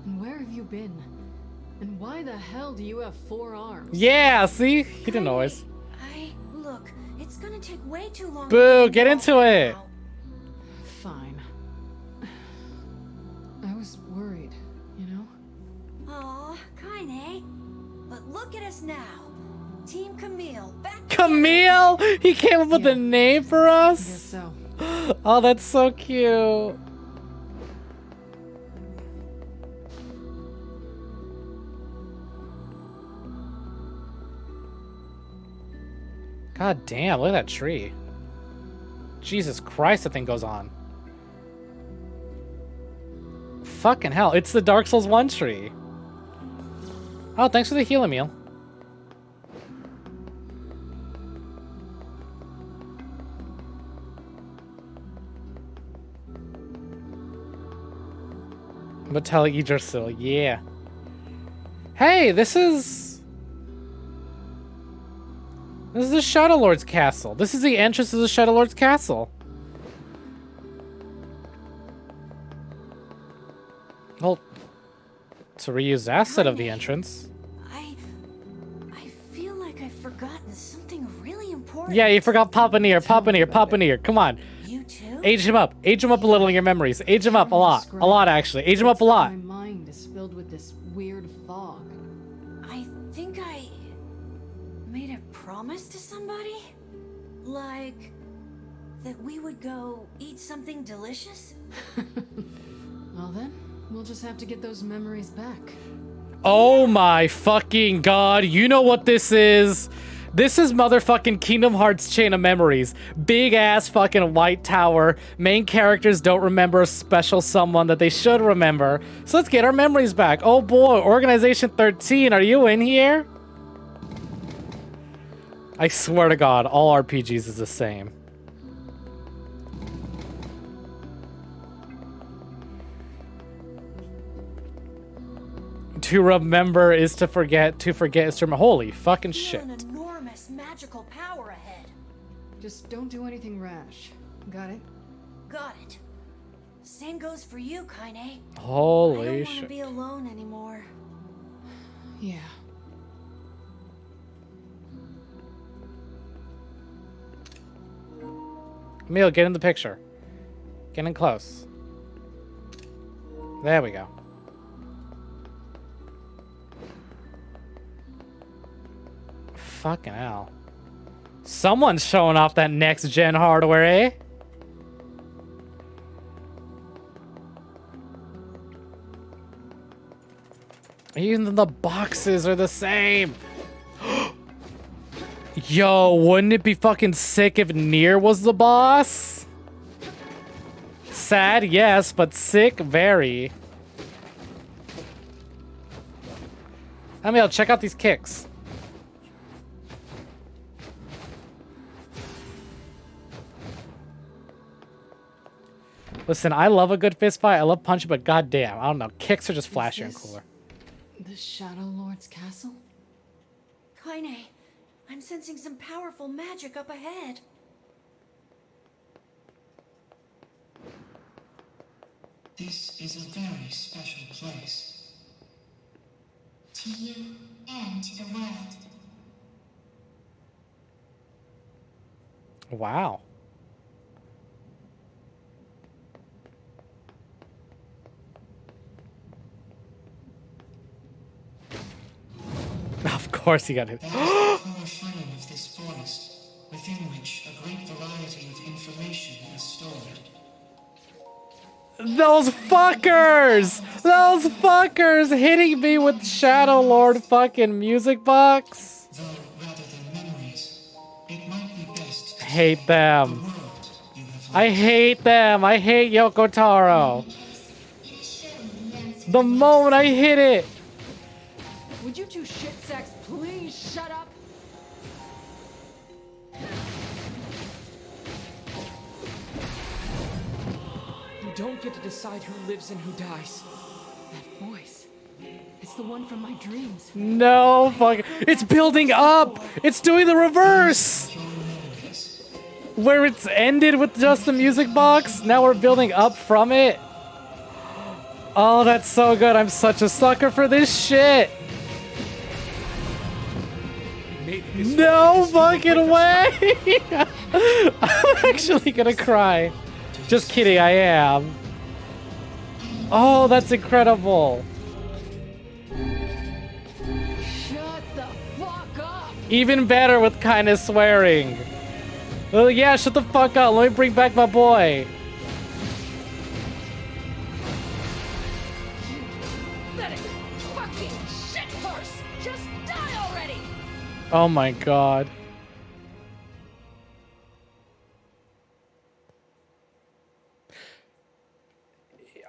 And where have you been? And why the hell do you have 4 arms? Yeah, see? He didn't always. Look, it's gonna take way too long. Boo, get into it. Fine. I was worried, you know? Aw, Kaine. But look at us now. Team Camille, back Camille? He came up with a name for us? I guess so. Oh, that's so cute. God damn, look at that tree. Jesus Christ, that thing goes on. Fucking hell, it's the Dark Souls 1 tree. Oh, thanks for the healing meal. Metallic Yggdrasil, yeah. Hey, this is the Shadow Lord's castle. This is the entrance to the Shadow Lord's castle. Well, it's a reused asset of the entrance. I feel like I've forgotten something really important. Yeah, you forgot Papa NieR, Papa NieR, Papa NieR. Come on. You too? Age him up. Age him up a little in your memories. Age him up a lot. A lot, actually. Age him up a lot. My mind is filled with this weird fog. I think I made a promise to somebody? Like that we would go eat something delicious? Well then, we'll just have to get those memories back. Oh my fucking god. You know what this is? This is motherfucking Kingdom Hearts Chain of Memories. Big ass fucking white tower. Main characters don't remember a special someone that they should remember. So let's get our memories back. Oh boy, Organization 13, are you in here? I swear to God, all RPGs is the same. To remember is to forget. To forget is to remember. Holy fucking shit. An enormous magical power ahead. Just don't do anything rash. Got it? Got it. Same goes for you, Kaine. I Holy don't want to shit. be alone anymore. Yeah. Emil, get in the picture. Getting close. There we go. Fucking hell. Someone's showing off that next gen hardware, eh? Even the boxes are the same. Yo, wouldn't it be fucking sick if NieR was the boss? Sad, yes, but sick, very. I mean, I'll check out these kicks. Listen, I love a good fist fight. I love punching, but goddamn, I don't know. Kicks are just flashier and cooler. The Shadow Lord's castle? Kaine, I'm sensing some powerful magic up ahead. This is a very special place. To you and to the world. Wow. Of course he got hit. That is the core frame of this forest, within which a great variety of information is stored. Those fuckers! Those fuckers hitting me with Shadow Lord fucking music box. Though rather than memories, it might be best to Hate them. I hate them. I hate Yoko Taro. The moment I hit it. Would you two shit sacks please shut up? You don't get to decide who lives and who dies. That voice. It's the one from my dreams. No, fuck. It's building up. It's doing the reverse. Where it's ended with just the music box, now we're building up from it. Oh, that's so good. I'm such a sucker for this shit. No fucking way! I'm actually gonna cry. Just kidding, I am. Oh, that's incredible. Shut the fuck up! Even better with kind of swearing. Well, yeah, shut the fuck up. Let me bring back my boy. Pathetic fucking shit horse! Just die already! Oh my god.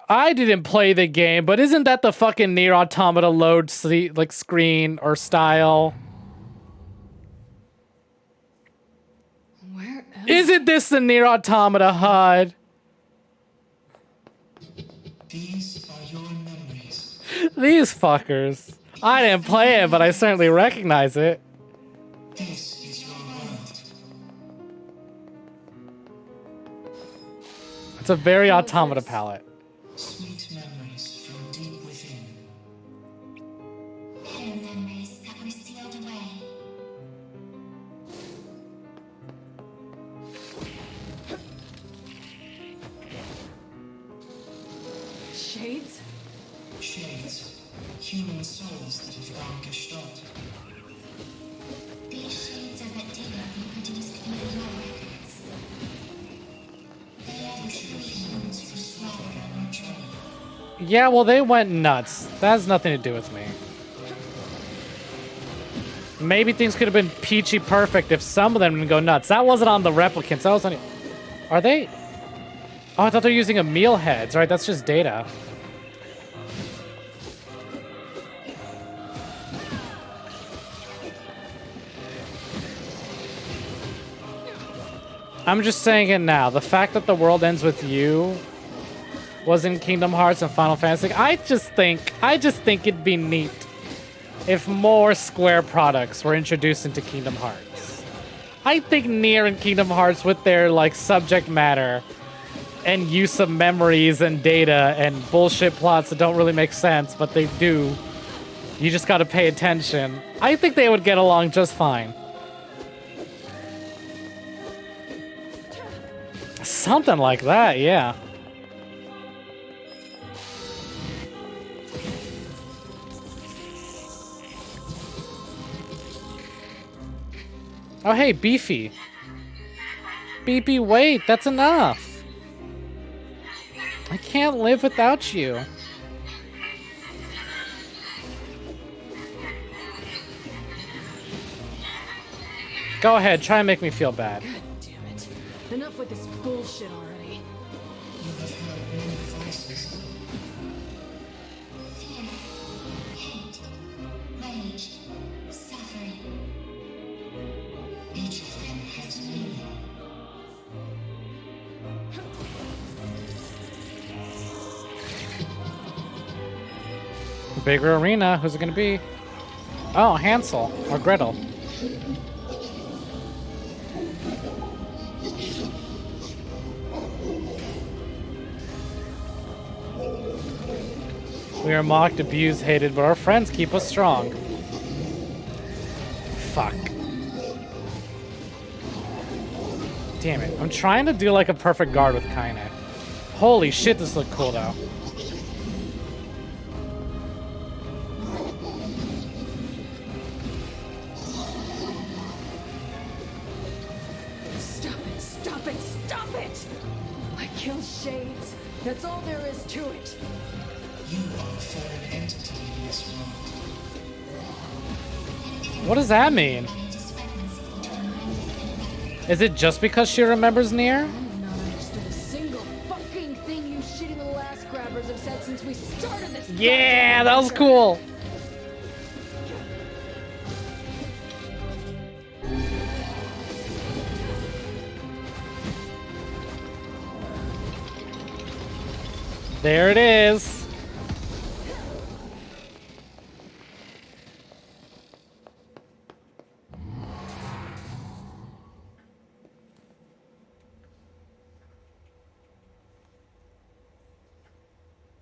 I didn't play the game, but isn't that the fucking NieR Automata load like screen or style? Where Isn't this the NieR Automata HUD? These are your memories. These fuckers. I didn't play it, but I certainly recognize it. This is your world. It's a very Automata palette. Sweet memories from deep within. Hidden memories that were sealed away. Shades? Shades. Human souls that have gone gestalt. These shades are but data you produced via your records. They are the true humans who slaughtered on our journey. Yeah, well, they went nuts. That has nothing to do with me. Maybe things could have been peachy perfect if some of them didn't go nuts. That wasn't on the replicants. That was on... Are they? Oh, I thought they were using a meal heads. Right, that's just data. I'm just saying it now. The fact that the world ends with you was in Kingdom Hearts and Final Fantasy. I just think it'd be neat if more Square products were introduced into Kingdom Hearts. I think NieR and Kingdom Hearts, with their like subject matter and use of memories and data and bullshit plots that don't really make sense, but they do. You just gotta pay attention. I think they would get along just fine. Something like that, yeah. Oh, hey, Beefy. Beefy, wait, that's enough. I can't live without you. Go ahead, try and make me feel bad. God damn it. Enough with this bullshit already. You have heard many voices. Fear, hate, rage, suffering. Each of them has meaning. Bigger arena, who's it gonna be? Oh, Hansel or Gretel. We are mocked, abused, hated, but our friends keep us strong. Fuck. Damn it. I'm trying to do like a perfect guard with Kaine. Holy shit, this looked cool though. Stop it, stop it, stop it! I killed Shades. That's all there is to it. You are a foreign entity in this world. What does that mean? Is it just because she remembers NieR? I've not understood a single fucking thing you shitty little ass grabbers have said since we started this. Yeah, that was cool. There it is.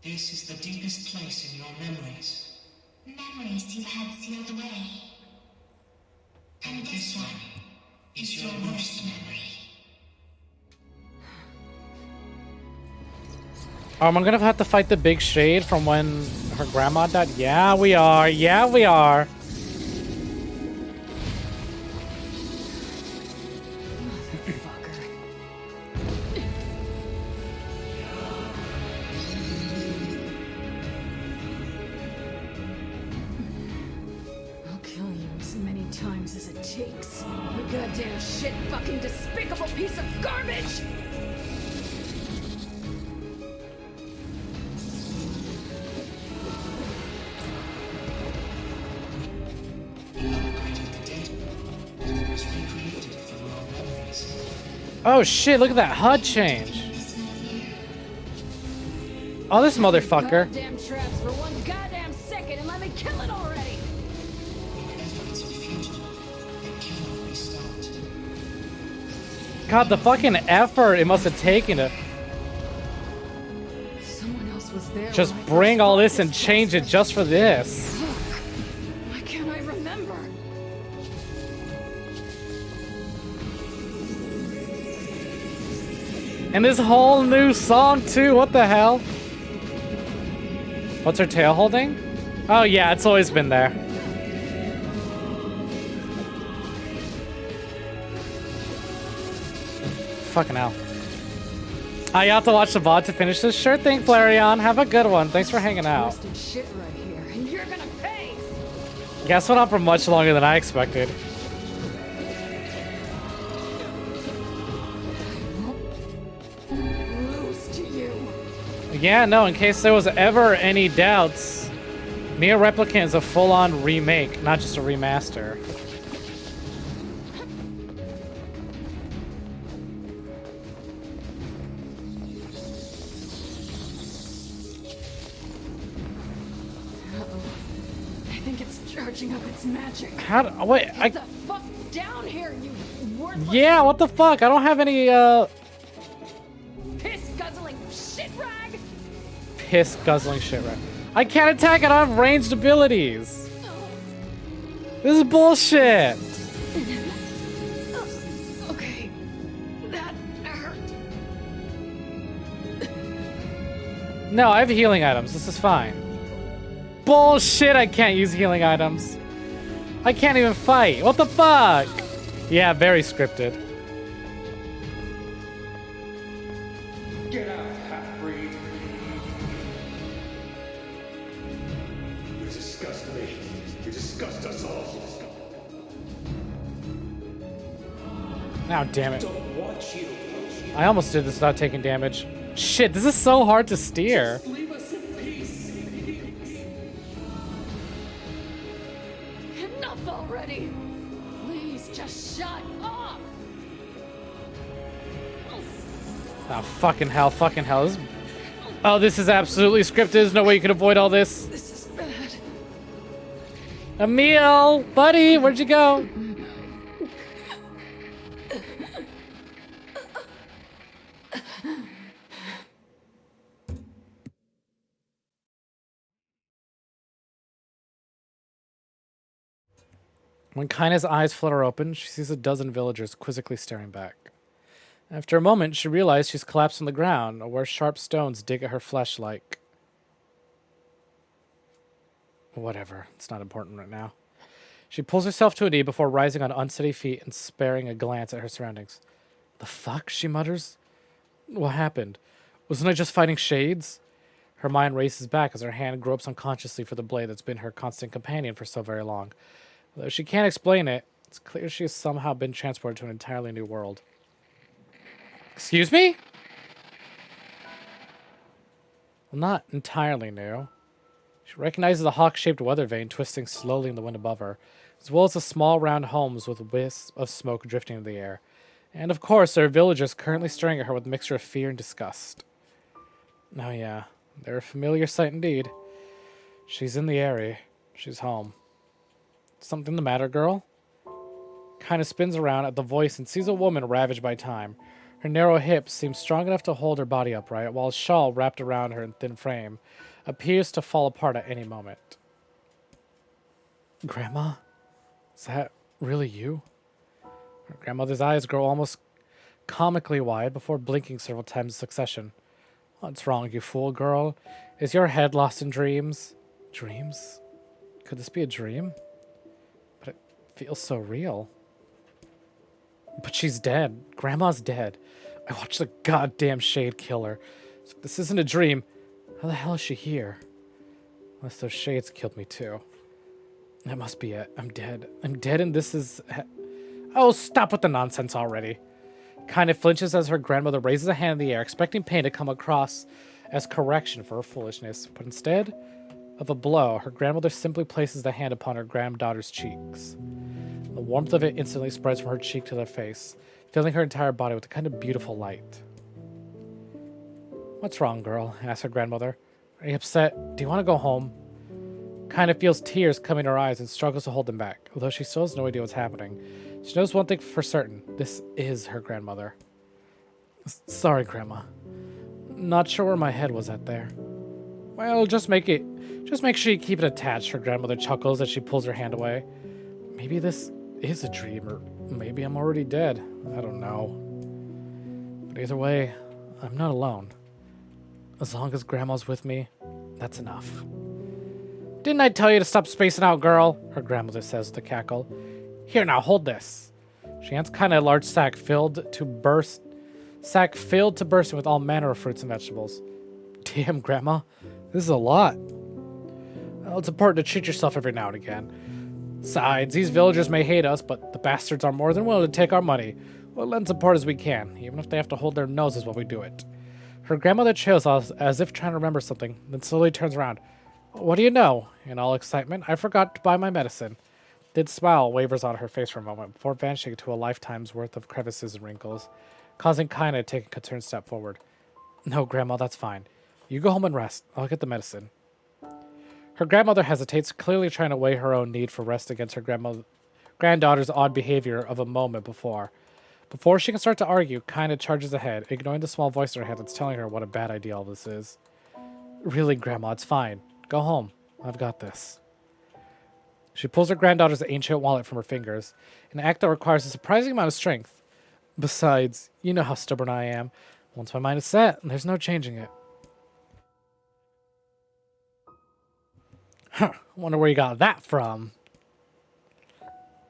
This is the deepest place in your memories. Memories you had sealed away. And this one is your worst memory. Am I gonna have to fight the big shade from when her grandma died? Yeah, we are. Yeah, we are. I'll kill you as many times as it takes. You goddamn shit fucking despicable piece of garbage! Oh shit, look at that HUD change. Oh, this motherfucker. Goddamn traps for one goddamn second and let me kill it already! God, the fucking effort it must have taken to Someone else was there. just when I bring first all fought this and change it just for this. Why can't I remember? And this whole new song too, what the hell? What's her tail holding? Oh yeah, it's always been there. Fucking hell. You have to watch the VOD to finish this? Sure thing, Flareon. Have a good one. Thanks for hanging out. Twisted shit right here, and you're gonna pay! Guess went on for much longer than I expected. Lose to you. Yeah, no, in case there was ever any doubts, NieR Replicant is a full-on remake, not just a remaster. I think it's charging up its magic. How do, wait, Get the fuck down here, you worthless yeah, what the fuck? I don't have any, piss guzzling shit rag! piss guzzling shit, right? I can't attack it, I don't have ranged abilities. This is bullshit. Okay, that hurt. No, I have healing items, this is fine. Bullshit, I can't use healing items. I can't even fight, what the fuck? Yeah, very scripted. Get out, half-breed. You disgust me. You disgust us all. Now, damn it. Don't want you. I almost did this without taking damage. Shit, this is so hard to steer. Just leave us in peace. Enough already! Please, just shut up! Oh, fucking hell, fucking hell. Oh, this is absolutely scripted. There's no way you can avoid all this. This is bad. Emil! Buddy, where'd you go? When Kaina's eyes flutter open, she sees a dozen villagers quizzically staring back. After a moment, she realizes she's collapsed on the ground, where sharp stones dig at her flesh like... Whatever, it's not important right now. She pulls herself to a knee before rising on unsteady feet and sparing a glance at her surroundings. The fuck? She mutters. What happened? Wasn't I just fighting shades? Her mind races back as her hand gropes unconsciously for the blade that's been her constant companion for so very long. Though she can't explain it, it's clear she has somehow been transported to an entirely new world. Excuse me? Well, not entirely new. She recognizes the hawk-shaped weather vane twisting slowly in the wind above her, as well as the small round homes with wisps of smoke drifting in the air. And of course, there are villagers currently staring at her with a mixture of fear and disgust. Oh yeah, they're a familiar sight indeed. She's in the area. She's home. Something the matter, girl? Kind of spins around at the voice and sees a woman ravaged by time. Her narrow hips seem strong enough to hold her body upright, while a shawl wrapped around her thin frame appears to fall apart at any moment. Grandma? Is that really you? Her grandmother's eyes grow almost comically wide before blinking several times in succession. What's wrong, you fool girl? Is your head lost in dreams? Dreams? Could this be a dream? But it feels so real. But she's dead. Grandma's dead. I watched the goddamn shade kill her. So if this isn't a dream, how the hell is she here? Unless those shades killed me too. That must be it. I'm dead. I'm dead and this is... Oh, stop with the nonsense already. Kind of flinches as her grandmother raises a hand in the air, expecting pain to come across as correction for her foolishness. But instead of a blow, her grandmother simply places the hand upon her granddaughter's cheeks. The warmth of it instantly spreads from her cheek to their face, filling her entire body with a kind of beautiful light. What's wrong, girl? Asks her grandmother. Are you upset? Do you want to go home? Kind of feels tears coming to her eyes and struggles to hold them back, although she still has no idea what's happening. She knows one thing for certain. This is her grandmother. Sorry, Grandma. Not sure where my head was at there. Well, just make sure you keep it attached, her grandmother chuckles as she pulls her hand away. Maybe this is a dream, or maybe I'm already dead. I don't know. But either way, I'm not alone. As long as Grandma's with me, that's enough. Didn't I tell you to stop spacing out, girl? Her grandmother says with a cackle. Here now, hold this. She hands kind of a large sack filled to bursting with all manner of fruits and vegetables. Damn, Grandma, this is a lot. Well, it's important to treat yourself every now and again. Besides, these villagers may hate us, but the bastards are more than willing to take our money. We'll lend support as we can, even if they have to hold their noses while we do it. Her grandmother trails us as if trying to remember something, then slowly turns around. What do you know? In all excitement, I forgot to buy my medicine. The smile wavers on her face for a moment before vanishing to a lifetime's worth of crevices and wrinkles, causing Kaina to take a concerned step forward. No, Grandma, that's fine. You go home and rest. I'll get the medicine. Her grandmother hesitates, clearly trying to weigh her own need for rest against her granddaughter's odd behavior of a moment before. Before she can start to argue, Kaina charges ahead, ignoring the small voice in her head that's telling her what a bad idea all this is. Really, Grandma, it's fine. Go home. I've got this. She pulls her granddaughter's ancient wallet from her fingers, an act that requires a surprising amount of strength. Besides, you know how stubborn I am. Once my mind is set, there's no changing it. Huh, wonder where you got that from.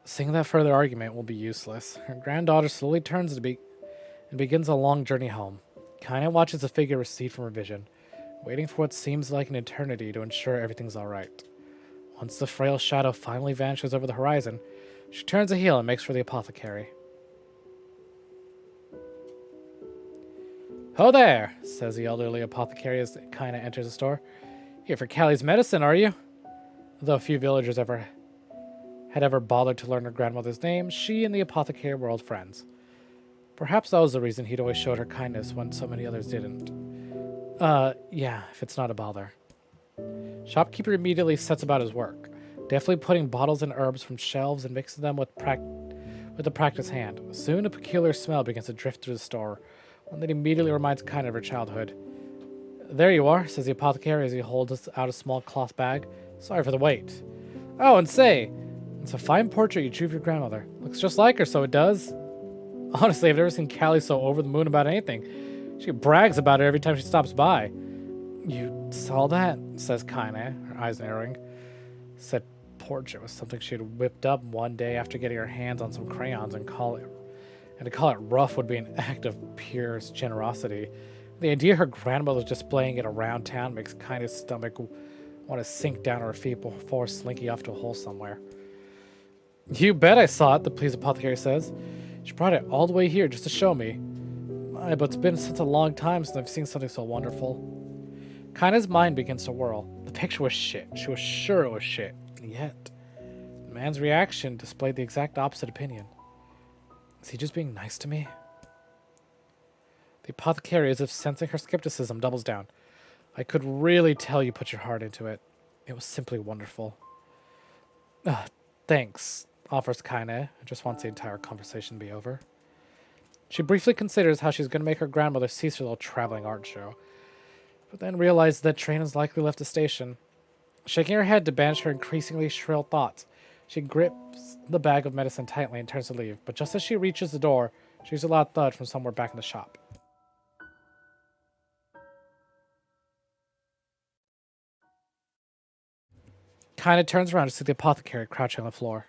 Seeing that further argument will be useless, her granddaughter slowly turns and begins a long journey home. Kaina watches the figure recede from her vision, waiting for what seems like an eternity to ensure everything's alright. Once the frail shadow finally vanishes over the horizon, she turns a heel and makes for the apothecary. "Ho there," says the elderly apothecary as Kaina enters the store. "Here for Callie's medicine, are you?" Though few villagers had ever bothered to learn her grandmother's name, she and the apothecary were old friends. Perhaps that was the reason he'd always showed her kindness when so many others didn't. Yeah, if it's not a bother. Shopkeeper immediately sets about his work, deftly putting bottles and herbs from shelves and mixing them with a practiced hand. Soon a peculiar smell begins to drift through the store, one that immediately reminds Kaina of her childhood. "There you are," says the apothecary as he holds out a small cloth bag. "Sorry for the wait." "Oh, and say, it's a fine portrait you drew of your grandmother. Looks just like her, so it does." Honestly, I've never seen Callie so over the moon about anything. She brags about it every time she stops by. "You saw that?" says Kaina, her eyes narrowing. Said portrait was something she had whipped up one day after getting her hands on some crayons, and to call it rough would be an act of pure generosity. The idea her grandmother was displaying it around town makes Kaina's stomach want to sink down to her feet before slinking off to a hole somewhere. "You bet I saw it," the pleased apothecary says. "She brought it all the way here just to show me. But it's been such a long time since I've seen something so wonderful." Kaina's mind begins to whirl. The picture was shit. She was sure it was shit. And yet, the man's reaction displayed the exact opposite opinion. Is he just being nice to me? The apothecary, as if sensing her skepticism, doubles down. "I could really tell you put your heart into it. It was simply wonderful." Thanks, offers Kaina, who just wants the entire conversation to be over. She briefly considers how she's going to make her grandmother cease her little traveling art show, but then realizes that train has likely left the station. Shaking her head to banish her increasingly shrill thoughts, she grips the bag of medicine tightly and turns to leave, but just as she reaches the door, she hears a loud thud from somewhere back in the shop. Kaina turns around to see the apothecary crouching on the floor.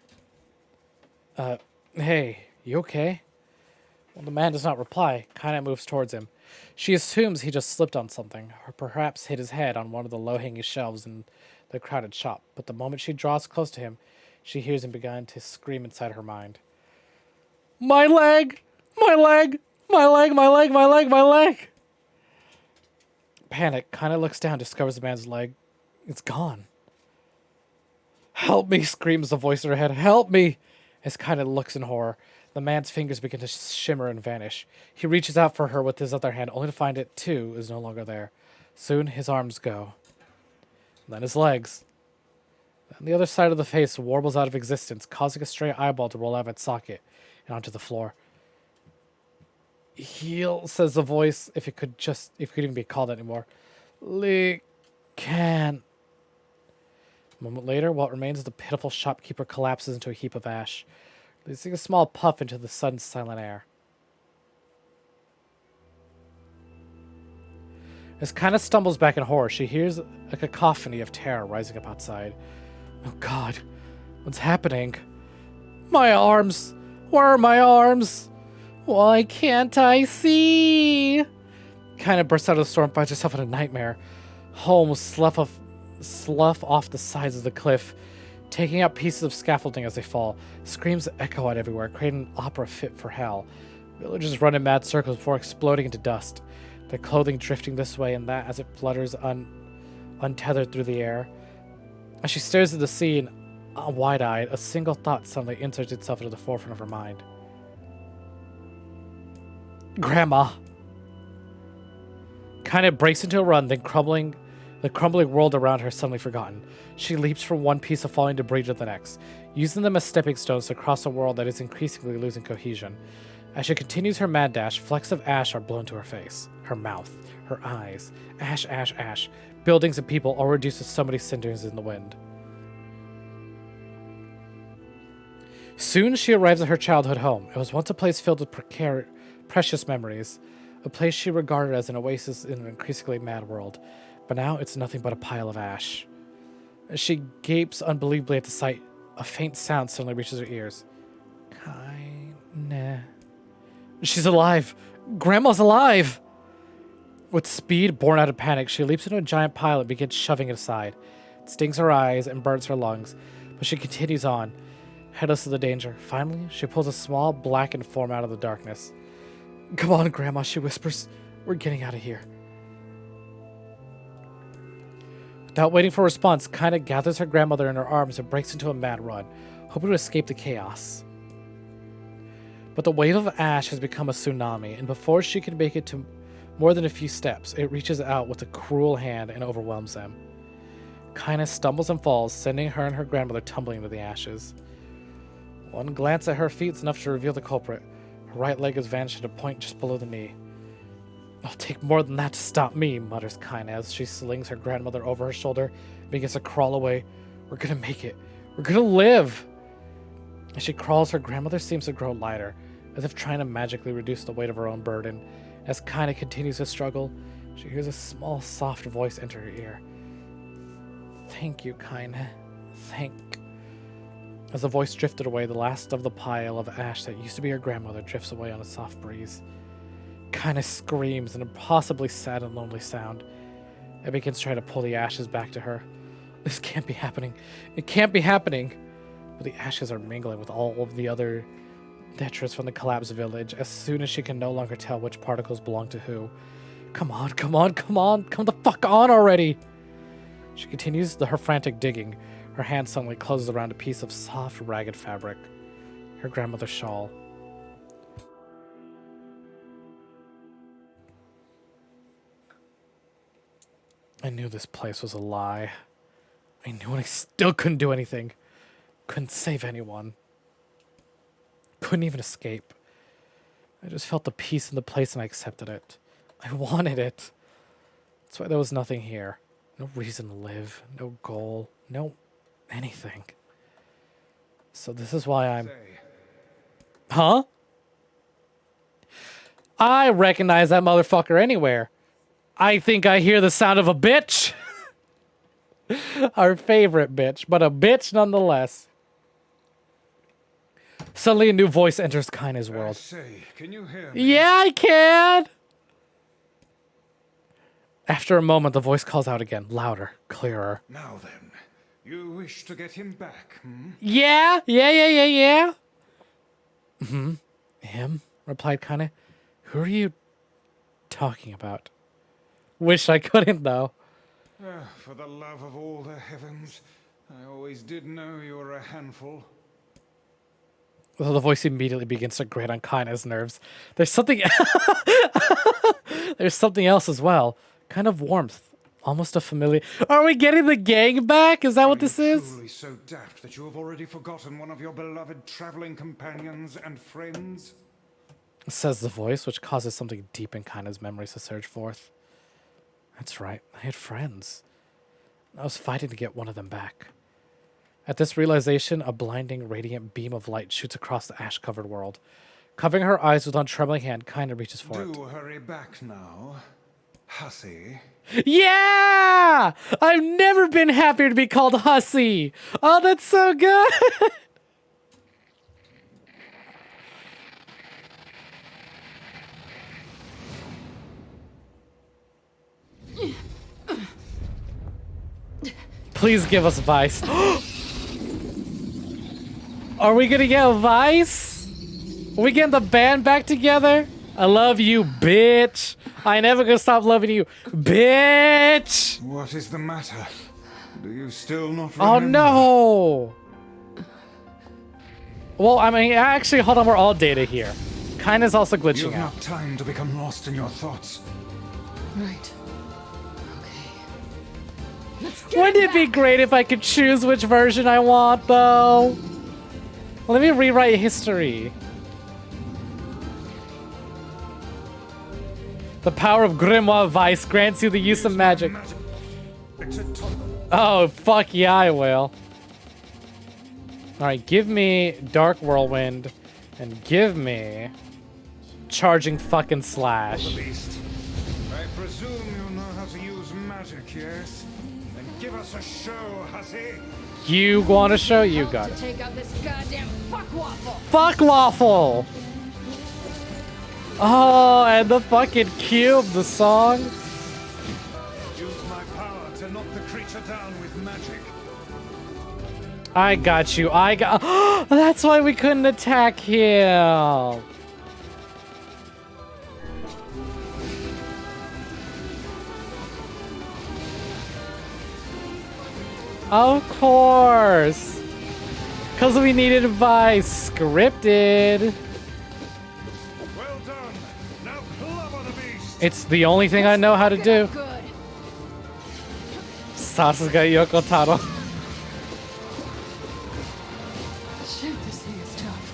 Hey, you okay?" When the man does not reply, Kaina moves towards him. She assumes he just slipped on something, or perhaps hit his head on one of the low-hanging shelves in the crowded shop, but the moment she draws close to him, she hears him begin to scream inside her mind. "My leg! My leg! My leg! My leg! My leg! My leg!" Panic, Kaina looks down and discovers the man's leg. It's gone. "Help me!" screams the voice in her head. "Help me!" As Kaina looks in horror, the man's fingers begin to shimmer and vanish. He reaches out for her with his other hand, only to find it, too, is no longer there. Soon, his arms go. Then his legs. Then the other side of the face warbles out of existence, causing a stray eyeball to roll out of its socket and onto the floor. "Heal," says the voice, if it could even be called anymore. "Can." A moment later, what remains of the pitiful shopkeeper collapses into a heap of ash, releasing a small puff into the sudden silent air. As Kaina stumbles back in horror, she hears a cacophony of terror rising up outside. "Oh God, what's happening? My arms! Where are my arms? Why can't I see?" Kaina bursts out of the store and finds herself in a nightmare. Homes slough off the sides of the cliff, taking out pieces of scaffolding as they fall. Screams echo out everywhere, creating an opera fit for hell. Villagers run in mad circles before exploding into dust, their clothing drifting this way and that as it flutters untethered through the air. As she stares at the scene, wide-eyed, a single thought suddenly inserts itself into the forefront of her mind. Grandma! Kaina breaks into a run, then the crumbling world around her suddenly forgotten. She leaps from one piece of falling debris to the next, using them as stepping stones to cross a world that is increasingly losing cohesion. As she continues her mad dash, flecks of ash are blown to her face, her mouth, her eyes. Ash, ash, ash. Buildings and people all reduced to so many cinders in the wind. Soon she arrives at her childhood home. It was once a place filled with precious memories, a place she regarded as an oasis in an increasingly mad world. But now it's nothing but a pile of ash. As she gapes unbelievably at the sight A faint sound suddenly reaches her ears. Kinda. She's alive! Grandma's alive! With speed born out of panic, she leaps into a giant pile and begins shoving it aside. It stings her eyes and burns her lungs, but she continues on, heedless of the danger. Finally, she pulls a small, blackened form out of the darkness. Come on, Grandma, she whispers. We're getting out of here. Without waiting for a response, Kinda gathers her grandmother in her arms and breaks into a mad run, hoping to escape the chaos. But the wave of ash has become a tsunami, and before she can make it to more than a few steps, it reaches out with a cruel hand and overwhelms them. Kinda stumbles and falls, sending her and her grandmother tumbling into the ashes. One glance at her feet is enough to reveal the culprit. Her right leg has vanished at a point just below the knee. It'll take more than that to stop me, mutters Kinda as she slings her grandmother over her shoulder and begins to crawl away. We're gonna make it. We're gonna live! As she crawls, her grandmother seems to grow lighter, as if trying to magically reduce the weight of her own burden. As Kinda continues to struggle, she hears a small, soft voice enter her ear. Thank you, Kinda. Thank. As the voice drifted away, the last of the pile of ash that used to be her grandmother drifts away on a soft breeze. Kinda screams, an impossibly sad and lonely sound. It begins trying to pull the ashes back to her. This can't be happening. It can't be happening. But the ashes are mingling with all of the other detritus from the collapsed village as soon as she can no longer tell which particles belong to who. Come on, come on, come on, come the fuck on already! She continues her frantic digging. Her hand suddenly closes around a piece of soft, ragged fabric. Her grandmother's shawl. I knew this place was a lie. I knew, and I still couldn't do anything. Couldn't save anyone. Couldn't even escape. I just felt the peace in the place and I accepted it. I wanted it. That's why there was nothing here. No reason to live. No goal. No anything. So this is why I'm... Huh? I recognize that motherfucker anywhere. I think I hear the sound of a bitch. Our favorite bitch, but a bitch nonetheless. Suddenly a new voice enters Kinda's world. Say, can you hear me? Yeah, I can! After a moment, the voice calls out again, louder, clearer. Now then, you wish to get him back, hmm? Yeah. Him? Replied Kinda. Who are you talking about? Wish I couldn't, though. For the love of all the heavens, I always did know you were a handful. Well, the voice immediately begins to grate on Kinda's nerves. There's something... There's something else as well. Kind of warmth. Almost a familiar... Are we getting the gang back? Is that what this is? Truly so daft that you have already forgotten one of your beloved traveling companions and friends? Says the voice, which causes something deep in Kinda's memories to surge forth. That's right. I had friends. I was fighting to get one of them back. At this realization, a blinding, radiant beam of light shoots across the ash-covered world. Covering her eyes with one trembling hand, Kinda reaches for it. Do hurry back now, hussy. Yeah! I've never been happier to be called hussy. Oh, that's so good. Please give us Vice. Are we gonna get Vice? Are we getting the band back together? I love you, bitch. I ain't never gonna stop loving you, bitch. What is the matter? Do you still not remember? Oh no. Well, I mean, actually, hold on, we're all data here. Kinda's also glitching You have out. not time to become lost in your thoughts. Right. Wouldn't it be great if I could choose which version I want, though? Let me rewrite history. The power of Grimoire Vice grants you the use of magic. Oh, fuck yeah, I will. Alright, give me Dark Whirlwind, and give me Charging fucking Slash. I presume you know how to use magic, yes? Then give us a show, hussy. You want to show? You got To it. take out this goddamn fuck waffle. Fuck waffle. Oh, and the fucking cube, the song. Use my power to knock the creature down with magic. I got you. I got. That's why we couldn't attack him. Of course. Because we needed advice. Scripted. Well done. Now clobber the beast. It's the only thing I know how to do. Sasuga Yoko Taro. Shit, this thing is tough.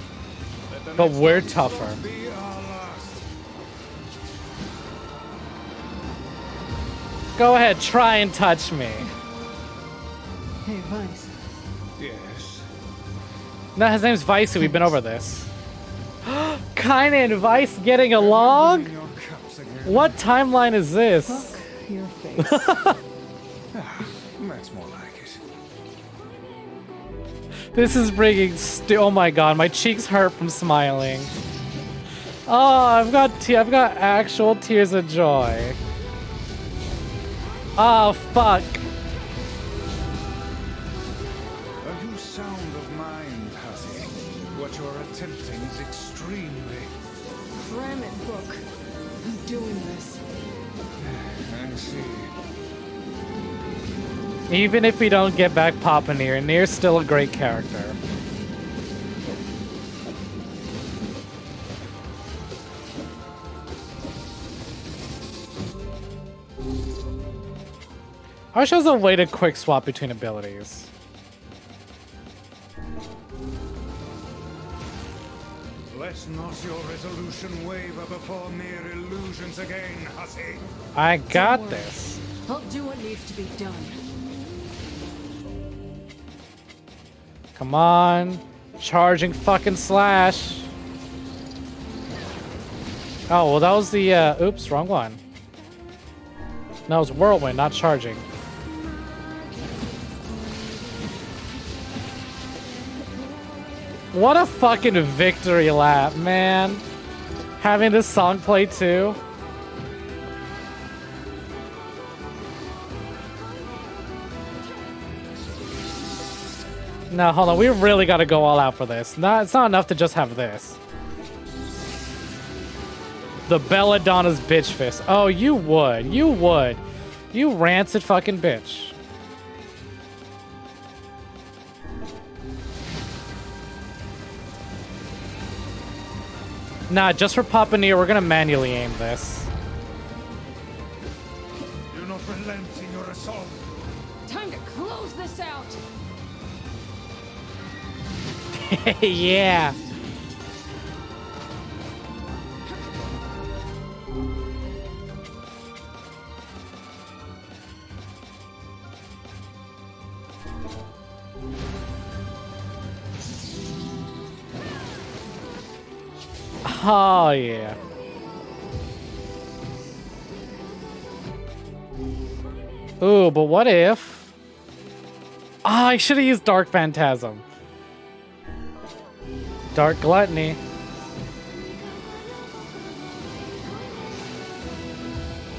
But we're tougher. Be our last. Go ahead, try and touch me. Hey, Vice. Yes. No, his name's Vice. We've been over this. Kinda and Vice getting along? What timeline is this? Fuck your face. That's more like it. This is bringing oh my god, my cheeks hurt from smiling. Oh, I've got actual tears of joy. Oh fuck. Are you sound of mind, hussy? What you're attempting is extremely... Cram it, book. I'm doing this. I see. Even if we don't get back Papa NieR, NieR's still a great character. I wish there was a way to quick swap between abilities. Let not your resolution waver before mere illusions again, hussy. I got this. I'll do what needs to be done. Come on. Charging fucking slash. Oh, well that was the, oops, wrong one. No, it was whirlwind, not charging. What a fucking victory lap, man. Having this song play too. No, hold on. We really got to go all out for this. No, it's not enough to just have this. The Belladonna's bitch fist. Oh, you would. You would. You rancid fucking bitch. Nah, just for Papa NieR, we're gonna manually aim this. Do not relent in your assault. Time to close this out. Yeah. Oh, yeah. Ooh, but what if... Ah, I should have used Dark Phantasm. Dark Gluttony.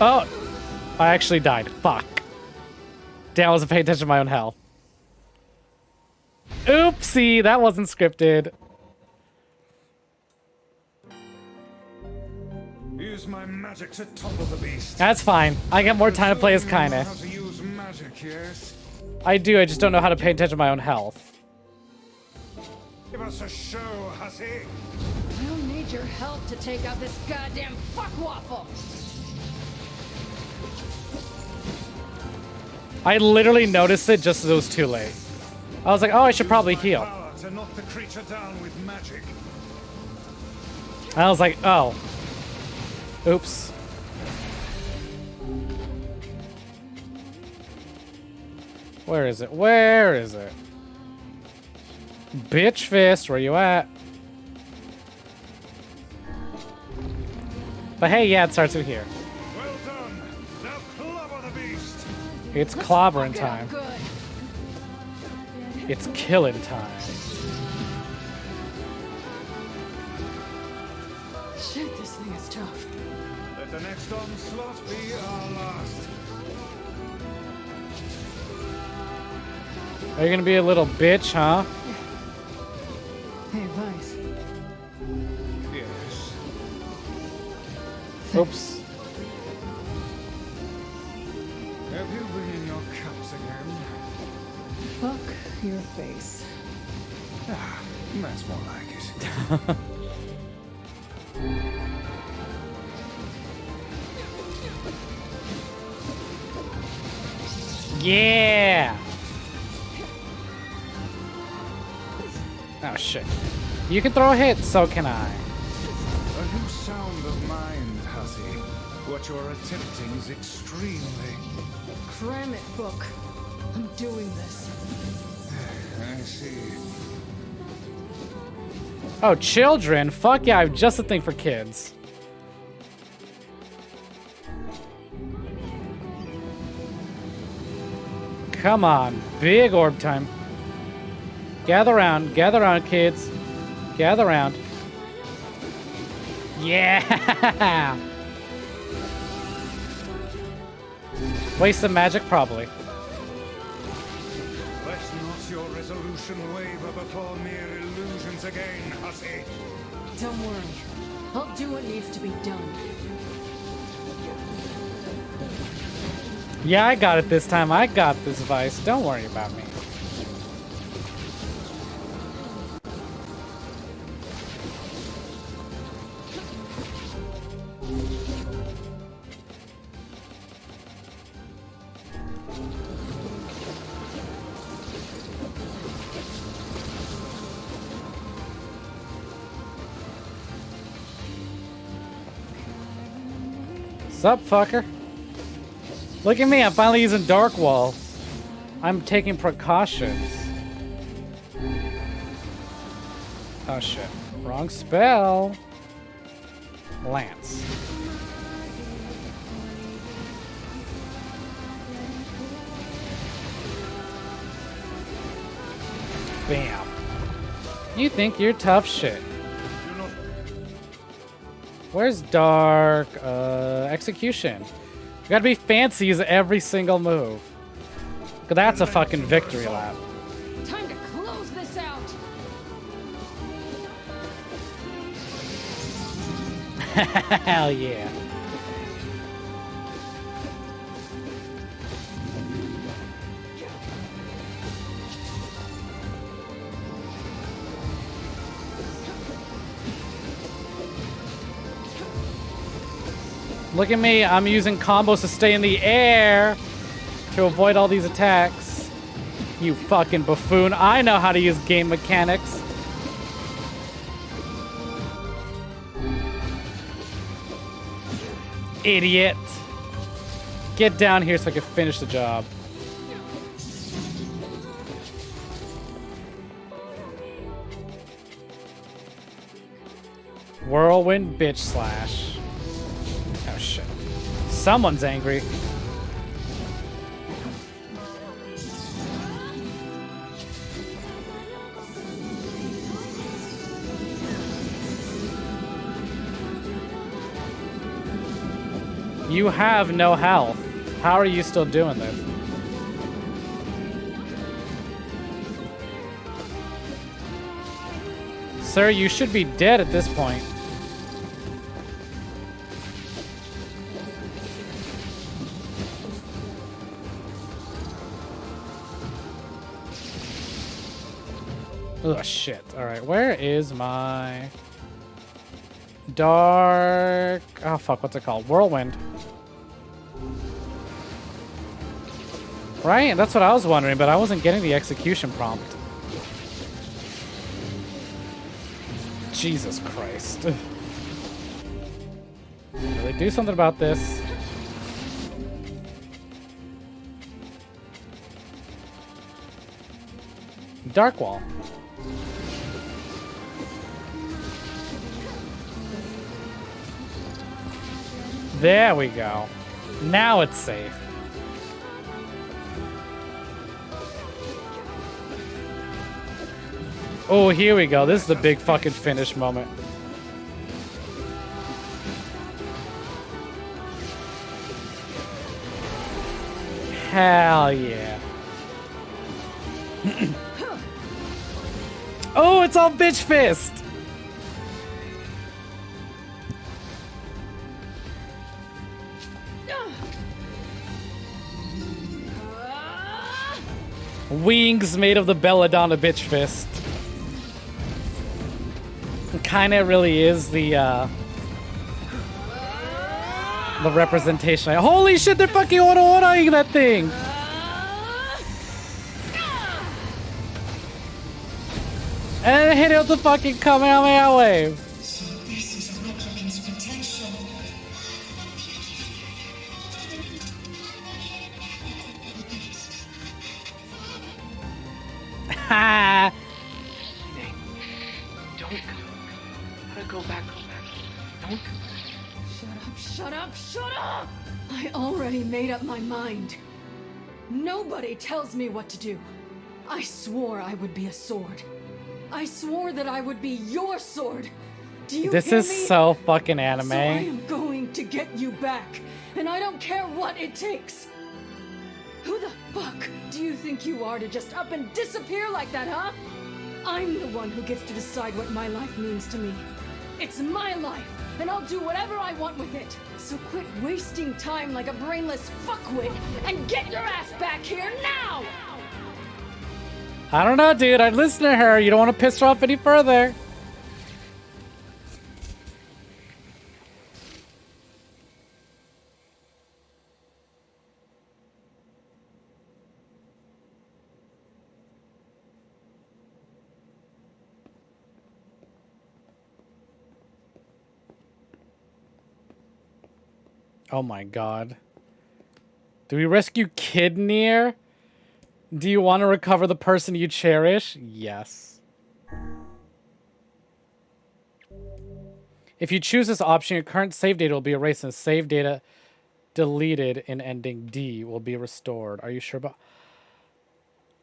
Oh! I actually died. Fuck. Damn, I wasn't paying attention to my own health. Oopsie, that wasn't scripted. Use my magic to topple the beast. That's fine. I get more time to play as Kaine. How to use magic, yes? I do, I just don't know how to pay attention to my own health. Give us a show, hussy. We'll need your help to take out this goddamn fuck waffle. I literally noticed it just as it was too late. I was like, oh, I should probably heal. Power to knock the creature down with magic. I was like, oh. Oops. Where is it? Where is it? Bitch fist, where you at? But hey, yeah, it starts with here. Well done. Now clobber the beast. It's clobbering time. It's killing time. Shit, this thing is tough. Let the next onslaught be our last. Are you gonna be a little bitch, huh? Hey, Vice. Yes. Oops. Have you been in your cups again? Fuck your face. Ah, that's more like it. Yeah! Oh shit. You can throw a hit, so can I. A new sound of mind, hussy. What you're attempting is extremely... Cram it, book. I'm doing this. I see. Oh, children? Fuck yeah, I have just a thing for kids. Come on, big orb time. Gather round, kids. Gather round. Yeah! Waste of magic, probably. Let not your resolution waver before mere illusions again, hussy. Don't worry. I'll do what needs to be done. Yeah, I got it this time. I got this, Vice. Don't worry about me. Sup, fucker? Look at me, I'm finally using Dark Wall. I'm taking precautions. Oh shit. Wrong spell. Lance. Bam. You think you're tough shit. Where's Dark? Execution. You gotta be fancy as every single move. That's a fucking victory lap. Time to close this out. Hell yeah. Look at me, I'm using combos to stay in the air to avoid all these attacks. You fucking buffoon. I know how to use game mechanics. Idiot. Get down here so I can finish the job. Whirlwind bitch slash. Oh shit. Someone's angry. You have no health. How are you still doing this? Sir, you should be dead at this point. Oh shit. Alright, where is my dark... Oh fuck, what's it called? Whirlwind. Right? That's what I was wondering, but I wasn't getting the execution prompt. Jesus Christ. Really do something about this. Dark Wall. There we go. Now it's safe. Oh, here we go. This is the big fucking finish moment. Hell yeah. Oh, it's all bitch fist. Wings made of the belladonna bitch fist. It kinda really is the representation. Holy shit, they're fucking auto-autoing that thing! And hit it with the fucking Kamehameha wave. So this is Replicant's potential. Ha! Don't. Gotta go back. Don't. Shut up, shut up! I already made up my mind. Nobody tells me what to do. I swore I would be a sword. I swore that I would be your sword. Do you This hear is me? so fucking anime. So I am going to get you back, and I don't care what it takes. Who the fuck do you think you are to just up and disappear like that, huh? I'm the one who gets to decide what my life means to me. It's my life, and I'll do whatever I want with it. So quit wasting time like a brainless fuckwit and get your ass back here now! I don't know, dude. I'd listen to her. You don't want to piss her off any further. Oh my god. Do we rescue Kid NieR? Do you want to recover the person you cherish? Yes. If you choose this option, your current save data will be erased and save data deleted in ending D will be restored. Are you sure about...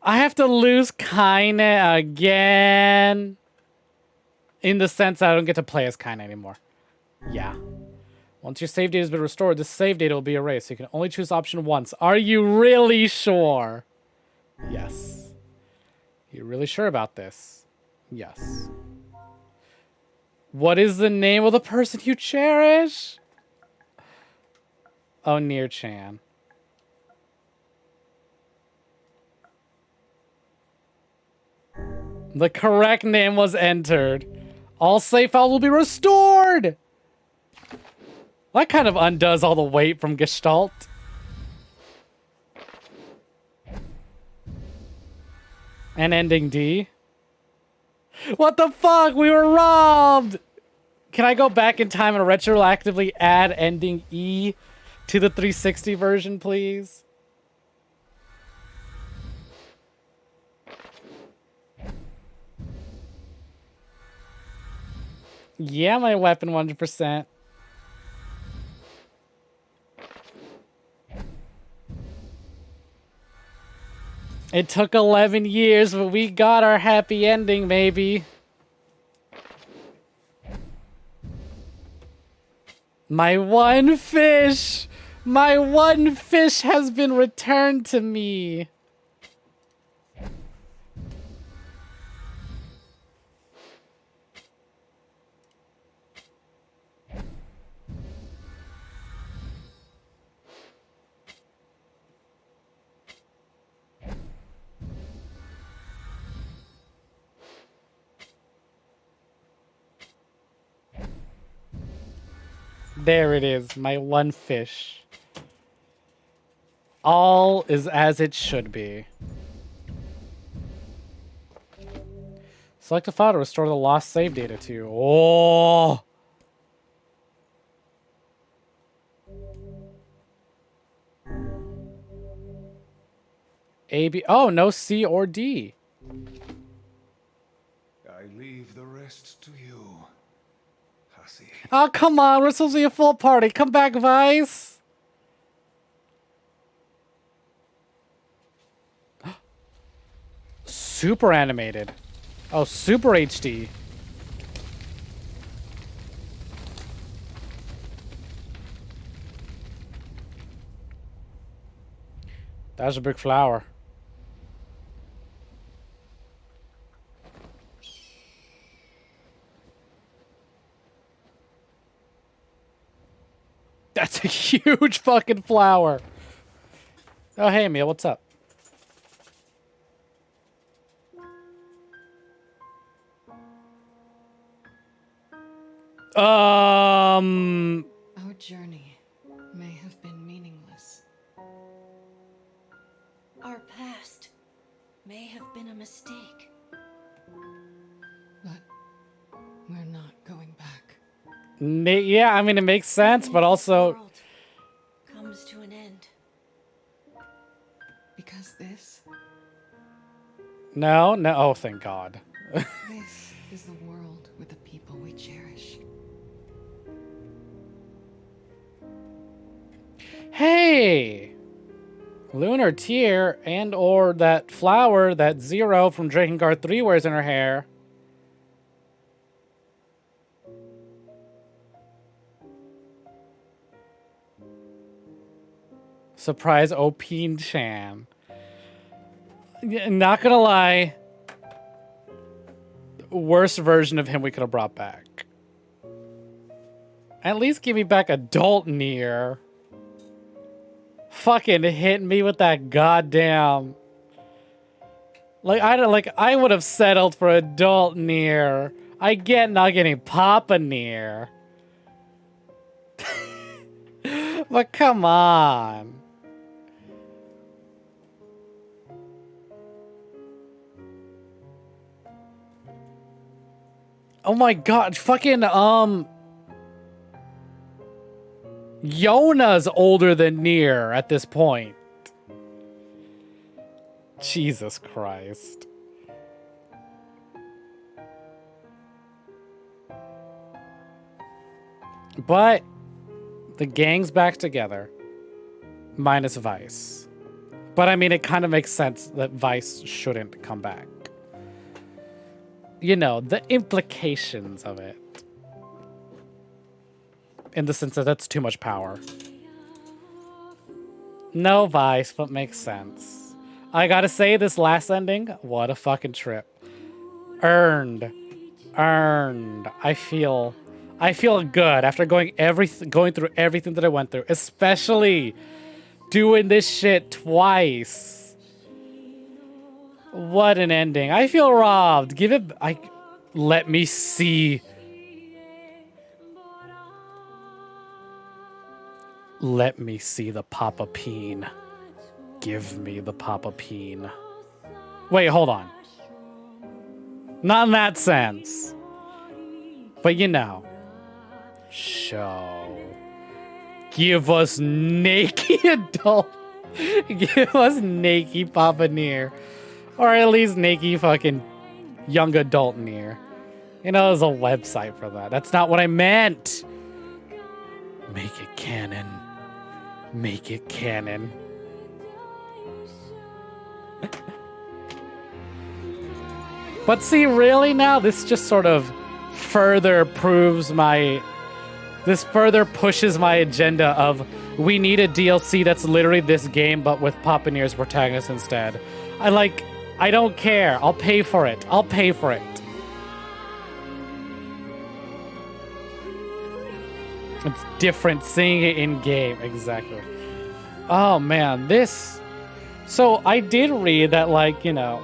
I have to lose Kaine again. In the sense that I don't get to play as Kaine anymore. Yeah. Once your save data has been restored, this save data will be erased. So you can only choose option once. Are you really sure? Yes. You really sure about this? Yes. What is the name of the person you cherish? Oh, NieR-chan. The correct name was entered. All save files will be restored! That kind of undoes all the weight from Gestalt. And ending D. What the fuck? We were robbed! Can I go back in time and retroactively add ending E to the 360 version, please? Yeah, my weapon 100%. It took 11 years, but we got our happy ending, maybe. My one fish! My one fish has been returned to me! There it is, my one fish. All is as it should be. Select a file to restore the lost save data to. Oh! A, B. Oh, no C or D. I leave the rest to you, Hussy. Oh, come on. We're supposed to be a full party. Come back, Vice. Super animated. Oh, Super HD. That's a big flower. That's a huge fucking flower. Oh, hey, Emil, what's up? Our journey may have been meaningless. Our past may have been a mistake. But we're not going back. Yeah, I mean, it makes sense, but also... Comes to an end. Because this... No. Oh, thank God. This is the world with the people we cherish. Hey! Lunar tear and or that flower that Zero from Drakengard 3 wears in her hair. Surprise Opin-chan. Not gonna lie. Worst version of him we could have brought back. At least give me back adult NieR. Fucking hit me with that goddamn... I would have settled for adult NieR. I get not getting Papa NieR. But come on. Oh my god, fucking, Yona's older than NieR at this point. Jesus Christ. But the gang's back together. Minus Vice. But I mean, it kind of makes sense that Vice shouldn't come back. You know, the implications of it. In the sense that that's too much power. No Vice, but makes sense. I gotta say, this last ending, what a fucking trip. Earned. I feel good after going through everything that I went through, especially doing this shit twice. What an ending. I feel robbed. Let me see. Let me see the Papa Peen. Give me the Papa Peen. Wait, hold on. Not in that sense. But you know. Show. Give us naked adult. Give us naked Papa NieR. Or at least naked fucking young adult NieR. You know, there's a website for that. That's not what I meant. Make it canon. Make it canon. But see, really now, this just sort of further proves my... This further pushes my agenda of we need a DLC that's literally this game, but with Papa NieR's protagonist instead. I don't care. I'll pay for it. I'll pay for it. It's different seeing it in game. Exactly. Oh man, this... So I did read that, like, you know,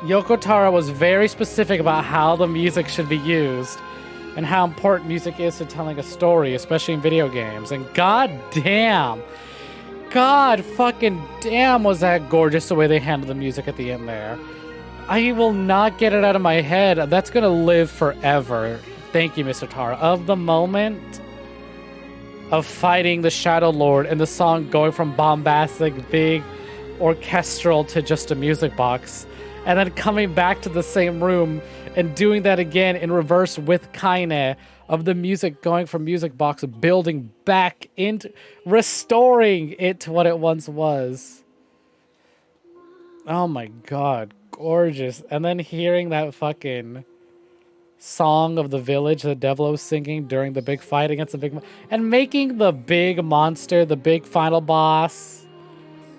Yoko Taro was very specific about how the music should be used and how important music is to telling a story, especially in video games. And god fucking damn was that gorgeous the way they handled the music at the end there. I will not get it out of my head. That's gonna live forever. Thank you, Mr. Taro. Of the moment of fighting the Shadow Lord and the song going from bombastic, big, orchestral to just a music box, and then coming back to the same room and doing that again in reverse with Kaine, of the music going from music box, building back into, restoring it to what it once was. Oh my god, gorgeous. And then hearing that fucking song of the village that Devlo was singing during the big fight against the big... And making the big monster, the big final boss.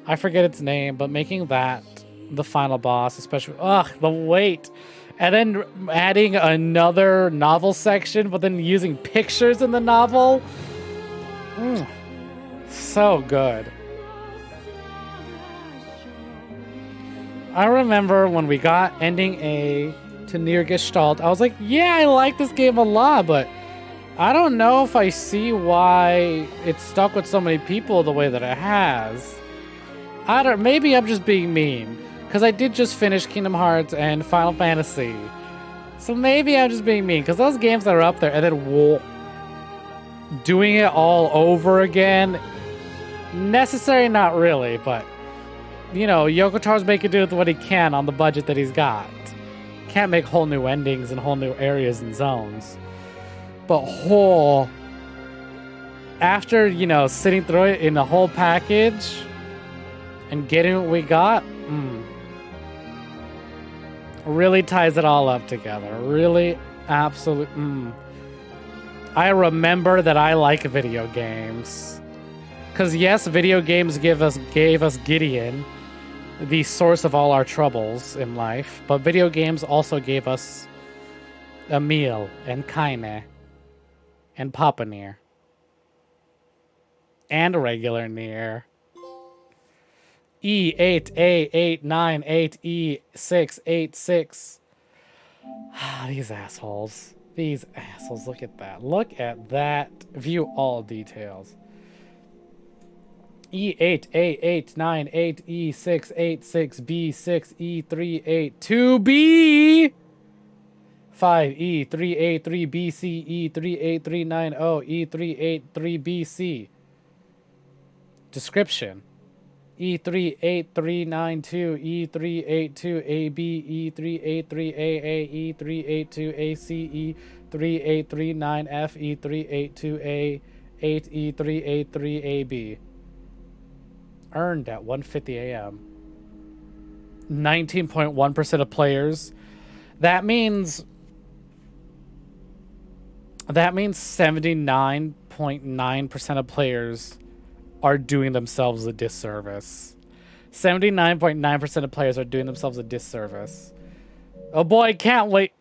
I forget its name, but making that the final boss, especially... Ugh, the weight. And then adding another novel section, but then using pictures in the novel. So good. I remember when we got ending A to NieR Gestalt, I was like, yeah, I like this game a lot, but I don't know if I see why it's stuck with so many people the way that it has. Maybe I'm just being mean, because I did just finish Kingdom Hearts and Final Fantasy. So maybe I'm just being mean, because those games that are up there, and then doing it all over again, necessary, not really, but you know, Yoko Taro's making do with what he can on the budget that he's got. Can't make whole new endings and whole new areas and zones. But after, you know, sitting through it in the whole package and getting what we got, really ties it all up together. Really, I remember that I like video games. Because yes, video games gave us Gideon, the source of all our troubles in life, but video games also gave us Emil and Kaine and Papa NieR and regular NieR. E8A898E686. These assholes. These assholes. Look at that. Look at that. View all details. E8A898E686B6E382B 5E383BC E38390 E383BC. Description: E38392 E382AB E383AA E382AC E3839F E382A 8 E383AB. Earned at 1:50 a.m. 19.1% of players. That means 79.9% of players are doing themselves a disservice. 79.9% of players are doing themselves a disservice. Oh boy, can't wait.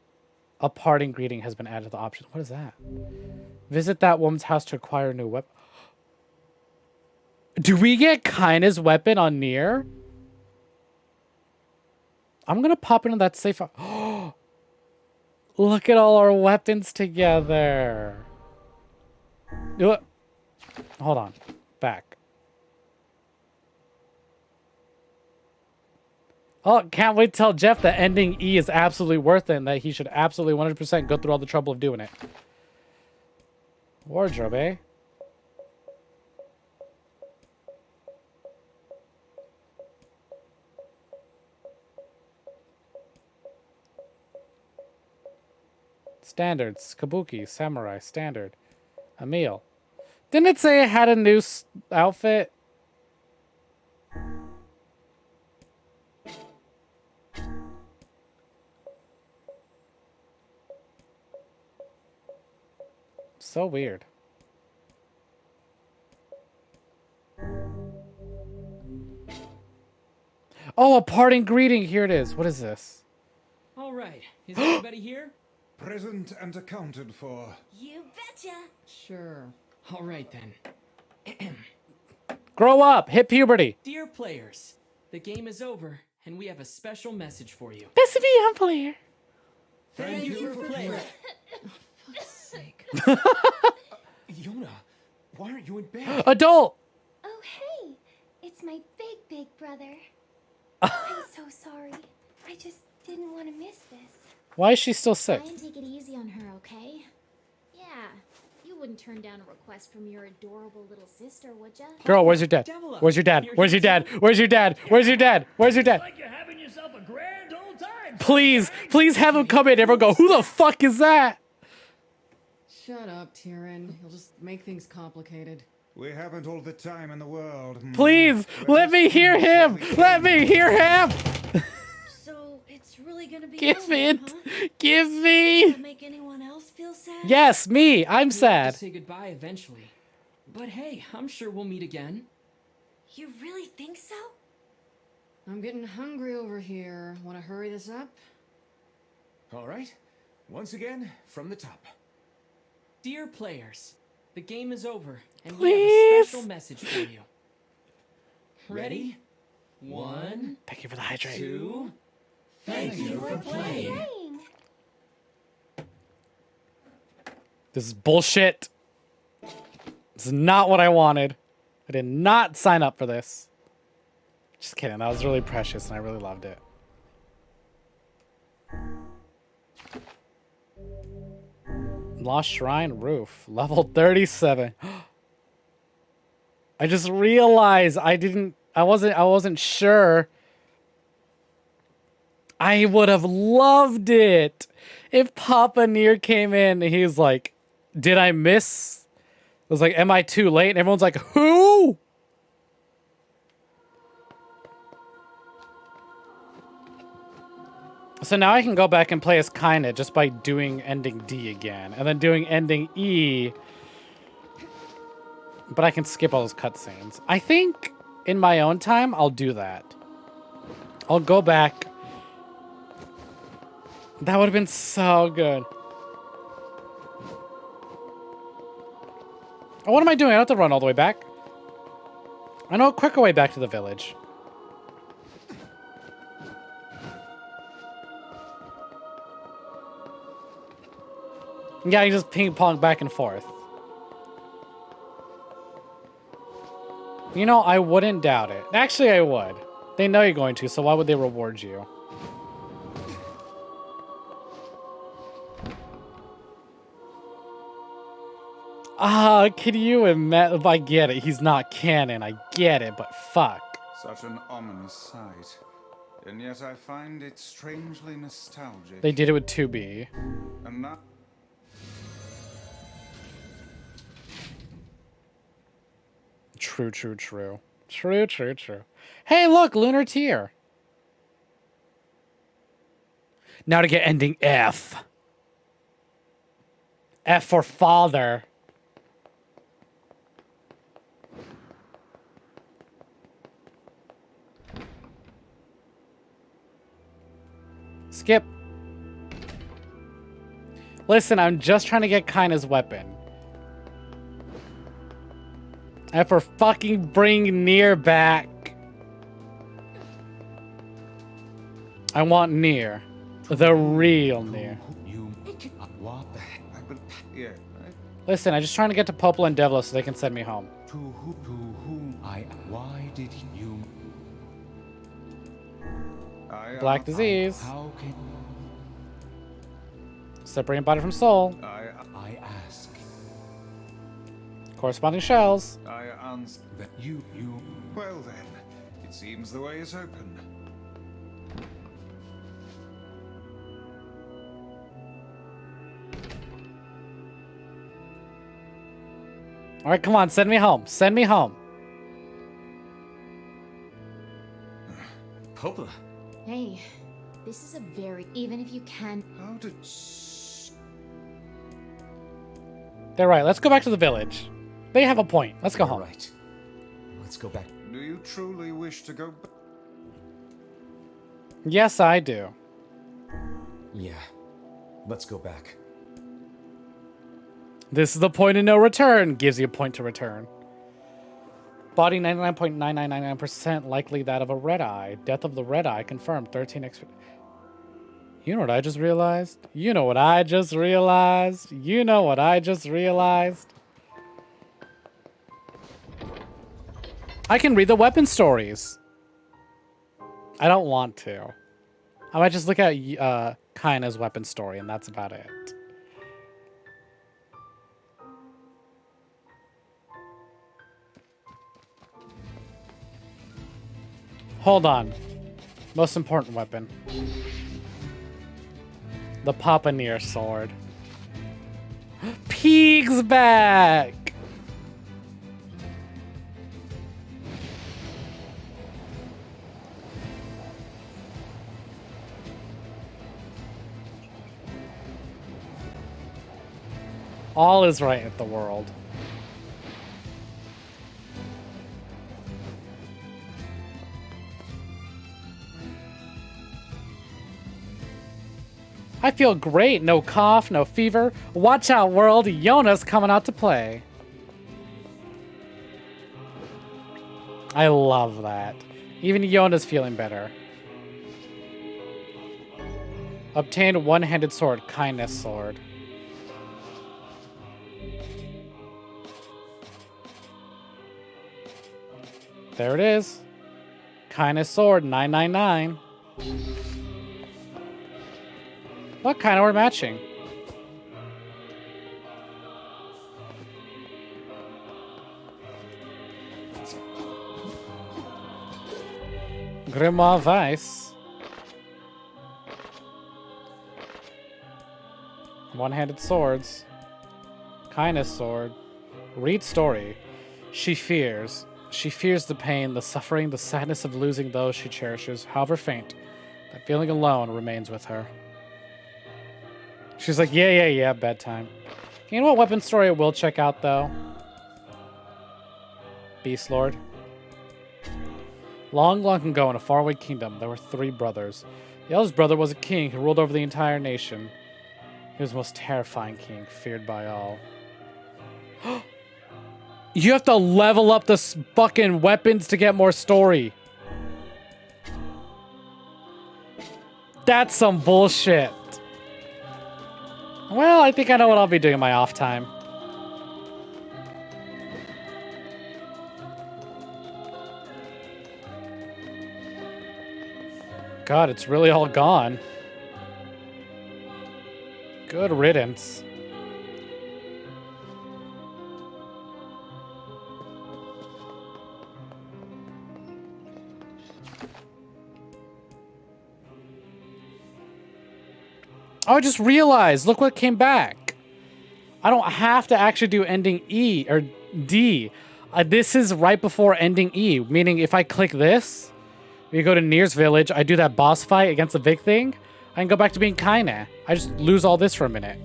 A parting greeting has been added to the option. What is that? Visit that woman's house to acquire a new weapon. Do we get Kaine's weapon on NieR? I'm gonna pop into that safe. Look at all our weapons together. Hold on. Back. Oh, can't wait to tell Jeff that ending E is absolutely worth it and that he should absolutely 100% go through all the trouble of doing it. Wardrobe, eh? Standards. Kabuki. Samurai. Standard. Emil. Didn't it say it had a new outfit? So weird. Oh, a parting greeting. Here it is. What is this? All right. Is everybody here? Present and accounted for. You betcha. Sure. All right then. Grow up. Hit puberty. Dear players, the game is over, and we have a special message for you. Best be on player. Thank you for playing. Fuck's sake. Yona, why aren't you in bed? Adult. Oh, hey. It's my big brother. I'm so sorry. I just didn't want to miss this. Why is she still sick? Try and take it easy on her, okay? Yeah. You wouldn't turn down a request from your adorable little sister, would ya? Girl, where's your dad? Where's your dad? Where's your dad? Where's your dad? Where's your dad? Where's your dad? Like you're having yourself a grand old time. Please have him come in and everyone go, who the fuck is that? Shut up, Tyrion. You'll just make things complicated. We haven't all the time in the world. Please, let me hear him. Let me hear him. So, It's really gonna be Give over, it! huh? Give Does me! that make anyone else feel sad? Yes, me! I'm We have sad. to say goodbye eventually. But hey, I'm sure we'll meet again. You really think so? I'm getting hungry over here. Want to hurry this up? All right. Once again, from the top. Dear players, the game is over, and we Please? have a special message for you. Ready? 1. Thank you for the hydrate. 2. Thank you for playing. This is bullshit. This is not what I wanted. I did not sign up for this. Just kidding. That was really precious and I really loved it. Lost Shrine Roof. Level 37. I just realized I wasn't sure. I would have loved it if Papa NieR came in and he was like, did I miss? It was like, am I too late? And everyone's like, who? So now I can go back and play as Kinda just by doing ending D again. And then doing ending E. But I can skip all those cutscenes. I think in my own time, I'll do that. I'll go back. That would have been so good. Oh, what am I doing? I don't have to run all the way back. I know a quicker way back to the village. Yeah, you just ping pong back and forth. You know, I wouldn't doubt it. Actually, I would. They know you're going to, so why would they reward you? Ah, can you imagine? I get it. He's not canon. I get it, but fuck. Such an ominous sight. And yet I find it strangely nostalgic. They did it with 2B. And that... True, true, true. True, true, true. Hey, look, Lunar Tier. Now to get ending F. F for father. Skip. Listen, I'm just trying to get Kina's weapon. F for fucking bring NieR back. I want NieR. The real NieR. Yeah, Listen, I'm just trying to get to Popol and Devlo so they can send me home. To whom why did you... Black disease. How can... Separating body from soul. I ask Corresponding shells. I answer that you... Well then, it seems the way is open. All right, come on, send me home. Send me home. Popa. Hey, this is a very... Even if you can... How did... They're right. Let's go back to the village. They have a point. Let's go home. Right. Let's go back. Do you truly wish to go back? Yes, I do. Yeah. Let's go back. This is the point of no return. Gives you a point to return. Body 99.9999% likely that of a red eye. Death of the red eye confirmed. 13x. You know what I just realized? You know what I just realized? You know what I just realized? I can read the weapon stories. I don't want to. I might just look at Kina's weapon story and that's about it. Hold on. Most important weapon. The Papa NieR sword. Peeg's back! All is right at the world. I feel great. No cough, no fever. Watch out, world. Yona's coming out to play. I love that. Even Yona's feeling better. Obtained one-handed sword. Kindness sword. There it is. Kindness sword. 999. What kind are we matching? Grimoire Weiss. One-handed swords. Kindness sword. Read story. She fears. She fears the pain, the suffering, the sadness of losing those she cherishes, however faint. That feeling alone remains with her. She's like, yeah, bedtime. You know what weapon story I will check out, though? Beast Lord. Long, long ago in a faraway kingdom, there were 3 brothers. The eldest brother was a king who ruled over the entire nation. He was the most terrifying king, feared by all. You have to level up the fucking weapons to get more story. That's some bullshit. Well, I think I know what I'll be doing in my off time. God, it's really all gone. Good riddance. Oh, I just realized. Look what came back. I don't have to actually do ending E or D. This is right before ending E, meaning if I click this, we go to NieR's village, I do that boss fight against the big thing, I can go back to being Kaine. I just lose all this for a minute.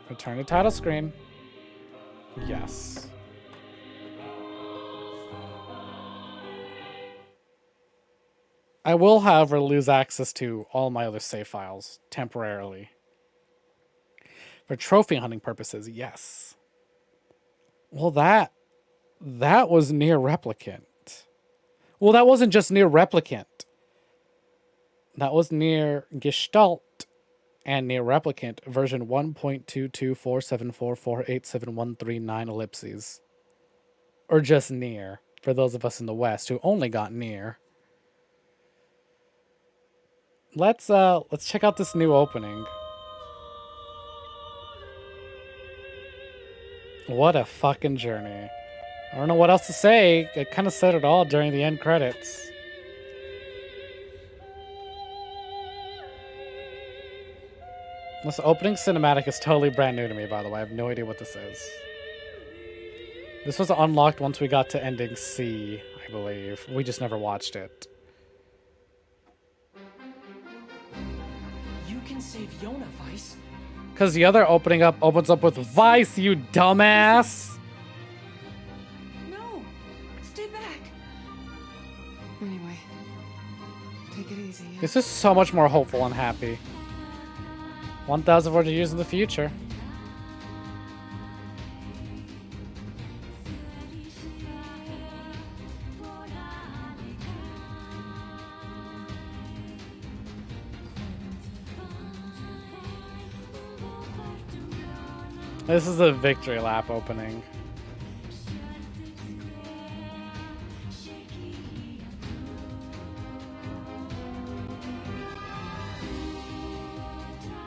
Return to title screen. Yes. I will, however, lose access to all my other save files temporarily. For trophy hunting purposes, yes. Well, that was NieR Replicant. Well, that wasn't just NieR Replicant. That was NieR Gestalt and NieR Replicant version 1.22474487139 ellipses. Or just NieR, for those of us in the West who only got NieR. Let's check out this new opening. What a fucking journey. I don't know what else to say. I kind of said it all during the end credits. This opening cinematic is totally brand new to me, by the way. I have no idea what this is. This was unlocked once we got to ending C, I believe. We just never watched it. You can save Yona, Weiss. Because the other opening up opens up with Weiss, you dumbass! No! Stay back! Anyway, take it easy. Yeah? This is so much more hopeful and happy. 1,400 years in the future. This is a victory lap opening.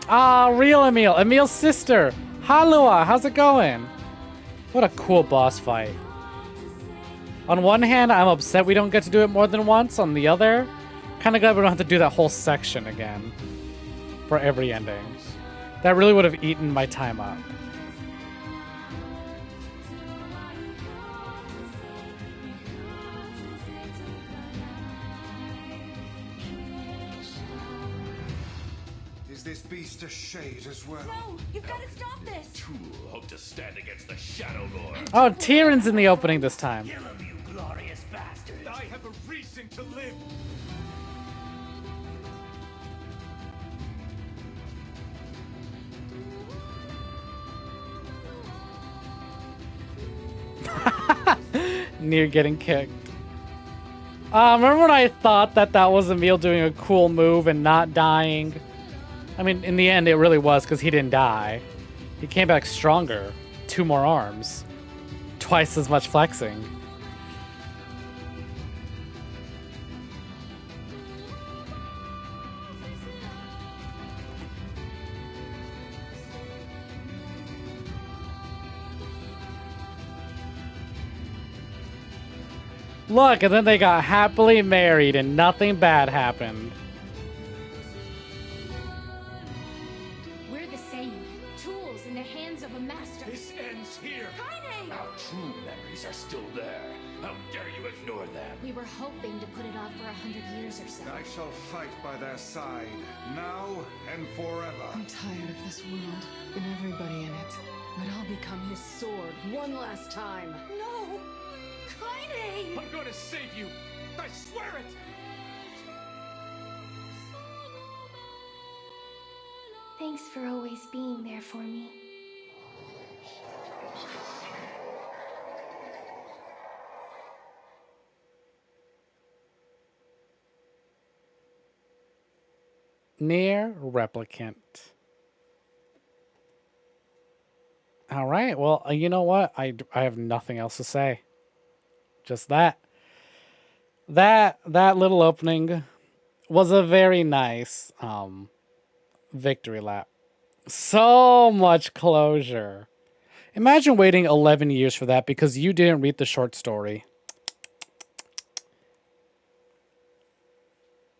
Ah, real Emil. Emil's sister. Halua, how's it going? What a cool boss fight. On one hand, I'm upset we don't get to do it more than once. On the other, kind of glad we don't have to do that whole section again for every ending. That really would have eaten my time up. this beast a shade as well. No, you've got to stop this. Tool hope to stand against the Shadow Lord. Oh, Tyrion's in the opening this time. Kill him, you glorious bastard. I have a reason to live. NieR getting kicked. Remember when I thought that was Emil doing a cool move and not dying? I mean, in the end, it really was because he didn't die. He came back stronger. 2 more arms. Twice as much flexing. Look, and then they got happily married and nothing bad happened. We're the same. Tools in the hands of a master. This ends here. Kaine! Our true memories are still there. How dare you ignore them? We were hoping to put it off for 100 years or so. I shall fight by their side, now and forever. I'm tired of this world and everybody in it. But I'll become his sword one last time. No! Kaine! I'm going to save you. I swear it. Thanks for always being there for me. NieR Replicant. All right. Well, you know what? I have nothing else to say. Just that. That little opening was a very nice victory lap. So much closure. Imagine waiting 11 years for that because you didn't read the short story.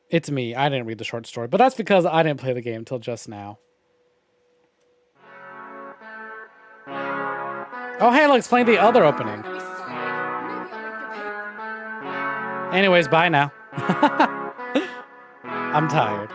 It's me. I didn't read the short story, but that's because I didn't play the game until just now. Oh, hey, look, it's playing the other opening. Anyways, bye now. I'm tired.